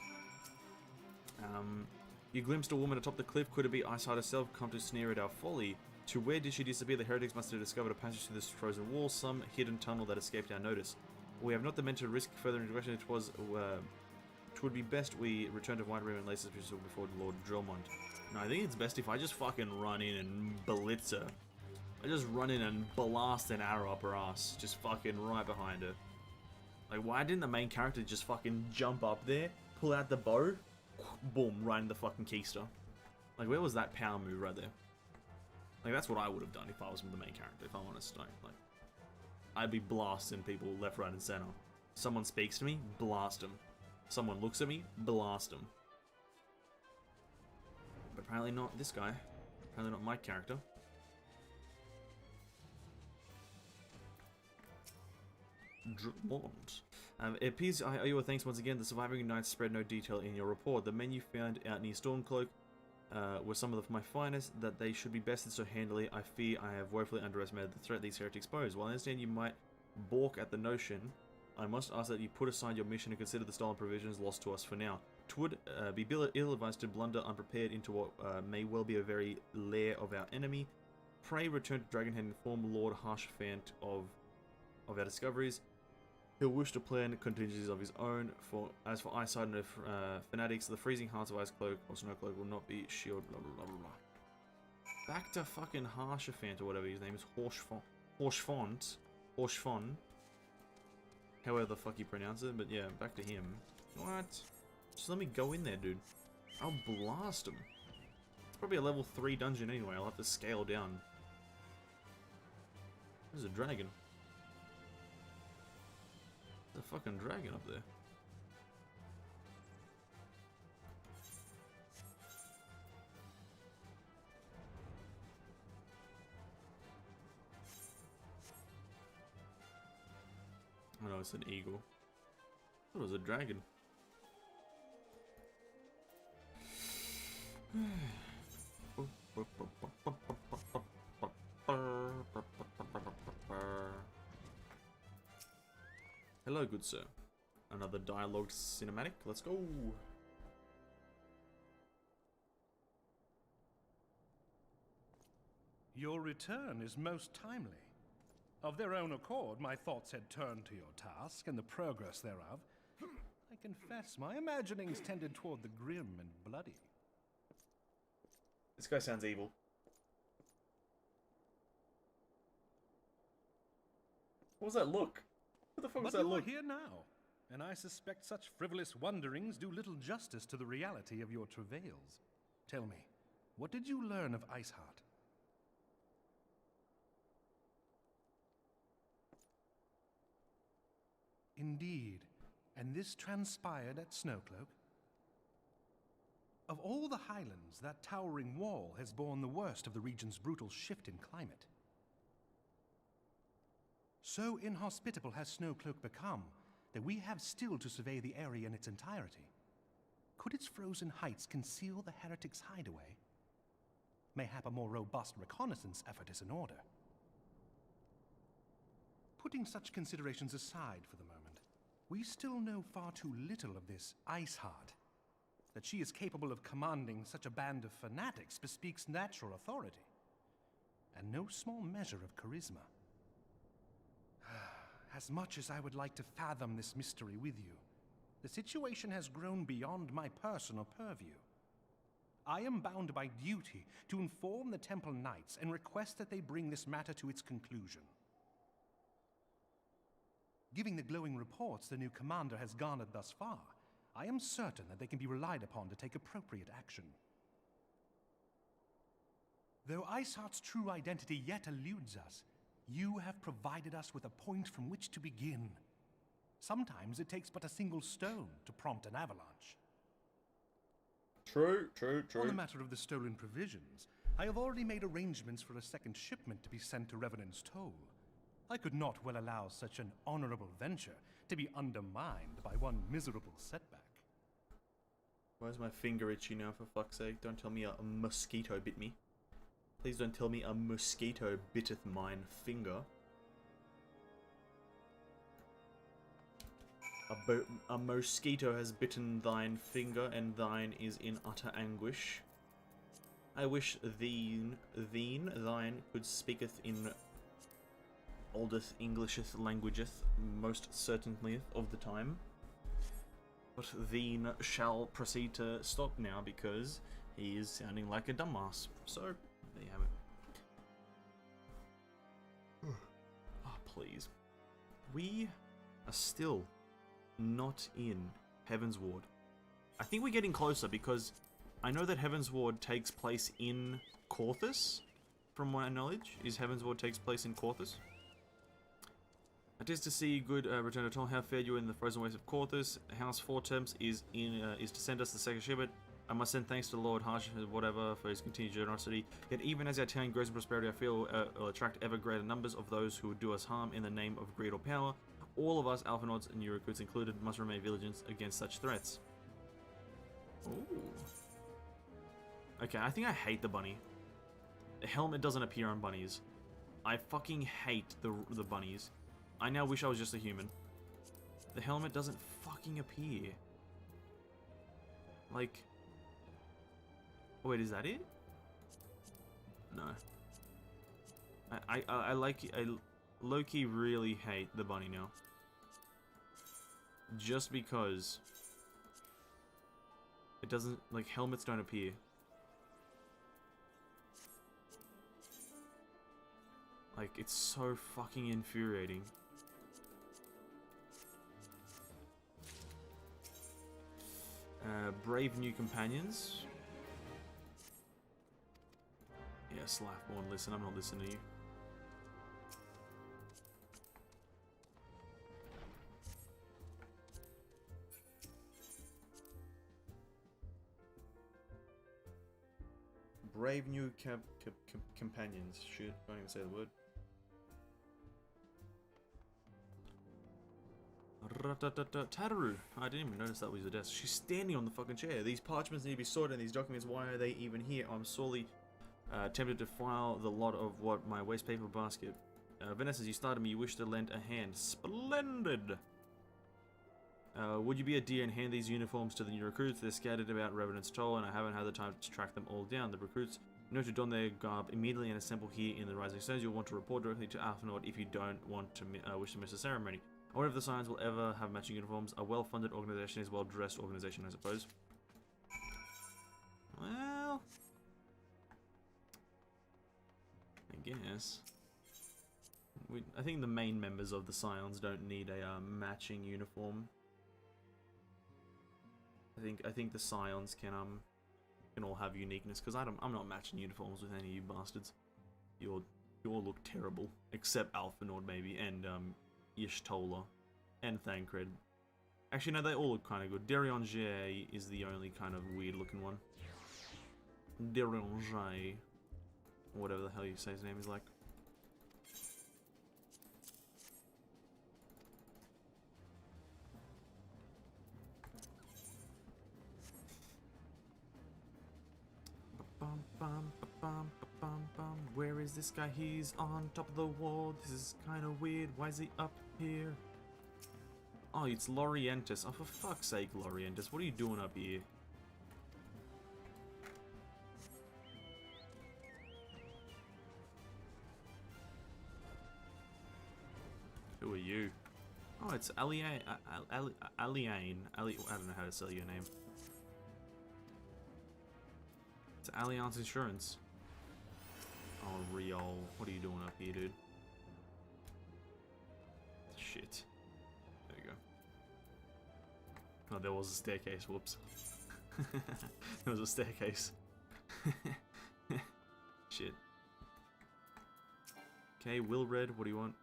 You glimpsed a woman atop the cliff. Could it be Iceheart herself come to sneer at our folly? To where did she disappear? The heretics must have discovered a passage through this frozen wall, some hidden tunnel that escaped our notice. We have not the men to risk further integration. It would be best we return to White Rim and lay suspicion before Lord Drillmont. No, I think it's best if I just fucking run in and blitz her. I just run in and blast an arrow up her ass. Just fucking right behind her. Like, why didn't the main character just fucking jump up there, pull out the bow, boom, right in the fucking keister? Like, where was that power move right there? Like, that's what I would have done if I was the main character, if I'm honest. Like, I'd be blasting people left, right, and center. Someone speaks to me, blast them. Someone looks at me, blast them. But apparently not this guy. Apparently not my character. Drummond. It appears I owe you a thanks once again. The surviving knights spread no detail in your report. The men you found out near Stormcloak were some of my finest, that they should be bested so handily. I fear I have woefully underestimated the threat these heretics pose. While I understand you might balk at the notion, I must ask that you put aside your mission and consider the stolen provisions lost to us for now. 'Twould be ill-advised to blunder unprepared into what may well be a very lair of our enemy. Pray return to Dragonhead and inform Lord Harshfant of our discoveries. He'll wish to plan contingencies of his own. As for eyesight and fanatics, the freezing hearts of Ice Cloak or Snow Cloak will not be shielded. Blah, blah, blah, blah. Back to fucking Harshfant or whatever his name is. Horshfont. However the fuck you pronounce it, but yeah, back to him. What? Just let me go in there, dude. I'll blast him. It's probably a level 3 dungeon anyway. I'll have to scale down. There's a dragon. There's a fucking dragon up there. Oh no, it's an eagle. I thought it was a dragon. Hello, good sir. Another dialogued cinematic. Let's go. Your return is most timely. Of their own accord, my thoughts had turned to your task and the progress thereof. I confess, my imaginings tended toward the grim and bloody. This guy sounds evil. What was that look? What the fuck was that look? But you are here now, and I suspect such frivolous wonderings do little justice to the reality of your travails. Tell me, what did you learn of Iceheart? Indeed, and this transpired at Snowcloak? Of all the highlands, that towering wall has borne the worst of the region's brutal shift in climate. So inhospitable has Snowcloak become that we have still to survey the area in its entirety. Could its frozen heights conceal the heretics' hideaway? Mayhap a more robust reconnaissance effort is in order. Putting such considerations aside for the moment, we still know far too little of this Iceheart. That she is capable of commanding such a band of fanatics bespeaks natural authority, and no small measure of charisma. As much as I would like to fathom this mystery with you, the situation has grown beyond my personal purview. I am bound by duty to inform the Temple Knights and request that they bring this matter to its conclusion. Given the glowing reports the new commander has garnered thus far, I am certain that they can be relied upon to take appropriate action. Though Iceheart's true identity yet eludes us, you have provided us with a point from which to begin. Sometimes it takes but a single stone to prompt an avalanche. True. On the matter of the stolen provisions, I have already made arrangements for a second shipment to be sent to Revenant's Toll. I could not well allow such an honorable venture to be undermined by one miserable setback. Why is my finger itchy now, for fuck's sake? Don't tell me a mosquito bit me. Please don't tell me a mosquito bitteth mine finger. A mosquito has bitten thine finger, and thine is in utter anguish. I wish thine could speaketh in oldest Englisheth languageth most certainly of the time. But thine shall proceed to stop now because he is sounding like a dumbass. So, there you have it. Oh, please. We are still not in Heavensward. I think we're getting closer because I know that Heavensward takes place in Corthus. From my knowledge, is Heavensward takes place in Corthus. It is to see good return to Tom. How fared you in the frozen wastes of Corthus? House 4 Temps is to send us the second shipment. I must send thanks to Lord Harsh, whatever, for his continued generosity. Yet even as our town grows in prosperity, I feel will attract ever greater numbers of those who would do us harm in the name of greed or power. All of us, Alphanauts and new recruits included, must remain vigilant against such threats. Ooh. Okay, I think I hate the bunny. The helmet doesn't appear on bunnies. I fucking hate the bunnies. I now wish I was just a human. The helmet doesn't fucking appear. Like... Wait, is that it? No. I low-key really hate the bunny now. Just because... It doesn't... Like, helmets don't appear. Like, it's so fucking infuriating. Brave new companions. Yeah, Slackborn, listen, I'm not listening to you. Brave new companions. Shit, can't even say the word. Tataru. I didn't even notice that was a desk. She's standing on the fucking chair. These parchments need to be sorted, and these documents, why are they even here? I'm sorely tempted to file the lot of what my waste paper basket. Venessense, you started me. You wish to lend a hand. Splendid. Would you be a dear and hand these uniforms to the new recruits? They're scattered about Revenant's Toll, and I haven't had the time to track them all down. The recruits know to don their garb immediately and assemble here in the Rising Stones. You'll want to report directly to Alphanord if you don't want to wish to miss the ceremony. I wonder if the Scions will ever have matching uniforms. A well-funded organization is a well-dressed organization, I suppose. Well... I guess. I think the main members of the Scions don't need a matching uniform. I think the Scions can all have uniqueness, because I'm not matching uniforms with any of you bastards. You all look terrible, except Alphanord maybe, and Y'shtola, and Thancred. Actually, no, they all look kind of good. Deriange is the only kind of weird-looking one. Deriange, or whatever the hell you say his name is like. Where is this guy? He's on top of the wall. This is kind of weird. Why is he up here? Oh, it's Lorientis. Oh, for fuck's sake, Lorientis. What are you doing up here? Who are you? Oh, it's Aliane. Aliane. I don't know how to say your name. It's Allianz Insurance. Oh, Riol. What are you doing up here, dude? Shit. There we go. Oh, there was a staircase. Whoops. There was a staircase. Shit. Okay, Wilred, what do you want?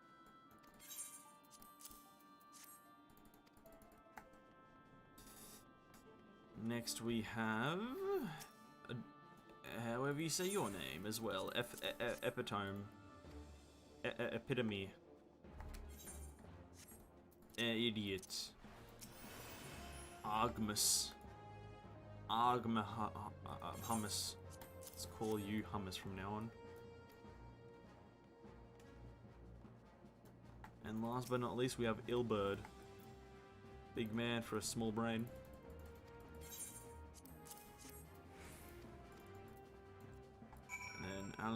Next we have... however you say your name as well. Epitome. Epitome. Idiot. Argmus. Hummus. Let's call you Hummus from now on. And last but not least, we have Ilbird. Big man for a small brain. And then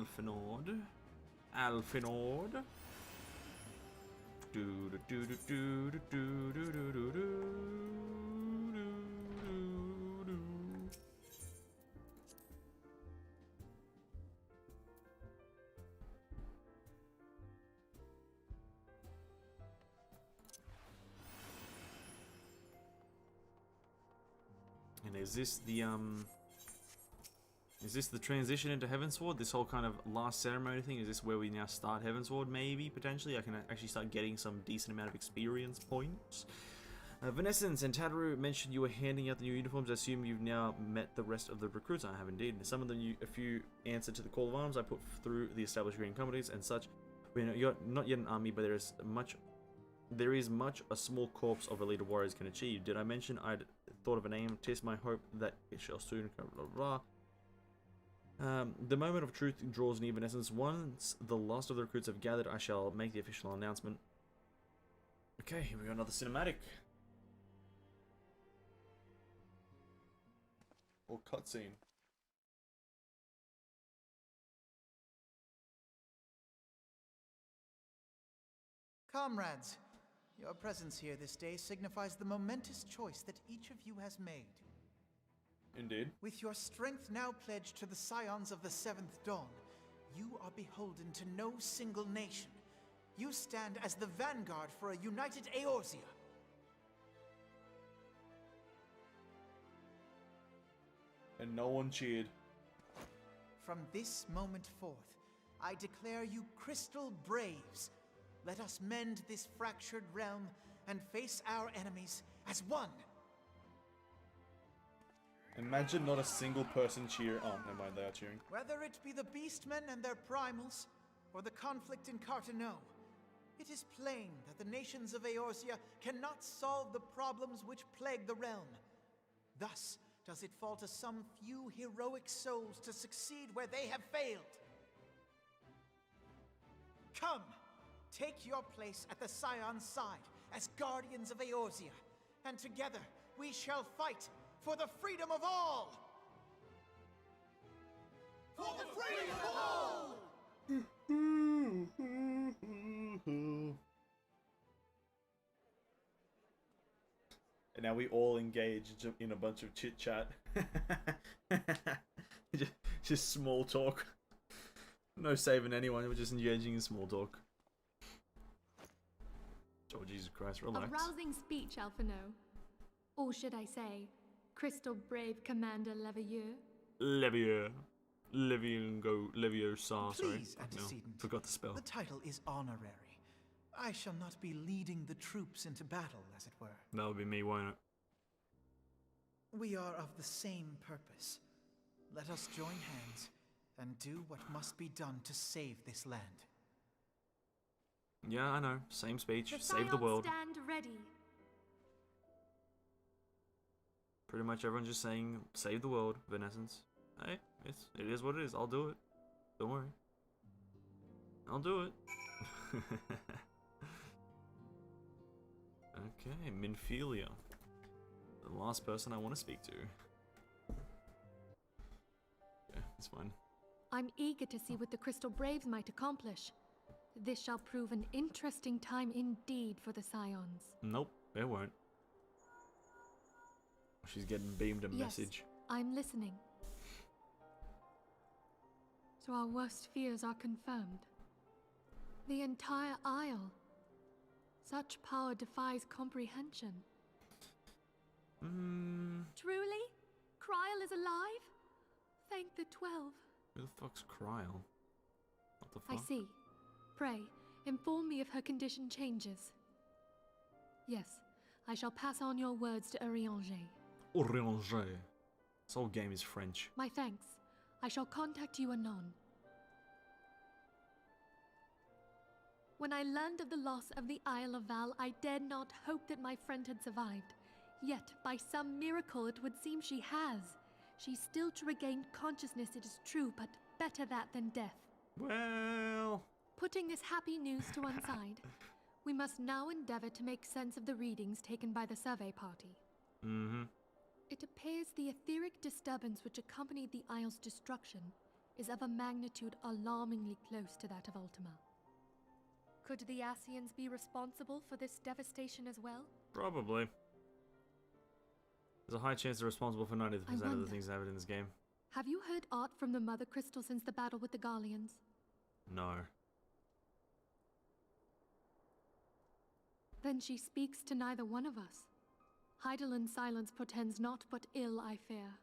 Alfinord. Do do do do do do do do do do do. And is this the Is this the transition into Heavensward? This whole kind of last ceremony thing? Is this where we now start Heavensward? Maybe, potentially? I can actually start getting some decent amount of experience points. Venessense and Tataru mentioned you were handing out the new uniforms. I assume you've now met the rest of the recruits. I have indeed. Some of them, a few answered to the call of arms I put through the established green companies and such. You're not yet an army, but there is much a small corps of elite warriors can achieve. Did I mention I'd thought of a name? Tis my hope that it shall soon come. Blah, blah, blah. The moment of truth draws near, Venessense. Once the last of the recruits have gathered, I shall make the official announcement. Okay, here we got another cinematic. Or cutscene. Comrades, your presence here this day signifies the momentous choice that each of you has made. Indeed. With your strength now pledged to the scions of the Seventh Dawn, you are beholden to no single nation. You stand as the vanguard for a united Eorzea. And no one cheered. From this moment forth, I declare you Crystal Braves. Let us mend this fractured realm and face our enemies as one. Imagine not a single person cheer. Oh, never mind, they are cheering. Whether it be the Beastmen and their primals, or the conflict in Carteneau, it is plain that the nations of Eorzea cannot solve the problems which plague the realm. Thus does it fall to some few heroic souls to succeed where they have failed. Come, take your place at the Scion's side as guardians of Eorzea, and together we shall fight for the freedom of all! For the freedom of all! And now we all engage in a bunch of chit chat. just small talk. No saving anyone, we're just engaging in small talk. Oh, Jesus Christ, relax. A rousing speech, Alphino. Or should I say, Crystal Brave Commander Levieux? Please, antecedent. Forgot the spell. The title is honorary. I shall not be leading the troops into battle, as it were. That'll be me, won't it? We are of the same purpose. Let us join hands and do what must be done to save this land. Yeah, I know. Same speech. The Save the world. Stand ready. Pretty much everyone's just saying, save the world, Venessense. Hey, it is what it is. I'll do it. Don't worry. I'll do it. Okay, Minfilia. The last person I want to speak to. Yeah, it's fine. I'm eager to see what the Crystal Braves might accomplish. This shall prove an interesting time indeed for the Scions. Nope, it won't. She's getting beamed a message. I'm listening. So our worst fears are confirmed. The entire Isle. Such power defies comprehension. Truly? Kryl is alive? Thank the 12. Who the fuck's Kryl? What the fuck? I see. Pray, inform me if her condition changes. Yes, I shall pass on your words to Urianger. Urianger. This whole game is French. My thanks. I shall contact you anon. When I learned of the loss of the Isle of Val, I dared not hope that my friend had survived. Yet, by some miracle, it would seem she has. She's still to regain consciousness, it is true, but better that than death. Well... Putting this happy news to one side, we must now endeavor to make sense of the readings taken by the survey party. It appears the etheric disturbance which accompanied the Isle's destruction is of a magnitude alarmingly close to that of Ultima. Could the Ascians be responsible for this devastation as well? Probably. There's a high chance they're responsible for 90% of the things that happen in this game. Have you heard aught from the Mother Crystal since the battle with the Garleans? No. Then she speaks to neither one of us. Heidelin silence portends naught but ill, I fear.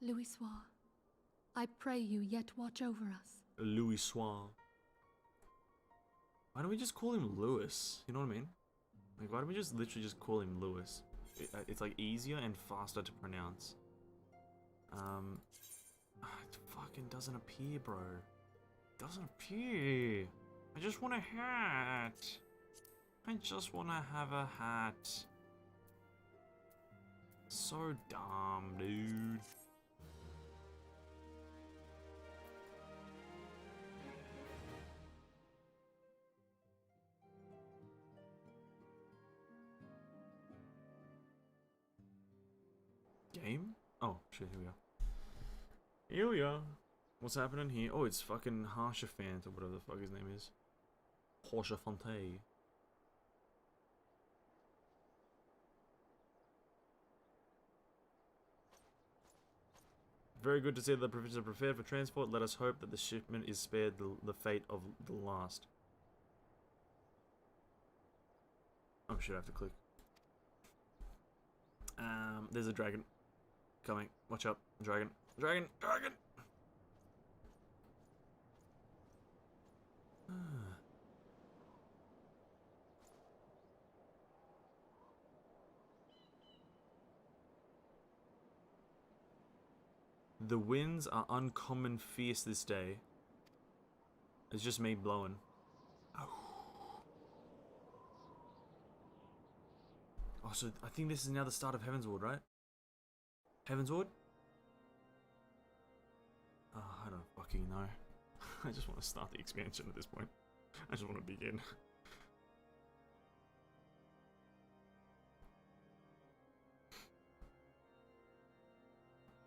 Louis Soir, I pray you yet watch over us. Louis Soir. Why don't we just call him Louis? You know what I mean? Like, why don't we just literally just call him Louis? It's like easier and faster to pronounce. It fucking doesn't appear, bro. It doesn't appear. I just want a hat. I just want to have a hat. So dumb, dude. Game? Oh, shit, here we are. Here we are. What's happening here? Oh, it's fucking Harshafant, or whatever the fuck his name is. Harshafante. Very good to see that the provisions are prepared for transport. Let us hope that the shipment is spared the fate of the last. Oh shit, I have to click. There's a dragon. Coming. Watch out. Dragon. Dragon. Dragon! The winds are uncommon fierce this day. It's just me blowing. Oh, so I think this is now the start of Heavensward, right? Heavensward? Oh, I don't fucking know. I just want to start the expansion at this point. I just want to begin.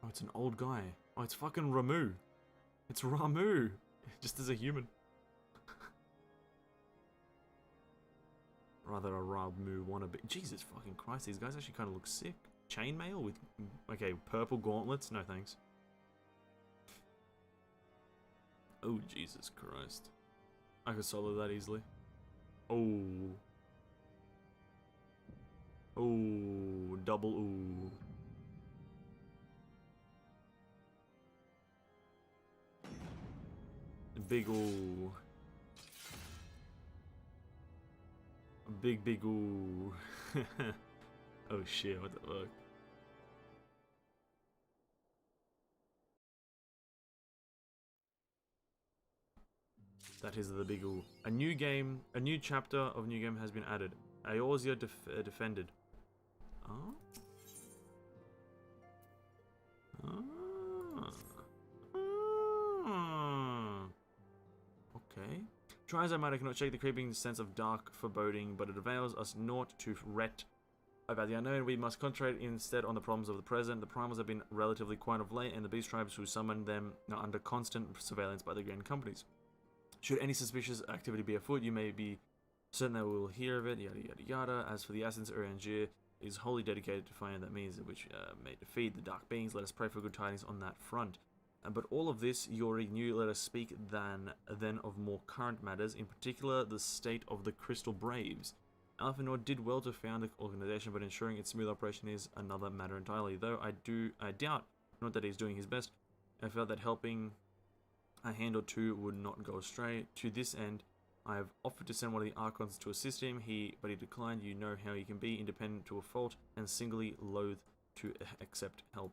Oh, it's an old guy. Oh, it's fucking Ramu. It's Ramu. Just as a human. Rather a Ramu wannabe. Jesus fucking Christ, these guys actually kind of look sick. Chainmail with... Okay, purple gauntlets? No thanks. Oh, Jesus Christ. I could solo that easily. Oh. Oh, double ooh. Big ooh. Big ooh. Oh shit, what the fuck? That is the big ooh. A new chapter of new game has been added. Eorzea defended. Oh? Okay. Try as I might, I cannot shake the creeping sense of dark foreboding, but it avails us naught to ret about the unknown. We must concentrate instead on the problems of the present. The primals have been relatively quiet of late, and the beast tribes who summoned them are under constant surveillance by the grand companies. Should any suspicious activity be afoot, you may be certain that we will hear of it, yada yada yada. As for the essence, Urianger is wholly dedicated to finding that means which may defeat the dark beings. Let us pray for good tidings on that front. But all of this Yori knew. Let us speak then of more current matters, in particular the state of the Crystal Braves. Alphanor did well to found the organization, but ensuring its smooth operation is another matter entirely. Though I doubt not that he's doing his best. I felt that helping a hand or two would not go astray. To this end, I have offered to send one of the Archons to assist him, but he declined. You know how he can be, independent to a fault, and singly loath to accept help.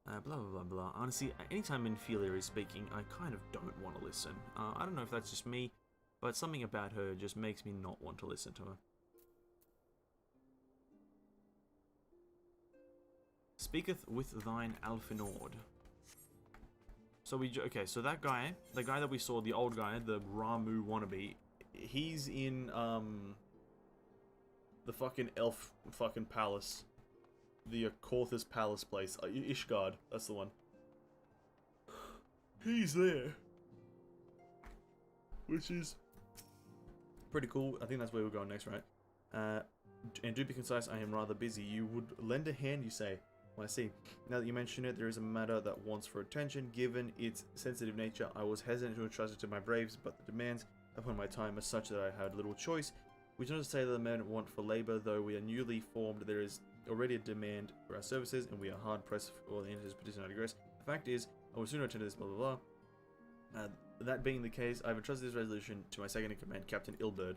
Blah blah blah blah. Honestly, anytime Infelia is speaking, I kind of don't want to listen. I don't know if that's just me, but something about her just makes me not want to listen to her. Speaketh with thine Alfinord. So so that guy, the guy that we saw, the old guy, the Ramu wannabe, he's in the fucking elf fucking palace. The Korthus Palace place. Ishgard, that's the one. He's there. Which is pretty cool. I think that's where we're going next, right? And do be concise, I am rather busy. You would lend a hand, you say? Well, I see. Now that you mention it, there is a matter that wants for attention. Given its sensitive nature, I was hesitant to entrust it to my braves, but the demands upon my time are such that I had little choice. We do not say that the men want for labor, though we are newly formed. There is already a demand for our services, and we are hard pressed for all the entities petitioning to digress. The fact is, I will sooner attend to this, blah blah blah. That being the case, I have entrusted this resolution to my second-in-command, Captain Ilbird.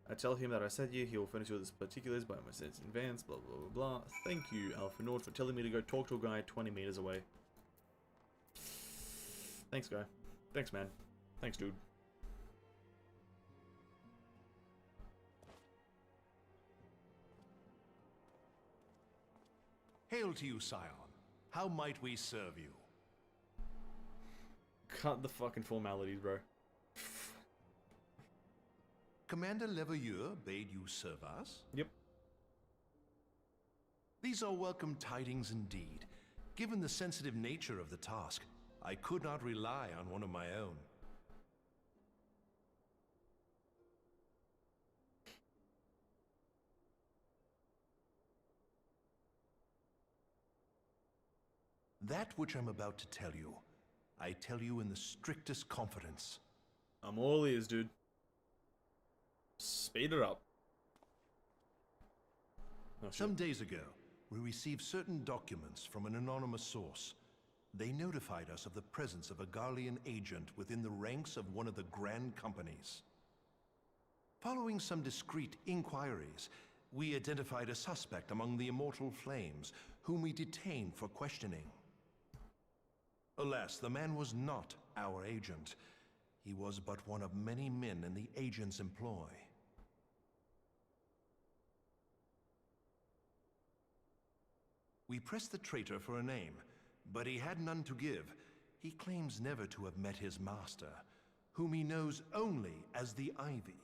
I tell him that I said you, he will furnish you with the particulars by my sense in advance, blah blah blah blah. Thank you, Alpha Nord, for telling me to go talk to a guy 20 meters away. Thanks, guy. Thanks, man. Thanks, dude. Hail to you, Scion. How might we serve you? Cut the fucking formalities, bro. Commander Leveilleur bade you serve us? Yep. These are welcome tidings indeed. Given the sensitive nature of the task, I could not rely on one of my own. That which I'm about to tell you, I tell you in the strictest confidence. I'm all ears, dude. Speed it up. Oh, Some days ago, we received certain documents from an anonymous source. They notified us of the presence of a Garlean agent within the ranks of one of the Grand Companies. Following some discreet inquiries, we identified a suspect among the Immortal Flames, whom we detained for questioning. Alas, the man was not our agent. He was but one of many men in the agent's employ. We pressed the traitor for a name, but he had none to give. He claims never to have met his master, whom he knows only as the Ivy.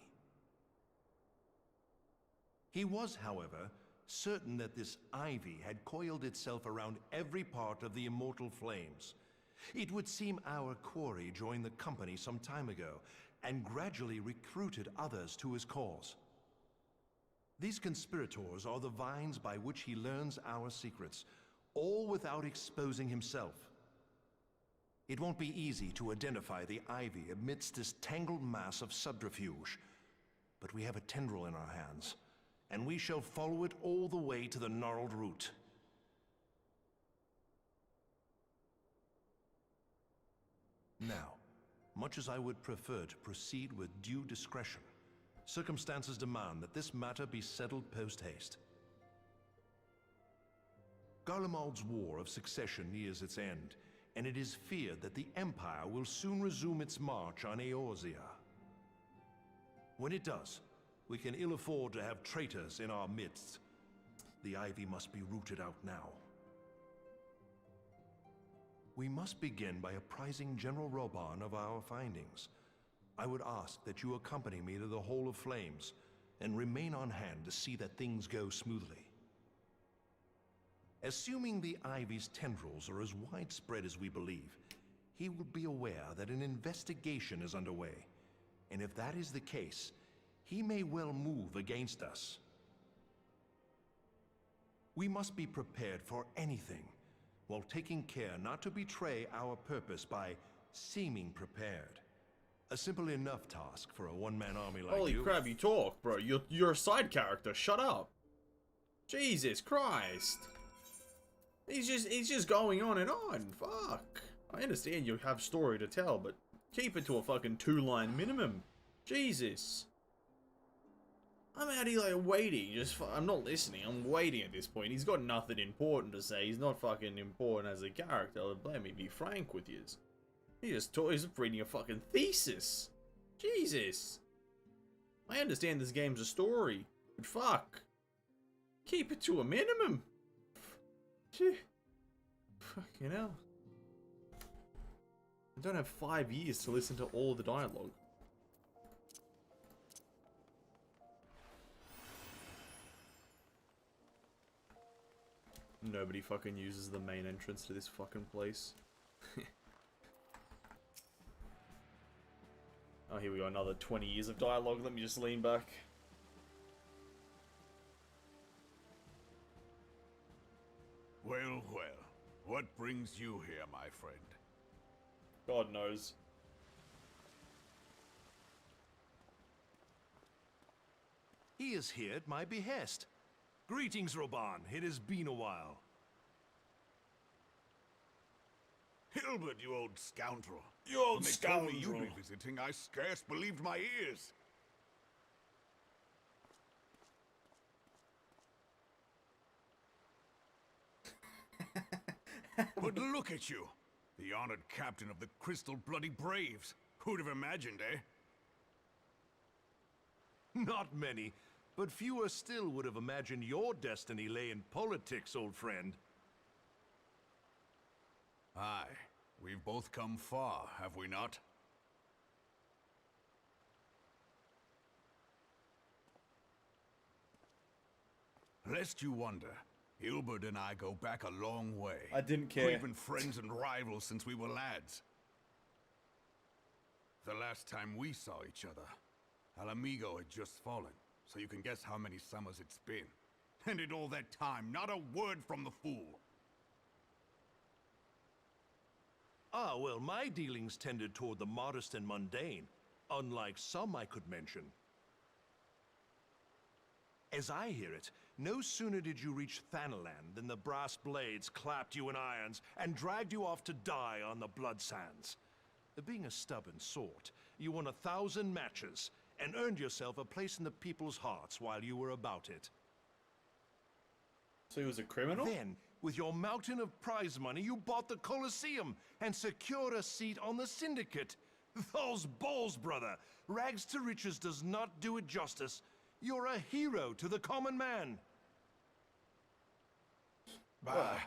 He was, however, certain that this Ivy had coiled itself around every part of the Immortal Flames. It would seem our quarry joined the company some time ago, and gradually recruited others to his cause. These conspirators are the vines by which he learns our secrets, all without exposing himself. It won't be easy to identify the Ivy amidst this tangled mass of subterfuge, but we have a tendril in our hands, and we shall follow it all the way to the gnarled root. Now, much as I would prefer to proceed with due discretion, circumstances demand that this matter be settled post-haste. Garlemald's War of Succession nears its end, and it is feared that the Empire will soon resume its march on Eorzea. When it does, we can ill afford to have traitors in our midst. The Ivy must be rooted out now. We must begin by apprising General Roban of our findings. I would ask that you accompany me to the Hall of Flames, and remain on hand to see that things go smoothly. Assuming the Ivy's tendrils are as widespread as we believe, he will be aware that an investigation is underway, and if that is the case, he may well move against us. We must be prepared for anything, while taking care not to betray our purpose by seeming prepared. A simple enough task for a one-man army like Holy you. crap, you talk, bro. You're a side character. Shut up. Jesus Christ. He's just going on and on. Fuck. I understand you have story to tell, but keep it to a fucking 2-line minimum. Jesus. I'm out here like waiting. I'm not listening. I'm waiting at this point. He's got nothing important to say. He's not fucking important as a character. Let me be frank with you. He's reading a fucking thesis. Jesus. I understand this game's a story, but fuck. Keep it to a minimum. Fucking hell. I don't have 5 years to listen to all the dialogue. Nobody fucking uses the main entrance to this fucking place. Oh, here we go, another 20 years of dialogue. Let me just lean back. Well, well. What brings you here, my friend? God knows. He is here at my behest. Greetings, Roban. It has been a while. Hilbert, you old scoundrel. You old When they told me you'd be visiting, I scarce believed my ears. But look at you, the honored captain of the Crystal Bloody Braves. Who'd have imagined, eh? Not many, but fewer still would have imagined your destiny lay in politics, old friend. Aye, we've both come far, have we not? Lest you wonder, Hilbert and I go back a long way. I didn't care. We've been friends and rivals since we were lads. The last time we saw each other, Alamigo had just fallen, so you can guess how many summers it's been. And in all that time, not a word from the fool. Ah, well, my dealings tended toward the modest and mundane, unlike some I could mention. As I hear it, no sooner did you reach Thanalan than the brass blades clapped you in irons and dragged you off to die on the blood sands. Being a stubborn sort, you won 1,000 matches and earned yourself a place in the people's hearts while you were about it. So he was a criminal? Then, with your mountain of prize money, you bought the Colosseum and secured a seat on the Syndicate. Those balls, brother! Rags to riches does not do it justice. You're a hero to the common man. Bah,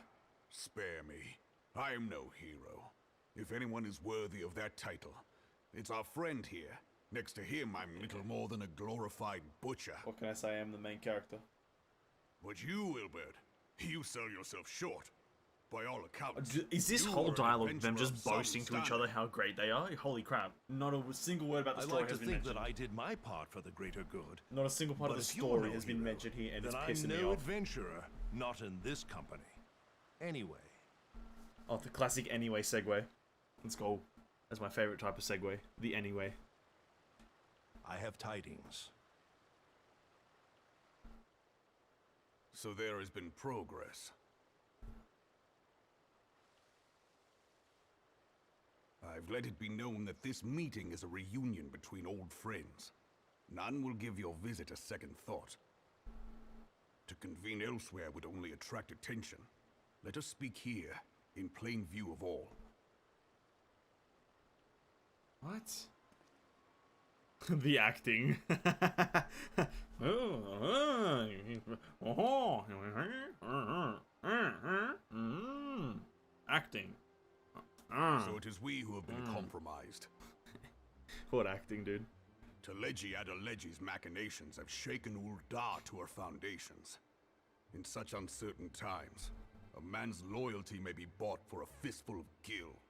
spare me. I'm no hero. If anyone is worthy of that title, it's our friend here. Next to him, I'm little more than a glorified butcher. What can I say? I am the main character. But you, Wilbert, you sell yourself short. By all accounts. Is this you whole were an dialogue them adventurer just of some boasting to each standard. other how great they are? Holy crap. Not a single word about the I story like to has been think mentioned. that I did my part for the greater good. Not a single part But of the if you're story no has been hero, mentioned here, and then it's I'm pissing me no off. adventurer, not in this company. Anyway. Oh, the classic anyway segue. Let's go. That's my favorite type of segue. The anyway. I have tidings. So there has been progress. I've let it be known that this meeting is a reunion between old friends. None will give your visit a second thought. To convene elsewhere would only attract attention. Let us speak here, in plain view of all. What? The acting. Acting. So it is we who have been compromised. What acting, dude? Teleji Adeleji's machinations have shaken Ul'dah to her foundations. In such uncertain times, a man's loyalty may be bought for a fistful of gil.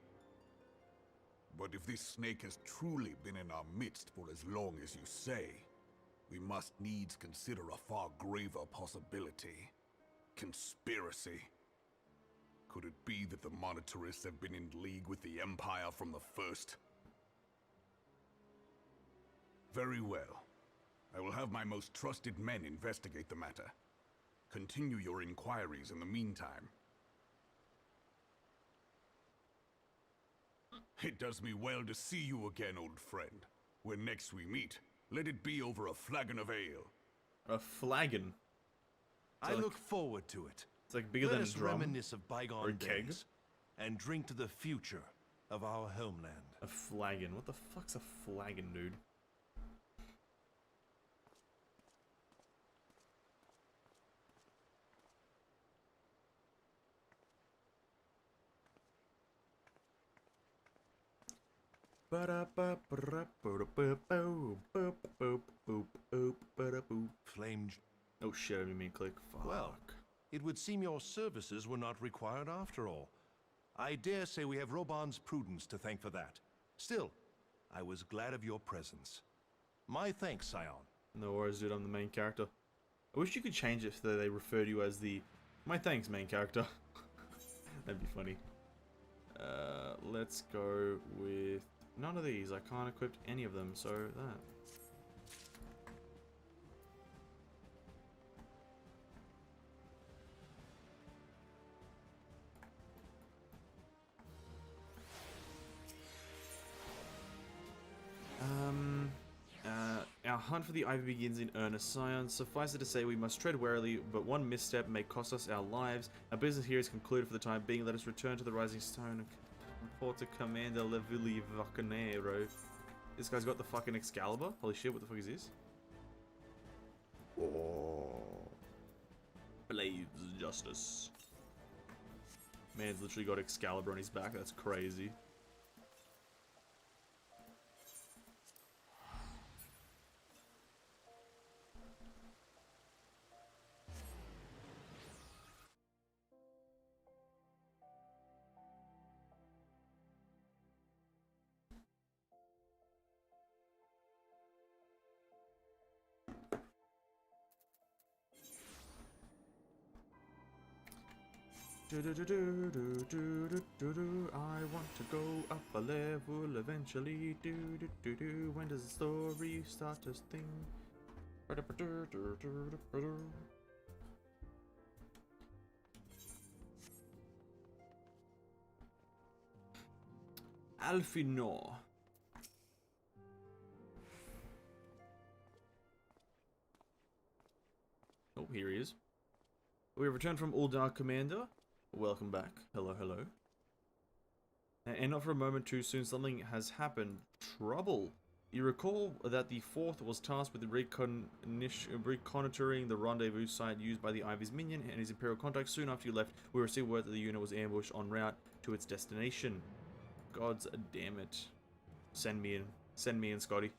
But if this snake has truly been in our midst for as long as you say, we must needs consider a far graver possibility. Conspiracy. Could it be that the Monetarists have been in league with the Empire from the first? Very well. I will have my most trusted men investigate the matter. Continue your inquiries in the meantime. It does me well to see you again, old friend. When next we meet, let it be over a flagon of ale. A flagon? I look forward to it. It's like bigger Let than a us drum. reminisce of Or a bygone keg. days and drink to the future of our homeland. A flagon? What the fuck's a flagon, dude? Flame. Oh shit, I didn't mean to click. Fuck. Well, it would seem your services were not required after all. I dare say we have Roban's prudence to thank for that. Still, I was glad of your presence. My thanks, Scion. No worries, dude, I'm the main character. I wish you could change it so they refer to you as the... My thanks, main character. That'd be funny. Let's go with... None of these. I can't equip any of them, so that. Our hunt for the Ivy begins in earnest, Scion. Suffice it to say, we must tread warily, but one misstep may cost us our lives. Our business here is concluded for the time being. Let us return to the Rising Stone and report to Commander Levuli Vacanero. This guy's got the fucking Excalibur? Holy shit, what the fuck is this? Oh. Blades of Justice. Man's literally got Excalibur on his back, that's crazy. I want to go up a level eventually. When does the story start to sting? Alfinor. Oh, here he is. We have returned from Uldar, Commander. Welcome back. Hello, hello. And not for a moment too soon, something has happened. Trouble. You recall that the 4th was tasked with reconnoitering the rendezvous site used by the Ivy's minion and his Imperial contact. Soon after you left, we received word that the unit was ambushed en route to its destination. Gods damn it. Send me in. Send me in, Scotty.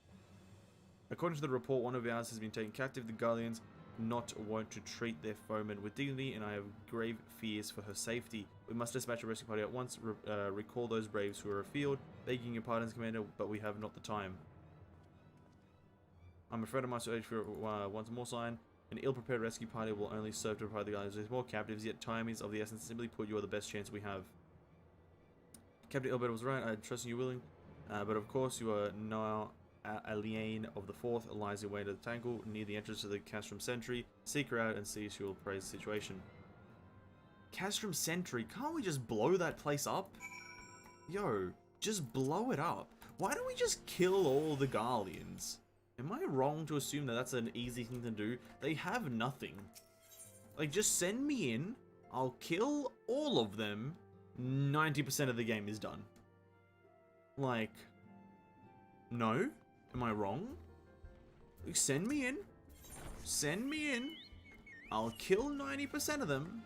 According to the report, one of ours has been taken captive. The Guardians not wont to treat their foemen with dignity, and I have grave fears for her safety. We must dispatch a rescue party at once, recall those braves who are afield. Begging your pardons, Commander, but we have not the time. I'm afraid I must urge for once more, sign. An ill-prepared rescue party will only serve to provide the Guardians with more captives, yet time is of the essence. Simply put, you are the best chance we have. Captain Ilbert was right, I trust in you willing, but of course you are now alien of the 4th, lies away to the tangle near the entrance to the Castrum Sentry. Seek her out and see if she will praise the situation. Castrum Sentry, can't we just blow that place up? Yo, just blow it up. Why don't we just kill all the Guardians? Am I wrong to assume that that's an easy thing to do? They have nothing. Like, just send me in, I'll kill all of them, 90% of the game is done. Like, no? Am I wrong? Like, send me in. Send me in. I'll kill 90% of them.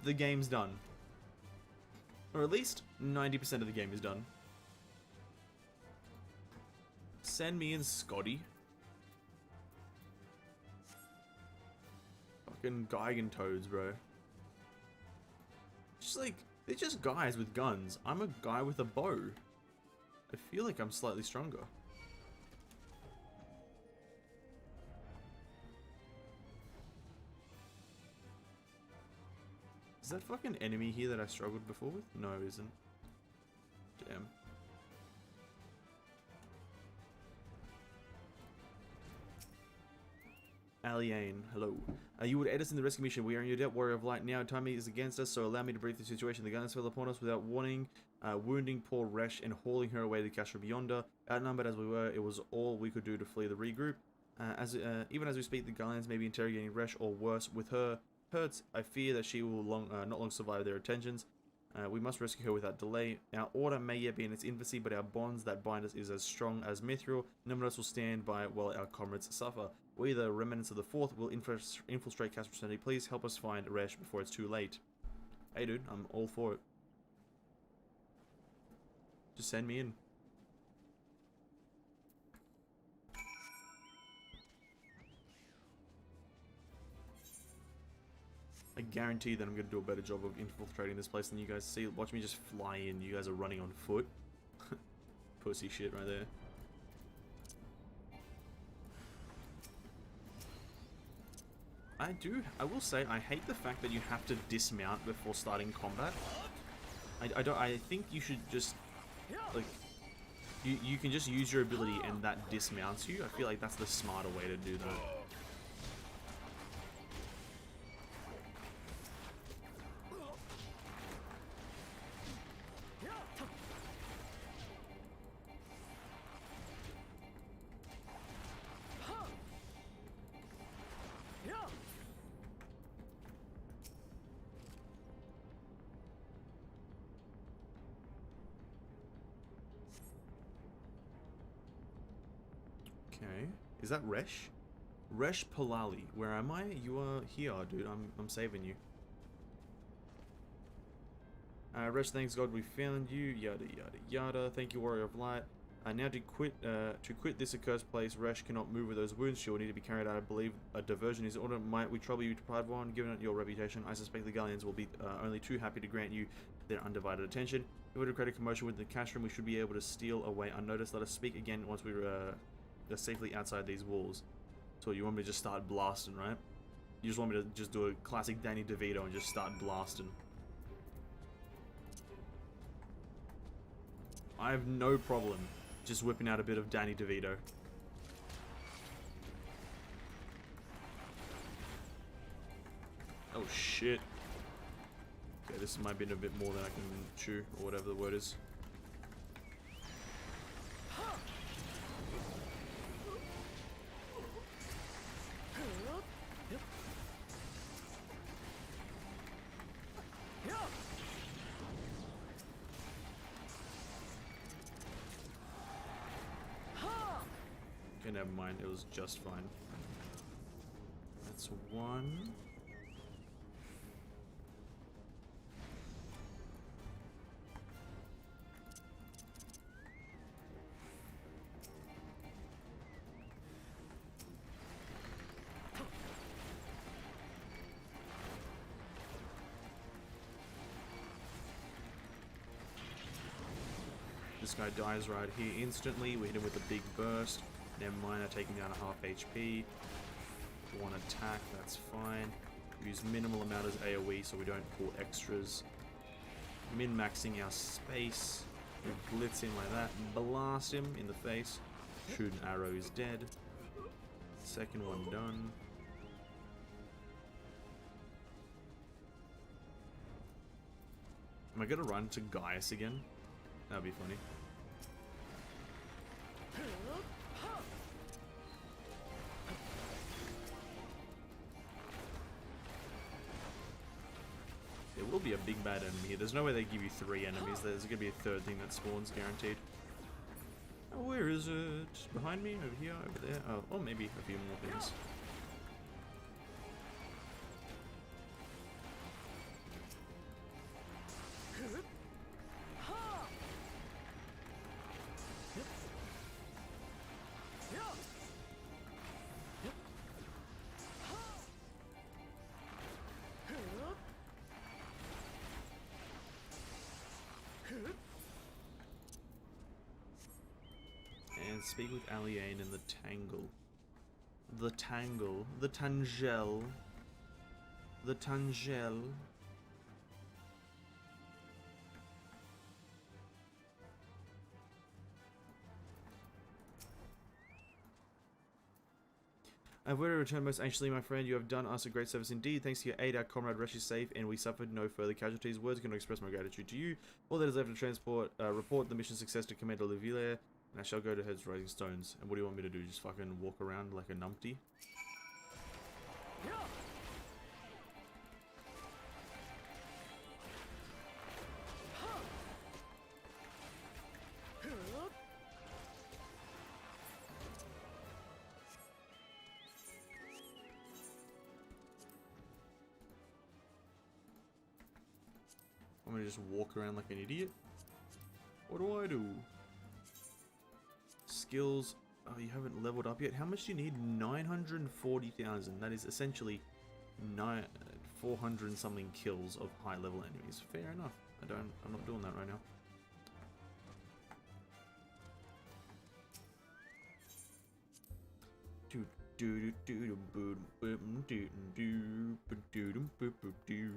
The game's done. Or at least 90% of the game is done. Send me in, Scotty. Fucking Geigen toads, bro. Just like, they're just guys with guns. I'm a guy with a bow. I feel like I'm slightly stronger. Is that fucking enemy here that I struggled before with? No, it isn't. Damn. Alien, hello. You would aid us in the rescue mission. We are in your debt, Warrior of Light. Now, time is against us, so allow me to brief the situation. The guns fell upon us without warning, wounding poor Resh and hauling her away to Castrum Beyonder. Outnumbered as we were, it was all we could do to flee the regroup. Even as we speak, the Guardians may be interrogating Resh, or worse, with her hurts. I fear that she will not long survive their attentions. We must rescue her without delay. Our order may yet be in its infancy, but our bonds that bind us is as strong as Mithril. None of us will stand by while our comrades suffer. We, the remnants of the 4th, will infiltrate Castrum Sentry. Please help us find Resh before it's too late. Hey dude, I'm all for it. Just send me in. I guarantee that I'm going to do a better job of infiltrating this place than you guys see. Watch me just fly in. You guys are running on foot. Pussy shit right there. I will say, I hate the fact that you have to dismount before starting combat. I think you should just, like, you can just use your ability and that dismounts you. I feel like that's the smarter way to do that. Okay. Is that Resh? Resh Palali. Where am I? You are here, dude. I'm saving you. Resh, thanks God we found you. Yada yada yada. Thank you, Warrior of Light. Now to quit this accursed place, Resh cannot move with those wounds. She will need to be carried out. I believe a diversion is ordered. Might we trouble you to provide one? Given your reputation, I suspect the Galleons will be only too happy to grant you their undivided attention. If we were to create a commotion with the cash room, we should be able to steal away unnoticed. Let us speak again once we're safely outside these walls. So you want me to just start blasting, right? You just want me to just do a classic Danny DeVito and just start blasting. I have no problem just whipping out a bit of Danny DeVito. Oh shit. Okay, this might be a bit more than I can chew, or whatever the word is. Okay, never mind, it was just fine. That's one. This guy dies right here instantly. We hit him with a big burst. Never mind, I take him down to half HP. One attack, that's fine. Use minimal amount as AoE so we don't pull extras. Min-maxing our space. We blitz him like that. Blast him in the face. Shoot an arrow, he's dead. Second one done. Am I gonna run to Gaius again? That'd be funny. There will be a big bad enemy here. There's no way they give you 3 enemies. There's gonna be a third thing that spawns, guaranteed. Oh, where is it? Behind me? Over here? Over there? Oh, or maybe a few more things. And speak with Aliane in the Tangle. The Tangle. The Tangel. The Tangel. I've waited to return most anxiously, my friend. You have done us a great service indeed. Thanks to your aid, our comrade Resh is safe, and we suffered no further casualties. Words cannot express my gratitude to you. All that is left to transport, report the mission success to Commander Leville, and I shall go to Head's Rising Stones. And what do you want me to do? Just fucking walk around like a numpty? I'm gonna just walk around like an idiot. What do I do? Skills. Oh, you haven't leveled up yet. How much do you need? 940,000. That is essentially 400 and something kills of high level enemies. Fair enough. I'm not doing that right now. Do do do do do do do do do do do.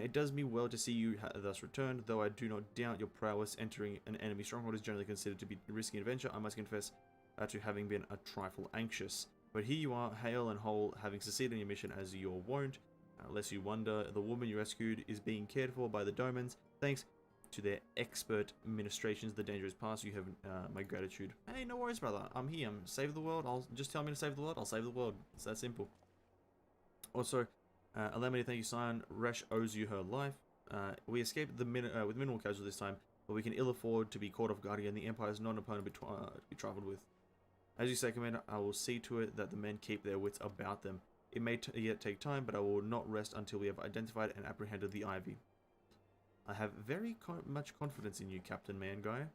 It does me well to see you thus returned, though I do not doubt your prowess. Entering an enemy stronghold is generally considered to be a risky adventure. I must confess to having been a trifle anxious. But here you are, hale and whole, having succeeded in your mission as your wont. Lest you wonder, the woman you rescued is being cared for by the Domans. Thanks to their expert ministrations, the danger is past. You have my gratitude. Hey, no worries, brother. I'm here. Save the world. Just tell me to save the world. I'll save the world. It's that simple. Also, allow me to thank you, Sion. Resh owes you her life. We escaped with minimal casualties this time, but we can ill afford to be caught off guard again. The Empire is not an opponent to be trifled with. As you say, Commander, I will see to it that the men keep their wits about them. It may yet take time, but I will not rest until we have identified and apprehended the Ivy. I have very much confidence in you, Captain Man Guy.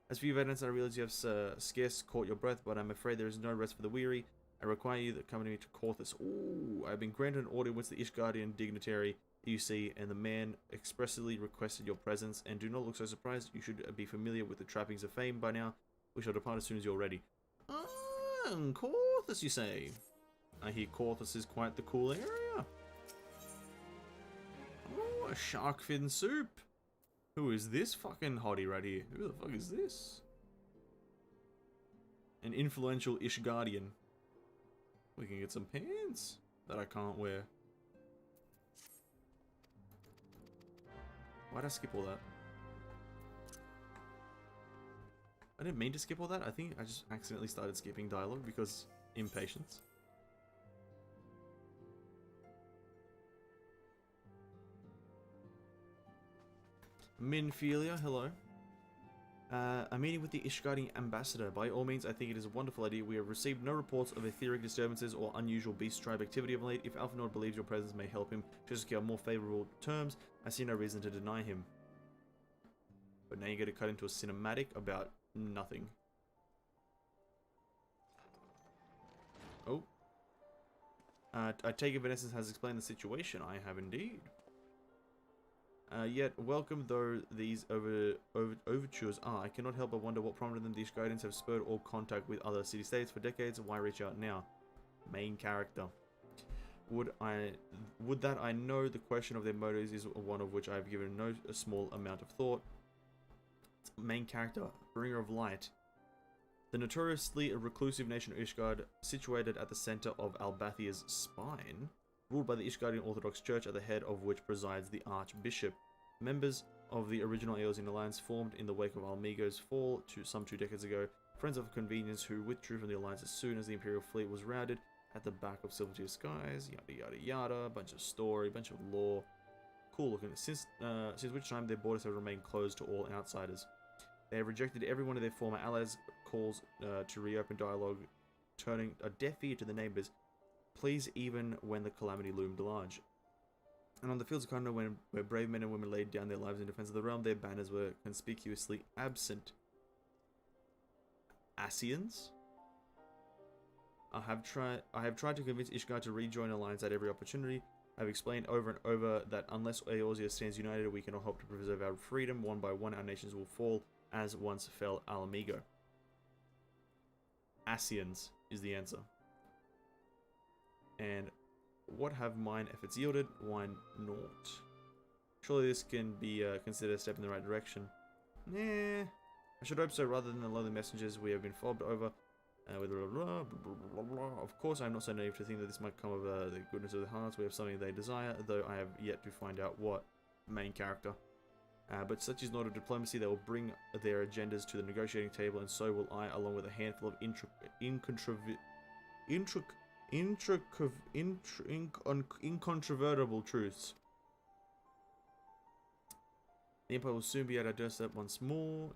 As for you, Veterans, I realize you have scarce caught your breath, but I'm afraid there is no rest for the weary. I require you to accompany me to Corthus. Ooh, I have been granted an order with the Ishgardian dignitary you see, and the man expressly requested your presence, and do not look so surprised. You should be familiar with the trappings of fame by now. We shall depart as soon as you're ready. Corthus, you say? I hear Corthus is quite the cool area. Oh, a shark fin soup. Who is this fucking hottie right here? Who the fuck is this? An influential Ishgardian. We can get some pants that I can't wear. Why'd I skip all that? I didn't mean to skip all that. I think I just accidentally started skipping dialogue because impatience. Minphilia, hello. A meeting with the Ishgardian ambassador. By all means, I think it is a wonderful idea. We have received no reports of etheric disturbances or unusual beast tribe activity of late. If Alphanord believes your presence may help him to secure more favorable terms, I see no reason to deny him. But now you get to cut into a cinematic about nothing. Oh. I take it Venessense has explained the situation. I have indeed. Yet, welcome though these overtures are, I cannot help but wonder what prompted them. These guidance have spurred all contact with other city-states for decades. Why reach out now? Main character. Would that I know the question of their motives is one of which I have given no small amount of thought. Main character, bringer of light. The notoriously reclusive nation of Ishgard, situated at the center of Albathia's spine, ruled by the Ishgardian Orthodox Church, at the head of which presides the Archbishop. Members of the original Eosian Alliance formed in the wake of Almigo's fall some 2 decades ago, friends of convenience who withdrew from the Alliance as soon as the Imperial fleet was routed at the back of Silvertear skies, yada yada yada, bunch of story, bunch of lore. Cool looking. Since which time their borders have remained closed to all outsiders. They have rejected every one of their former allies' calls to reopen dialogue, turning a deaf ear to the neighbors. Please, even when the calamity loomed large. And on the fields of Kanda, where brave men and women laid down their lives in defense of the realm, their banners were conspicuously absent. Asians? I have tried to convince Ishgard to rejoin Alliance at every opportunity. I have explained over and over that unless Eorzea stands united, we cannot hope to preserve our freedom. One by one, our nations will fall, as once fell Alamigo. Asians is the answer. And what have mine efforts yielded? Why not? Surely this can be considered a step in the right direction. Nah, I should hope so, rather than the lonely messengers we have been fobbed over with blah, blah, blah, blah, blah. Of course, I am not so naive to think that this might come of the goodness of their hearts. We have something they desire, though I have yet to find out what. Main character. But such is not a diplomacy. They will bring their agendas to the negotiating table, and so will I, along with a handful of incontrovertible truths. The Empire will soon be at our doorstep once more.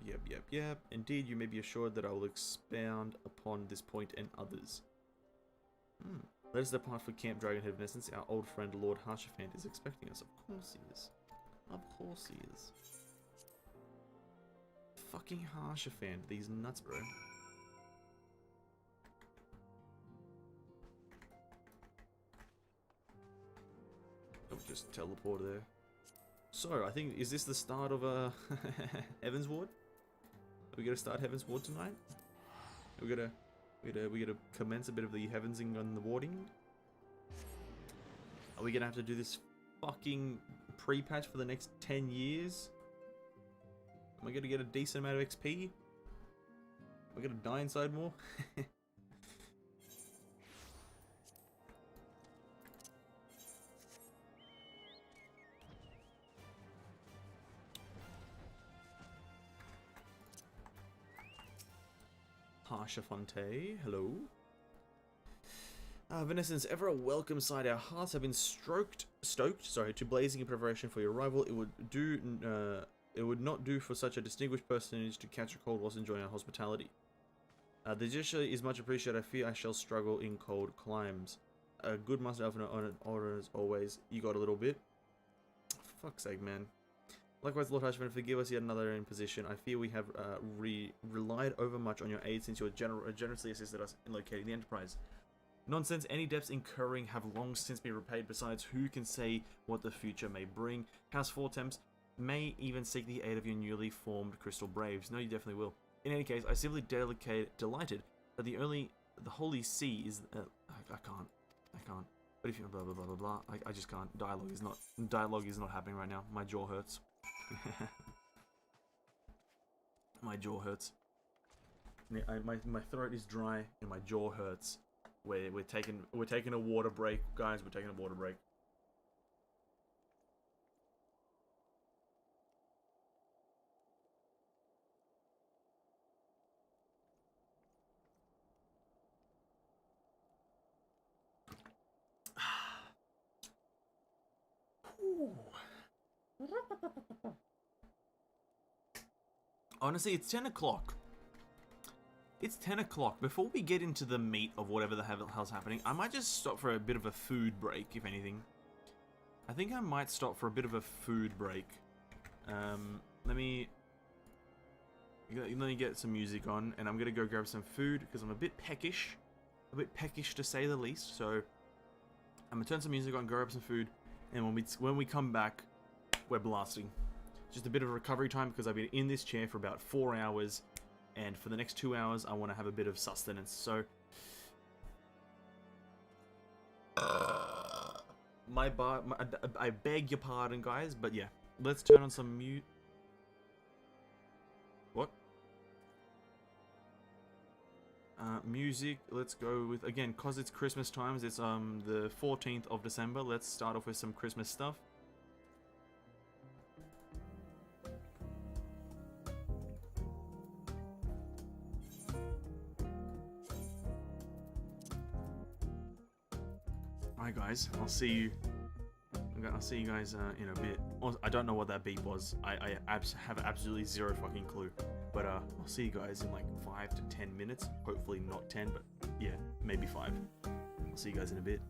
Yep. Indeed, you may be assured that I will expound upon this point and others. Let us depart for Camp Dragonhead Venessense. Our old friend Lord Harshaphant is expecting us. Of course he is. Of course he is. Fucking Harshaphant. These nuts, bro. I'll just teleport there. So, I think, is this the start of Heavensward? Are we gonna start Heavensward tonight? We gotta commence a bit of the Heavensing on the warding? Are we gonna have to do this fucking pre-patch for the next 10 years? Am I gonna get a decent amount of XP? Am I gonna die inside more? Harshaphante, hello. Venessense, ever a welcome sight. Our hearts have been stoked, to blazing in preparation for your arrival. It would not do for such a distinguished personage to catch a cold whilst enjoying our hospitality. The gesture is much appreciated. I fear I shall struggle in cold climes. A good master elf in order as always. You got a little bit. Fuck's sake, man. Likewise, Lord Hushman, forgive us yet another imposition. I fear we have relied over much on your aid since you generously assisted us in locating the Enterprise. Nonsense, any debts incurring have long since been repaid. Besides, who can say what the future may bring? House Fortemps may even seek the aid of your newly formed Crystal Braves. No, you definitely will. In any case, I simply delighted that the Holy See is... I can't. But if you blah blah blah blah blah, I just can't. Dialogue is not happening right now. My jaw hurts. My jaw hurts. My throat is dry and my jaw hurts. We're taking a water break, guys. We're taking a water break. Honestly, it's 10 o'clock. It's 10 o'clock. Before we get into the meat of whatever the hell's happening, I might just stop for a bit of a food break, if anything. I think I might stop for a bit of a food break. Let me get some music on, and I'm gonna go grab some food, because I'm a bit peckish. A bit peckish, to say the least, so... I'm gonna turn some music on, grab some food, and when we come back, we're blasting. Just a bit of a recovery time because I've been in this chair for about 4 hours, and for the next 2 hours I want to have a bit of sustenance. So I beg your pardon, guys, but yeah, let's turn on some What? Music. Let's go with, again, cause it's Christmas times. It's the 14th of December. Let's start off with some Christmas stuff. Alright guys, I'll see you guys in a bit. I don't know what that beep was. I have absolutely zero fucking clue. But I'll see you guys in like 5 to 10 minutes. Hopefully not 10, but yeah, maybe 5. I'll see you guys in a bit.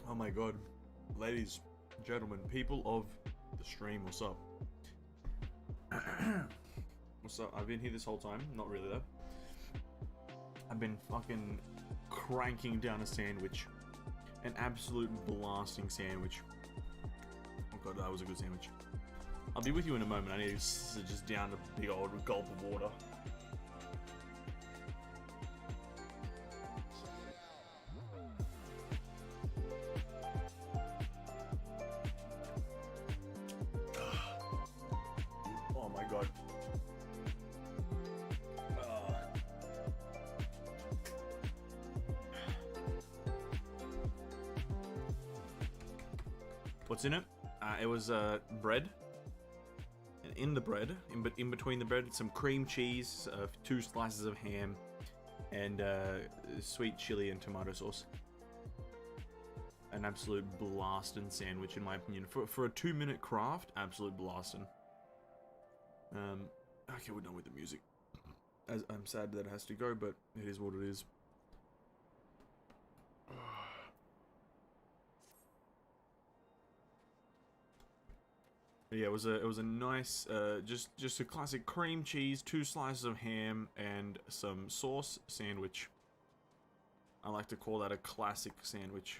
Oh my god. Ladies, gentlemen, people of the stream, what's up? What's up? I've been here this whole time. Not really though. I've been fucking cranking down a sandwich. An absolute blasting sandwich. Oh god, that was a good sandwich. I'll be with you in a moment. I need to just down a big old gulp of water. Oh my god. What's in it? It was bread. And in the bread, in between the bread, some cream cheese, 2 slices of ham, and sweet chili and tomato sauce. An absolute blasting sandwich, in my opinion. For a 2-minute craft, absolute blasting. Okay, we're done with the music. I'm sad that it has to go, but it is what it is. Yeah, it was a nice, just a classic cream cheese, 2 slices of ham, and some sauce sandwich. I like to call that a classic sandwich.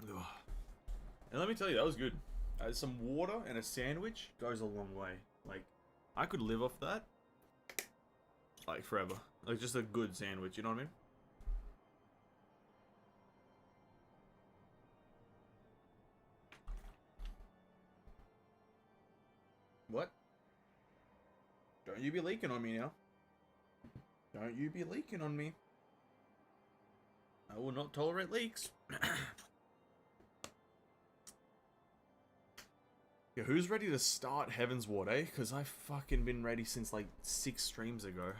Ugh. And let me tell you, that was good. Some water and a sandwich goes a long way. Like, I could live off that, like, forever. Like, just a good sandwich, you know what I mean? What? Don't you be leaking on me now. Don't you be leaking on me. I will not tolerate leaks. Yeah, who's ready to start Heavensward, eh? Because I've fucking been ready since like 6 streams ago.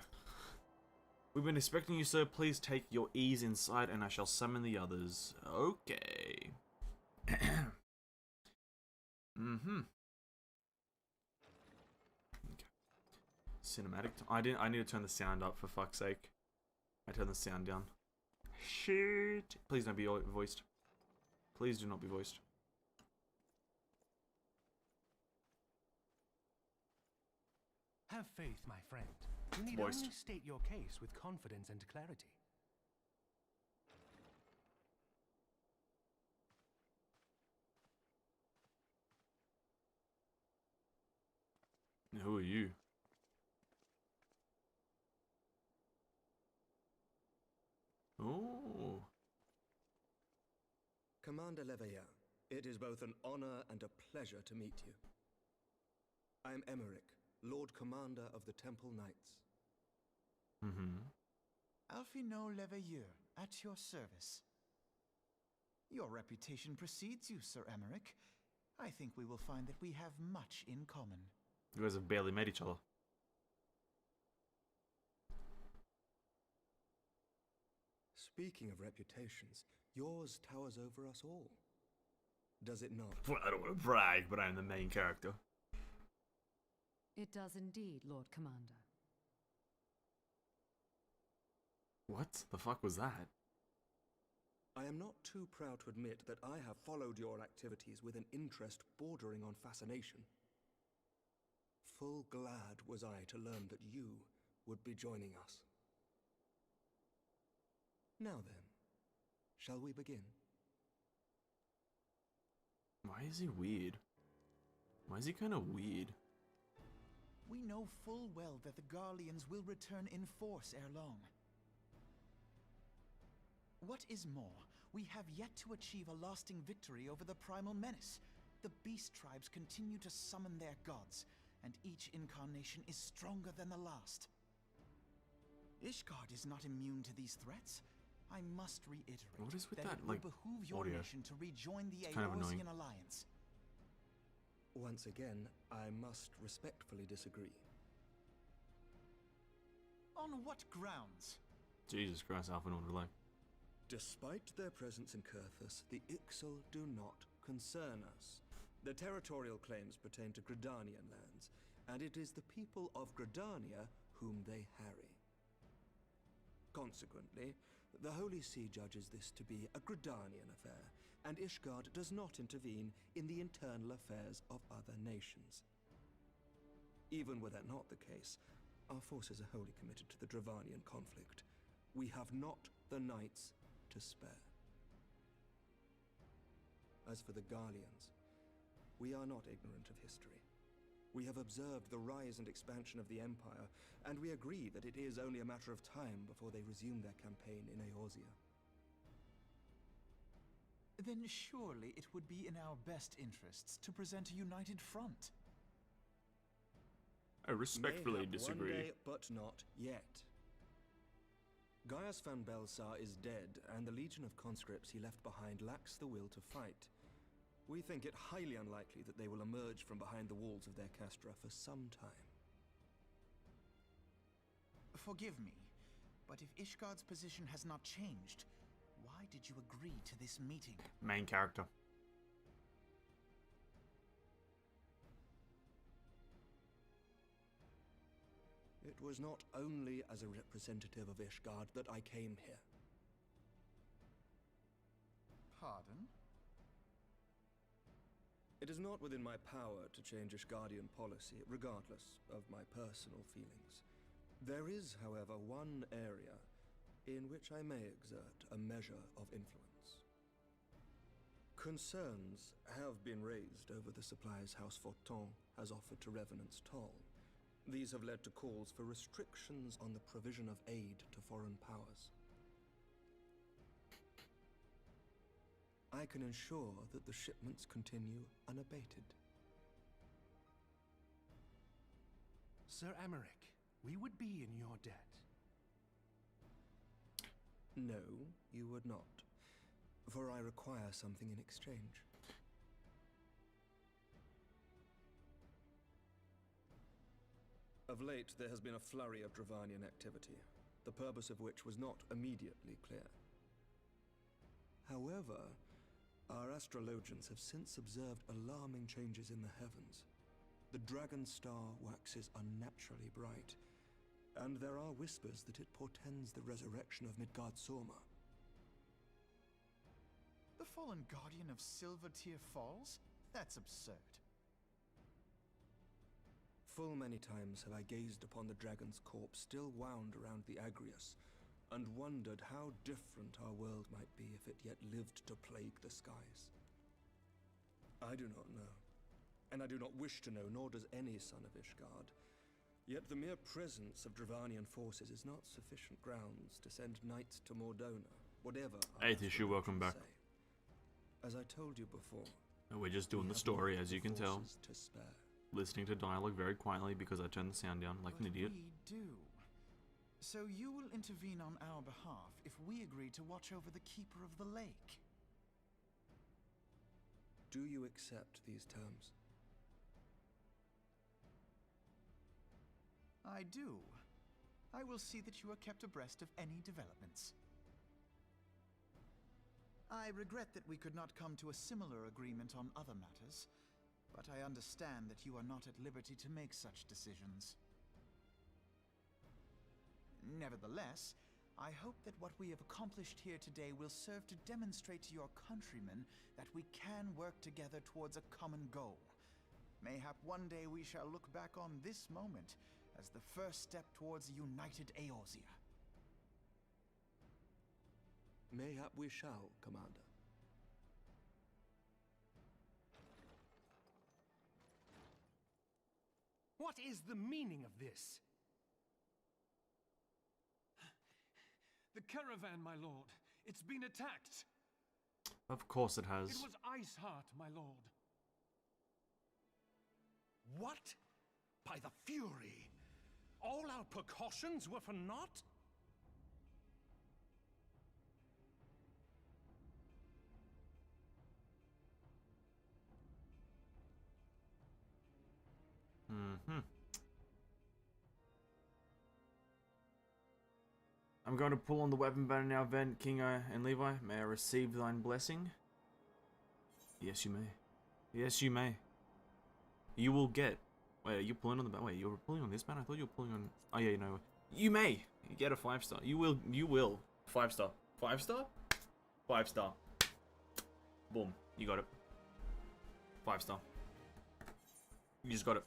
We've been expecting you, sir. Please take your ease inside and I shall summon the others. Okay. Mm-hmm. Cinematic. I need to turn the sound up for fuck's sake. I turned the sound down. Shit. Please don't be voiced. Please do not be voiced. Have faith, my friend. You need Voiced. only state your case with confidence and clarity. Who are you? Oh. Commander Leveilleur, it is both an honor and a pleasure to meet you. I am Emmerich, Lord Commander of the Temple Knights. Mm-hmm. Alphino Leveilleur, at your service. Your reputation precedes you, Sir Emmerich. I think we will find that we have much in common. You guys have barely met each other. Speaking of reputations, yours towers over us all. Does it not? Well, I don't want to brag, but I am the main character. It does indeed, Lord Commander. What the fuck was that? I am not too proud to admit that I have followed your activities with an interest bordering on fascination. Full glad was I to learn that you would be joining us. Now then, shall we begin? Why is he weird? Why is he kind of weird? We know full well that the Garleans will return in force ere long. What is more, we have yet to achieve a lasting victory over the primal menace. The beast tribes continue to summon their gods, and each incarnation is stronger than the last. Ishgard is not immune to these threats. I must reiterate What is with that that, it will like, behoove your audio? nation to rejoin the It's kind of annoying. Eorzean Alliance. Once again, I must respectfully disagree. On what grounds? Jesus Christ, Alpha Nord, relax. Despite their presence in Kurthus, the Ixal do not concern us. Their territorial claims pertain to Gridanian lands, and it is the people of Gridania whom they harry. Consequently, The Holy See judges this to be a Gridanian affair, and Ishgard does not intervene in the internal affairs of other nations. Even were that not the case, our forces are wholly committed to the Dravanian conflict. We have not the knights to spare. As for the Garleans, we are not ignorant of history. We have observed the rise and expansion of the Empire, and we agree that it is only a matter of time before they resume their campaign in Eorzea. Then surely it would be in our best interests to present a united front. I respectfully Mayhap disagree. One day, but not yet. Gaius van Belsar is dead, and the legion of conscripts he left behind lacks the will to fight. We think it highly unlikely that they will emerge from behind the walls of their castra for some time. Forgive me, but if Ishgard's position has not changed, why did you agree to this meeting? Main character. It was not only as a representative of Ishgard that I came here. Pardon? It is not within my power to change Ishgardian policy, regardless of my personal feelings. There is, however, one area in which I may exert a measure of influence. Concerns have been raised over the supplies House Fortin has offered to Revenant's Toll. These have led to calls for restrictions on the provision of aid to foreign powers. I can ensure that the shipments continue unabated. Sir Emmerich, we would be in your debt. No, you would not, for I require something in exchange. Of late, there has been a flurry of Dravanian activity, the purpose of which was not immediately clear. However, our astrologians have since observed alarming changes in the heavens. The dragon star waxes unnaturally bright, and there are whispers that it portends the resurrection of Midgard-Sorma. The fallen guardian of Silvertear Falls? That's absurd. Full many times have I gazed upon the dragon's corpse still wound around the Agrius, and wondered how different our world might be if it yet lived to plague the skies. I do not know, and I do not wish to know, nor does any son of Ishgard. Yet the mere presence of Dravanian forces is not sufficient grounds to send knights to Mordona, whatever. Hey Tishu, welcome back. As I told you before, we're just doing the story, as you can tell. To spare. Listening to dialogue very quietly because I turned the sound down like an idiot. We do. So you will intervene on our behalf if we agree to watch over the Keeper of the Lake. Do you accept these terms? I do. I will see that you are kept abreast of any developments. I regret that we could not come to a similar agreement on other matters, but I understand that you are not at liberty to make such decisions. Nevertheless, I hope that what we have accomplished here today will serve to demonstrate to your countrymen that we can work together towards a common goal. Mayhap one day we shall look back on this moment as the first step towards a united Eorzea. Mayhap we shall, Commander. What is the meaning of this? The caravan, my lord. It's been attacked. Of course it has. It was Iceheart, my lord. What? By the Fury! All our precautions were for naught? I'm going to pull on the weapon banner now, Ven, Kingo, and Levi. May I receive thine blessing? Yes, you may. Yes, you may. You will get... Wait, are you pulling on the banner? Wait, you're pulling on this banner? I thought you were pulling on... Oh, yeah, you know. You may get a 5-star. You will. 5-star. 5-star? 5-star. Boom. You got it. 5-star. You just got it.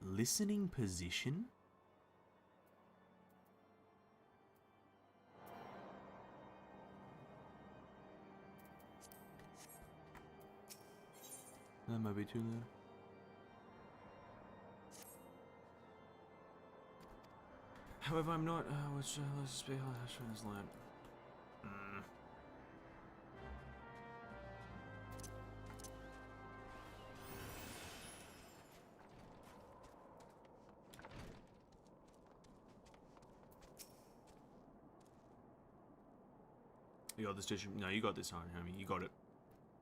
Listening position? That might be too loud. However, I'm not. Let's just be this line. You got this tissue. No, you got this, homie. You got it.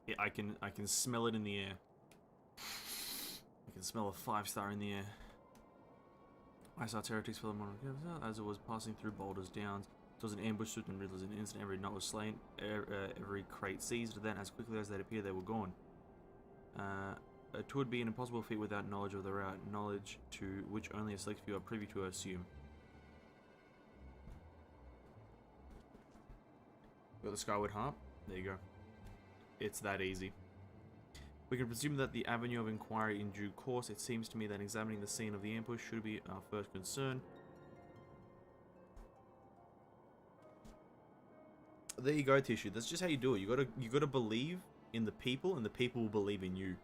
Yeah, I can smell it in the air. I can smell a 5-star in the air. I saw Terrortix for the morning as it was passing through Boulder's Downs. It was an ambush swooped and riddles in an instant. Every knot was slain. Every crate seized. Then, as quickly as they'd appear, they were gone. It would be an impossible feat without knowledge of the route, knowledge to which only a select few are privy to, I assume. Got the Skyward Harp. There you go. It's that easy. We can presume that the avenue of inquiry in due course. It seems to me that examining the scene of the ambush should be our first concern. There you go, Tissue. That's just how you do it. You gotta believe in the people, and the people will believe in you.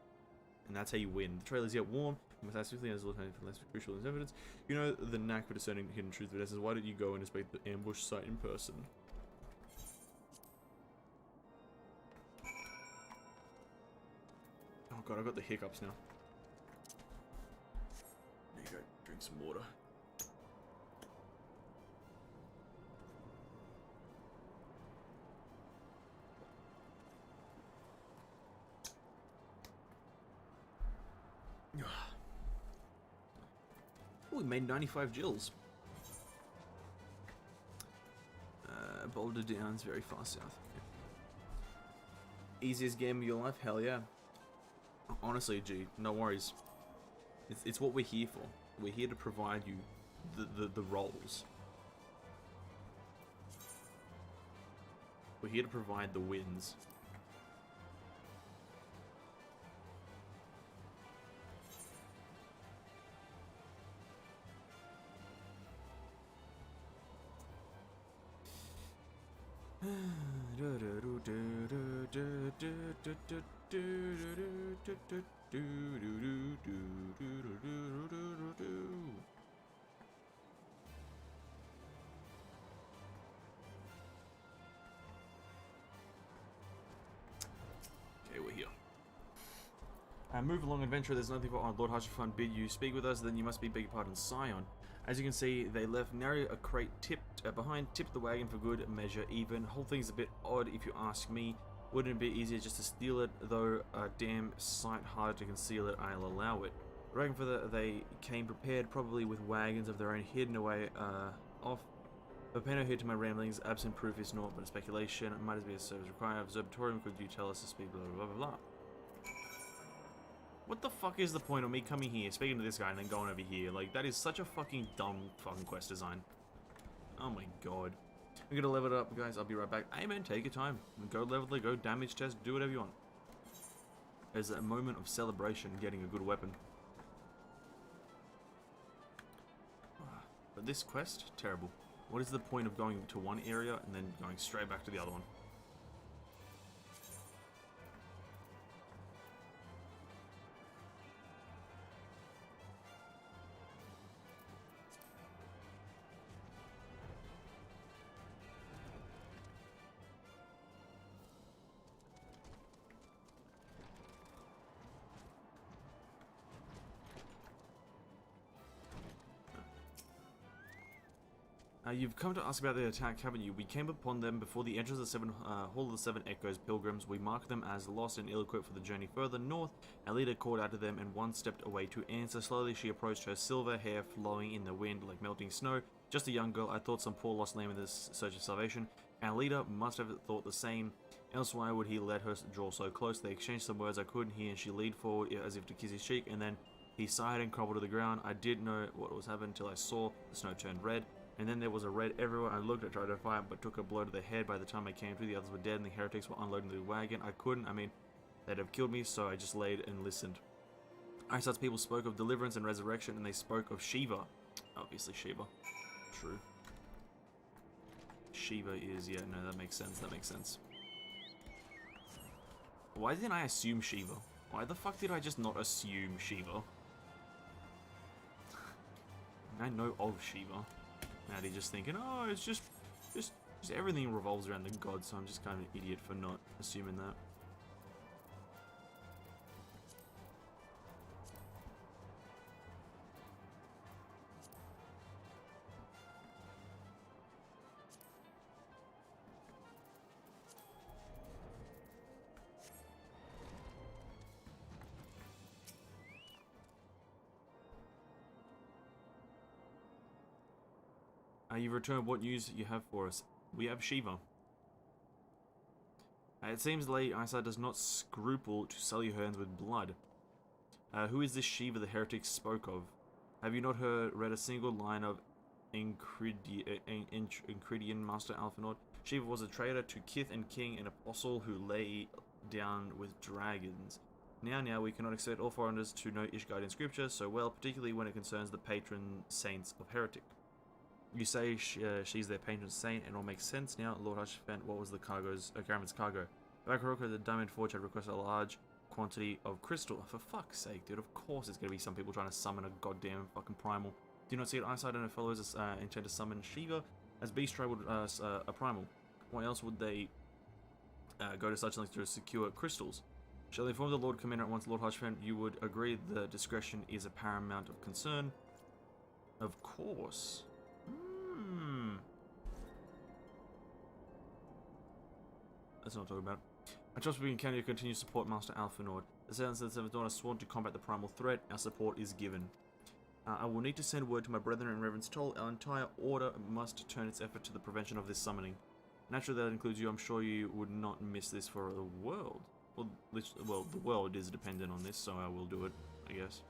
And that's how you win. The trail is yet warm. You must act swiftly as alternative for less crucial as evidence. You know the knack for discerning hidden truth of essence. Why did you go and inspect the ambush site in person? Oh god, I've got the hiccups now. There you go, drink some water. Oh, we made 95 gills. Boulder Downs, very far south. Okay. Easiest game of your life? Hell yeah. Honestly, G, no worries. It's what we're here for. We're here to provide you the roles. We're here to provide the wins. Okay, we're here. Move along, adventurer. There's nothing for Lord Harsherfund bid you speak with us, then you must be, beg your pardon, Scion. As you can see, they left nary a crate behind, tipped the wagon for good measure even. Whole thing's a bit odd if you ask me. Wouldn't it be easier just to steal it, though a damn sight harder to conceal it, I'll allow it. I reckon for they came prepared, probably with wagons of their own hidden away off. But pay no heed to my ramblings, absent proof is naught but a speculation. Might as be a service required. Observatorium, could you tell us to speak, blah blah blah blah blah. What the fuck is the point of me coming here, speaking to this guy, and then going over here? Like, that is such a fucking dumb fucking quest design. Oh my god. I'm gonna level it up, guys. I'll be right back. Hey man, take your time. Go level it, go damage test, do whatever you want. There's a moment of celebration getting a good weapon. But this quest, terrible. What is the point of going to one area and then going straight back to the other one? You've come to ask about the attack, haven't you? We came upon them before the entrance of the Hall of the Seven Echoes pilgrims. We marked them as lost and ill-equipped for the journey further north. Our leader called out to them, and one stepped away to answer. Slowly she approached, her silver hair flowing in the wind like melting snow. Just a young girl. I thought some poor lost lamb in this search of salvation. Our leader must have thought the same. Else why would he let her draw so close? They exchanged some words I couldn't hear, and she leaned forward as if to kiss his cheek, and then he sighed and crumbled to the ground. I didn't know what was happening until I saw the snow turned red. And then there was a red everywhere. I looked, I tried to fight, but took a blow to the head. By the time I came to, the others were dead and the heretics were unloading the wagon. I couldn't, I mean, they'd have killed me, so I just laid and listened. Iceheart's people spoke of deliverance and resurrection, and they spoke of Shiva. Obviously Shiva. True. Shiva is, yeah, no, that makes sense, that makes sense. Why didn't I assume Shiva? Why the fuck did I just not assume Shiva? I know of Shiva. Now they're just thinking, oh, it's just everything revolves around the gods, so I'm just kind of an idiot for not assuming that. You've returned. What news you have for us? We have Shiva. It seems Lady Iceheart does not scruple to sully her hands with blood. Who is this Shiva the heretics spoke of? Have you not read a single line of Enchiridion Master Alphinaud? Shiva was a traitor to kith and king, an apostle who lay down with dragons. Now we cannot expect all foreigners to know Ishgard in scripture so well, particularly when it concerns the patron saints of heretic. You say she's their patron saint, and all makes sense now. Lord Hushfent, what was the caravan's cargo? Bakaroka, the Diamond Forge, had requested a large quantity of crystal. Oh, for fuck's sake, dude, of course there's gonna be some people trying to summon a goddamn fucking primal. Do you not see it? Iceheart and her followers intend to summon Shiva as Beast Tribe would a primal. Why else would they go to such lengths to secure crystals? Shall they inform the Lord Commander at once, Lord Hushfent? You would agree the discretion is a paramount of concern? Of course. Let's not talk about it. I trust we can continue to support Master Alphinaud. The Silence of the Seventh Dawn has sworn to combat the primal threat. Our support is given. I will need to send word to my brethren in Reverend's Toll. Our entire order must turn its effort to the prevention of this summoning. Naturally, that includes you. I'm sure you would not miss this for the world. Well, the world is dependent on this, so I will do it, I guess.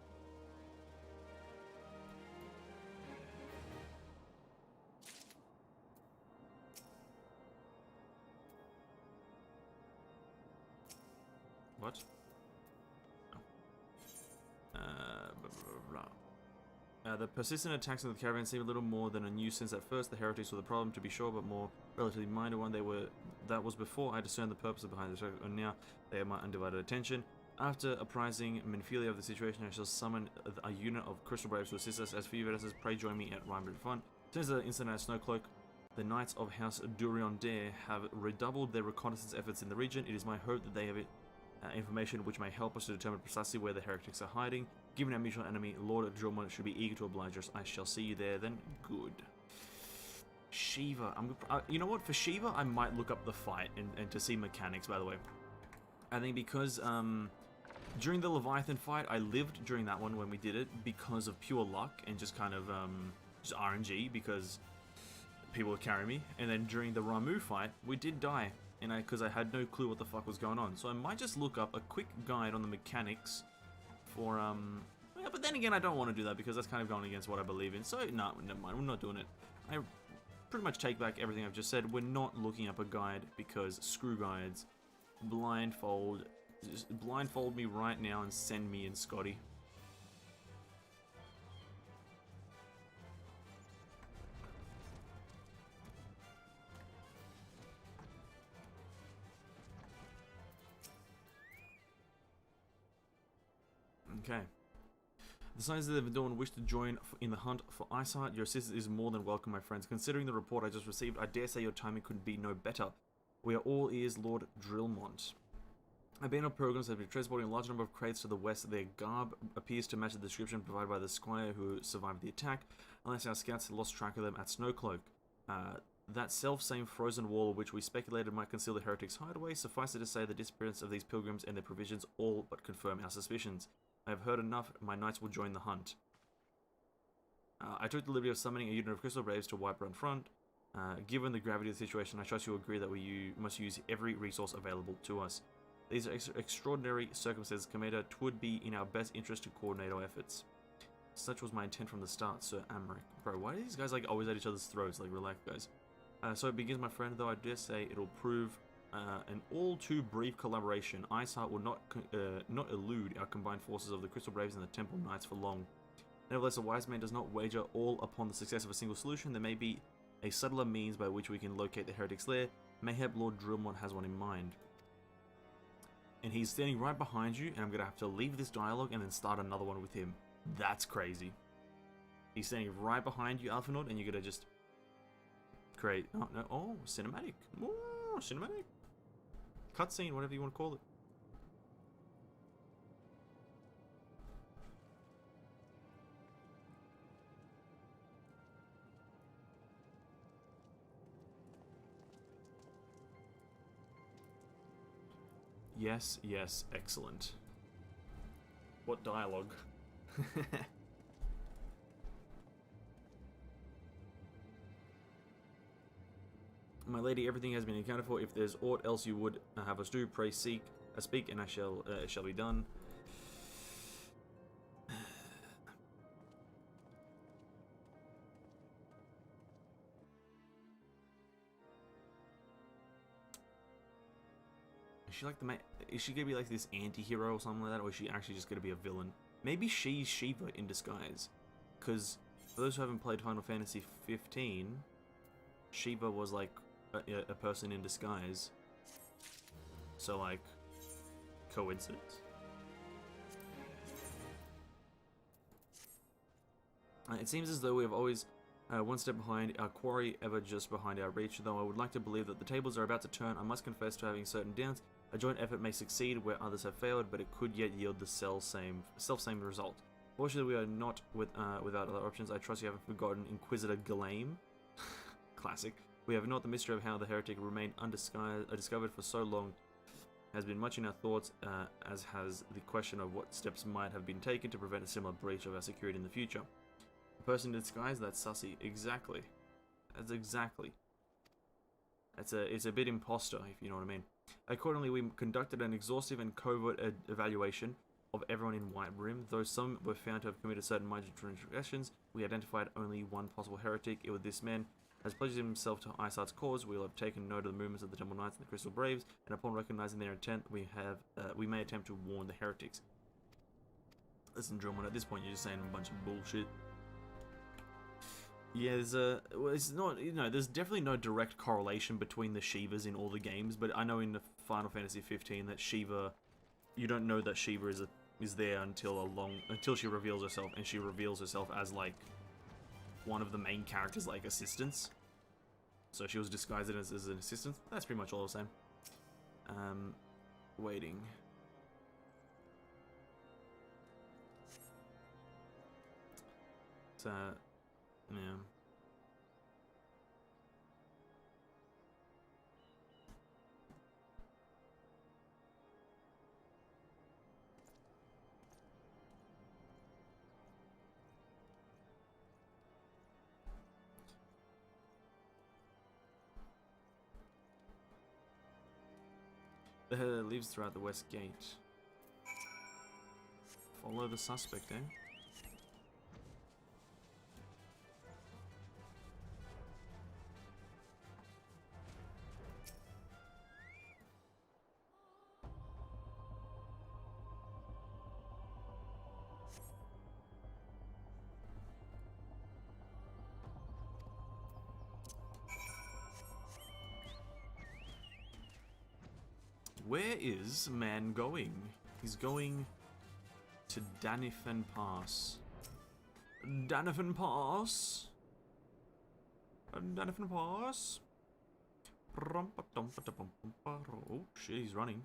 What? The persistent attacks of the caravan seem a little more than a nuisance at first. The heretics were the problem, to be sure, but more relatively minor one. That was before I discerned the purpose behind the attack, and now they have my undivided attention. After apprising Menphilia of the situation, I shall summon a unit of Crystal Braves to assist us. As for you, Venessense, pray join me at Rhinebeard Front. Since the incident at Snowcloak, the Knights of House Durion-Dare have redoubled their reconnaissance efforts in the region. It is my hope that they have information which may help us to determine precisely where the heretics are hiding. Given our mutual enemy, Lord Drillmont should be eager to oblige us. I shall see you there then. Good. Shiva. You know what? For Shiva, I might look up the fight and to see mechanics, by the way. I think because during the Leviathan fight, I lived during that one when we did it because of pure luck and just kind of just RNG because people were carrying me. And then during the Ramuh fight, we did die. Because I had no clue what the fuck was going on. So I might just look up a quick guide on the mechanics for, yeah, but then again, I don't want to do that because that's kind of going against what I believe in. So, no, never mind, we're not doing it. I pretty much take back everything I've just said. We're not looking up a guide because screw guides. Blindfold. Just blindfold me right now and send me in, Scotty. Okay. The Sons of the Dawn wish to join in the hunt for Iceheart. Your assistance is more than welcome, my friends. Considering the report I just received, I dare say your timing could be no better. We are all ears, Lord Drillmont. I've been on programs that have been transporting a large number of crates to the west. Their garb appears to match the description provided by the squire who survived the attack, unless our scouts had lost track of them at Snowcloak. That self-same frozen wall which we speculated might conceal the heretics' hideaway. Suffice it to say the disappearance of these pilgrims and their provisions all but confirm our suspicions. I have heard enough. My knights will join the hunt. I took the liberty of summoning a unit of Crystal Braves to wipe Run Front. Given the gravity of the situation, I trust you will agree that we must use every resource available to us. These are extraordinary circumstances, Commander. 'Twould be in our best interest to coordinate our efforts. Such was my intent from the start, Sir Amric. Bro, why are these guys like always at each other's throats? Like, relax, guys. So it begins, my friend, though I dare say it'll prove an all too brief collaboration. Iceheart will not elude our combined forces of the Crystal Braves and the Temple Knights for long. Nevertheless, a wise man does not wager all upon the success of a single solution. There may be a subtler means by which we can locate the heretic's lair. Mayhap Lord Drillmont has one in mind. And he's standing right behind you, and I'm going to have to leave this dialogue and then start another one with him. That's crazy. He's standing right behind you, Alphinaud, and you're going to just create... Oh, no. Oh, cinematic. Oh, cinematic. Cutscene, whatever you want to call it. Yes, yes, excellent. What dialogue? My lady, everything has been accounted for. If there's aught else you would have us do, pray speak, and I shall it shall be done. Is she like the is she gonna be like this anti-hero or something like that, or is she actually just gonna be a villain? Maybe she's Shiva in disguise, because for those who haven't played Final Fantasy 15, Shiva was like a person in disguise. So like, coincidence? It seems as though we have always one step behind our quarry, ever just behind our reach. Though I would like to believe that the tables are about to turn, I must confess to having certain doubts. A joint effort may succeed where others have failed, but it could yet yield the self-same result. Fortunately, we are not without other options. I trust you haven't forgotten Inquisitor Glame. Classic. We have not. The mystery of how the heretic remained undiscovered for so long has been much in our thoughts, as has the question of what steps might have been taken to prevent a similar breach of our security in the future. A person in disguise? That's sussy. Exactly. That's exactly. It's a bit imposter, if you know what I mean. Accordingly, we conducted an exhaustive and covert evaluation of everyone in White Rim. Though some were found to have committed certain minor transgressions, we identified only one possible heretic. It was this man has pledged himself to Iceheart's cause. We will have taken note of the movements of the Temple Knights and the Crystal Braves, and upon recognizing their intent, we may attempt to warn the heretics. Listen, Drillmont, at this point you're just saying a bunch of bullshit. Yeah, it's not, there's definitely no direct correlation between the Shivas in all the games, but I know in the Final Fantasy 15 that Shiva, you don't know that Shiva is there until she reveals herself, and she reveals herself as like one of the main characters' like assistants. So she was disguised as an assistant. That's pretty much all I was saying. Waiting. So, yeah. The header leaves throughout the west gate. Follow the suspect, eh? Where is man going? He's going to Danifan Pass. Danifan Pass? Danifan Pass? Oh shit, he's running.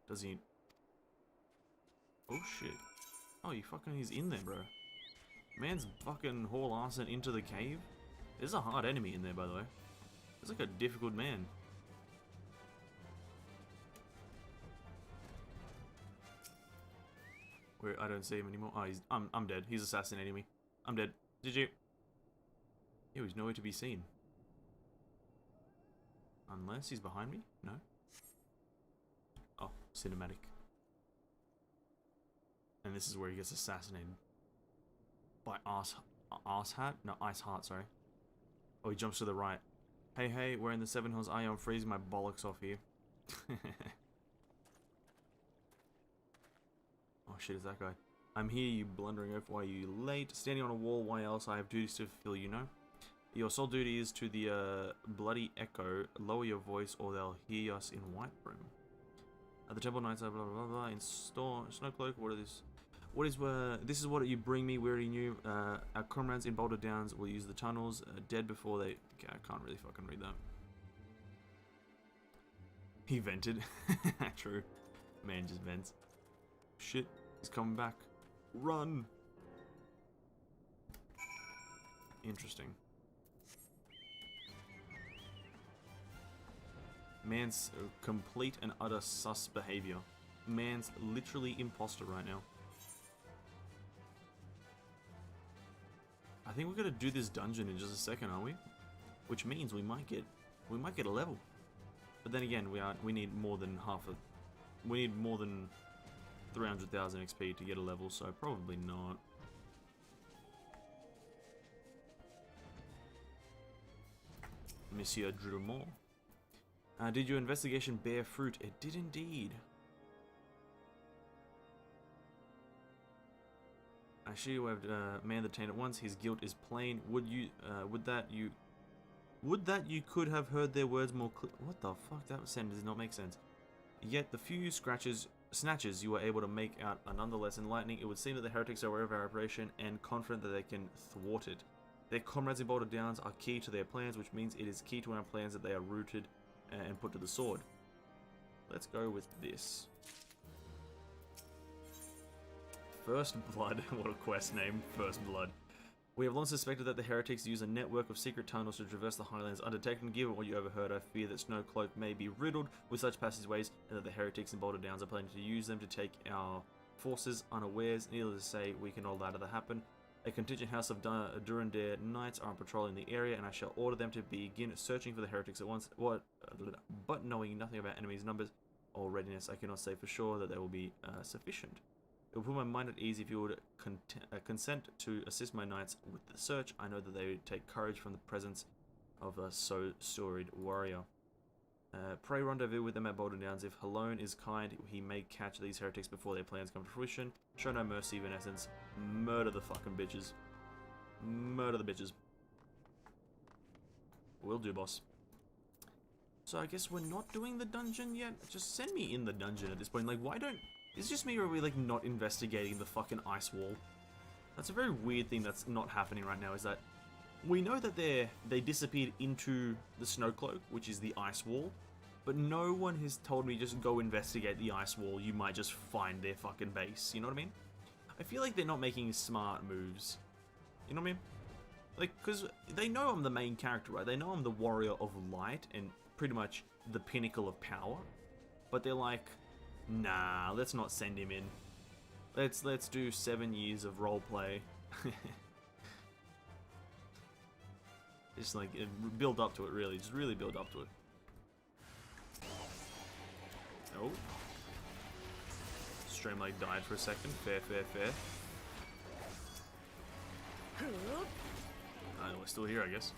Does he? Oh shit. Oh, he's in there, bro. Man's fucking haul arson into the cave. There's a hard enemy in there, by the way. It's like a difficult man. Where I don't see him anymore. Oh, I'm dead. He's assassinating me. I'm dead. GG. Ew, he's nowhere to be seen. Unless he's behind me? No. Oh, cinematic. And this is where he gets assassinated. By Arse Hat? No, Ice Heart, sorry. Oh, he jumps to the right. Hey, hey, we're in the Seven Hills. I'm freezing my bollocks off here. Oh shit, is that guy? I'm here, you blundering oaf. Why are you late? Standing on a wall, why else? I have duties to fulfill, you know? Your sole duty is to the bloody echo. Lower your voice or they'll hear us in Whitebroom. At the temple nights, blah blah blah blah. In Snowcloak, what are this? What is this is what you bring me, we already knew. Our comrades in Boulder Downs will use the tunnels, dead before they... Okay, I can't really fucking read that. He vented. True. Man just vents. Shit, he's coming back. Run! Interesting. Man's complete and utter sus behavior. Man's literally imposter right now. I think we're gonna do this dungeon in just a second, aren't we? Which means we might get a level. But then again, we need more than we need more than 300,000 XP to get a level, so probably not. Monsieur Drummond. Did your investigation bear fruit? It did indeed. Actually, we have man detained at once. His guilt is plain. Would that you could have heard their words more clear? What the fuck? That sentence does not make sense. Yet the few snatches you were able to make out are nonetheless enlightening. It would seem that the heretics are aware of our operation and confident that they can thwart it. Their comrades in Boulder Downs are key to their plans, which means it is key to our plans that they are rooted and put to the sword. Let's go with this. First Blood. What a quest name. First Blood. We have long suspected that the heretics use a network of secret tunnels to traverse the highlands undetected. Given what you overheard, I fear that Snowcloak may be riddled with such passageways, and that the heretics in Boulder Downs are planning to use them to take our forces unawares. Needless to say, we can all allow that to happen. A contingent house of Durandare knights are on patrol in the area, and I shall order them to begin searching for the heretics at once. But knowing nothing about enemies' numbers or readiness, I cannot say for sure that they will be sufficient. It will put my mind at ease if you would consent to assist my knights with the search. I know that they would take courage from the presence of a so storied warrior. Pray rendezvous with them at Boulder Downs. If Halone is kind, he may catch these heretics before their plans come to fruition. Show no mercy, Venessense. Murder the fucking bitches. Murder the bitches. Will do, boss. So I guess we're not doing the dungeon yet? Just send me in the dungeon at this point. Like, why don't... Is it just me or are we, like, not investigating the fucking ice wall? That's a very weird thing that's not happening right now, is that we know that they disappeared into the Snowcloak, which is the ice wall, but no one has told me just go investigate the ice wall, you might just find their fucking base, you know what I mean? I feel like they're not making smart moves, you know what I mean? Like, because they know I'm the main character, right? They know I'm the warrior of light and pretty much the pinnacle of power, but they're like, nah, let's not send him in. Let's do 7 years of roleplay. Just like build up to it, really. Just really build up to it. Oh. Stream like died for a second. Fair, fair, fair. We're still here, I guess.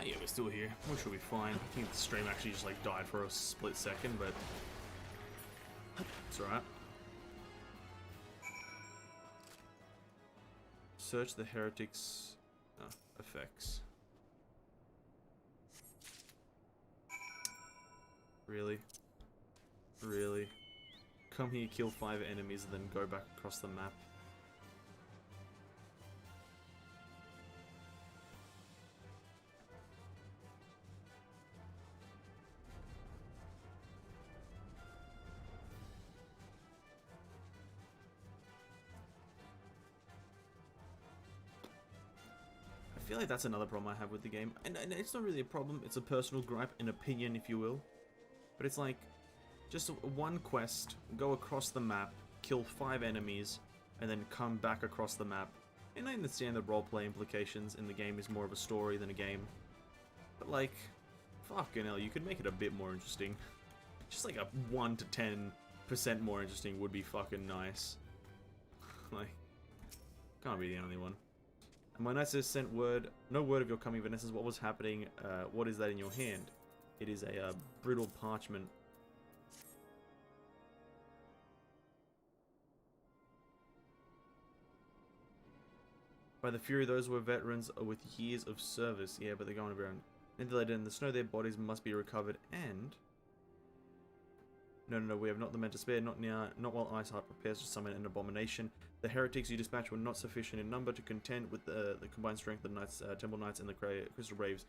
Yeah, we're still here. We should be fine. I think the stream actually just like died for a split second, but it's alright. Search the heretics' effects. Really? Really? Come here, kill 5 enemies, and then go back across the map. I feel like that's another problem I have with the game, and it's not really a problem, it's a personal gripe, an opinion if you will, but it's like, just one quest, go across the map, kill 5 enemies, and then come back across the map. And I understand the roleplay implications in the game is more of a story than a game. But like, fucking hell, you could make it a bit more interesting. Just like a 1 to 10% more interesting would be fucking nice. Like, can't be the only one. And my knights has sent word, no word of your coming, Venessense. What was happening? What is that in your hand? It is a brittle parchment. By the fury, those were veterans with years of service. Yeah, but they're going around. Insulated in the snow, their bodies must be recovered and... No, we have not the men to spare, not now, not while Iceheart prepares to summon an abomination. The heretics you dispatched were not sufficient in number to contend with the combined strength of the knights, Temple Knights and the Crystal Braves.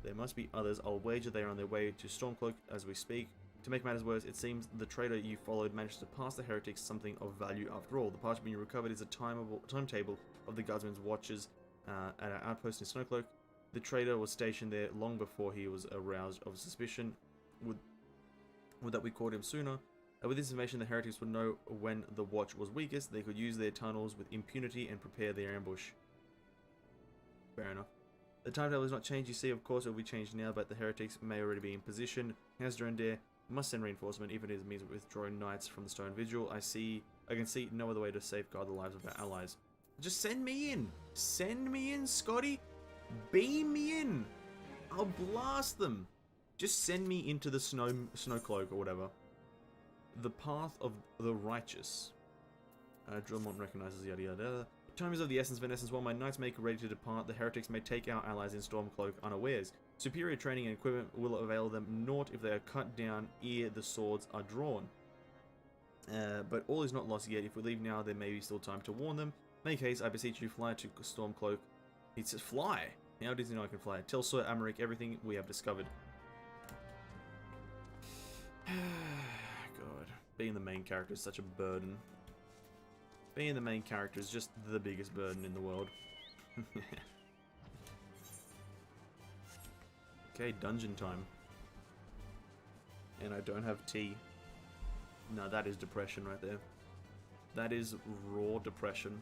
There must be others. I'll wager they are on their way to Stormcloak as we speak. To make matters worse, it seems the traitor you followed managed to pass the heretics something of value after all. The parchment you recovered is a timetable of the guardsman's watches at our outpost in Snowcloak. The traitor was stationed there long before he was aroused of suspicion. Would that we caught him sooner? With this information, the heretics would know when the watch was weakest. They could use their tunnels with impunity and prepare their ambush. Fair enough. The timetable has not changed, you see. Of course it will be changed now, but the heretics may already be in position. Hasdrendare must send reinforcement, even if it means withdrawing knights from the Stone Vigil. I can see no other way to safeguard the lives of our allies. Just send me in! Send me in, Scotty! Beam me in! I'll blast them! Just send me into the Snowcloak or whatever. The path of the righteous. Drillmont recognizes yada yada. Time is of the essence, Venessense. While my knights make ready to depart, the heretics may take our allies in Stormcloak unawares. Superior training and equipment will avail them naught if they are cut down ere the swords are drawn. But all is not lost yet. If we leave now, there may be still time to warn them. Make haste, I beseech you, fly to Stormcloak. He says, fly! How does he know I can fly? Tell Sir Amaric everything we have discovered. God. Being the main character is such a burden. Being the main character is just the biggest burden in the world. Okay, dungeon time. And I don't have tea. No, that is depression right there. That is raw depression.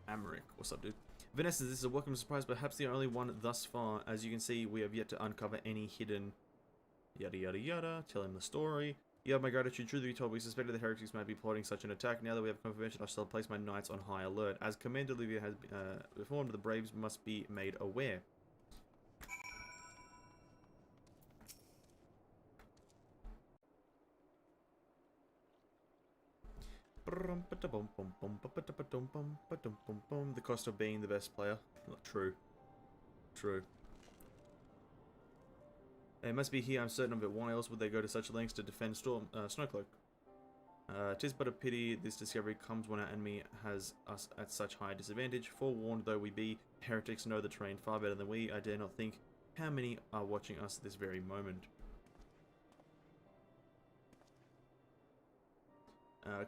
Amaric, what's up, dude? Venessense, this is a welcome surprise, perhaps the only one thus far. As you can see, we have yet to uncover any hidden yada yada yada. Tell him the story. You have my gratitude. Truth be told, we suspected the heretics might be plotting such an attack. Now that we have confirmation, I shall place my knights on high alert. As Commander Olivia has informed, the Braves must be made aware. The cost of being the best player. Not true. True. It must be here, I'm certain of it. Why else would they go to such lengths to defend Snowcloak? 'Tis but a pity this discovery comes when our enemy has us at such high disadvantage. Forewarned though we be, heretics know the terrain far better than we. I dare not think how many are watching us this very moment.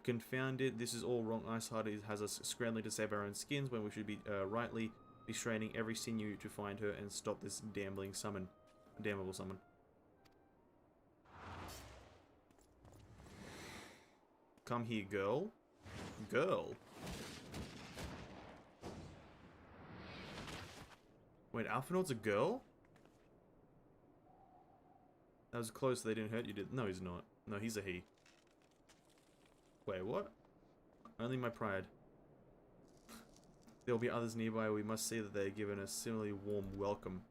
Confounded, this is all wrong. Iceheart has us scrambling to save our own skins when we should be rightly be straining every sinew to find her and stop this damnable summon. Come here, girl. Girl. Wait, Alphinaud's a girl? That was close, they didn't hurt you, did? No, he's not. No, he's a he. Wait, what? Only my pride. There will be others nearby. We must see that they are given a similarly warm welcome.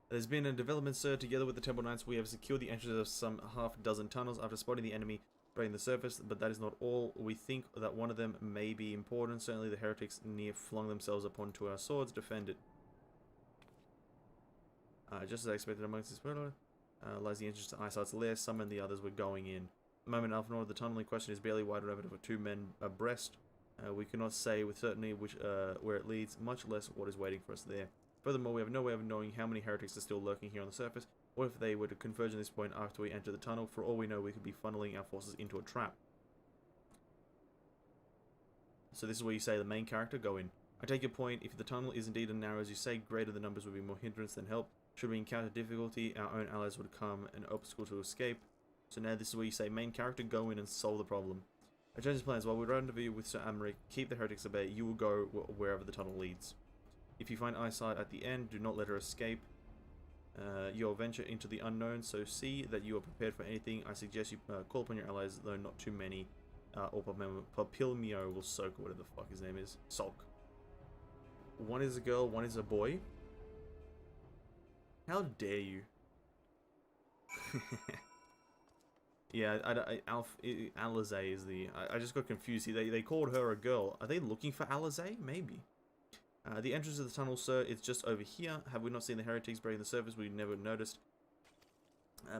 There's been a development, sir. Together with the Temple Knights, we have secured the entrance of some half-dozen tunnels after spotting the enemy breaking the surface, but that is not all. We think that one of them may be important. Certainly the heretics near flung themselves upon to our swords, defend it. Just as I expected amongst this murder, lies the entrance to Iceheart's lair. Some and the others were going in. The moment Alphinaud, the tunnel in question is barely wide enough for 2 men abreast. We cannot say with certainty where it leads, much less what is waiting for us there. Furthermore, we have no way of knowing how many heretics are still lurking here on the surface, or if they were to converge on this point after we enter the tunnel. For all we know, we could be funneling our forces into a trap. So this is where you say the main character, go in. I take your point. If the tunnel is indeed as narrow as you say, greater the numbers would be more hindrance than help. Should we encounter difficulty, our own allies would come an obstacle to escape. So now this is where you say, main character, go in and solve the problem. I change plans. While we rendezvous with Sir Amric, keep the heretics at bay. You will go wherever the tunnel leads. If you find Eyesight at the end, do not let her escape. You'll venture into the unknown, so see that you are prepared for anything. I suggest you call upon your allies, though not too many. Or Papilmio will soak, whatever the fuck his name is. Sulk. One is a girl, one is a boy. How dare you? Yeah, Alizé is the... I just got confused. They called her a girl. Are they looking for Alizé? Maybe. The entrance of the tunnel, sir, it's just over here. Have we not seen the heretics breaking the surface? We never noticed.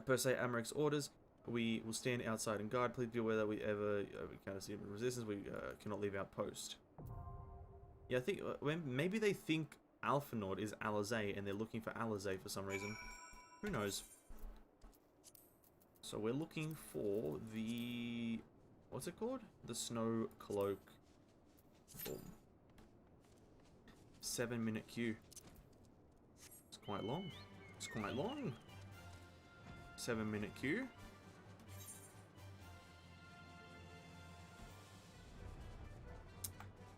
Per se, Amaric's orders. We will stand outside and guard. Please be aware that we ever encounter resistance. We cannot leave our post. Yeah, I think maybe they think Alphanord is Alizé and they're looking for Alizé for some reason. Who knows? So we're looking for the... what's it called? The Snow Cloak. Boom. 7-minute queue. It's quite long. It's quite long. 7-minute queue.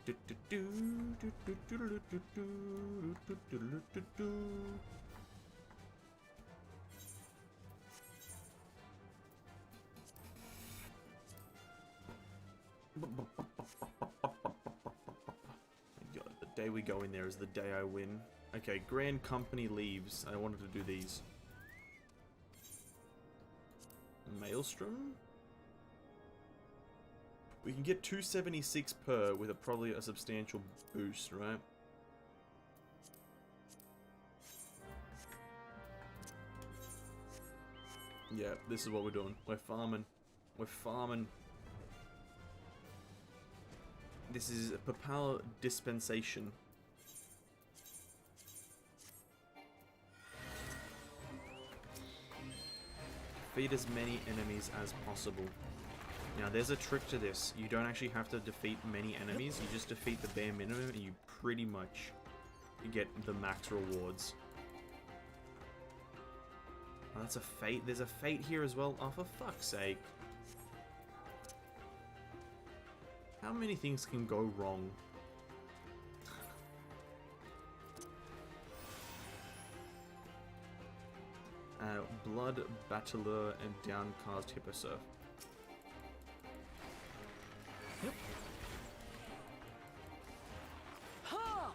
The day we go in there is the day I win. Okay, Grand Company leaves. I wanted to do these. Maelstrom? We can get 276 per with probably a substantial boost, right? Yeah, this is what we're doing. We're farming. We're farming. This is a Papal dispensation. Defeat as many enemies as possible. Now, there's a trick to this. You don't actually have to defeat many enemies. You just defeat the bare minimum and you pretty much get the max rewards. Oh, that's a fate. There's a fate here as well. Oh, for fuck's sake. How many things can go wrong? Blood, Bateleur, and Downcast Hipposurf. Yep. Ha!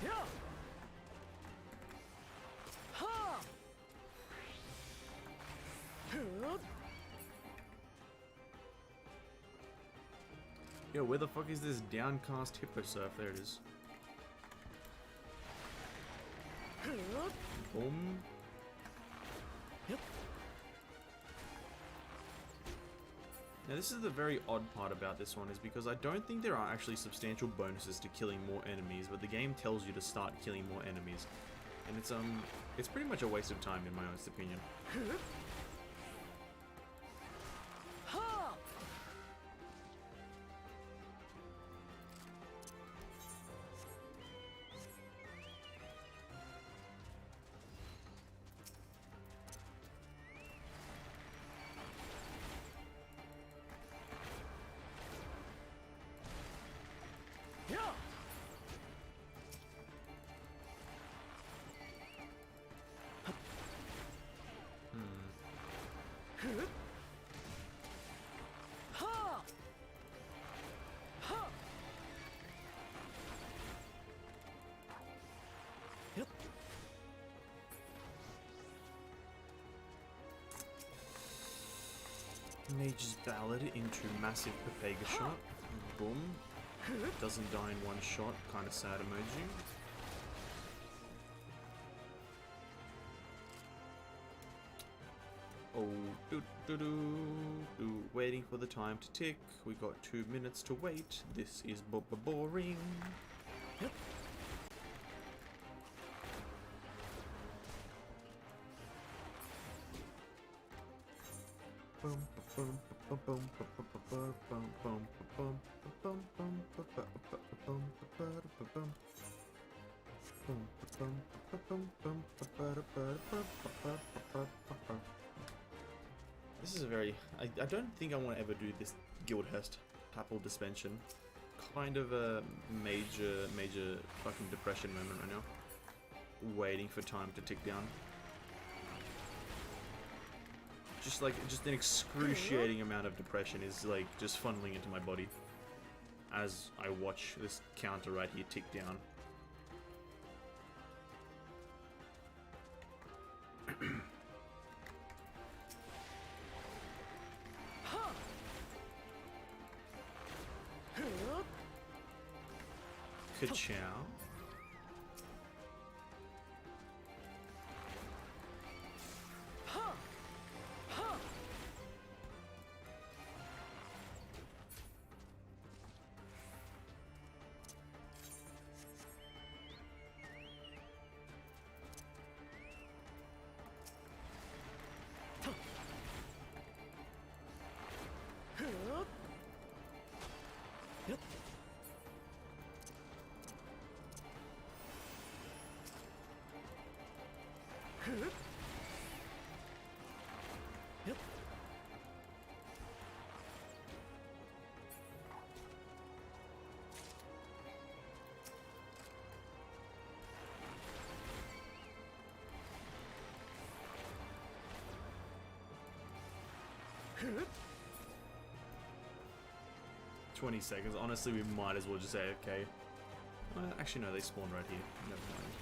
Yeah. Ha! Yo, where the fuck is this Downcast Hipposurf? There it is. Boom. Yep. Now this is the very odd part about this one, is because I don't think there are actually substantial bonuses to killing more enemies, but the game tells you to start killing more enemies. And it's pretty much a waste of time in my honest opinion. Mage's Ballad into Massive Papega Shot. Boom. Doesn't die in one shot. Kind of sad emoji. Oh, waiting for the time to tick. We got 2 minutes to wait. This is boring. Yep. This is a very... I don't think I want to ever do this Guildhurst Papal Dispension. Kind of a major fucking depression moment right now. Waiting for time to tick down. Just an excruciating amount of depression is like just funneling into my body as I watch this counter right here tick down. Ka-chow. Yep. 20 seconds. Honestly, we might as well just say okay. Actually, no, they spawned right here. Never mind.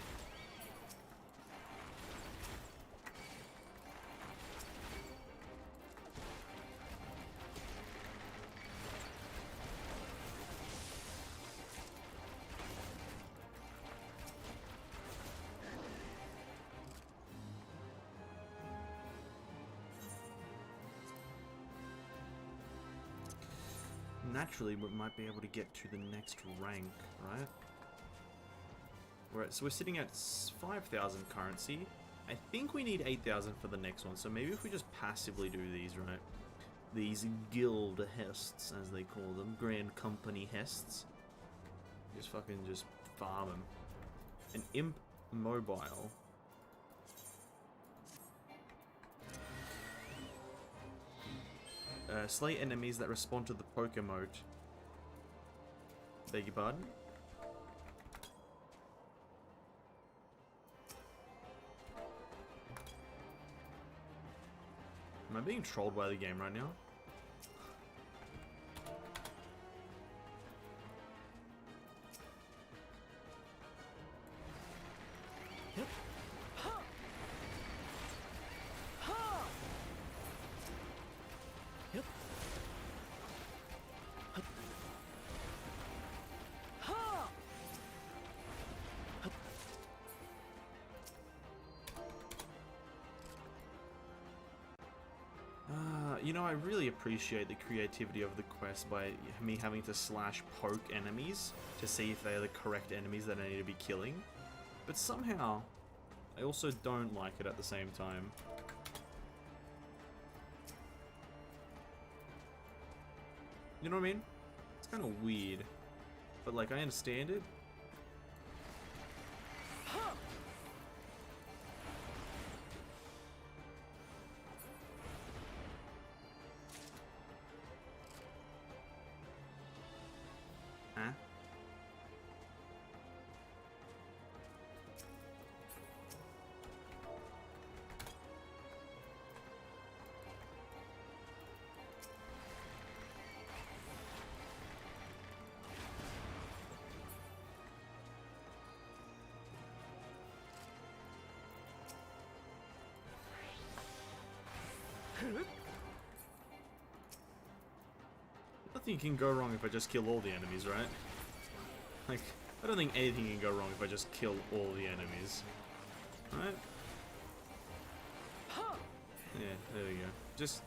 Naturally, we might be able to get to the next rank, right? So we're sitting at 5,000 currency. I think we need 8,000 for the next one, so maybe if we just passively do these, right? These guild hests, as they call them, Grand Company hests. Just fucking just farm them. An Imp Mobile. Slay enemies that respond to the poke emote. Beg your pardon? Am I being trolled by the game right now? You know, I really appreciate the creativity of the quest by me having to slash poke enemies to see if they are the correct enemies that I need to be killing. But somehow, I also don't like it at the same time. You know what I mean? It's kind of weird. But like, I understand it. think it can go wrong if I just kill all the enemies, right? Like, I don't think anything can go wrong if I just kill all the enemies. Right? Yeah, there we go. Just,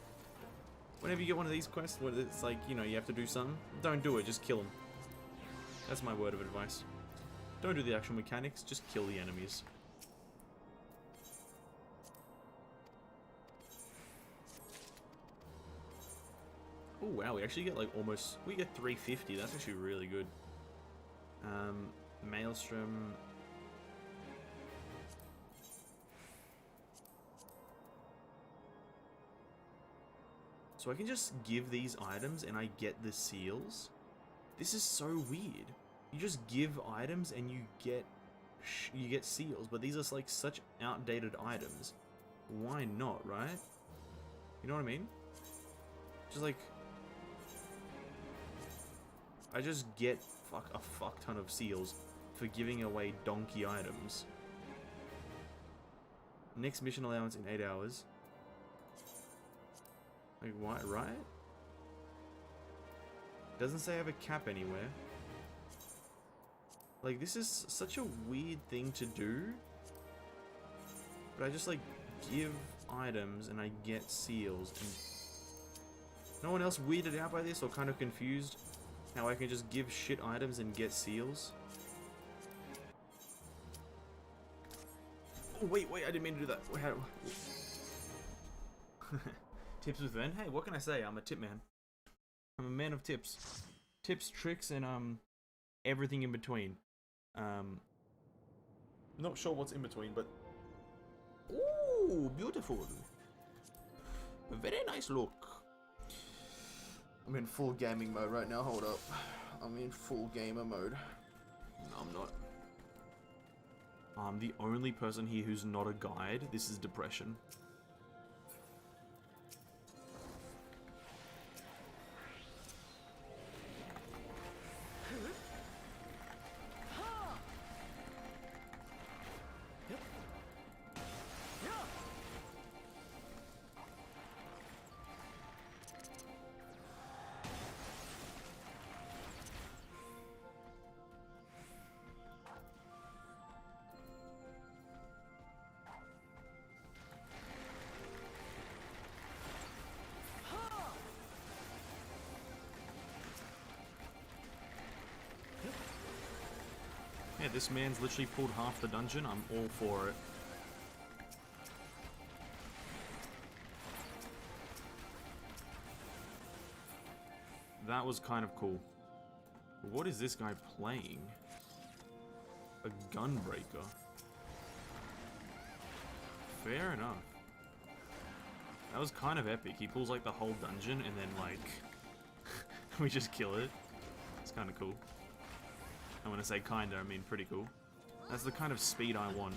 whenever you get one of these quests where it's like, you know, you have to do something, don't do it, just kill them. That's my word of advice. Don't do the actual mechanics, just kill the enemies. Oh wow, we actually get like almost, we get 350, that's actually really good. Maelstrom. So I can just give these items and I get the seals? This is so weird. You just give items and you get seals, but these are like such outdated items. Why not, right? You know what I mean? Just like, I just get a fuck ton of seals for giving away donkey items. Next mission allowance in 8 hours. Like, why, right? Doesn't say I have a cap anywhere. Like, this is such a weird thing to do. But I just, like, give items and I get seals. And no one else weirded out by this or kind of confused how I can just give shit items and get seals? Oh, wait, I didn't mean to do that. How... Tips with Ven? Hey, what can I say? I'm a tip man. I'm a man of tips. Tips, tricks, and everything in between. Not sure what's in between, but... Ooh, beautiful. A very nice look. I'm in full gaming mode right now, hold up. I'm in full gamer mode. No, I'm not. I'm the only person here who's not a guide. This is depression. Yeah, this man's literally pulled half the dungeon. I'm all for it. That was kind of cool. What is this guy playing? A gunbreaker. Fair enough. That was kind of epic. He pulls like the whole dungeon and then like we just kill it. It's kind of cool. And when I say kinda, I mean pretty cool. That's the kind of speed I want.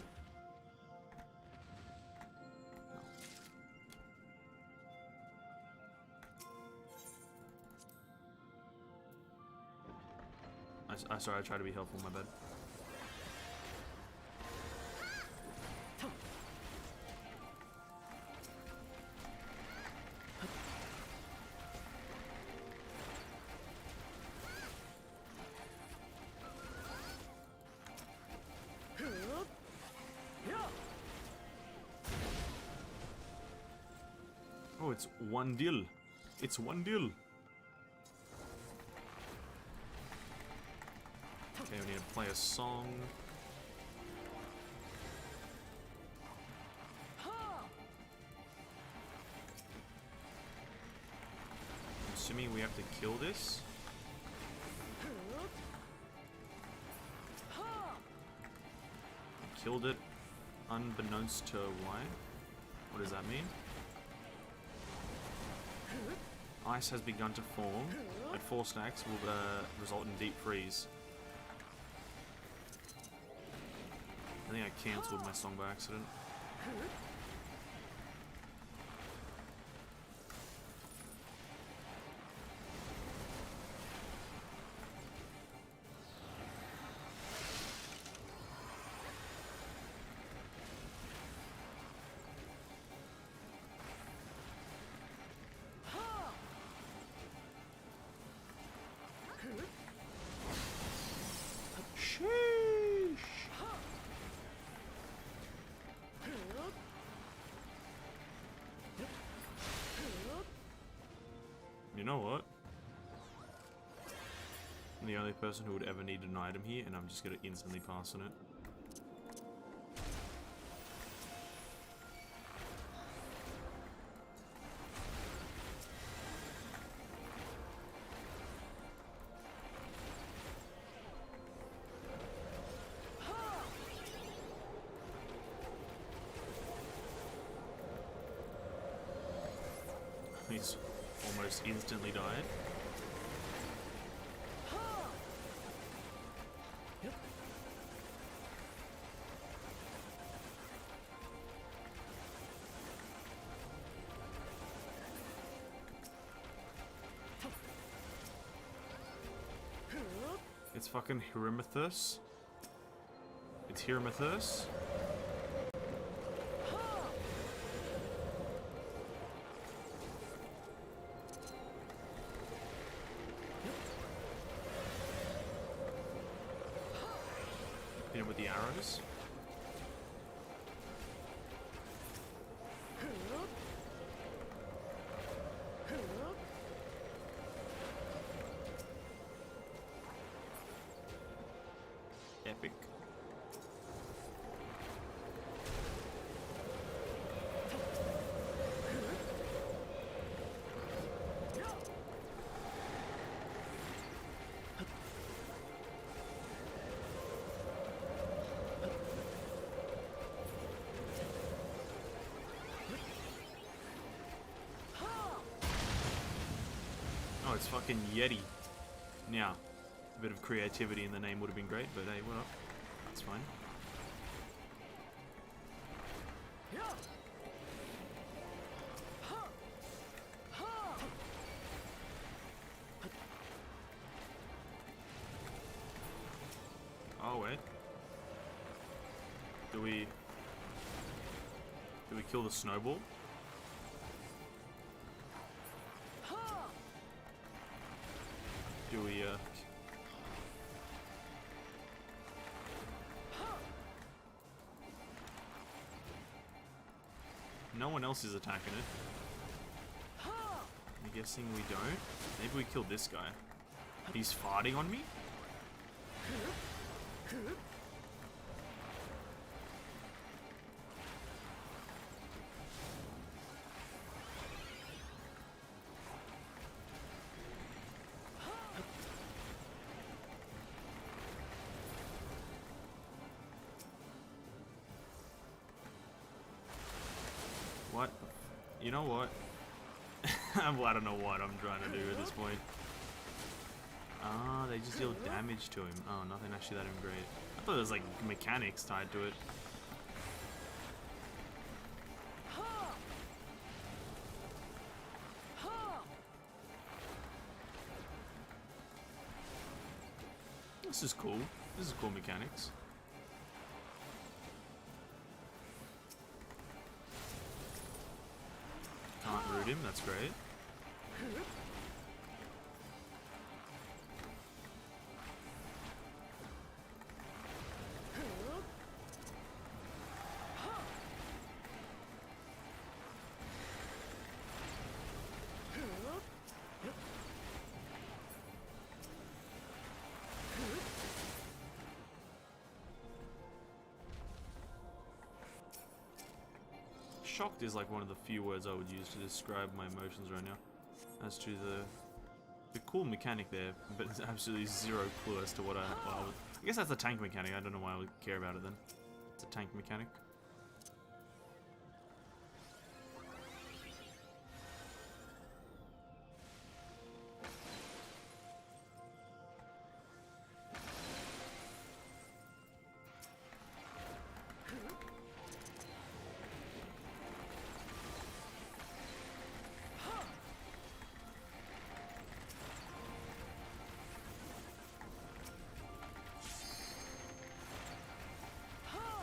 Sorry, I try to be helpful, my bad. Oh, it's one deal. It's one deal. Okay, we need to play a song. I'm assuming we have to kill this. Killed it unbeknownst to why. What does that mean? Ice has begun to form. At 4 stacks will result in deep freeze. I think I cancelled my song by accident. I'm the only person who would ever need an item here, and I'm just gonna instantly pass on it. He's almost instantly died. It's fucking Hieromethus. It's Hieromethus. Hit him with the arrows. Epic. Oh, it's fucking Yeti. Now, a bit of creativity in the name would have been great, but hey, what up? That's fine. Oh, wait. Do we kill the snowball? Do we, no one else is attacking it. I'm guessing we don't. Maybe we kill this guy. He's farting on me? What? You know what? Well, I don't know what I'm trying to do at this point. Ah, they just deal damage to him. Oh, nothing actually that great. I thought there was like mechanics tied to it. This is cool. This is cool mechanics. Can't root him, that's great. Shocked is like one of the few words I would use to describe my emotions right now. As to the cool mechanic there, but it's absolutely zero clue as to what I guess that's a tank mechanic. I don't know why I would care about it then. It's a tank mechanic.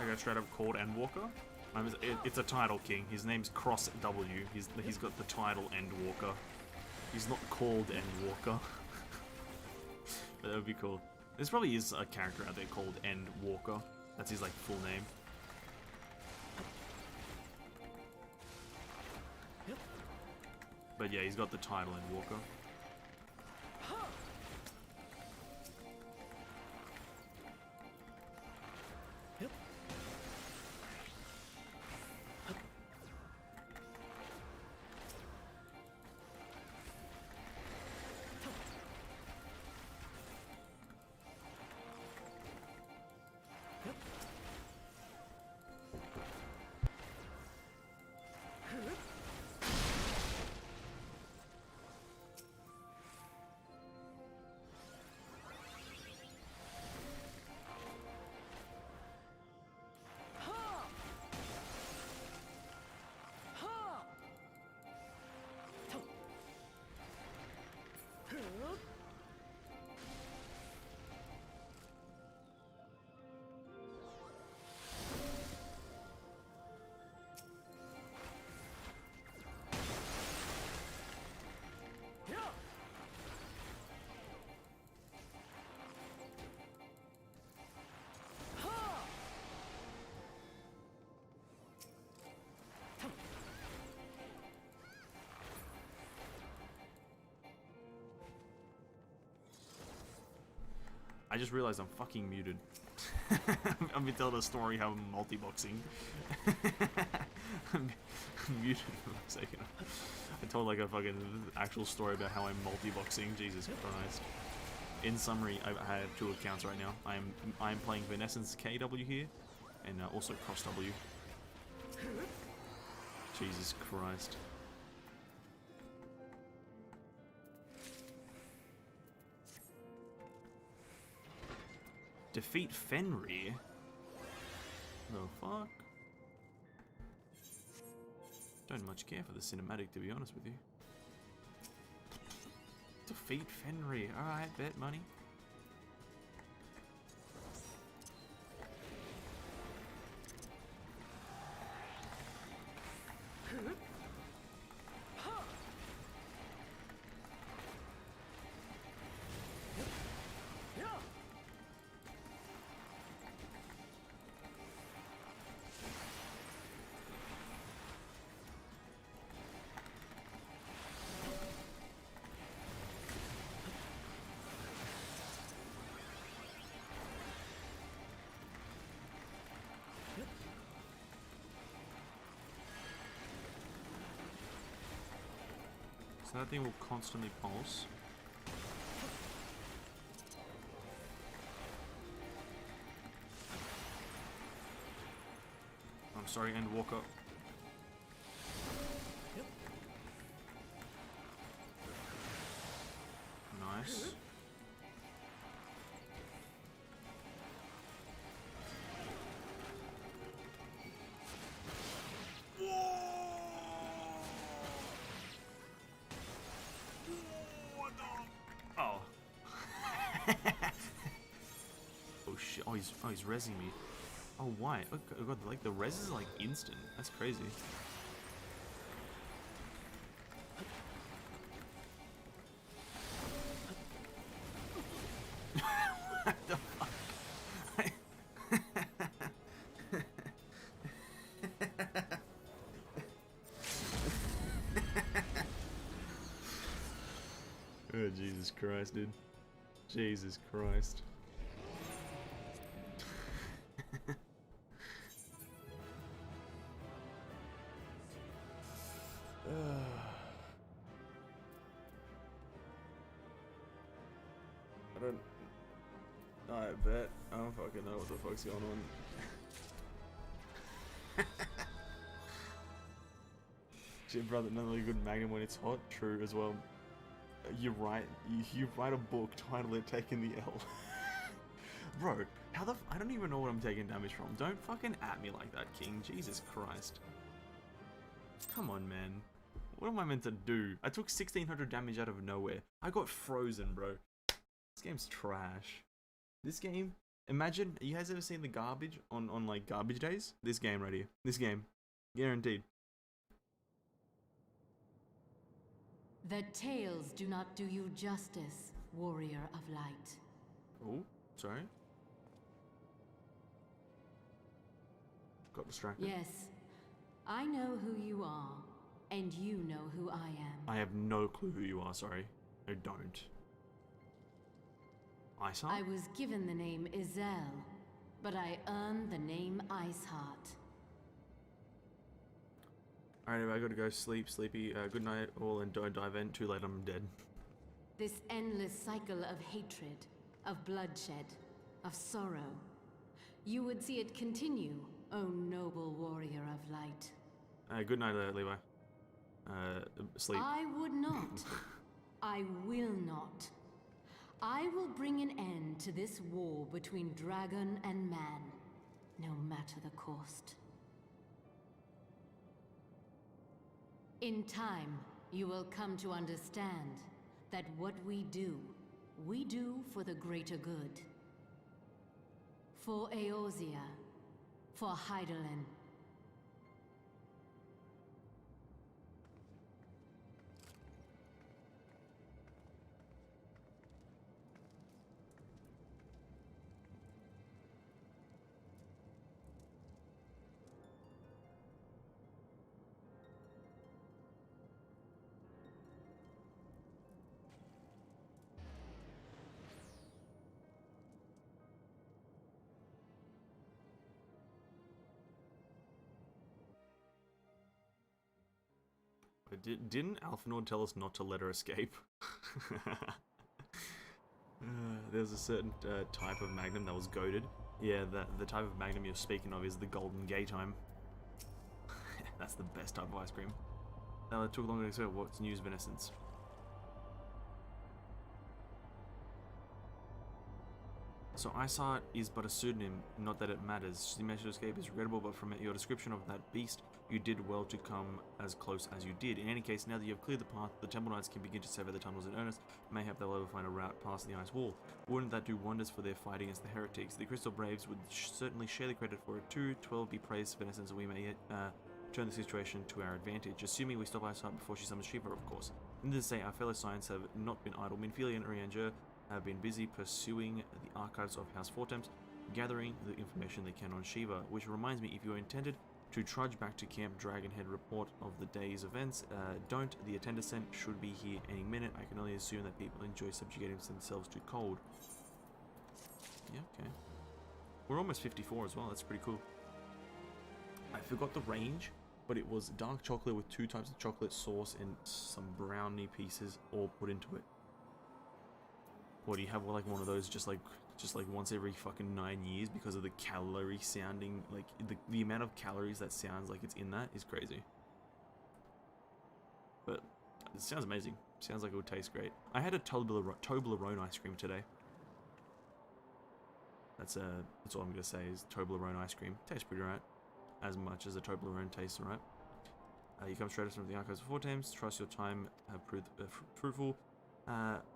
I got straight up called Endwalker. It's a title king. His name's Cross W. He's got the title Endwalker. He's not called Endwalker. But that would be cool. There probably is a character out there called Endwalker. That's his like full name. But yeah, he's got the title Endwalker. I just realized I'm fucking muted. I've been telling a story how I'm multi-boxing. I'm muted for a second. I told like a fucking actual story about how I'm multi-boxing. Jesus Christ. In summary, I have 2 accounts right now. I'm playing Venessense KW here, and also Cross W. Jesus Christ. Defeat Fenrir? The fuck? Don't much care for the cinematic, to be honest with you. Defeat Fenrir. Alright, bet money. So that thing will constantly pulse. I'm sorry, and walk up. Nice. Oh. Oh shit! Oh, he's rezzing me. Oh, why? Oh god, like the res is like instant. That's crazy. What the fuck? Oh, Jesus Christ, dude. Jesus Christ. I bet. I don't fucking know what the fuck's going on. Shit, brother, another really good Magnum when it's hot. True as well. You're right. You write a book, title it Taking the L. Bro, how the I don't even know what I'm taking damage from. Don't fucking at me like that, King. Jesus Christ. Come on, man. What am I meant to do? I took 1600 damage out of nowhere. I got frozen, bro. This game's trash. This game, imagine, you guys ever seen the garbage on like garbage days? This game right here. This game. Guaranteed. The tales do not do you justice, warrior of light. Oh, sorry. Got distracted. Yes, I know who you are, and you know who I am. I have no clue who you are, sorry. I don't. Iceheart? I was given the name Izel, but I earned the name Iceheart. Alright, I gotta go sleep, sleepy. Good night all, and don't dive in. Too late, I'm dead. This endless cycle of hatred, of bloodshed, of sorrow. You would see it continue, O noble warrior of light. Good night, Levi. Sleep. I would not. I will not. I will bring an end to this war between dragon and man, no matter the cost. In time, you will come to understand that what we do for the greater good. For Eorzea, for Hydaelyn. Didn't Alphanord tell us not to let her escape? There's a certain type of magnum that was goated. Yeah, the type of magnum you're speaking of is the golden gay time. That's the best type of ice cream. Now it took longer to explain. What's news, Venessense? So Iceheart is but a pseudonym, not that it matters. She managed to escape is regrettable, but from your description of that beast, you did well to come as close as you did. In any case, now that you have cleared the path, the Temple Knights can begin to sever the tunnels in earnest. Mayhap they'll ever find a route past the ice wall. Wouldn't that do wonders for their fight against the heretics? The Crystal Braves would certainly share the credit for it too. 12 be praised, Venessense, and we may turn the situation to our advantage, assuming we stop Iceheart before she summons Shiva, of course. Needless to say, our fellow Science have not been idle. Minfilia and Urianger have been busy pursuing the archives of House Fortemps, gathering the information they can on Shiva, which reminds me, if you are intended to trudge back to Camp Dragonhead report of the day's events, don't. The attendant should be here any minute. I can only assume that people enjoy subjugating themselves to cold. Yeah, okay. We're almost 54 as well, that's pretty cool. I forgot the range, but it was dark chocolate with 2 types of chocolate sauce and some brownie pieces all put into it. Or do you have like one of those just like once every fucking 9 years because of the calorie sounding, like the amount of calories that sounds like it's in that is crazy. But it sounds amazing. Sounds like it would taste great. I had a Toblerone ice cream today. That's all I'm gonna say is Toblerone ice cream. Tastes pretty right. As much as a Toblerone tastes, right? You come straight from the archives of Fortemps. Trust your time have proved fruitful.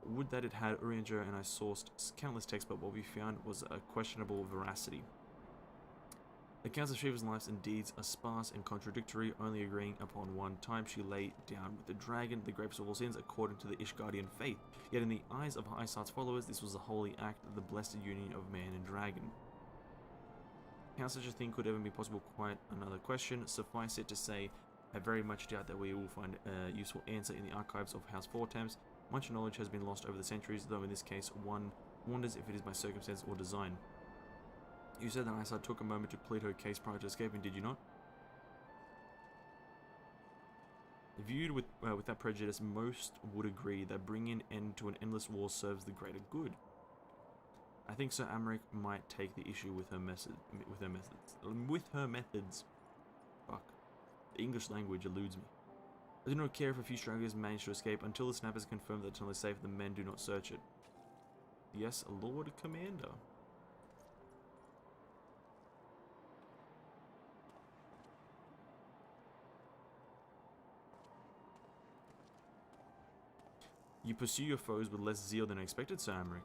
Would that it had Urianger and I sourced countless texts, but what we found was a questionable veracity. The accounts of Shiva's lives and deeds are sparse and contradictory, only agreeing upon one time she lay down with the dragon, the greatest of all sins, according to the Ishgardian faith. Yet in the eyes of Iceheart's followers, this was a holy act, the blessed union of man and dragon. How such a thing could ever be possible, quite another question. Suffice it to say, I very much doubt that we will find a useful answer in the archives of House Fortemps. Much knowledge has been lost over the centuries, though in this case one wonders if it is by circumstance or design. You said that Iceheart took a moment to plead her case prior to escaping, did you not? Viewed with that prejudice, most would agree that bringing an end to an endless war serves the greater good. I think Sir Amric might take the issue with her methods. Fuck. The English language eludes me. I do not care if a few stragglers manage to escape. Until the snappers confirm that the tunnel is safe, the men do not search it. Yes, Lord Commander. You pursue your foes with less zeal than expected, Sir Amric.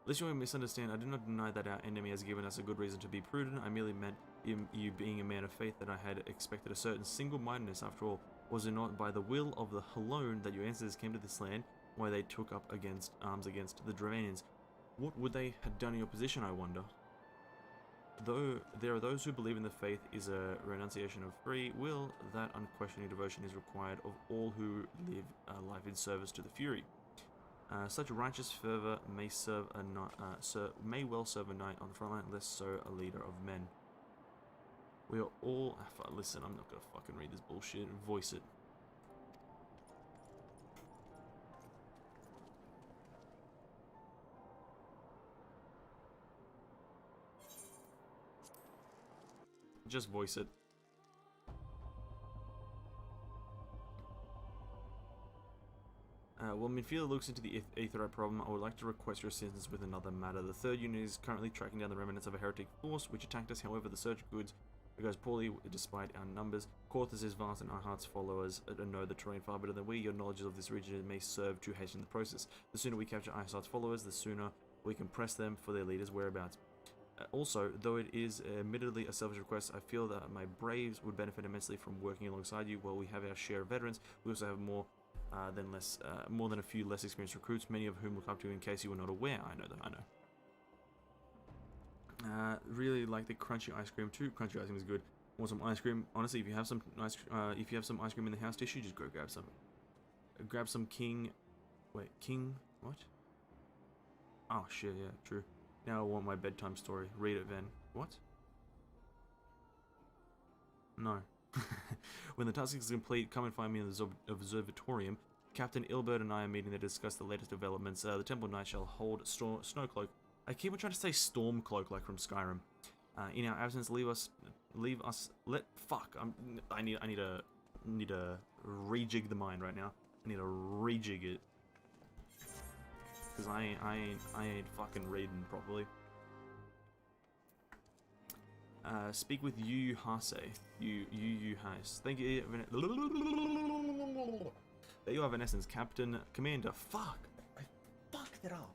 Lest you won't misunderstand, I do not deny that our enemy has given us a good reason to be prudent. I merely meant you being a man of faith that I had expected a certain single-mindedness. After all, was it not by the will of the Halone that your ancestors came to this land, why they took up arms against the Dravanians? What would they have done in your position, I wonder? Though there are those who believe in the faith is a renunciation of free will, that unquestioning devotion is required of all who live a life in service to the Fury. Such righteous fervor may may well serve a knight on the front line, less so a leader of men. We are all... listen, I'm not gonna fucking read this bullshit. Voice it. Just voice it. While Minfield looks into the Aetheryte problem, I would like to request your assistance with another matter. The 3rd unit is currently tracking down the remnants of a heretic force which attacked us. However, the search goods goes poorly despite our numbers. Korthus is vast and Iceheart's followers know the terrain far better than we. Your knowledge of this region may serve to hasten the process. The sooner we capture Iceheart's followers, the sooner we can press them for their leader's whereabouts. Also, though it is admittedly a selfish request, I feel that my braves would benefit immensely from working alongside you. While we have our share of veterans, we also have more than a few less experienced recruits, many of whom look up to you in case you were not aware. I know that, I know. Really like the crunchy ice cream too. Crunchy ice cream is good. Want some ice cream? Honestly, if you have some ice cream in the house tissue, just go grab some. Grab some King. Wait, King what? Oh shit, yeah, true. Now I want my bedtime story. Read it, Ven. What? No. When the task is complete, come and find me in the observatorium. Captain Ilbert and I are meeting to discuss the latest developments. The Temple Knight shall hold Snowcloak. I keep on trying to say Stormcloak like from Skyrim. In our absence, I need to rejig the mind right now. I need to rejig it. Because I ain't fucking reading properly. Speak with Yu Hase. Yu Hase. Thank you. There you are, Venessense Captain Commander. Fuck! I fucked it up.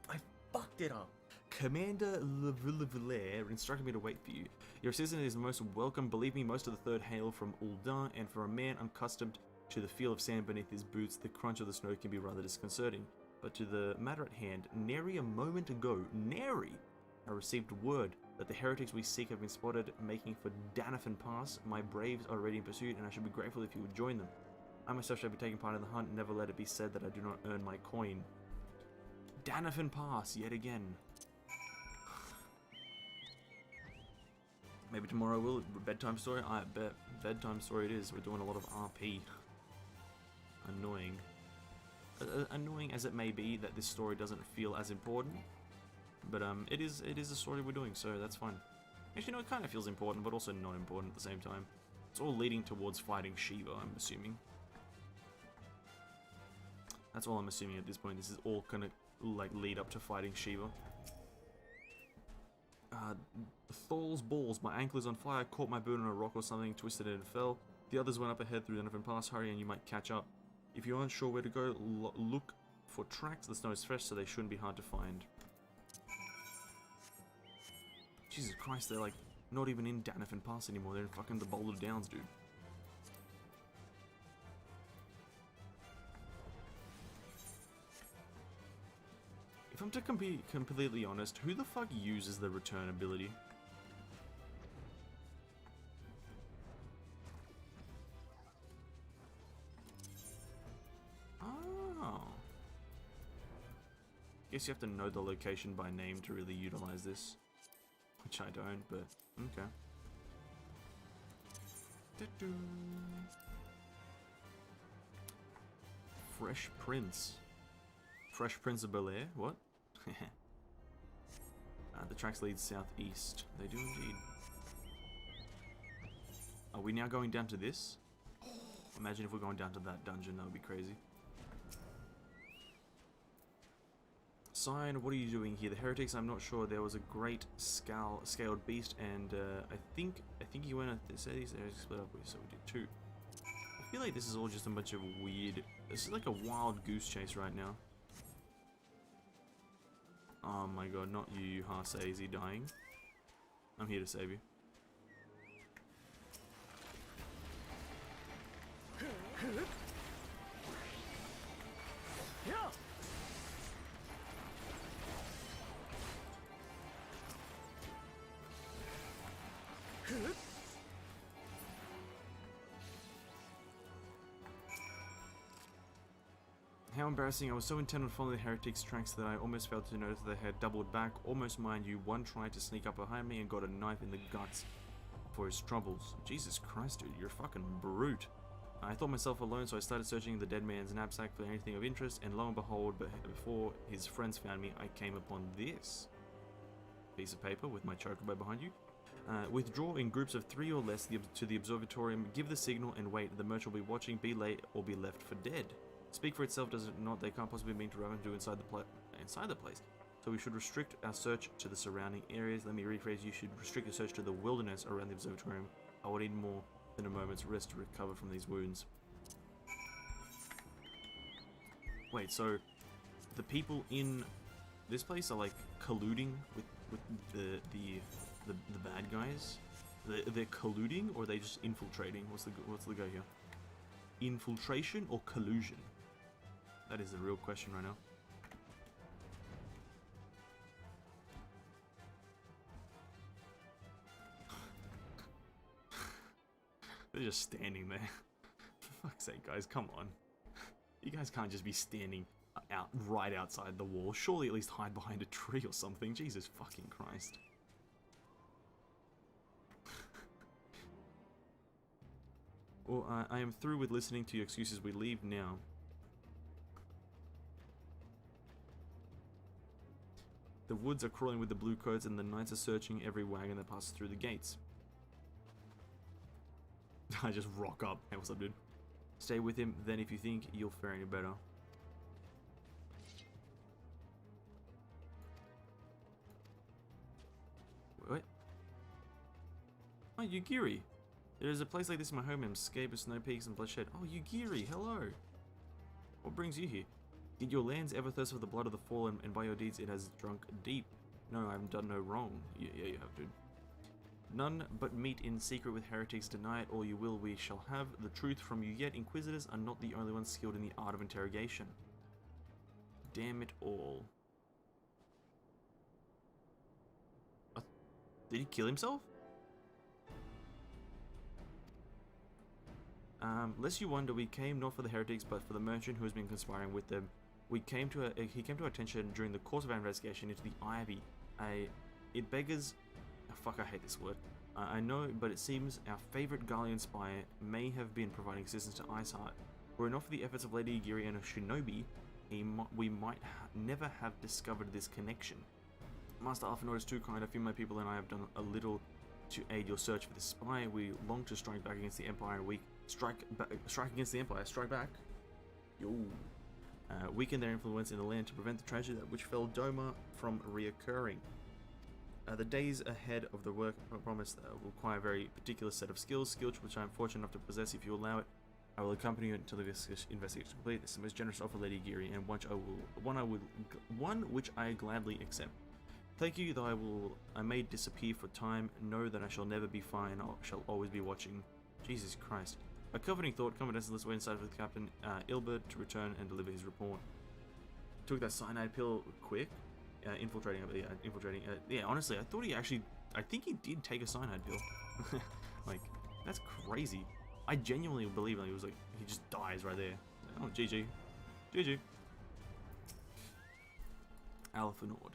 I fucked it up. Commander Levillere instructed me to wait for you. Your assistant is most welcome. Believe me, most of the Third hail from Ul'dah, and for a man unaccustomed to the feel of sand beneath his boots, the crunch of the snow can be rather disconcerting. But to the matter at hand, nary a moment ago, nary! I received word that the heretics we seek have been spotted making for Danafin Pass. My braves are already in pursuit, and I should be grateful if you would join them. I myself shall be taking part in the hunt. Never let it be said that I do not earn my coin. Danafin Pass, yet again. Maybe tomorrow will. Bedtime story? I bet. Bedtime story it is. We're doing a lot of RP. Annoying. Annoying as it may be that this story doesn't feel as important. But it is a story we're doing, so that's fine. Actually, no, it kind of feels important, but also not important at the same time. It's all leading towards fighting Shiva, I'm assuming. That's all I'm assuming at this point. This is all gonna, like, lead up to fighting Shiva. Thor's balls. My ankle is on fire. I caught my boot on a rock or something, twisted it and fell. The others went up ahead through the Danafin Pass. Hurry and you might catch up. If you aren't sure where to go, look for tracks. The snow is fresh, so they shouldn't be hard to find. Jesus Christ, they're like not even in Danafin Pass anymore. They're in fucking the Boulder Downs, dude. If I'm to be completely honest, who the fuck uses the return ability? Oh. Guess you have to know the location by name to really utilize this. Which I don't, but okay. Fresh Prince. Fresh Prince of Bel-Air? What? The tracks lead southeast. They do indeed. Are we now going down to this? Imagine if we're going down to that dungeon, that would be crazy. Sign, what are you doing here? The heretics, I'm not sure. There was a great scaled beast, and I think he went at this. These areas split up, so we did too. I feel like this is all just a bunch of weird. This is like a wild goose chase right now. Oh my god, not you, Hase. Is he dying? I'm here to save you. How embarrassing. I was so intent on following the heretics' tracks that I almost failed to notice they had doubled back. Almost, mind you, one tried to sneak up behind me and got a knife in the guts for his troubles. Jesus Christ, dude, you're a fucking brute. I thought myself alone, so I started searching the dead man's knapsack for anything of interest, and lo and behold, before his friends found me, I came upon this piece of paper with my chocobo behind you. Withdraw in groups of 3 or less to the observatorium, give the signal and wait. The merch will be watching, be late, or be left for dead. Speak for itself, does it not? They can't possibly mean to run into inside the place. So we should restrict our search to the surrounding areas. Let me rephrase, you should restrict your search to the wilderness around the observatorium. I will need more than a moment's rest to recover from these wounds. Wait, so the people in this place are like colluding with the bad guys? They're colluding, or are they just infiltrating? What's the go here? Infiltration or collusion? That is the real question right now. They're just standing there. For fuck's sake, guys, come on. You guys can't just be standing right outside the wall. Surely at least hide behind a tree or something. Jesus fucking Christ. Well, I am through with listening to your excuses. We leave now. The woods are crawling with the blue coats, and the knights are searching every wagon that passes through the gates. I just rock up. Hey, what's up, dude? Stay with him, then if you think you'll fare any better. What? Oh, Yugiri. There is a place like this in my home, escape of snow peaks and bloodshed. Oh, Yugiri, hello. What brings you here? Did your lands ever thirst for the blood of the fallen, and by your deeds it has drunk deep? No, I have done no wrong. Yeah, you have, dude. None but meet in secret with heretics. Deny it all you will, we shall have the truth from you. Yet inquisitors are not the only ones skilled in the art of interrogation. Damn it all. Did he kill himself? Lest you wonder, we came not for the heretics, but for the merchant who has been conspiring with them. He came to our attention during the course of our investigation into the Ivy. It beggars... Oh, fuck, I hate this word. I know, but it seems our favorite Garlean spy may have been providing assistance to Iceheart. Were it not for the efforts of Lady Yugiri and a shinobi, we might never have discovered this connection. Master Alphanor is too kind. A few of my people and I have done a little to aid your search for this spy. We long to strike back against the Empire, and we strike against the Empire. Strike back. Yo. Weaken their influence in the land to prevent the tragedy which fell Doma from reoccurring. The days ahead of the work promised will require a very particular set of skills, which I am fortunate enough to possess. If you allow it, I will accompany you until the investigation is complete. This is the most generous offer, Lady Giri, and one which I gladly accept. Thank you, though I may disappear for time. Know that I shall never be far, and I shall always be watching. Jesus Christ. A comforting thought. Confidence, let's wait inside with Captain Ilbert to return and deliver his report. Took that cyanide pill quick. Infiltrating. Yeah, honestly, I think he did take a cyanide pill. Like, that's crazy. I genuinely believe that he just dies right there. Oh, GG. GG. Alphanord.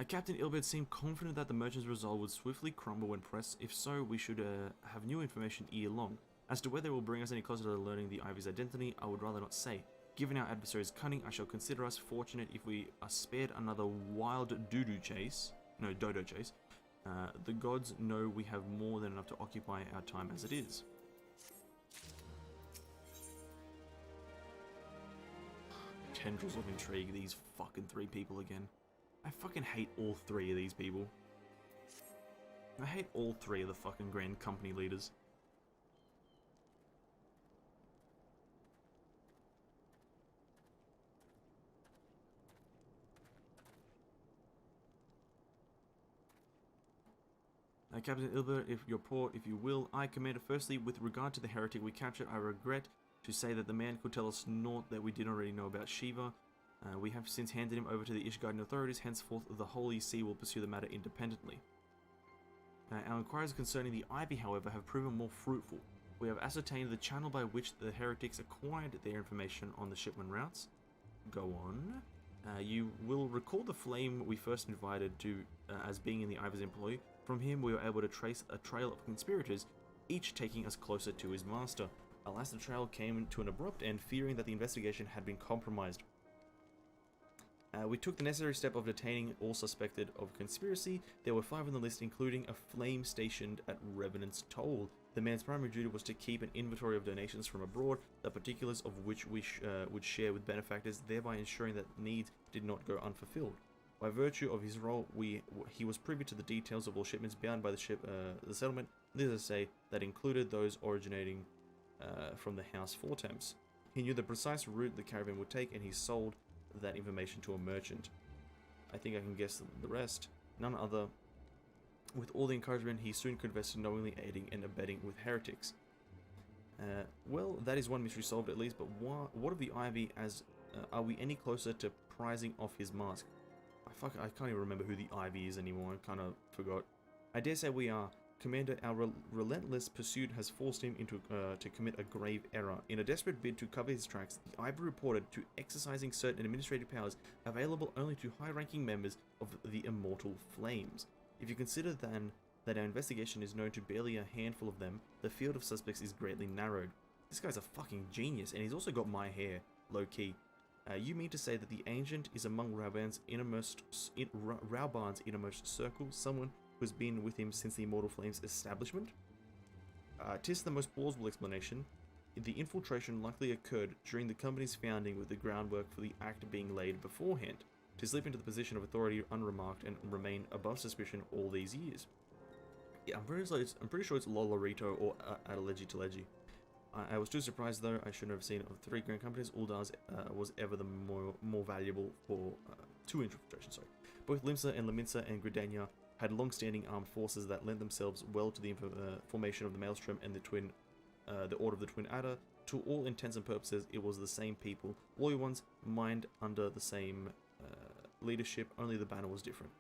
Captain Ilbert seemed confident that the merchant's resolve would swiftly crumble when pressed. If so, we should have new information ere long. As to whether it will bring us any closer to learning the Ivy's identity, I would rather not say. Given our adversary's cunning, I shall consider us fortunate if we are spared another wild dodo chase. The gods know we have more than enough to occupy our time as it is. Tendrils of intrigue, these fucking three people again. I fucking hate all three of these people. I hate all three of the fucking Grand Company leaders. Captain Ilbert, if you will, I, Commander. Firstly, with regard to the heretic we captured, I regret to say that the man could tell us naught that we didn't already know about Shiva. We have since handed him over to the Ishgarden authorities. Henceforth, the Holy See will pursue the matter independently. Our inquiries concerning the Ivy, however, have proven more fruitful. We have ascertained the channel by which the heretics acquired their information on the shipment routes. Go on. You will recall the flame we first invited to as being in the Ivy's employ. From him, we were able to trace a trail of conspirators, each taking us closer to his master. Alas, the trail came to an abrupt end, fearing that the investigation had been compromised. We took the necessary step of detaining all suspected of conspiracy. There were 5 on the list, including a flame stationed at Revenant's Toll. The man's primary duty was to keep an inventory of donations from abroad, the particulars of which we would share with benefactors, thereby ensuring that needs did not go unfulfilled. By virtue of his role, he was privy to the details of all shipments bound by the settlement. This is to say, that included those originating from the House Fortemps. He knew the precise route the caravan would take, and he sold that information to a merchant. I think I can guess the rest. None other. With all the encouragement, he soon confessed to knowingly aiding and abetting with heretics. Well, that is one mystery solved at least, but what of the Ivy? Are we any closer to prizing off his mask? I can't even remember who the Ivy is anymore. I kind of forgot. I dare say we are. Commander, our relentless pursuit has forced him into to commit a grave error. In a desperate bid to cover his tracks, the Ivy reported to exercising certain administrative powers available only to high-ranking members of the Immortal Flames. If you consider then that our investigation is known to barely a handful of them, the field of suspects is greatly narrowed. This guy's a fucking genius, and he's also got my hair, low-key. You mean to say that the Ancient is among Rauban's innermost circle, someone who's been with him since the Immortal Flames establishment? 'Tis the most plausible explanation. The infiltration likely occurred during the company's founding, with the groundwork for the act being laid beforehand, to slip into the position of authority unremarked and remain above suspicion all these years. Yeah, I'm pretty sure it's Lolorito or Adeleji Teleji. I was too surprised though. I shouldn't have seen of the three grand companies, Uldar's was ever the more valuable for two infiltrations. Sorry, both Limsa and Leminsa and Gridania had long-standing armed forces that lent themselves well to the formation of the Maelstrom and the Order of the Twin Adder. To all intents and purposes, it was the same people, loyal ones, mined under the same leadership. Only the banner was different.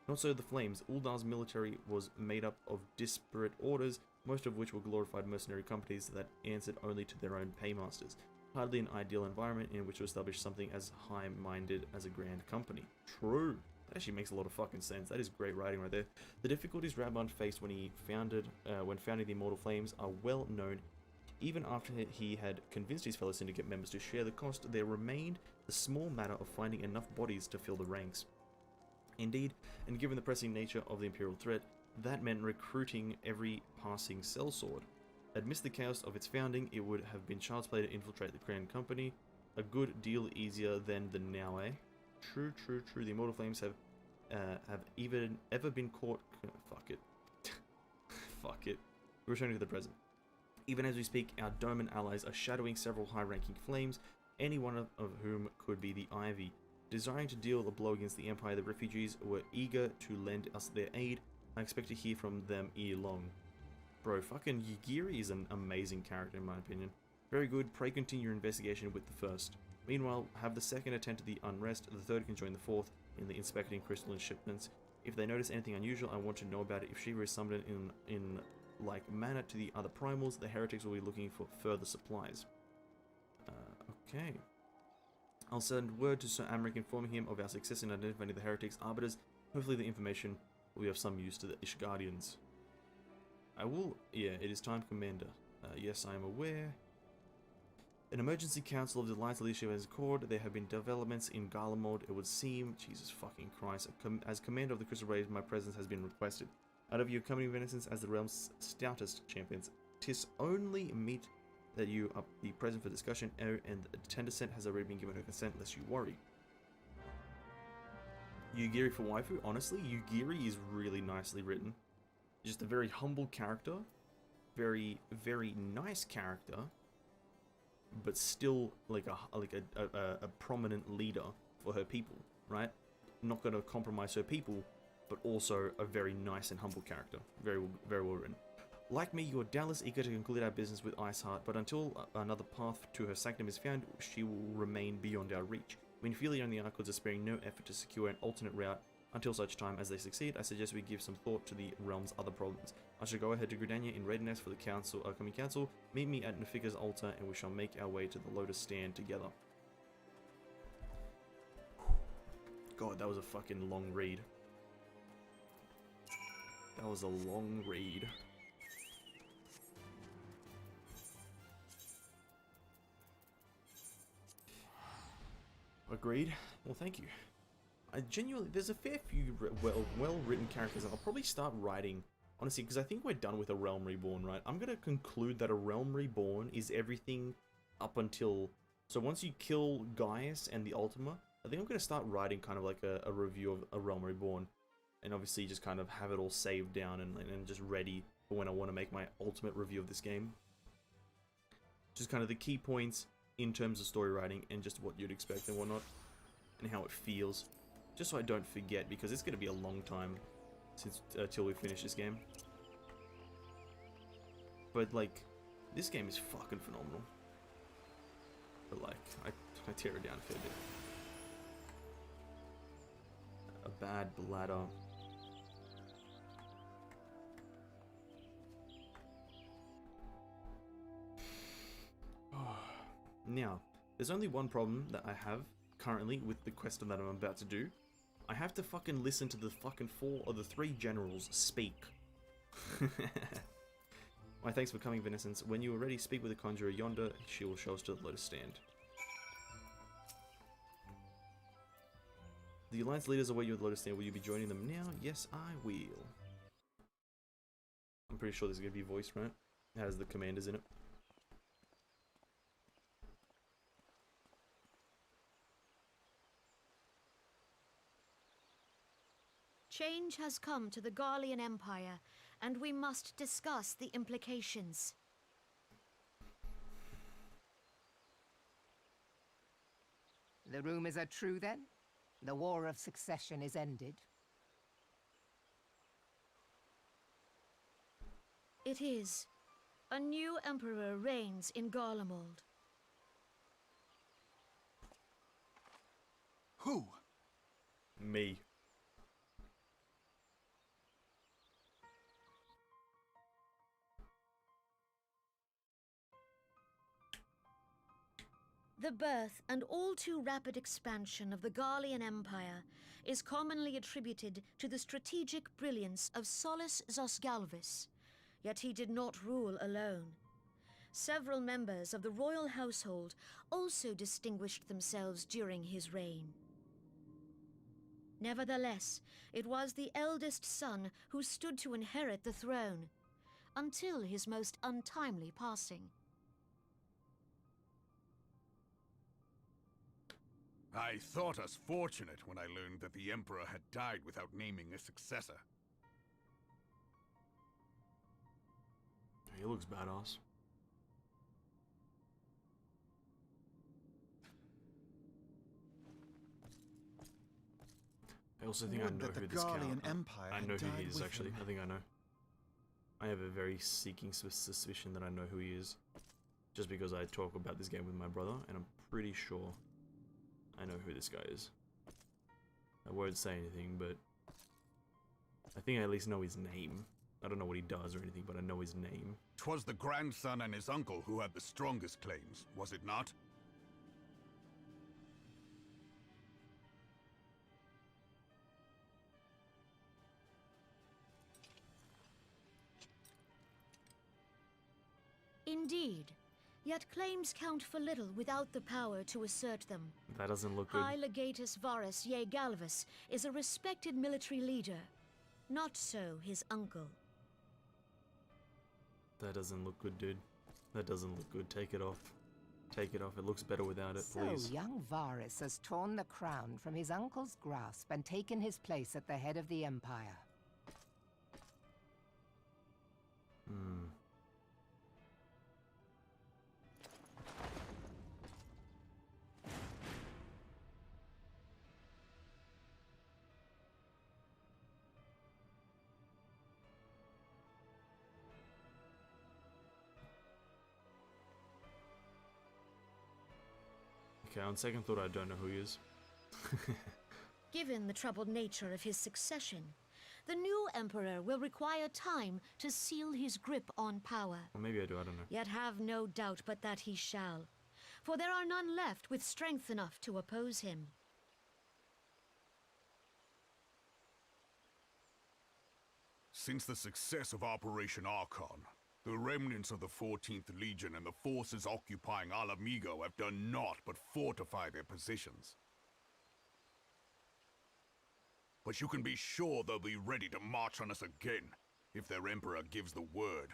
Not so the Flames. Uldar's military was made up of disparate orders, most of which were glorified mercenary companies that answered only to their own paymasters. Hardly an ideal environment in which to establish something as high-minded as a grand company. True. That actually makes a lot of fucking sense. That is great writing right there. The difficulties Rabban faced when founding the Immortal Flames are well known. Even after he had convinced his fellow syndicate members to share the cost, there remained the small matter of finding enough bodies to fill the ranks. Indeed, and given the pressing nature of the Imperial threat, that meant recruiting every passing sellsword. Amidst the chaos of its founding, it would have been child's play to infiltrate the Crown Company, a good deal easier than the now, eh? True. The Immortal Flames have even ever been caught. Fuck it. Fuck it. Returning to the present. Even as we speak, our Doman allies are shadowing several high-ranking flames, any one of whom could be the Ivy. Desiring to deal a blow against the Empire, the refugees were eager to lend us their aid. I expect to hear from them ere long. Bro, fucking Yugiri is an amazing character in my opinion. Very good. Pray continue your investigation with the first. Meanwhile, have the second attend to the unrest, the third can join the fourth in the inspecting crystalline shipments. If they notice anything unusual, I want to know about it. If Shiva is summoned in like manner to the other primals, the heretics will be looking for further supplies. Okay. I'll send word to Sir Amric informing him of our success in identifying the heretics' arbiters. Hopefully the information will be of some use to the Ishgardians. I will... Yeah, it is time, Commander. Yes, I am aware. An emergency council of the Alliance leadership has called. There have been developments in Gala mode, it would seem. Jesus fucking Christ. As commander of the Crystal Rays, my presence has been requested. Out of your coming Venessense as the realm's stoutest champions, 'tis only meet that you are be present for discussion, and the Tendercent has already been given her consent, lest you worry. Yugiri for waifu? Honestly, Yugiri is really nicely written. Just a very humble character, very nice character, but still like a prominent leader for her people, right? Not gonna compromise her people, but also a very nice and humble character. Very well written. Like me, you are doubtless eager to conclude our business with Iceheart, but until another path to her sanctum is found, she will remain beyond our reach. When Filia and the Archons are sparing no effort to secure an alternate route until such time as they succeed, I suggest we give some thought to the realm's other problems. I shall go ahead to Gridania in readiness for the coming council. Meet me at Nafika's altar, and we shall make our way to the Lotus Stand together. God, that was a fucking long read. That was a long read. Agreed. Well, thank you. I genuinely, there's a fair few well-written characters that I'll probably start writing, honestly, because I think we're done with A Realm Reborn, right? I'm going to conclude that A Realm Reborn is everything up until... So once you kill Gaius and the Ultima, I think I'm going to start writing kind of like a review of A Realm Reborn. And obviously just kind of have it all saved down and just ready for when I want to make my ultimate review of this game. Just kind of the key points in terms of story writing and just what you'd expect and whatnot, and how it feels, just so I don't forget, because it's going to be a long time since till we finish this game. But like, this game is fucking phenomenal. But like, I tear it down a fair bit. A bad bladder. Now, there's only one problem that I have currently with the quest that I'm about to do. I have to fucking listen to the fucking 4 or the 3 generals speak. My thanks for coming, Venessense. When you are ready, speak with the conjurer yonder. She will show us to the lotus stand. The Alliance leaders await you at the lotus stand. Will you be joining them now? Yes, I will. I'm pretty sure this is going to be voiced, right? It has the commanders in it. Change has come to the Garlean Empire, and we must discuss the implications. The rumors are true, then? The War of Succession is ended? It is. A new emperor reigns in Garlemald. Who? Me. The birth and all too rapid expansion of the Garlean Empire is commonly attributed to the strategic brilliance of Solus Zosgalvis, yet he did not rule alone. Several members of the royal household also distinguished themselves during his reign. Nevertheless, it was the eldest son who stood to inherit the throne, until his most untimely passing. I thought us fortunate when I learned that the Emperor had died without naming a successor. He looks badass. I also think I know who this Garlean Empire I know who he died is, with actually. him. I think I know. I have a very seeking suspicion that I know who he is. Just because I talk about this game with my brother, and I'm pretty sure I know who this guy is. I won't say anything, but I think I at least know his name. I don't know what he does or anything, but I know his name. 'Twas the grandson and his uncle who had the strongest claims, was it not? Indeed. Yet claims count for little without the power to assert them. That doesn't look good. High Legatus Varus Ye Galvus is a respected military leader. Not so his uncle. That doesn't look good, dude. That doesn't look good. Take it off. Take it off. It looks better without it, please. So young Varus has torn the crown from his uncle's grasp and taken his place at the head of the Empire. Hmm. Okay, on second thought, I don't know who he is. Given the troubled nature of his succession, the new emperor will require time to seal his grip on power. Or maybe I do, I don't know. Yet have no doubt but that he shall, for there are none left with strength enough to oppose him. Since the success of Operation Archon, the remnants of the 14th Legion and the forces occupying Alamigo have done naught but fortify their positions. But you can be sure they'll be ready to march on us again, if their Emperor gives the word.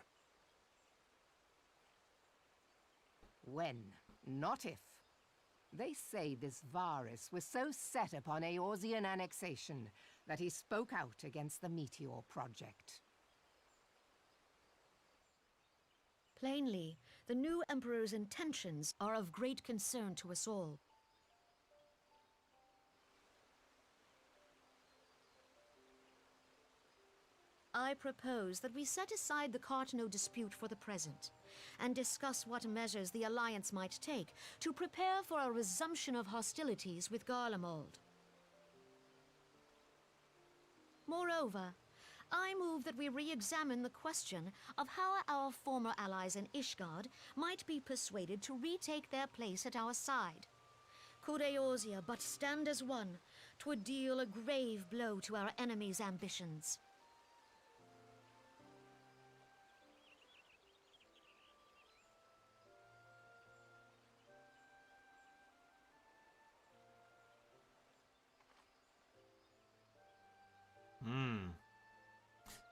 When, not if. They say this Varus was so set upon Eorzean annexation that he spoke out against the Meteor Project. Plainly, the new emperor's intentions are of great concern to us all. I propose that we set aside the Cartano dispute for the present, and discuss what measures the Alliance might take to prepare for a resumption of hostilities with Garlemald. Moreover, I move that we re-examine the question of how our former allies in Ishgard might be persuaded to retake their place at our side. Could Eorzea but stand as one, 'twould deal a grave blow to our enemies' ambitions.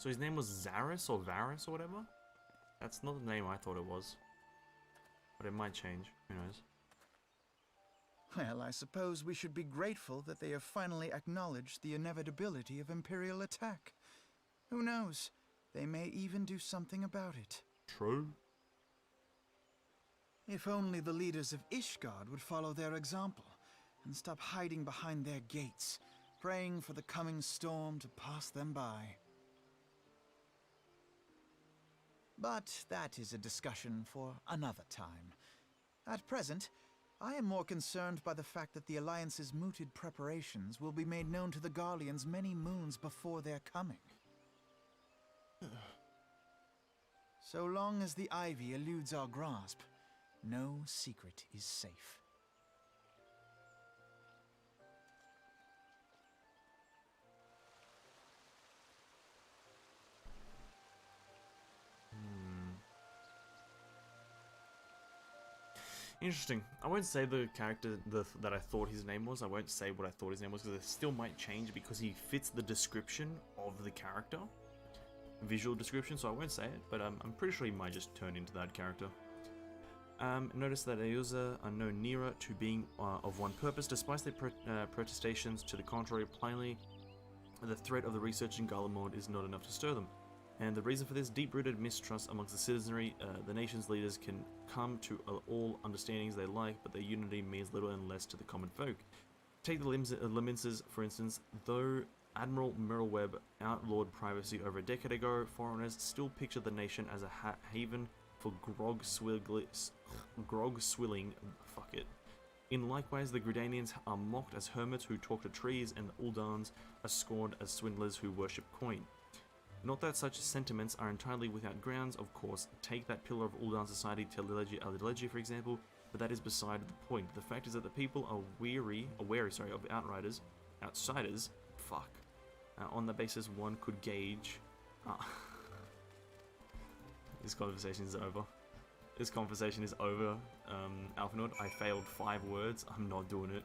So his name was Zaris or Varus or whatever? That's not the name I thought it was. But it might change. Who knows? Well, I suppose we should be grateful that they have finally acknowledged the inevitability of Imperial attack. Who knows? They may even do something about it. True. If only the leaders of Ishgard would follow their example and stop hiding behind their gates, praying for the coming storm to pass them by. But that is a discussion for another time. At present, I am more concerned by the fact that the Alliance's mooted preparations will be made known to the Garleans many moons before their coming. So long as the Ivy eludes our grasp, no secret is safe. Interesting. I won't say the character that I thought his name was. I won't say what I thought his name was because it still might change because he fits the description of the character. Visual description, so I won't say it, but I'm pretty sure he might just turn into that character. Notice that Eosa are no nearer to being of one purpose, despite their protestations to the contrary. Plainly, the threat of the researching Garlemald is not enough to stir them. And the reason for this deep-rooted mistrust amongst the citizenry, the nation's leaders can come to all understandings they like, but their unity means little and less to the common folk. Take the Liminses, for instance. Though Admiral Merylweb outlawed privacy over a decade ago, foreigners still picture the nation as a haven for grog swilling. Fuck it. In likewise, the Gridanians are mocked as hermits who talk to trees, and the Uldans are scorned as swindlers who worship coin. Not that such sentiments are entirely without grounds, of course. Take that pillar of Uldan society, Telelegy, for example, but that is beside the point. The fact is that the people are wary of outsiders, on the basis one could gauge. This conversation is over. This conversation is over, Alphanord. I failed 5 words. I'm not doing it.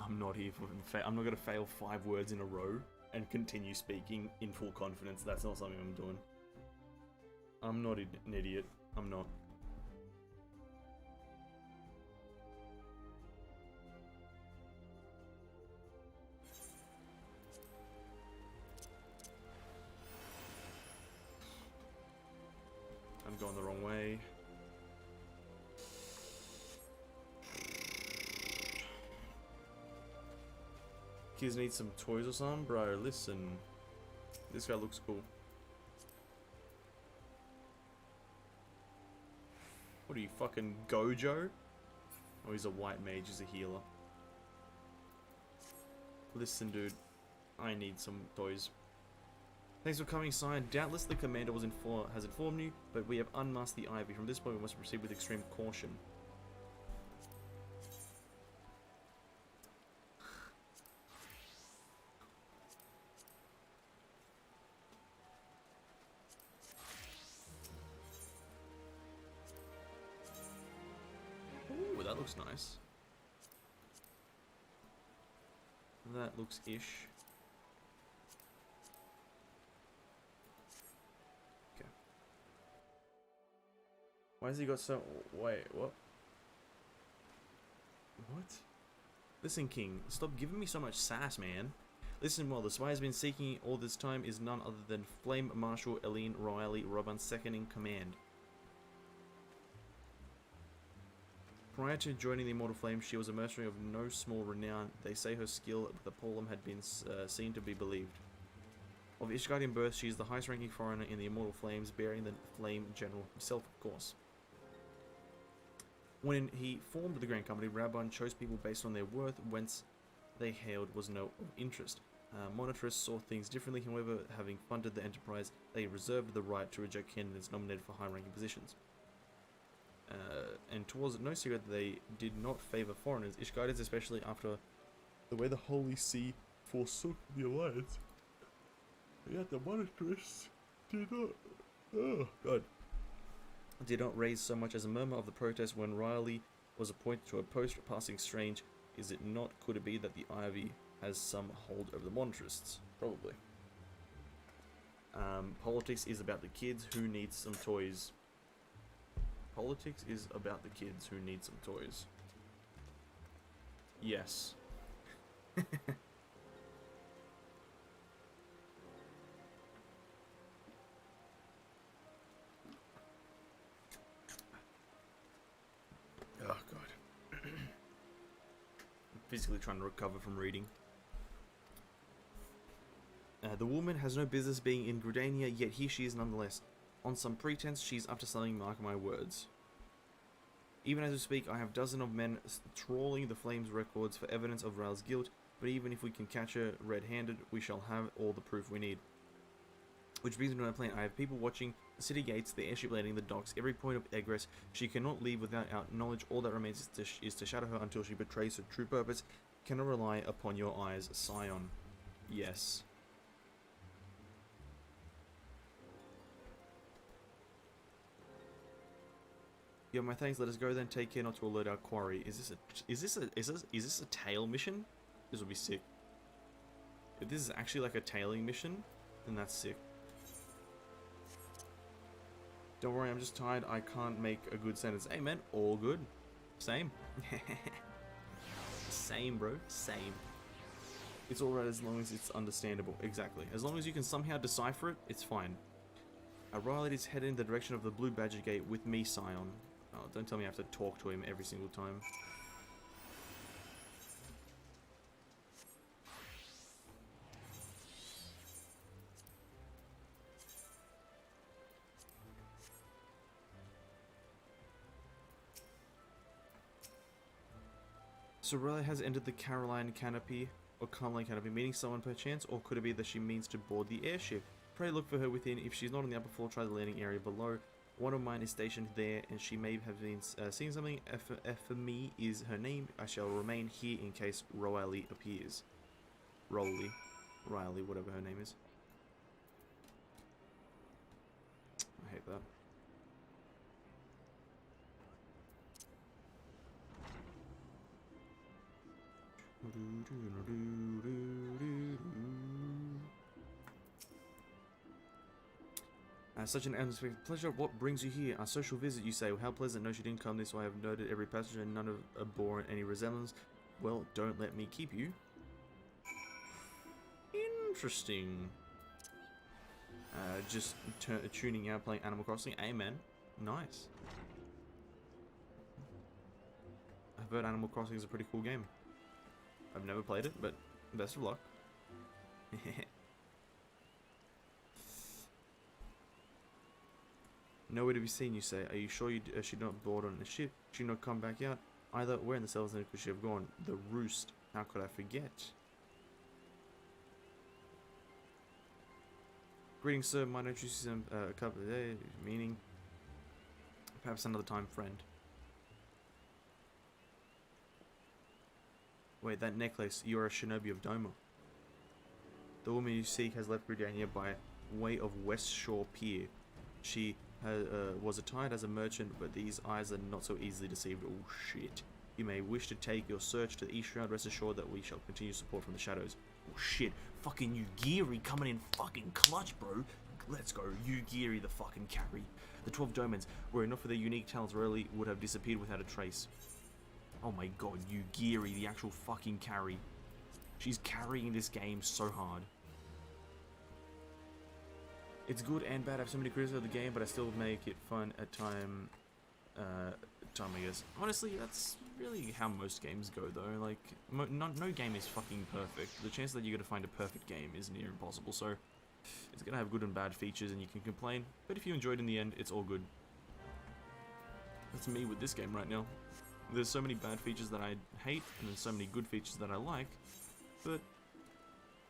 I'm not here for I'm not gonna fail 5 words in a row and continue speaking in full confidence. That's not something I'm doing. I'm not an idiot. I'm not. I'm going the wrong way. Kids need some toys or something? Bro, listen. This guy looks cool. What are you, fucking Gojo? Oh, he's a white mage, he's a healer. Listen, dude. I need some toys. Thanks for coming, Sire. Doubtless the commander has informed you, but we have unmasked the Ivy. From this point, we must proceed with extreme caution. Ooh, that looks nice. That looks ish. Okay. Why has he got so... Wait, what? What? Listen, King, stop giving me so much sass, man. Listen, well, the spy has been seeking all this time is none other than Flame Marshal Eileen Riley, Robin's second in command. Prior to joining the Immortal Flame, she was a mercenary of no small renown. They say her skill at the Polem had been seen to be believed. Of Ishgardian birth, she is the highest ranking foreigner in the Immortal Flames, bearing the Flame General himself, of course. When he formed the Grand Company, Rabban chose people based on their worth, whence they hailed was no interest. Monitorists saw things differently, however, having funded the enterprise, they reserved the right to reject candidates nominated for high-ranking positions. And towards no secret they did not favour foreigners, Ishgardians especially after the way the Holy See forsook the alliance. Yet the monarchists did not raise so much as a murmur of the protest when Riley was appointed to a post. Passing strange, is it not? Could it be that the Ivy has some hold over the monarchists, probably. Politics is about the kids who need some toys. Politics is about the kids who need some toys. Yes. Oh, God. I'm physically trying to recover from reading. The woman has no business being in Gridania, yet here she is nonetheless. On some pretense, she's up to something, mark my words. Even as we speak, I have dozens of men trawling the Flames records for evidence of Rael's guilt, but even if we can catch her red-handed, we shall have all the proof we need. Which brings me to my plan. I have people watching the city gates, the airship landing, the docks, every point of egress. She cannot leave without our knowledge. All that remains is to shadow her until she betrays her true purpose. Cannot rely upon your eyes, Scion. Yes. Yeah, my thanks. Let us go then. Take care not to alert our quarry. Is this a tail mission? This would be sick. If this is actually like a tailing mission, then that's sick. Don't worry, I'm just tired. I can't make a good sentence. Hey man, all good. Same. Same, bro. Same. It's alright as long as it's understandable. Exactly. As long as you can somehow decipher it, it's fine. Riley is headed in the direction of the Blue Badger Gate with me, Scion. Oh, don't tell me I have to talk to him every single time. So Riley has entered the Caroline Canopy, or Carline Canopy, meeting someone perchance, or could it be that she means to board the airship? Pray look for her within. If she's not on the upper floor, try the landing area below. One of mine is stationed there, and she may have been seeing something. Ephemy is her name. I shall remain here in case Riley appears. Riley, whatever her name is. I hate that. Such an unexpected pleasure. What brings you here? A social visit, you say. Well, how pleasant. No, she didn't come this way. I have noted every passenger and none of bore any resemblance. Well, don't let me keep you. Interesting. Just tuning out, playing Animal Crossing. Amen. Nice. I've heard Animal Crossing is a pretty cool game. I've never played it, but best of luck. Nowhere to be seen, you say. Are you sure she not board on the ship? She not come back out? Either where in the cells could she have gone? The Roost. How could I forget? Greetings, sir. Might introduce you a couple of days. Meaning, perhaps another time, friend. Wait, that necklace. You are a shinobi of Doma. The woman you seek has left Gridania by way of West Shore Pier. She was attired as a merchant, but these eyes are not so easily deceived. Oh shit. You may wish to take your search to the East Shroud. Rest assured that we shall continue support from the shadows. Oh shit. Fucking Yugiri coming in fucking clutch, bro. Let's go. Yugiri the fucking carry. The 12 Domans, were it not for their unique talents, rarely would have disappeared without a trace. Oh my god, Yugiri, the actual fucking carry. She's carrying this game so hard. It's good and bad. I have so many criticisms of the game, but I still make it fun at time, I guess. Honestly, that's really how most games go, though. Like, no game is fucking perfect. The chance that you're gonna find a perfect game is near impossible, so it's gonna have good and bad features, and you can complain. But if you enjoyed in the end, it's all good. That's me with this game right now. There's so many bad features that I hate, and there's so many good features that I like, but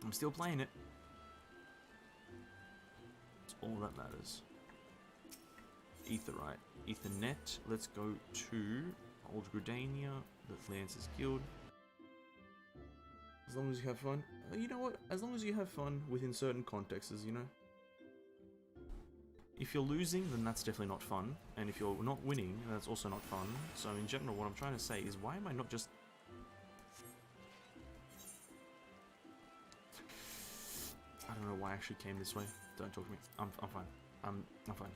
I'm still playing it. It's all that matters. Aetheryte. Ethernet. Let's go to Old Gridania, the Lancers Guild. As long as you have fun. You know what? As long as you have fun within certain contexts, you know? If you're losing, then that's definitely not fun. And if you're not winning, that's also not fun. So in general, what I'm trying to say is, why am I not just... don't know why I actually came this way. Don't talk to me. I'm fine. I'm fine.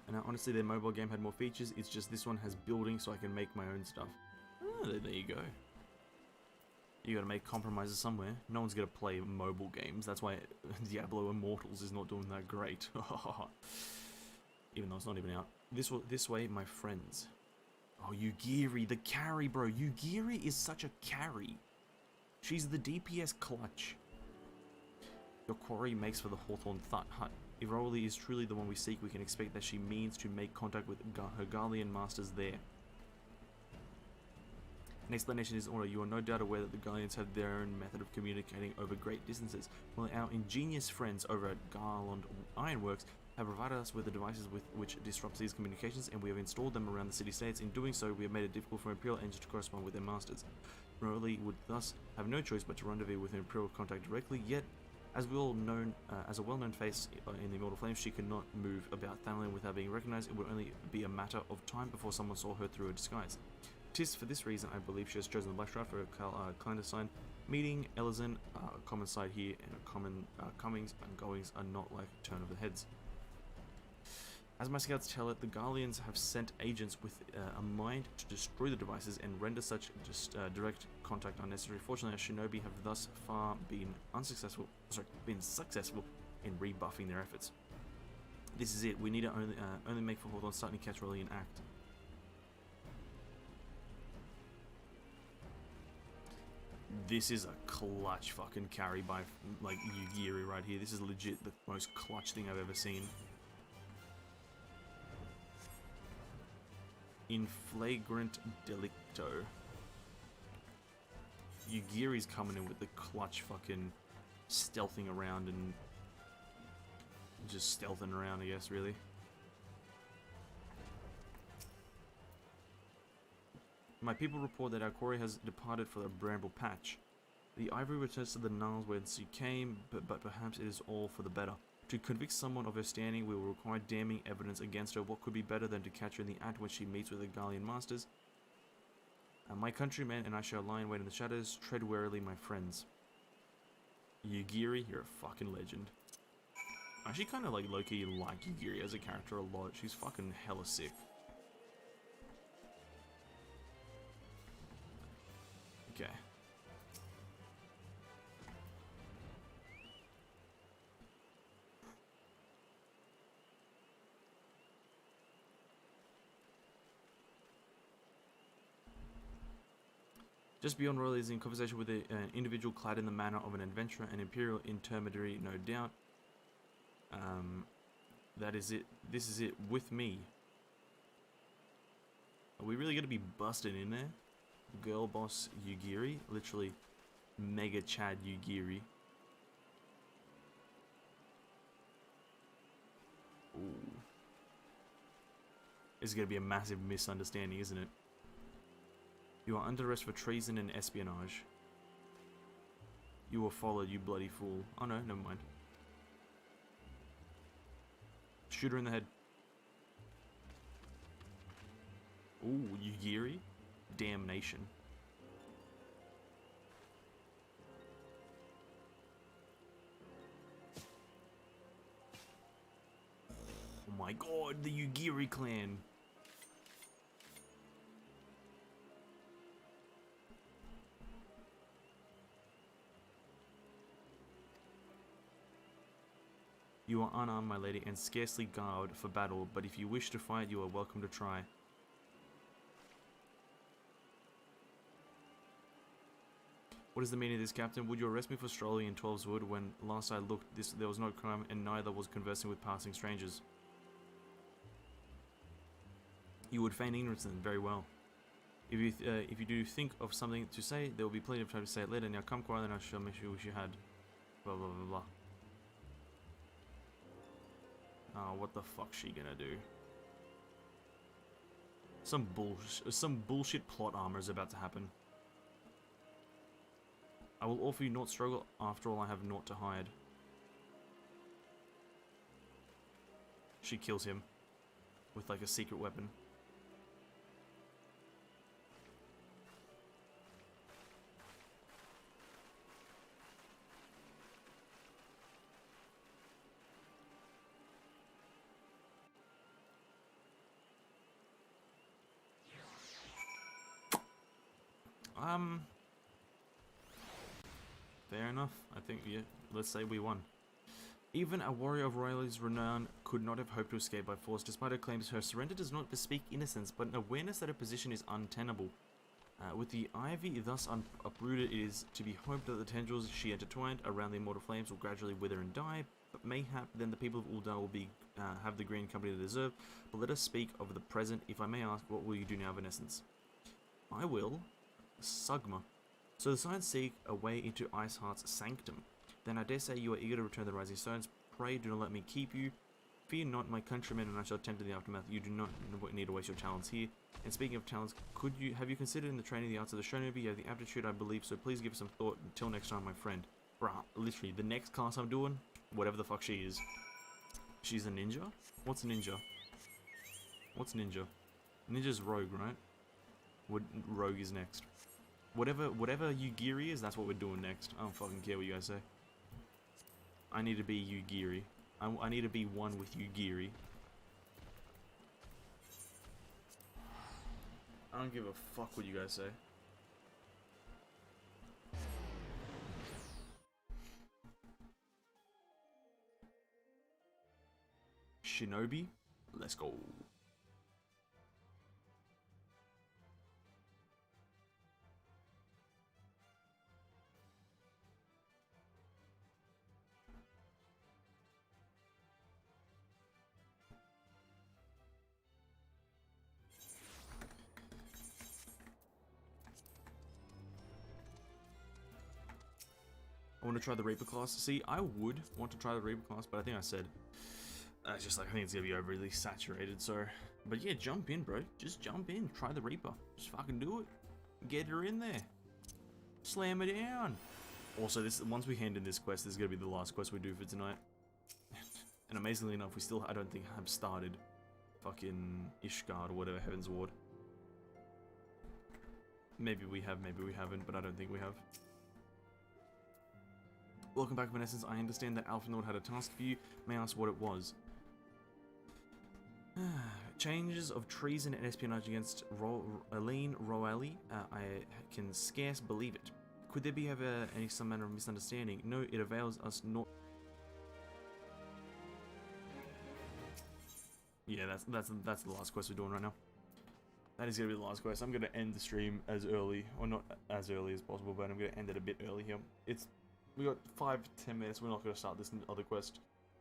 And honestly, their mobile game had more features. It's just this one has building, so I can make my own stuff. Oh, there you go. You gotta make compromises somewhere. No one's gonna play mobile games. That's why Diablo Immortals is not doing that great. Even though it's not even out. This way, my friends. Oh, Yugiri, the carry, bro. Yugiri is such a carry. She's the DPS clutch. Your quarry makes for the Hawthorn Hut. If Rowley is truly the one we seek, we can expect that she means to make contact with her Garlean masters there. An explanation is in order. You are no doubt aware that the Garleans have their own method of communicating over great distances. Well, our ingenious friends over at Garland Ironworks have provided us with the devices with which disrupts these communications, and we have installed them around the city-states. In doing so, we have made it difficult for Imperial engines to correspond with their masters. Rowley would thus have no choice but to rendezvous with an Imperial contact directly, yet, as a well-known face in the Immortal Flames, she could not move about Thanalan without being recognized. It would only be a matter of time before someone saw her through her disguise. Tis for this reason I believe she has chosen the Blackstrap for a clandestine meeting. Elizan, common side here, and common comings and goings are not like turn of the heads. As my scouts tell it, the Garleans have sent agents with a mind to destroy the devices and render such direct contact unnecessary. Fortunately, our shinobi have thus far been successful in rebuffing their efforts. This is it. We need to only make for Hawthorn starting to catch Rowley in act. This is a clutch fucking carry by like Yugiri right here. This is legit the most clutch thing I've ever seen. In flagrant delicto. Yugiri's coming in with the clutch fucking stealthing around and just stealthing around, I guess, really. My people report that our quarry has departed for the Bramble Patch. The ivory returns to the Gnarls whence she came, but perhaps it is all for the better. To convict someone of her standing, we will require damning evidence against her. What could be better than to catch her in the act when she meets with the Garlean masters? My countrymen and I shall lie in wait in the shadows. Tread warily, my friends. Yugiri, you're a fucking legend. I actually kind of like low-key like Yugiri as a character a lot. She's fucking hella sick. Okay. Just beyond Royal is in conversation with an individual clad in the manner of an adventurer, an Imperial intermediary, no doubt. That is it. This is it with me. Are we really going to be busting in there? Girl boss Yugiri, literally mega Chad Yugiri. Ooh. It's gonna be a massive misunderstanding, isn't it? You are under arrest for treason and espionage. You were followed, you bloody fool. Oh no, never mind. Shoot her in the head. Ooh, Yugiri? Damnation. Oh my god, the Yugiri clan. You are unarmed, my lady, and scarcely garbed for battle, but if you wish to fight, you are welcome to try. What is the meaning of this, Captain? Would you arrest me for strolling in 12's Wood when last I looked there was no crime and neither was conversing with passing strangers? You would feign ignorance then, very well. If you do think of something to say, there will be plenty of time to say it later. Now come quietly and I shall make you wish you had. Blah blah blah blah. Oh, what the fuck's she gonna do? Some bullshit plot armor is about to happen. I will offer you naught struggle, after all I have naught to hide. She kills him with like a secret weapon. Fair enough. I think, yeah, let's say we won. Even a warrior of royalty's renown could not have hoped to escape by force, despite her claims her surrender does not bespeak innocence, but an awareness that her position is untenable. With the ivy thus uprooted, it is to be hoped that the tendrils she intertwined around the immortal flames will gradually wither and die, but mayhap then the people of Ul'dah will have the green company they deserve. But let us speak of the present. If I may ask, what will you do now, Venessense? I will Sugma. So the signs seek a way into Iceheart's sanctum. Then I dare say you are eager to return the rising stones. Pray do not let me keep you. Fear not, my countrymen, and I shall attempt in the aftermath. You do not need to waste your talents here. And speaking of talents, have you considered in the training the arts of the shinobi? You have the aptitude, I believe, so please give it some thought. Until next time, my friend. Bruh, literally, the next class I'm doing, whatever the fuck she is. She's a ninja? What's a ninja? What's ninja? Ninja's rogue, right? Rogue is next. Whatever Yugiri is, that's what we're doing next. I don't fucking care what you guys say. I need to be Yugiri. I need to be one with Yugiri. I don't give a fuck what you guys say. Shinobi, let's go. I want to try the Reaper class. See, I would want to try the Reaper class, but I think I said, it's just like, I think it's going to be overly saturated, so. But yeah, jump in, bro. Just jump in. Try the Reaper. Just fucking do it. Get her in there. Slam it down. Also, once we hand in this quest, this is going to be the last quest we do for tonight. And amazingly enough, we still, I don't think, have started fucking Ishgard or whatever, Heavensward. Maybe we have, maybe we haven't, but I don't think we have. Welcome back, Venessense. I understand that Alpha Nord had a task for you. May I ask what it was? Changes of treason and espionage against Aline Roali. I can scarce believe it. Could there be ever some manner of misunderstanding? No, it avails us not. Yeah, that's the last quest we're doing right now. That is gonna be the last quest. I'm gonna end the stream as early, or not as early as possible, but I'm gonna end it a bit early here. We got 5 to 10 minutes. We're not going to start this other quest.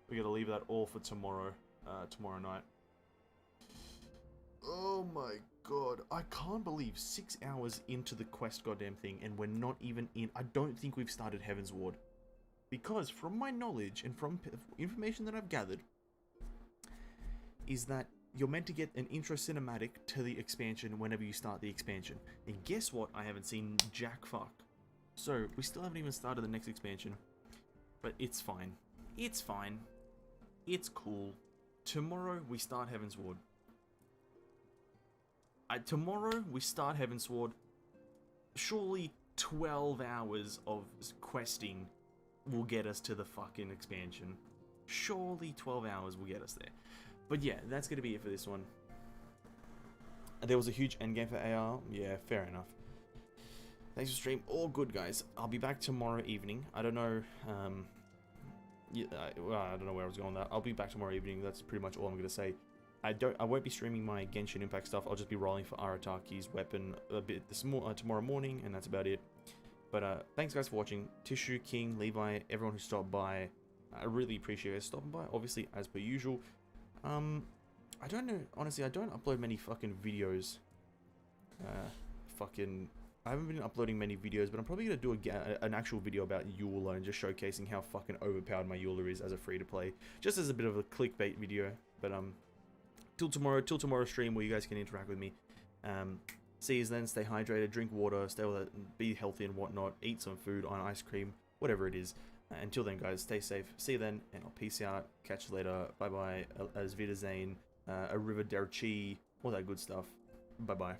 We're going to leave that all for tomorrow. Tomorrow night. Oh my god. I can't believe 6 hours into the quest goddamn thing and we're not even in. I don't think we've started Heavensward. Because from my knowledge and from information that I've gathered, is that you're meant to get an intro cinematic to the expansion whenever you start the expansion. And guess what? I haven't seen jack fuck. So, we still haven't even started the next expansion. But it's fine. It's fine. It's cool. Tomorrow, we start Heavensward. Tomorrow, we start Heavensward. Surely 12 hours of questing will get us to the fucking expansion. Surely 12 hours will get us there. But yeah, that's going to be it for this one. There was a huge endgame for AR. Yeah, fair enough. Thanks for stream. All good, guys. I'll be back tomorrow evening. I don't know. I don't know where I was going with that. I'll be back tomorrow evening. That's pretty much all I'm gonna say. I won't be streaming my Genshin Impact stuff. I'll just be rolling for Arataki's weapon a bit tomorrow morning, and that's about it. But thanks, guys, for watching. Tishu, King, Levi, everyone who stopped by. I really appreciate you guys stopping by. Obviously, as per usual. I don't know. Honestly, I don't upload many fucking videos. I haven't been uploading many videos, but I'm probably going to do an actual video about Eula and just showcasing how fucking overpowered my Eula is as a free-to-play. Just as a bit of a clickbait video. But, till tomorrow's stream where you guys can interact with me. See you then, stay hydrated, drink water, be healthy and whatnot, eat some food, on ice cream, whatever it is. Until then, guys, stay safe. See you then, and I'll peace out. Catch you later. Bye-bye. As Wiedersehen. Arrivederci. All that good stuff. Bye-bye.